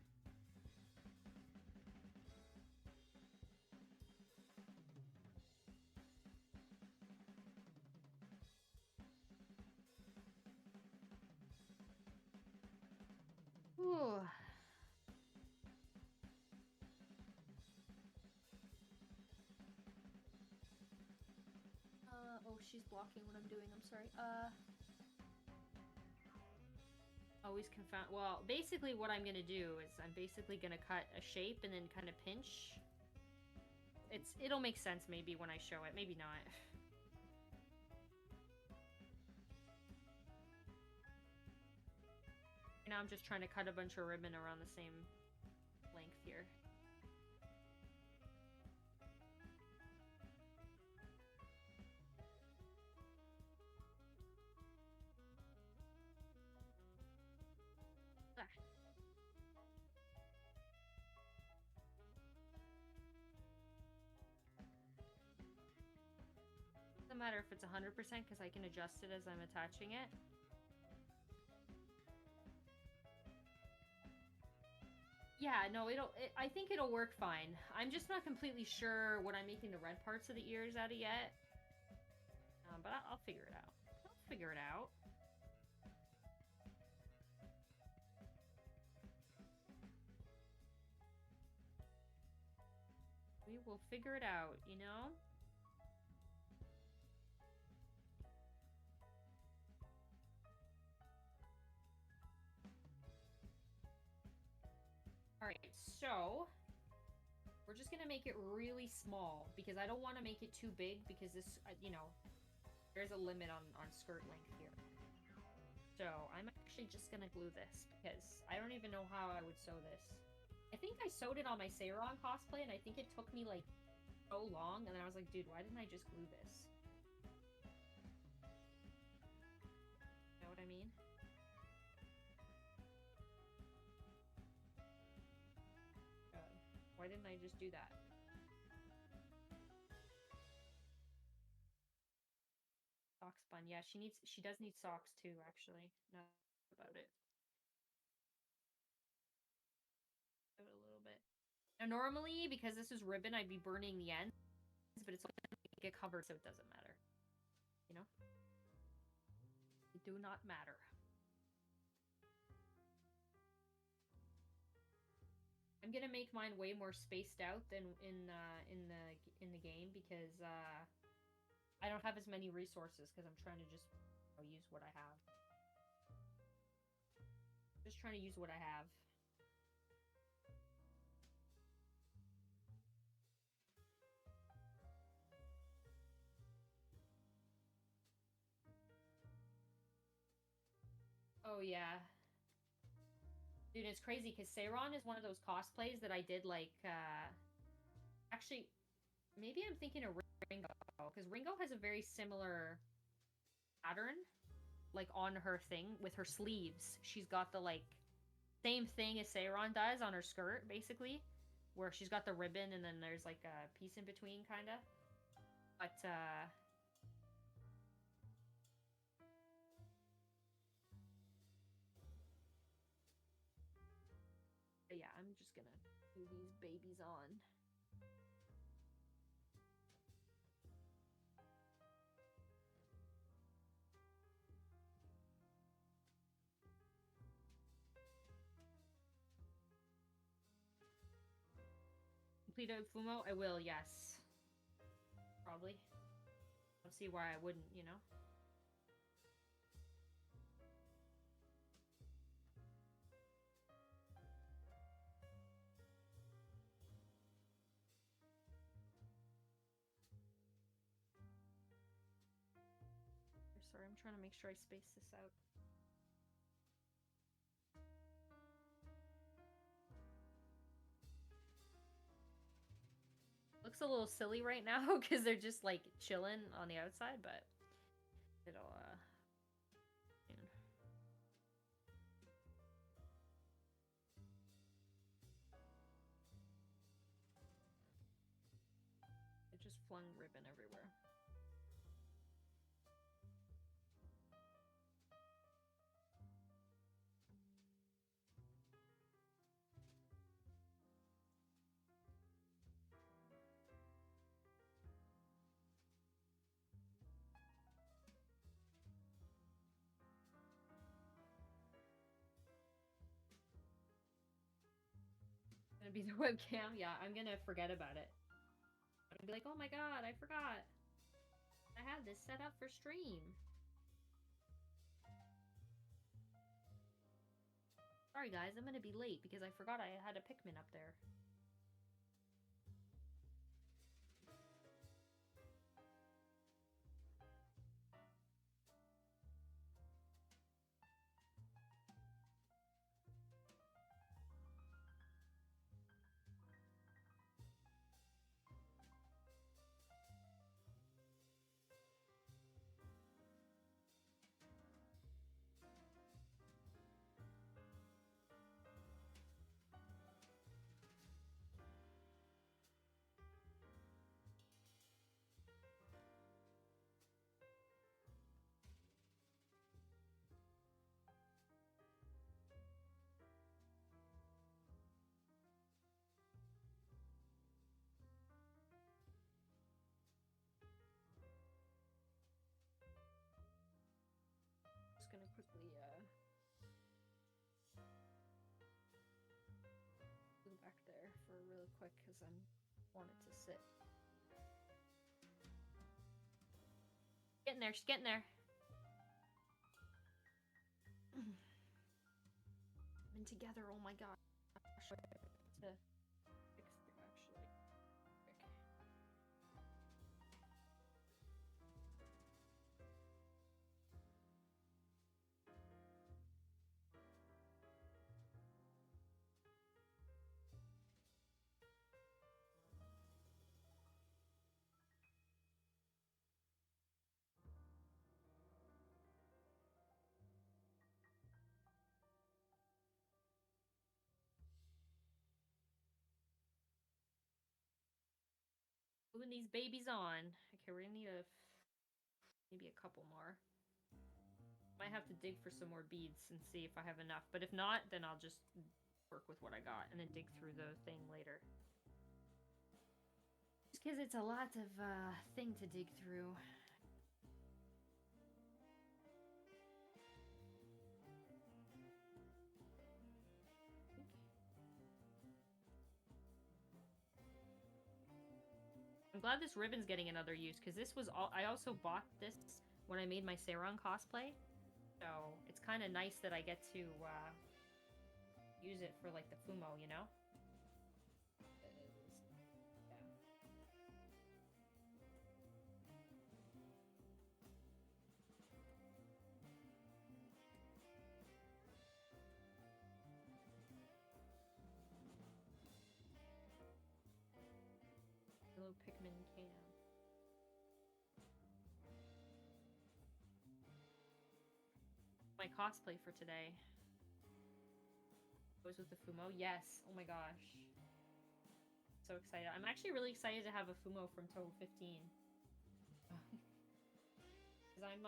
Ooh. Oh, she's blocking what I'm doing. I'm sorry. Always confound. Well, basically what I'm gonna do is I'm basically gonna cut a shape and then kind of pinch. It'll make sense maybe when I show it. Maybe not. Now I'm just trying to cut a bunch of ribbon around the same length here. matter if it's 100% because I can adjust it as I'm attaching it. Yeah, no, I think it'll work fine. I'm just not completely sure what I'm making the red parts of the ears out of yet. But I'll figure it out. I'll figure it out. We will figure it out, you know? Alright, so we're just gonna make it really small because I don't want to make it too big because this, you know, there's a limit on skirt length here. So I'm actually just gonna glue this because I don't even know how I would sew this. I think I sewed it on my Seiran cosplay and I think it took me like so long and then I was like, dude, why didn't I just glue this? You know what I mean? Why didn't I just do that? Socks bun. Yeah, she does need socks too, actually. No, about it. A little bit. Now, normally, because this is ribbon, I'd be burning the ends, but it's going to get covered, so it doesn't matter. You know? It do not matter. I'm gonna make mine way more spaced out than in the game because I don't have as many resources because I'm trying to just use what I have. Just trying to use what I have. Oh yeah. Dude, it's crazy because Seiran is one of those cosplays that I did like actually maybe I'm thinking of Ringo because Ringo has a very similar pattern like on her thing with her sleeves. She's got the like same thing as Seiran does on her skirt basically, where she's got the ribbon and then there's like a piece in between kind of. But yeah, I'm just gonna do these babies on. Completed Fumo? I will, yes. Probably. I don't see why I wouldn't, you know? Sorry, I'm trying to make sure I space this out. Looks a little silly right now because they're just like chilling on the outside, but it'll it just flung ribbon everywhere. Gonna be the webcam. Yeah, I'm gonna forget about it. I'm gonna be like, oh my god, I forgot. I had this set up for stream. Sorry guys, I'm gonna be late because I forgot I had a Pikmin up there. quick because I wanted to sit. Getting there, she's getting there. And together, oh my gosh. To fix it actually. Quick. Moving these babies on. Okay, we're gonna need maybe a couple more. Might have to dig for some more beads and see if I have enough. But if not, then I'll just work with what I got and then dig through the thing later. Just because it's a lot of thing to dig through. I'm glad this ribbon's getting another use, because this was all. I also bought this when I made my Seiran cosplay, so it's kind of nice that I get to use it for like the Fumo, you know? Hello, Pikmin Cam. My cosplay for today goes with the Fumo. Yes. Oh my gosh. So excited. I'm actually really excited to have a Fumo from Total 15. Because I'm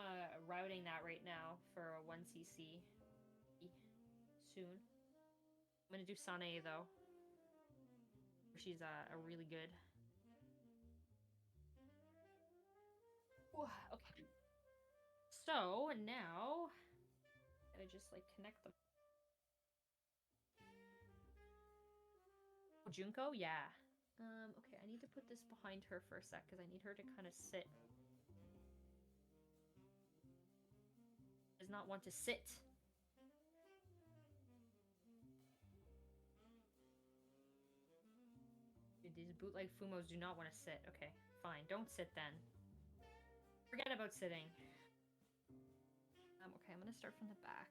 routing that right now for a 1cc soon. I'm gonna do Sanae though. She's a really good. Okay. So now I just like connect them. Oh, Junko? Yeah. Okay, I need to put this behind her for a sec because I need her to kind of sit. Does not want to sit. Dude, these bootleg Fumos do not want to sit. Okay, fine. Don't sit then. Forget about sitting. Okay, I'm gonna start from the back.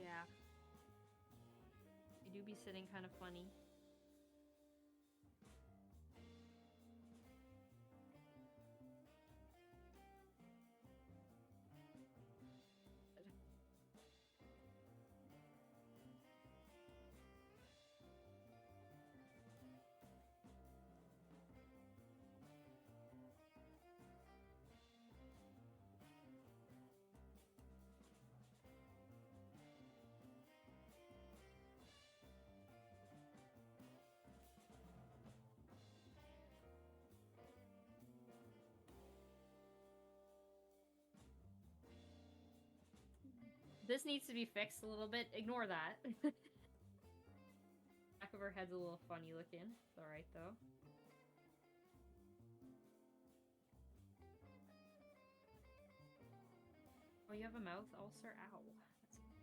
Yeah. I do be sitting kind of funny. This needs to be fixed a little bit. Ignore that. Back of her head's a little funny looking. It's alright though. Oh, you have a mouth ulcer? Ow.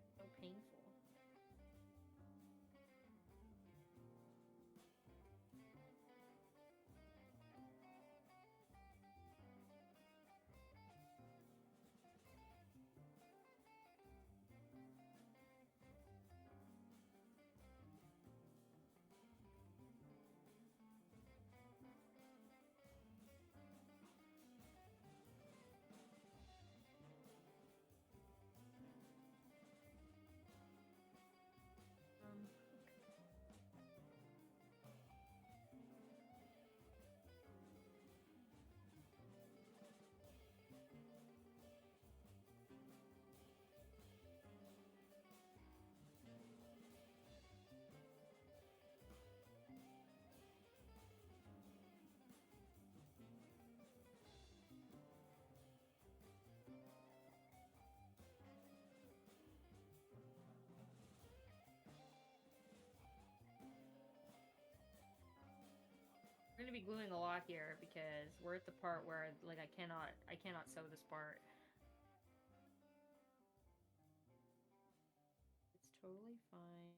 That's so painful. be gluing a lot here because we're at the part where like I cannot sew this part. It's totally fine.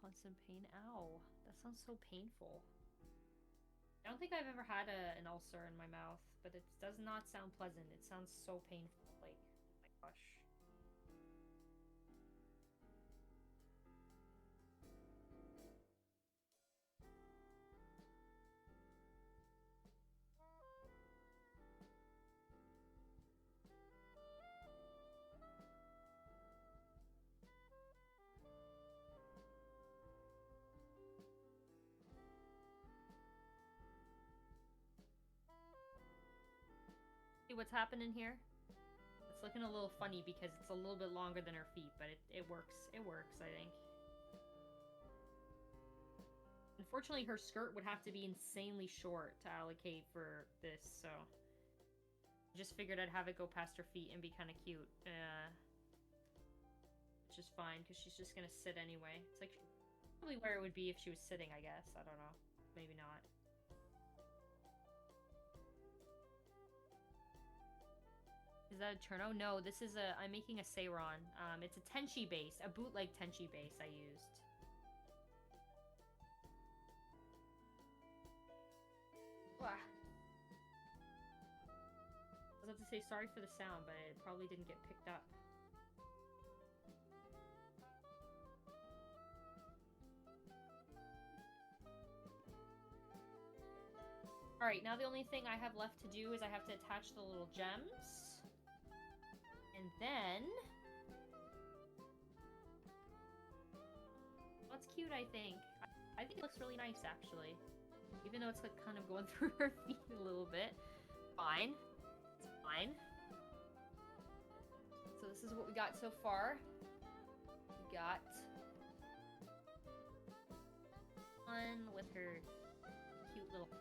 Constant pain. Ow. That sounds so painful. I don't think I've ever had an ulcer in my mouth, but it does not sound pleasant. It sounds so painful. Like, oh my gosh. See what's happening here? It's looking a little funny because it's a little bit longer than her feet, but it works. It works, I think. Unfortunately, her skirt would have to be insanely short to allocate for this, so... I just figured I'd have it go past her feet and be kind of cute. Which is fine, because she's just gonna sit anyway. It's like, probably where it would be if she was sitting, I guess. I don't know. Maybe not. Is that a Cherno? No, this is a... I'm making a Seiran. It's a Tenshi base. A bootleg Tenshi base I used. Blah. I was about to say sorry for the sound, but it probably didn't get picked up. Alright, now the only thing I have left to do is I have to attach the little gems. And then... Well, it's cute, I think. I think it looks really nice, actually. Even though it's like kind of going through her feet a little bit. Fine. It's fine. So this is what we got so far. We got... one with her cute little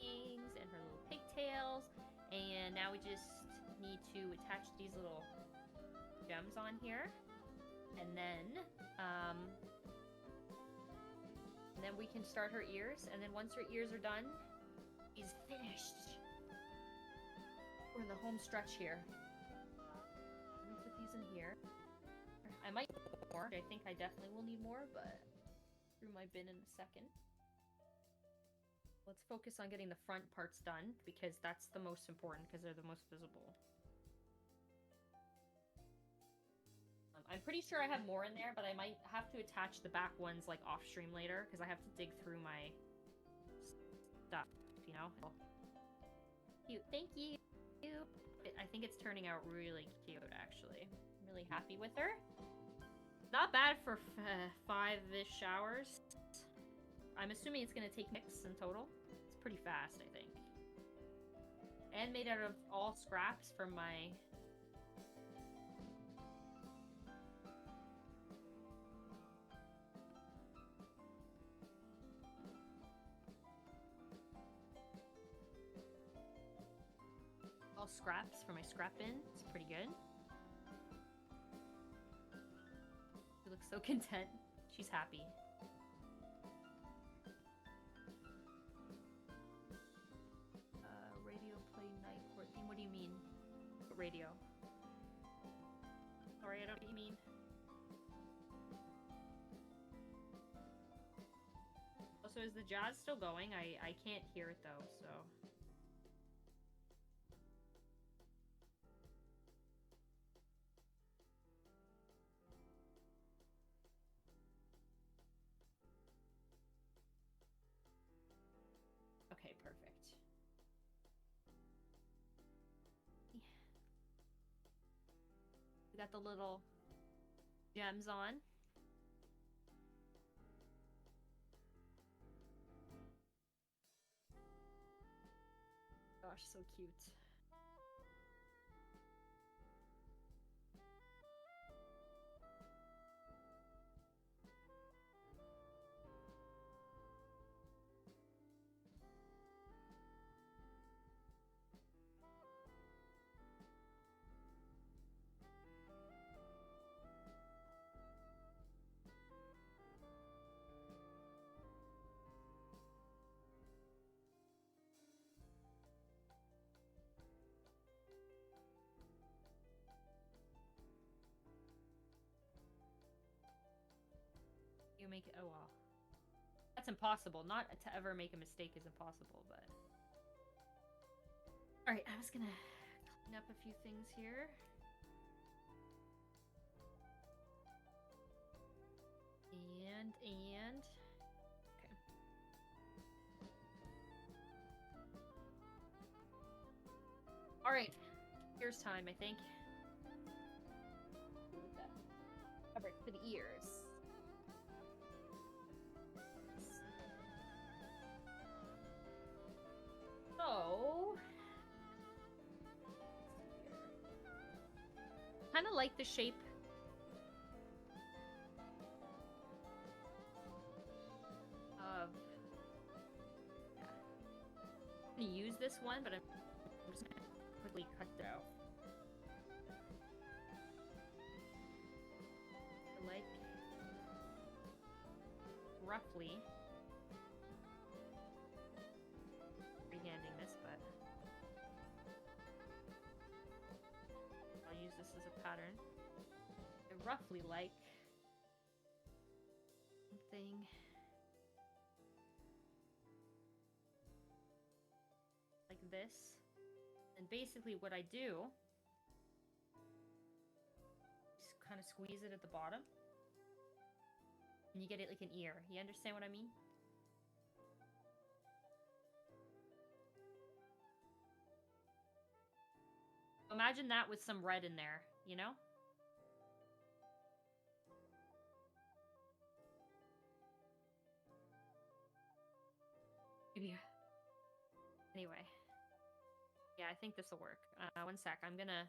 wings and her little pigtails. And now we just need to attach these little gems on here. And then we can start her ears. And then once her ears are done, she's finished. We're in the home stretch here. Let me put these in here. I might need more. I think I definitely will need more, but through my bin in a second. Let's focus on getting the front parts done, because that's the most important, because they're the most visible. I'm pretty sure I have more in there, but I might have to attach the back ones, like, off-stream later, because I have to dig through my stuff, you know? Cute. Thank you! I think it's turning out really cute, actually. I'm really happy with her. Not bad for 5-ish hours. I'm assuming it's going to take mix in total. It's pretty fast, I think. And made out of all scraps from my... all scraps from my scrap bin. It's pretty good. She looks so content. She's happy. Radio play night court theme. What do you mean? What radio? Sorry, I don't know what you mean. Also, is the jazz still going? I can't hear it though, so... Okay, perfect. We got the little gems on. Gosh, so cute. make it... Oh, well. That's impossible. Not to ever make a mistake is impossible, but... Alright, I was gonna clean up a few things here. And... Okay. Alright. Here's time, I think. Fabric for the ears. So... kind of like the shape of... Yeah. I'm gonna use this one, but I'm just gonna quickly cut it out. I like roughly freehanding this, but I'll use this as a pattern. I roughly like something like this. And basically what I do is kind of squeeze it at the bottom. And you get it like an ear. You understand what I mean? Imagine that with some red in there, you know? Yeah. Anyway. Yeah, I think this will work. One sec. I'm gonna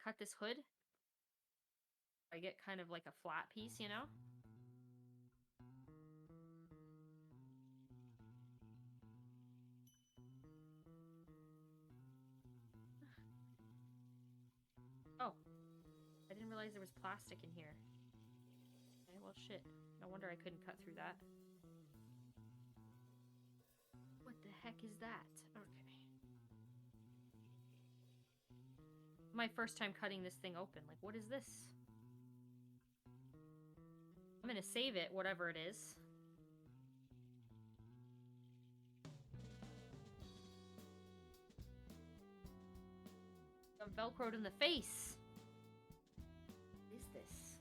cut this hood. I get kind of like a flat piece, you know? Oh. I didn't realize there was plastic in here. Okay, well, shit. No wonder I couldn't cut through that. What the heck is that? Okay. My first time cutting this thing open. Like, what is this? I'm gonna save it, whatever it is. I'm velcroed in the face. What is this?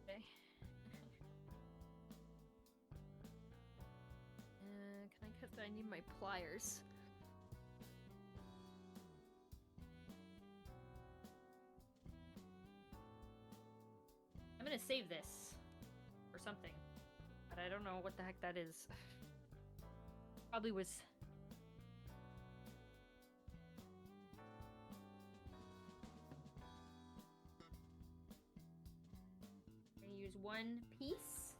Okay. Can I cut that? I need my pliers. I'm gonna save this or something, but I don't know what the heck that is. Probably was... I'm gonna use one piece.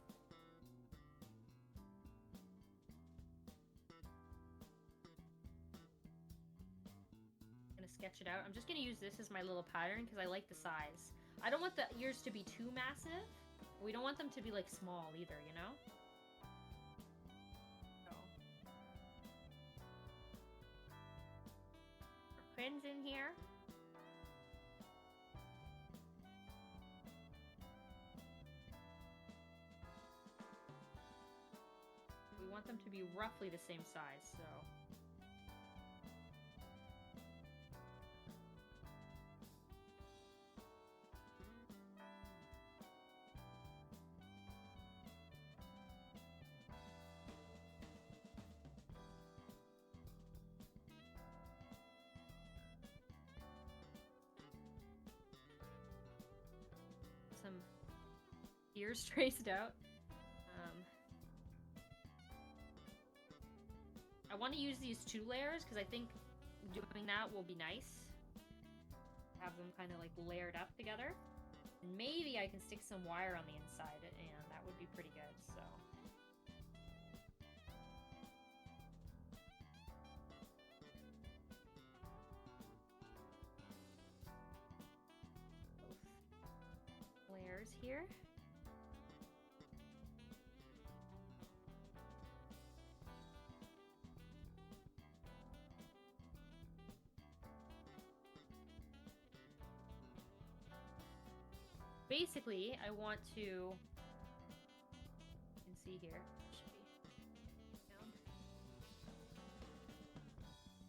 I'm gonna sketch it out. I'm just gonna use this as my little pattern because I like the size. I don't want the ears to be too massive. We don't want them to be, like, small either, you know? So. Pins in here. We want them to be roughly the same size, so... some ears traced out. I want to use these 2 layers because I think doing that will be nice. Have them kind of like layered up together. And maybe I can stick some wire on the inside and that would be pretty good, so. Both layers here. Basically, I want to, you can see here, should be down.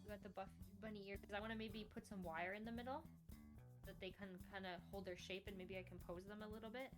We got the bunny ears. I want to maybe put some wire in the middle so that they can kind of hold their shape, and maybe I can pose them a little bit.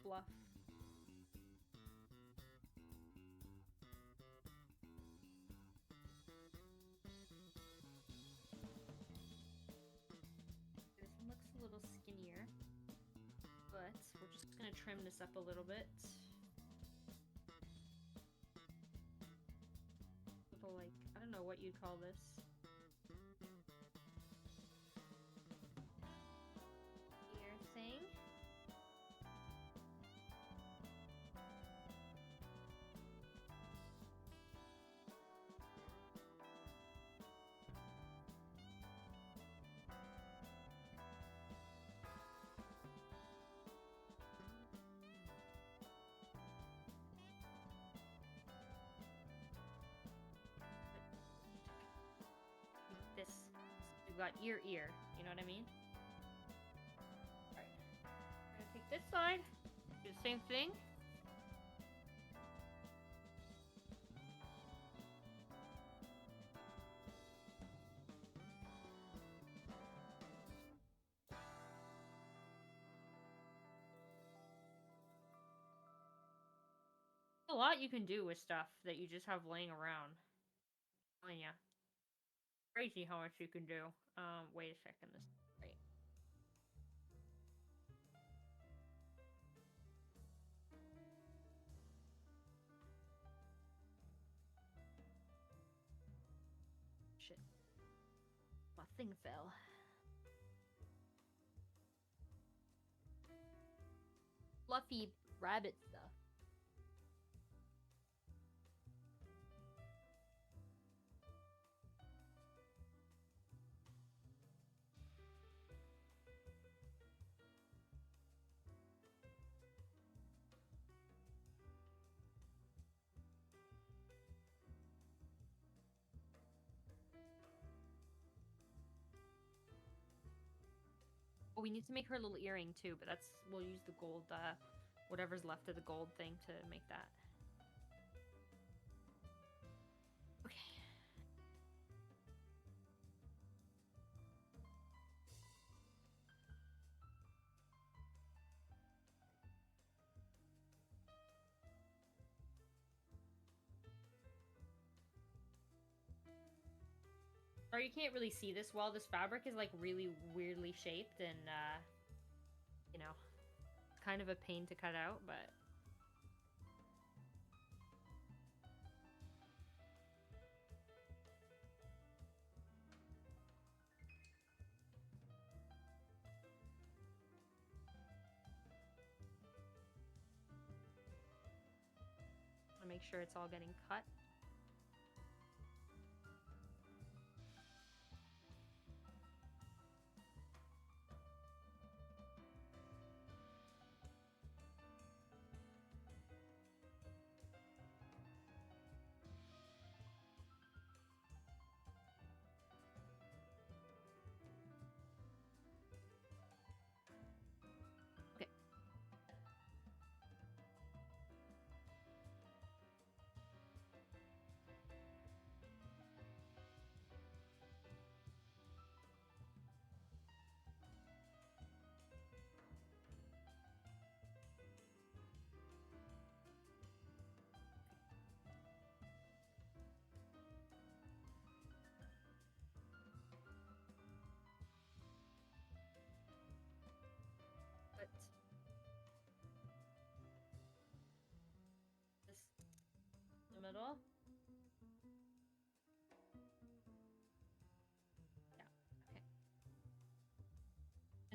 Fluff. This one looks a little skinnier, but we're just gonna trim this up a little bit. Little, like, I don't know what you'd call this. Ear thing. This, we've got ear, you know what I mean? Alright, I'm gonna take this side, do the same thing. A lot you can do with stuff that you just have laying around. I'm telling ya. Crazy how much you can do. Wait a second, this is great. Shit. My thing fell. Fluffy rabbit stuff. Oh, we need to make her a little earring too, but that's, we'll use the gold, whatever's left of the gold thing to make that. Okay. Or you can't really see this well. This fabric is like really weirdly shaped and, you know, kind of a pain to cut out, but... I'll make sure it's all getting cut.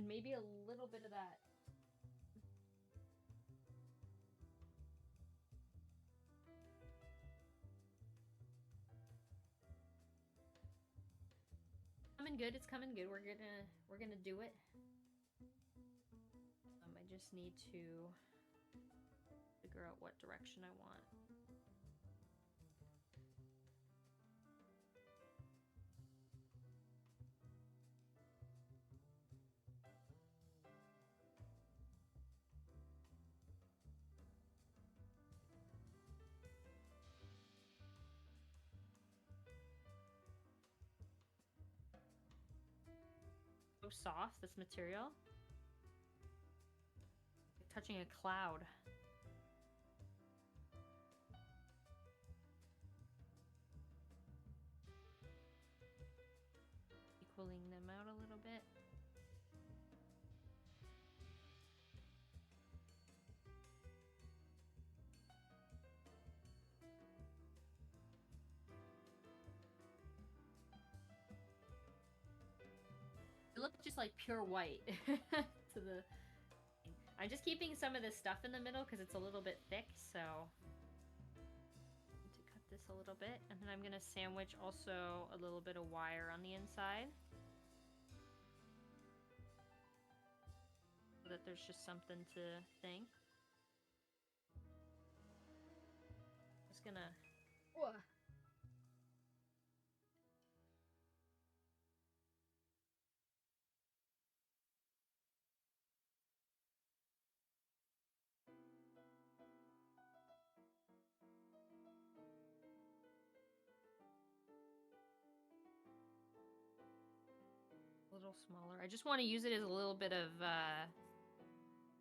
maybe a little bit of that. Coming good. It's coming good. We're gonna do it. I just need to figure out what direction I want. So soft, this material. Like touching a cloud. Equaling them out a little bit. It looks just like pure white to the... I'm just keeping some of this stuff in the middle because it's a little bit thick, so... to cut this a little bit. And then I'm going to sandwich also a little bit of wire on the inside. So that there's just something to think. Just gonna... Whoa. A little smaller. I just want to use it as a little bit of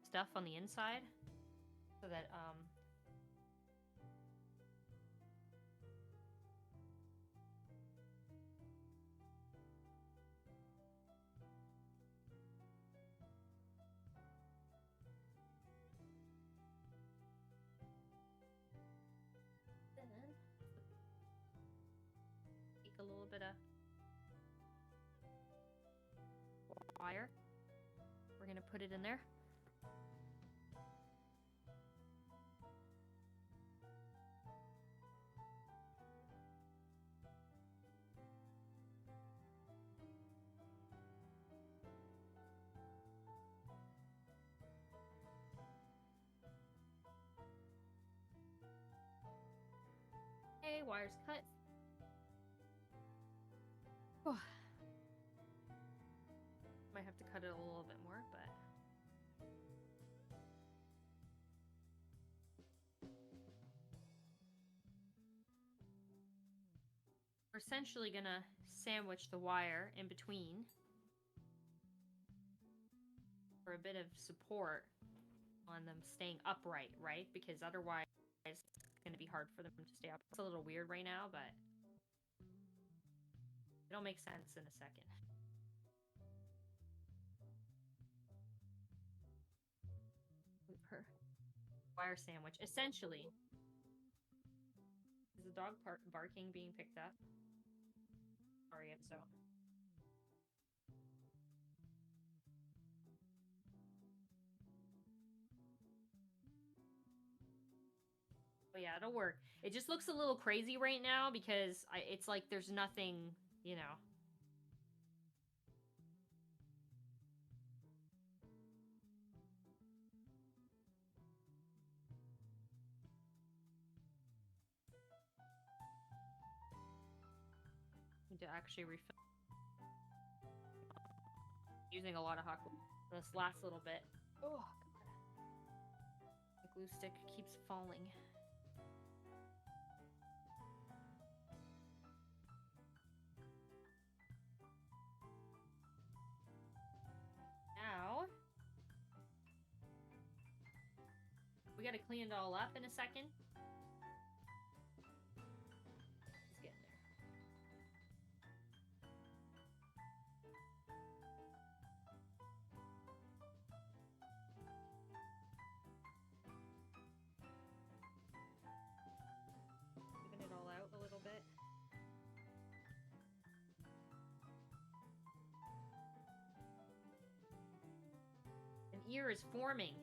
stuff on the inside so that then take a little bit of wire. We're gonna put it in there. Okay, wire's cut. Oh. Might have to cut it a little bit more, but we're essentially gonna sandwich the wire in between for a bit of support on them staying upright, right? Because otherwise it's gonna be hard for them to stay up. It's a little weird right now, but it'll make sense in a second. Her wire sandwich. Essentially, is the dog barking being picked up? Sorry if so. But yeah, it'll work. It just looks a little crazy right now because it's like there's nothing, you know. Need to actually refill. Using a lot of hot glue. This last little bit. Oh, God. The glue stick keeps falling. Now, we gotta clean it all up in a second. It's getting there. Even it all out a little bit. ear is forming.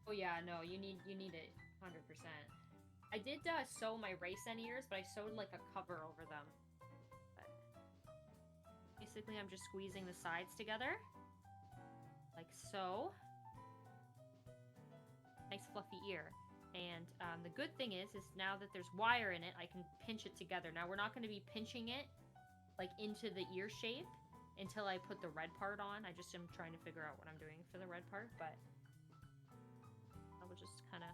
Oh yeah, no, you need it 100%. I did sew my Racen ears, but I sewed like a cover over them. But basically, I'm just squeezing the sides together, like so. Nice fluffy ear. And the good thing is now that there's wire in it, I can pinch it together. Now we're not going to be pinching it like into the ear shape until I put the red part on. I just am trying to figure out what I'm doing for the red part, but I will just kind of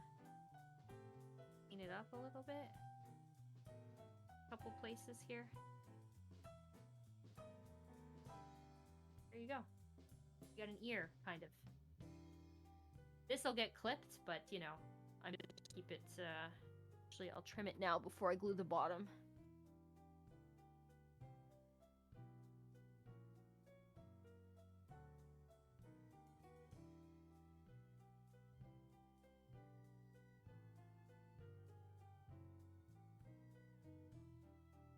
clean it up a little bit. Couple places here. There you go. You got an ear, kind of. This'll get clipped, but, you know, I'm gonna keep it, actually, I'll trim it now before I glue the bottom.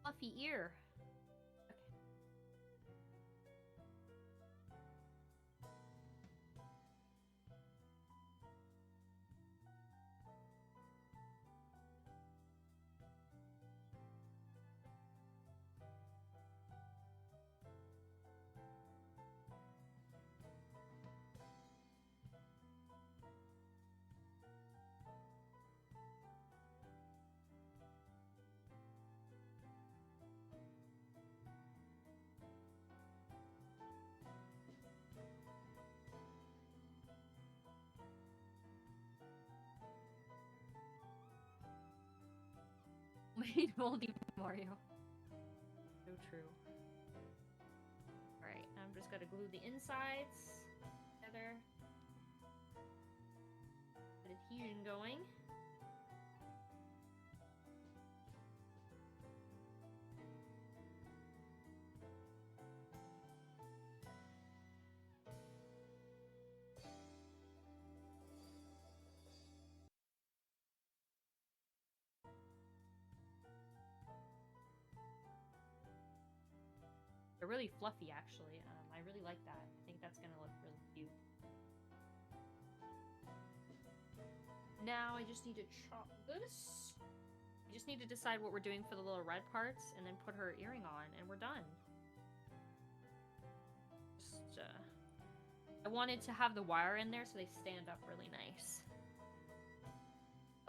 Fluffy ear. Made moldy Mario. So true. Alright, I'm just gonna glue the insides together. Get adhesion going. They're really fluffy, actually. I really like that. I think that's gonna look really cute. Now I just need to chop this. I just need to decide what we're doing for the little red parts, and then put her earring on, and we're done. Just, I wanted to have the wire in there so they stand up really nice.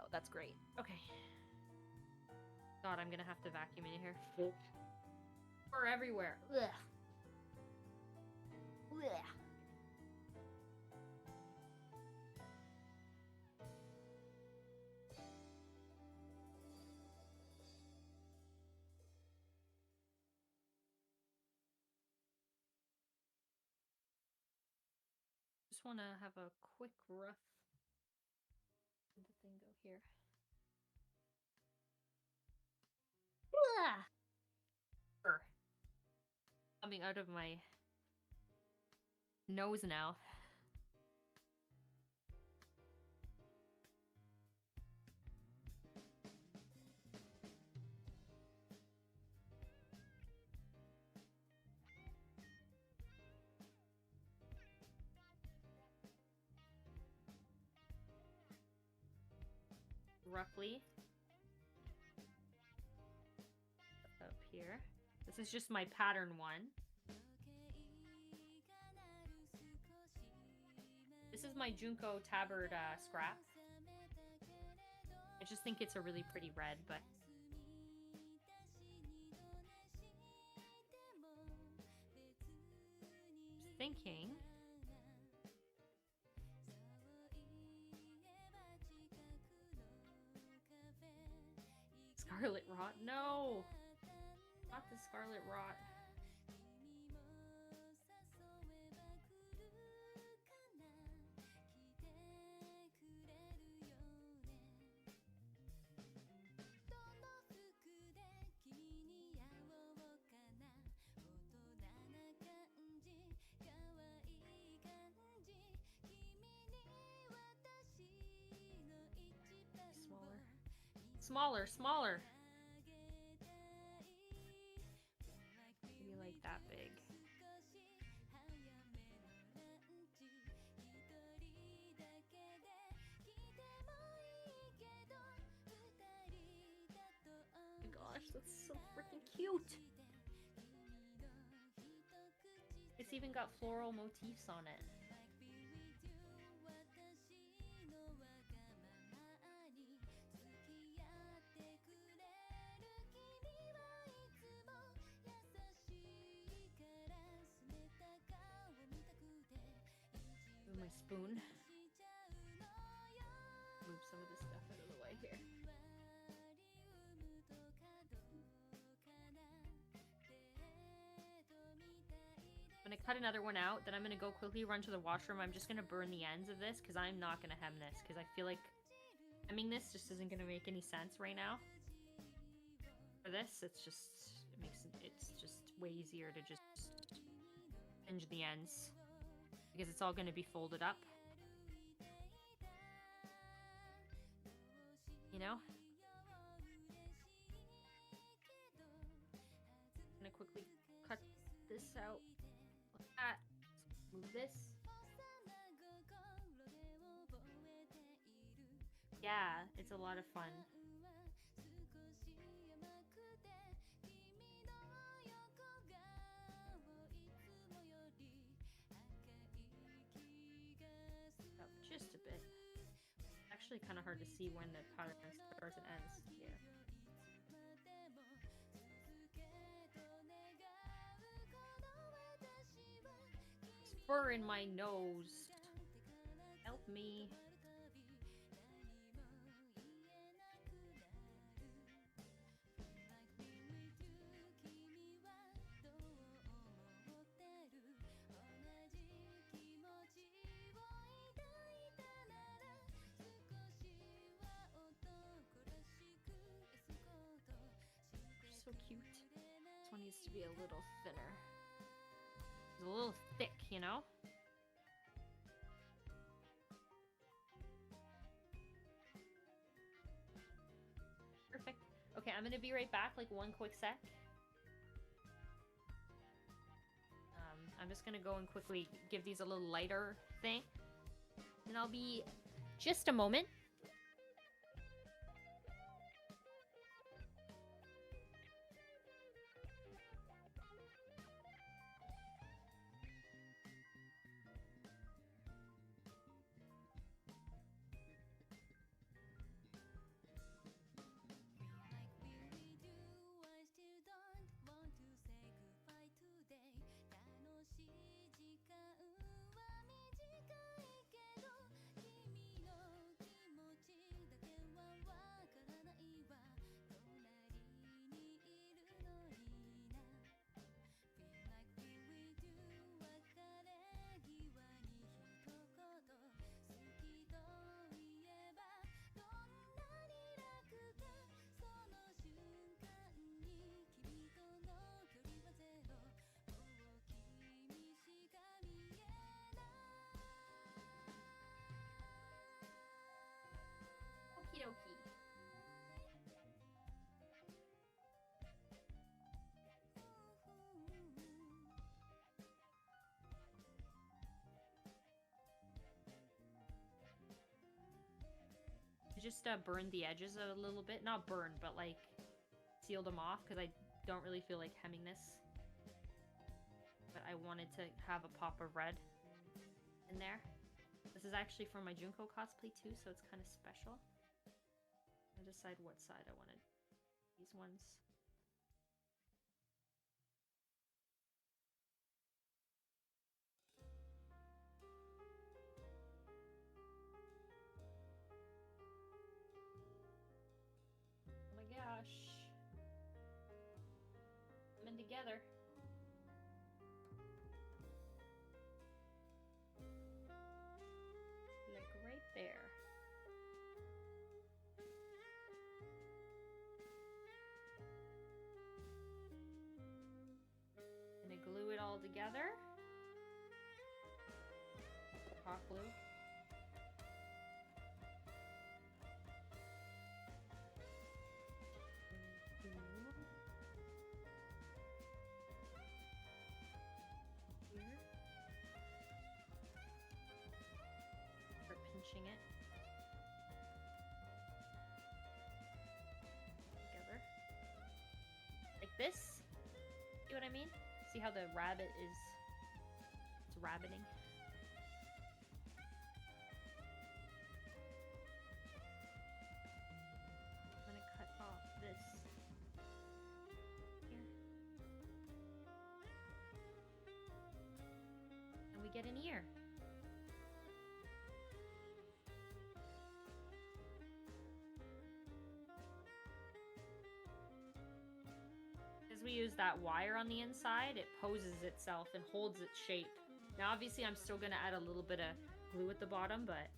Oh, that's great. Okay. God, I'm gonna have to vacuum in here. Fur everywhere. Ugh. Ugh. Just want to have a quick rough. Where'd the thing go here? Ugh. Fur. Coming out of my nose now. Roughly. Up here. This is just my pattern one. This is my Junko tabard scrap. I just think it's a really pretty red, but just thinking. Scarlet Rot? No! Not the Scarlet Rot. Smaller, smaller. Maybe like that big. Oh my gosh, that's so freaking cute. It's even got floral motifs on it. With my spoon. Move some of this stuff out of the way here. I'm gonna cut another one out, then I'm gonna go quickly run to the washroom. I'm just gonna burn the ends of this because I'm not gonna hem this because I feel like hemming this just isn't gonna make any sense right now. For this, it's just way easier to just hinge the ends because it's all gonna be folded up. You know? I'm gonna quickly cut this out. That. Move this. Yeah, it's a lot of fun. Up just a bit. Actually kind of hard to see when the pattern starts and ends here. Fur in my nose. Help me. So cute. This one needs to be a little thinner. It's a little thick, you know? Perfect. Okay, I'm gonna be right back, like one quick sec. I'm just gonna go and quickly give these a little lighter thing. And I'll be just a moment. Okie dokie. I just burned the edges a little bit. Not burned, but like sealed them off because I don't really feel like hemming this. But I wanted to have a pop of red in there. This is actually for my Junko cosplay too, so it's kind of special. I decide what side I wanted. These ones. Oh my gosh. Coming together. Like right there. Gonna glue it all together. Hot glue. it. Together. Like this. See what I mean? See how the rabbit is... It's rabbiting. I'm gonna cut off this. Here. And we get an ear. As we use that wire on the inside, it poses itself and holds its shape. Now obviously I'm still gonna add a little bit of glue at the bottom, but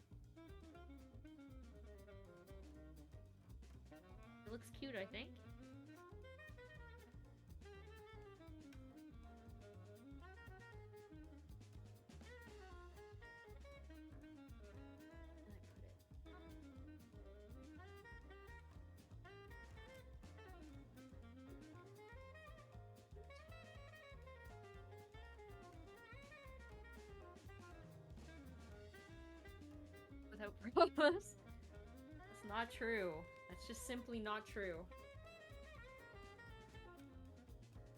it looks cute, I think. Without purpose. That's not true. That's just simply not true.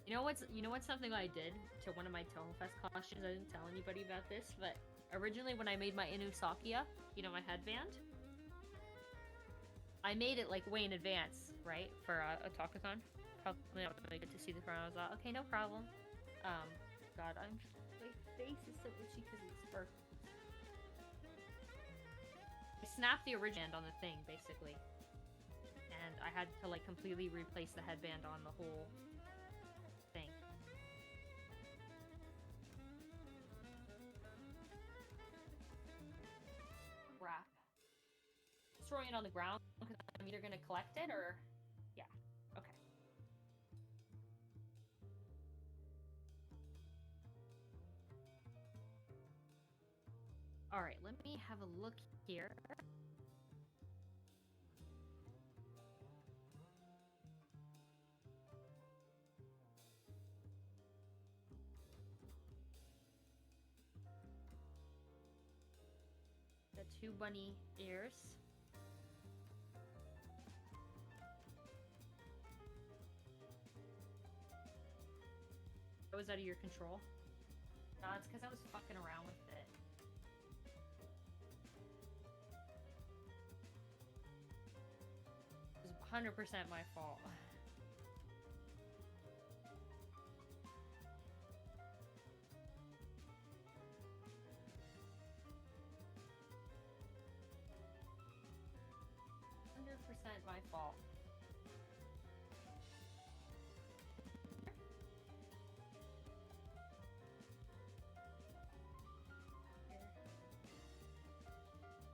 You know what's something I did to one of my Toho Fest costumes? I didn't tell anybody about this, but originally when I made my Inu Sakia, you know, my headband, I made it like way in advance, right? For a talkathon. Probably not really good to see the crown. I was like, okay, no problem. God, my face is so itchy because of this fur. I snapped the original end on the thing, basically. And I had to, like, completely replace the headband on the whole thing. Crap. Throwing it on the ground, because I'm either gonna collect it, or... Yeah. Okay. Alright, let me have a look here. The 2 bunny ears. That was out of your control? No, it's because I was fucking around with it. It was 100% my fault. My fault.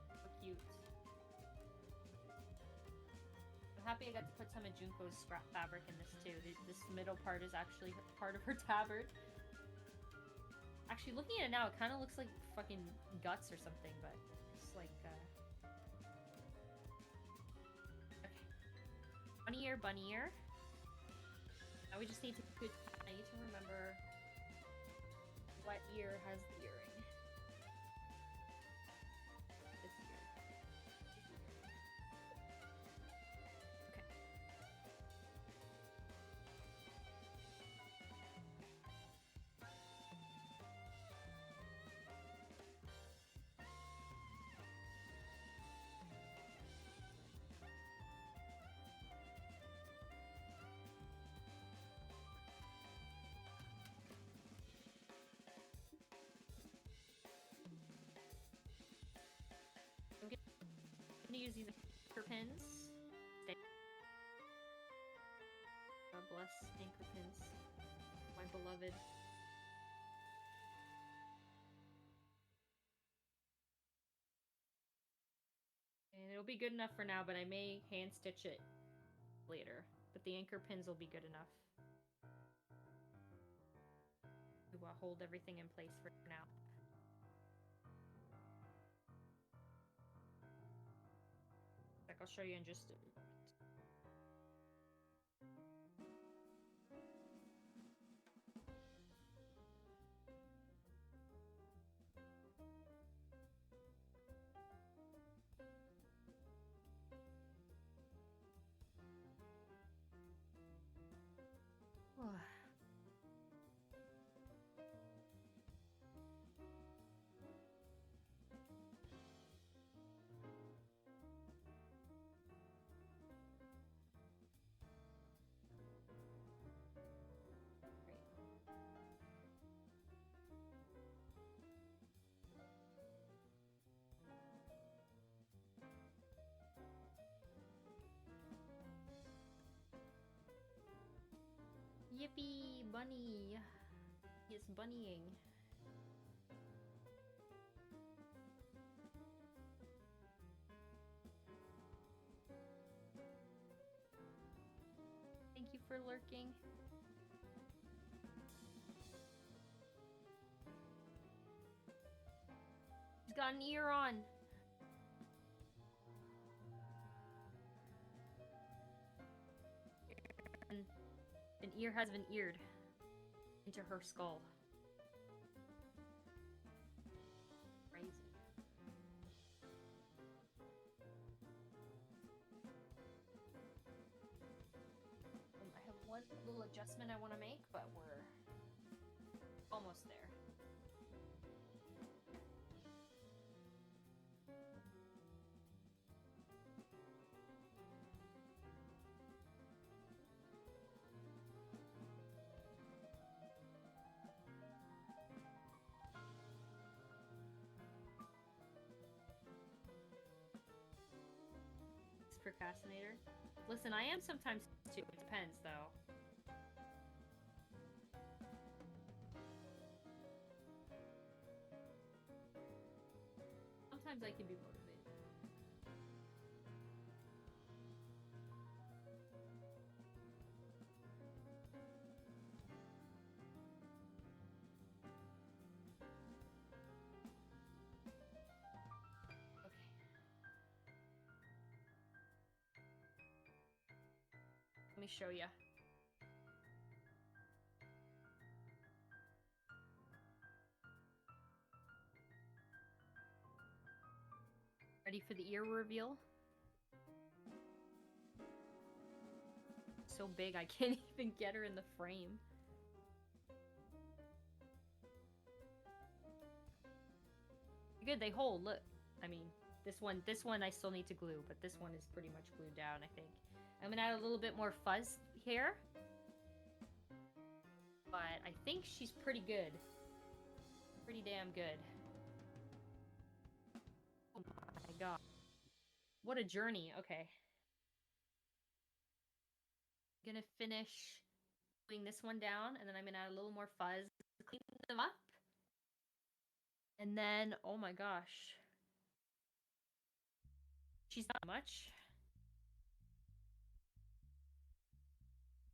So cute. I'm happy I got to put some of Junko's scrap fabric in this too. This middle part is actually part of her tabard. Actually, looking at it now, it kind of looks like fucking guts or something, but it's like, bunny ear. Now we just need to remember what ear has the earring. This ear. Okay. I'm gonna use these anchor pins. God bless anchor pins. My beloved. And it'll be good enough for now, but I may hand stitch it later. But the anchor pins will be good enough to hold everything in place for now. I'll show you in just a moment. Yippee, bunny. He is bunnying. Thank you for lurking. He's got an ear on. An ear has been eared into her skull. Crazy. I have one little adjustment I want to make, but we're almost there. Procrastinator. Listen, I am sometimes too. It depends, though. Sometimes I can be motivated. Let me show you. Ready for the ear reveal? So big I can't even get her in the frame. Good, they hold, look. I mean, this one I still need to glue, but this one is pretty much glued down, I think. I'm gonna add a little bit more fuzz here. But I think she's pretty good. Pretty damn good. Oh my god. What a journey. Okay. I'm gonna finish gluing this one down, and then I'm gonna add a little more fuzz to clean them up. And then, oh my gosh. She's not much.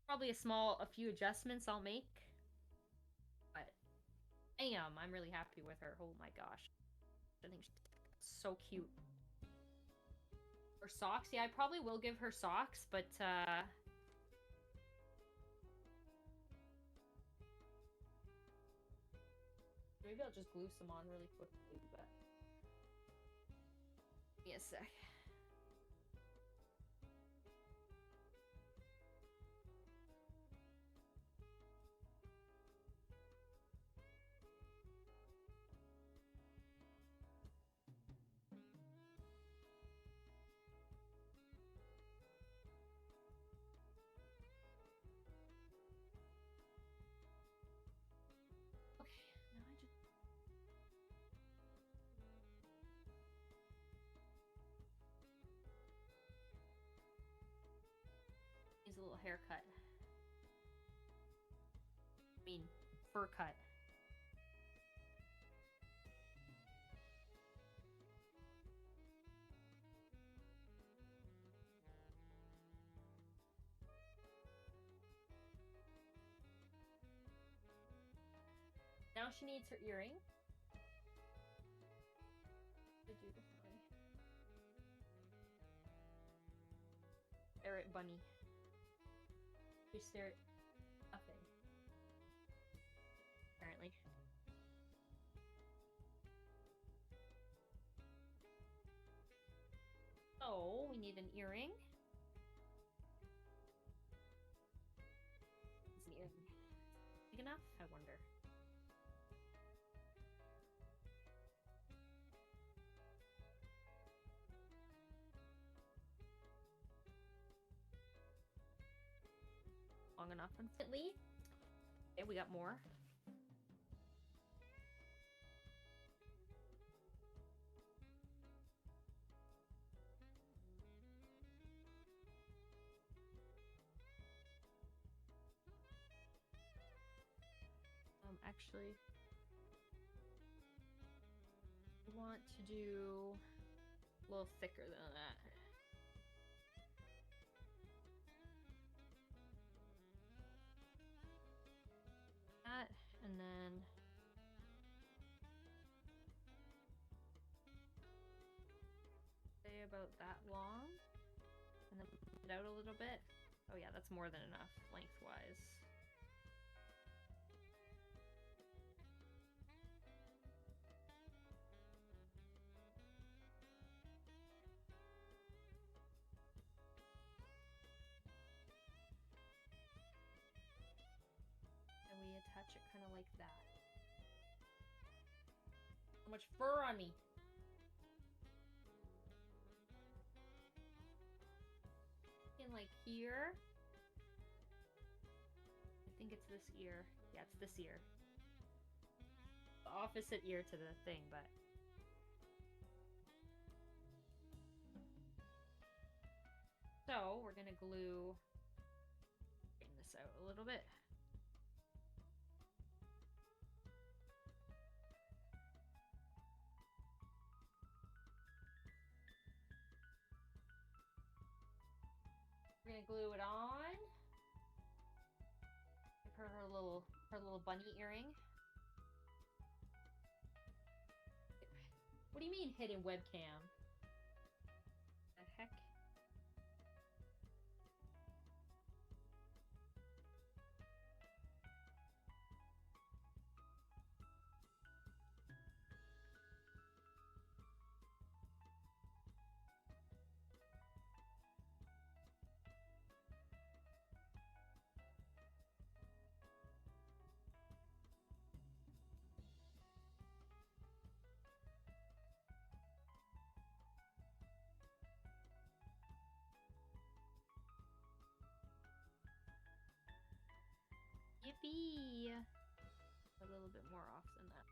Probably a few adjustments I'll make. But, damn, I'm really happy with her. Oh my gosh. I think she's so cute. Her socks? Yeah, I probably will give her socks, but, maybe I'll just glue some on really quickly, but... Give me a sec. Needs a little haircut. I mean, fur cut. Now she needs her earring. Stare at bunny. We stare at nothing. Apparently. So, we need an earring. Is the earring big enough? I wonder. Long enough, unfortunately. Okay, we got more. actually. I want to do a little thicker than that. That, and then say about that long, and then move it out a little bit. Oh yeah, that's more than enough lengthwise. And we attach it kind of like that. So much fur on me. In like here. I think it's this ear. Yeah, it's this ear. The opposite ear to the thing, but so we're gonna glue this out a little bit. We're gonna glue it on. Give her her little bunny earring. What do you mean hidden webcam? The heck? Yippee! A little bit more off than that.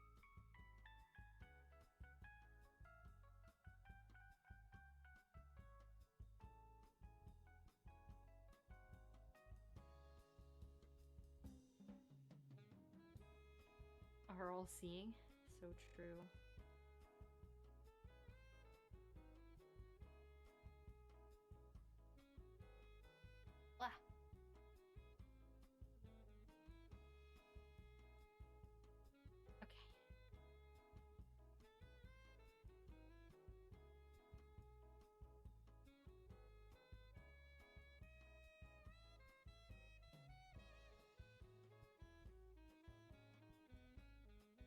Are all seeing? So true. Blah. Okay.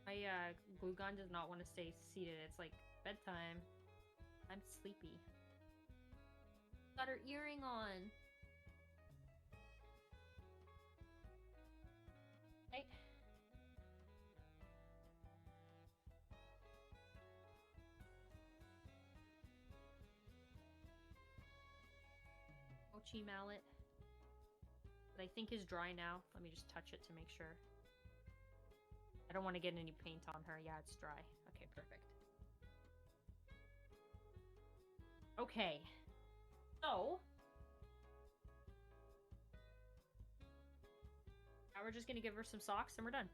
My glue gun does not want to stay seated. It's like bedtime. I'm sleepy. Got her earring on. Hey. Mochi mallet. That I think is dry now. Let me just touch it to make sure. I don't want to get any paint on her. Yeah, it's dry. Okay, perfect. Okay. So. Now we're just going to give her some socks and we're done.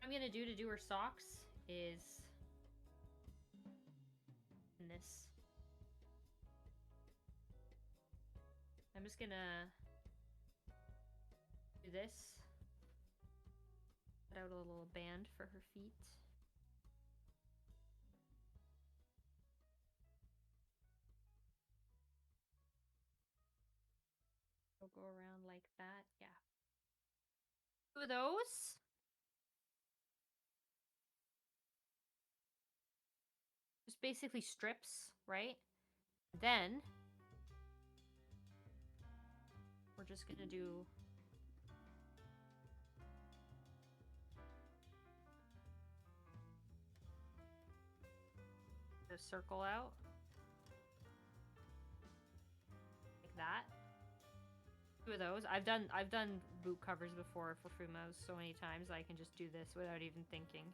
What I'm going to do her socks is this. I'm just going to do this. Put out a little band for her feet. We'll go around like that. Yeah. 2 of those. Just basically strips, right? Then we're just gonna do the circle out like that. 2 of those. I've done boot covers before for Fumos so many times I can just do this without even thinking.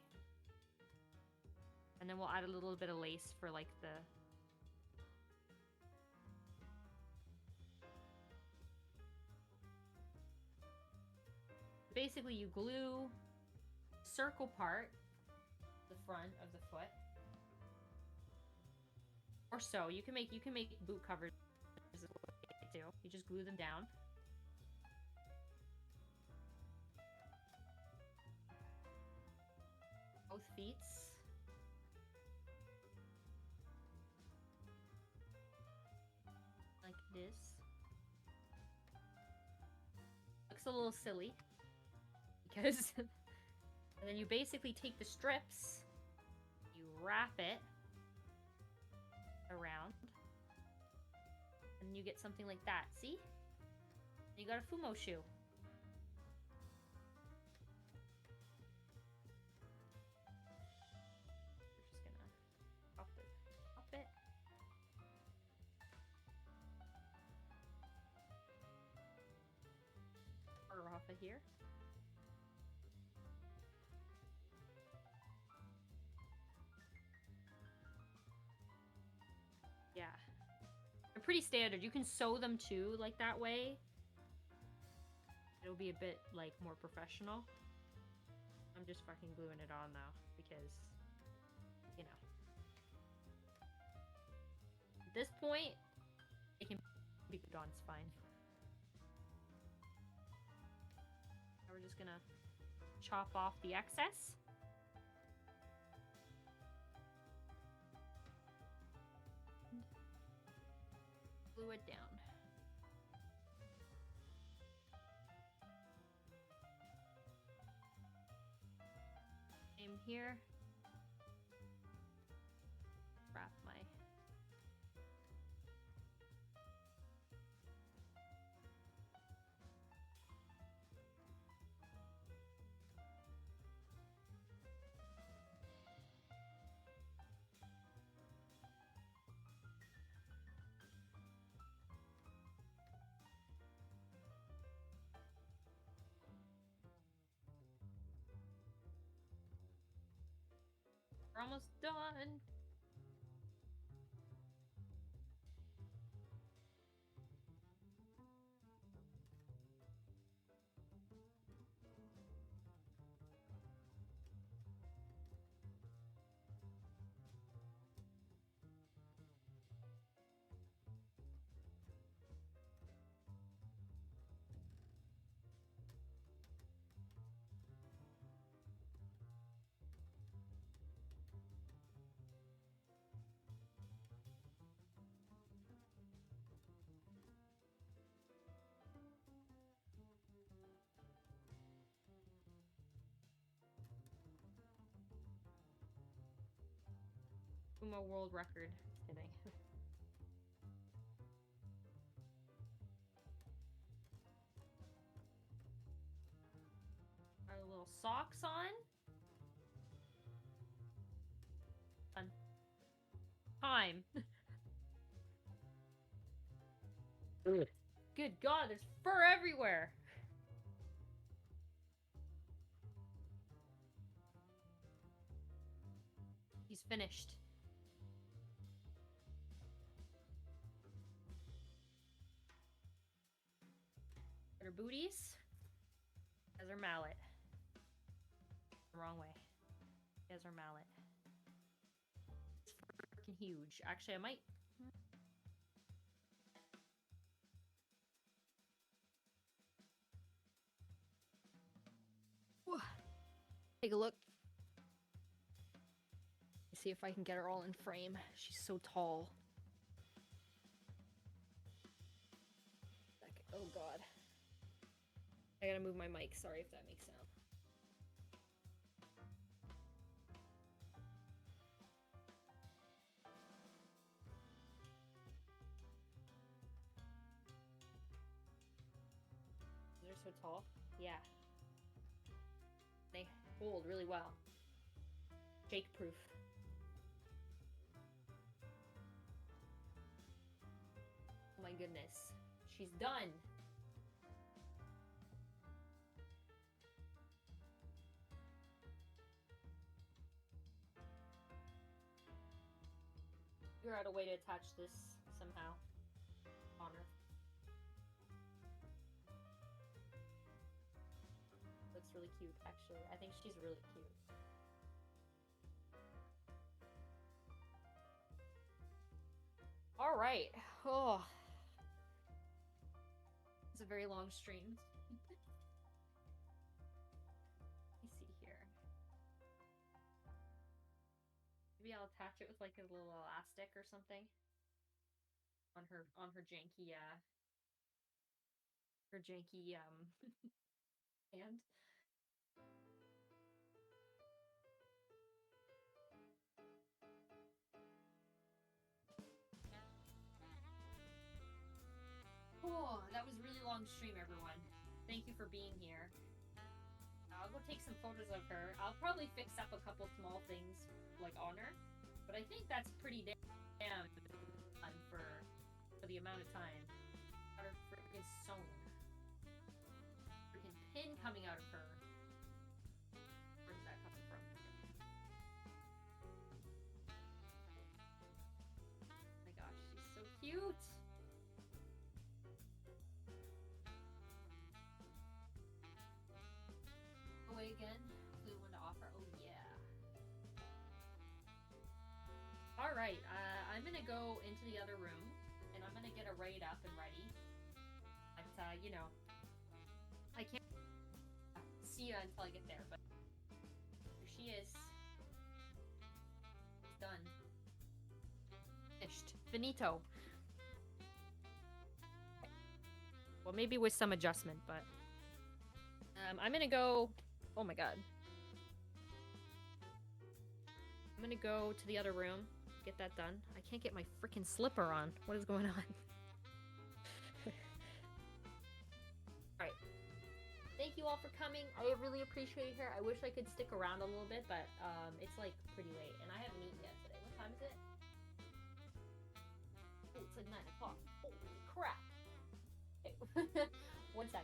And then we'll add a little bit of lace for like the Basically, you glue circle part, the front of the foot, or so. You can make boot covers too. You just glue them down. Both feet. Like this. Looks a little silly. Because... and then you basically take the strips, you wrap it around, and you get something like that. See? You got a Fumo shoe. We're just gonna pop it. Or off of here. Yeah. They're pretty standard. You can sew them too, like that way. It'll be a bit, like, more professional. I'm just fucking gluing it on, though, because, you know. At this point, it can be glued on, it's fine. Now we're just gonna chop off the excess. Glue it down. Same here. Wrap my... We're almost done. Fumo world record. Kidding. Our little socks on. Fun. Time. Good God, there's fur everywhere. He's finished. Her booties. Has her mallet. The wrong way. He has her mallet. It's freaking huge. Actually, I might... Take a look. See if I can get her all in frame. She's so tall. Oh God. I gotta move my mic. Sorry if that makes sound. They're so tall. Yeah. They hold really well. Shake proof. Oh my goodness. She's done. Figure out a way to attach this somehow on her. really cute, actually. I think she's really cute. All right. Oh, it's a very long stream. Let me see here. Maybe I'll attach it with like a little elastic or something on her janky hand. Oh, that was a really long stream, everyone. Thank you for being here. I'll go take some photos of her. I'll probably fix up a couple small things, like on her. But I think that's pretty damn fun for the amount of time. Got her freaking sewn. Freaking pin coming out of her. Where's that coming from? Oh my gosh, she's so cute! Away again. Blue one to offer. Oh yeah. Alright, I'm gonna go into the other room and I'm gonna get a raid up and ready. But you know, I can't see you until I get there, but here she is. It's done. Finished. Finito. Well, maybe with some adjustment, but I'm gonna go. Oh my god. I'm gonna go to the other room, get that done. I can't get my freaking slipper on. What is going on? Alright. Thank you all for coming. I really appreciate her. I wish I could stick around a little bit, but it's like pretty late, and I haven't eaten yet today. What time is it? Oh, it's like 9 o'clock. Holy crap. Okay. 1 sec.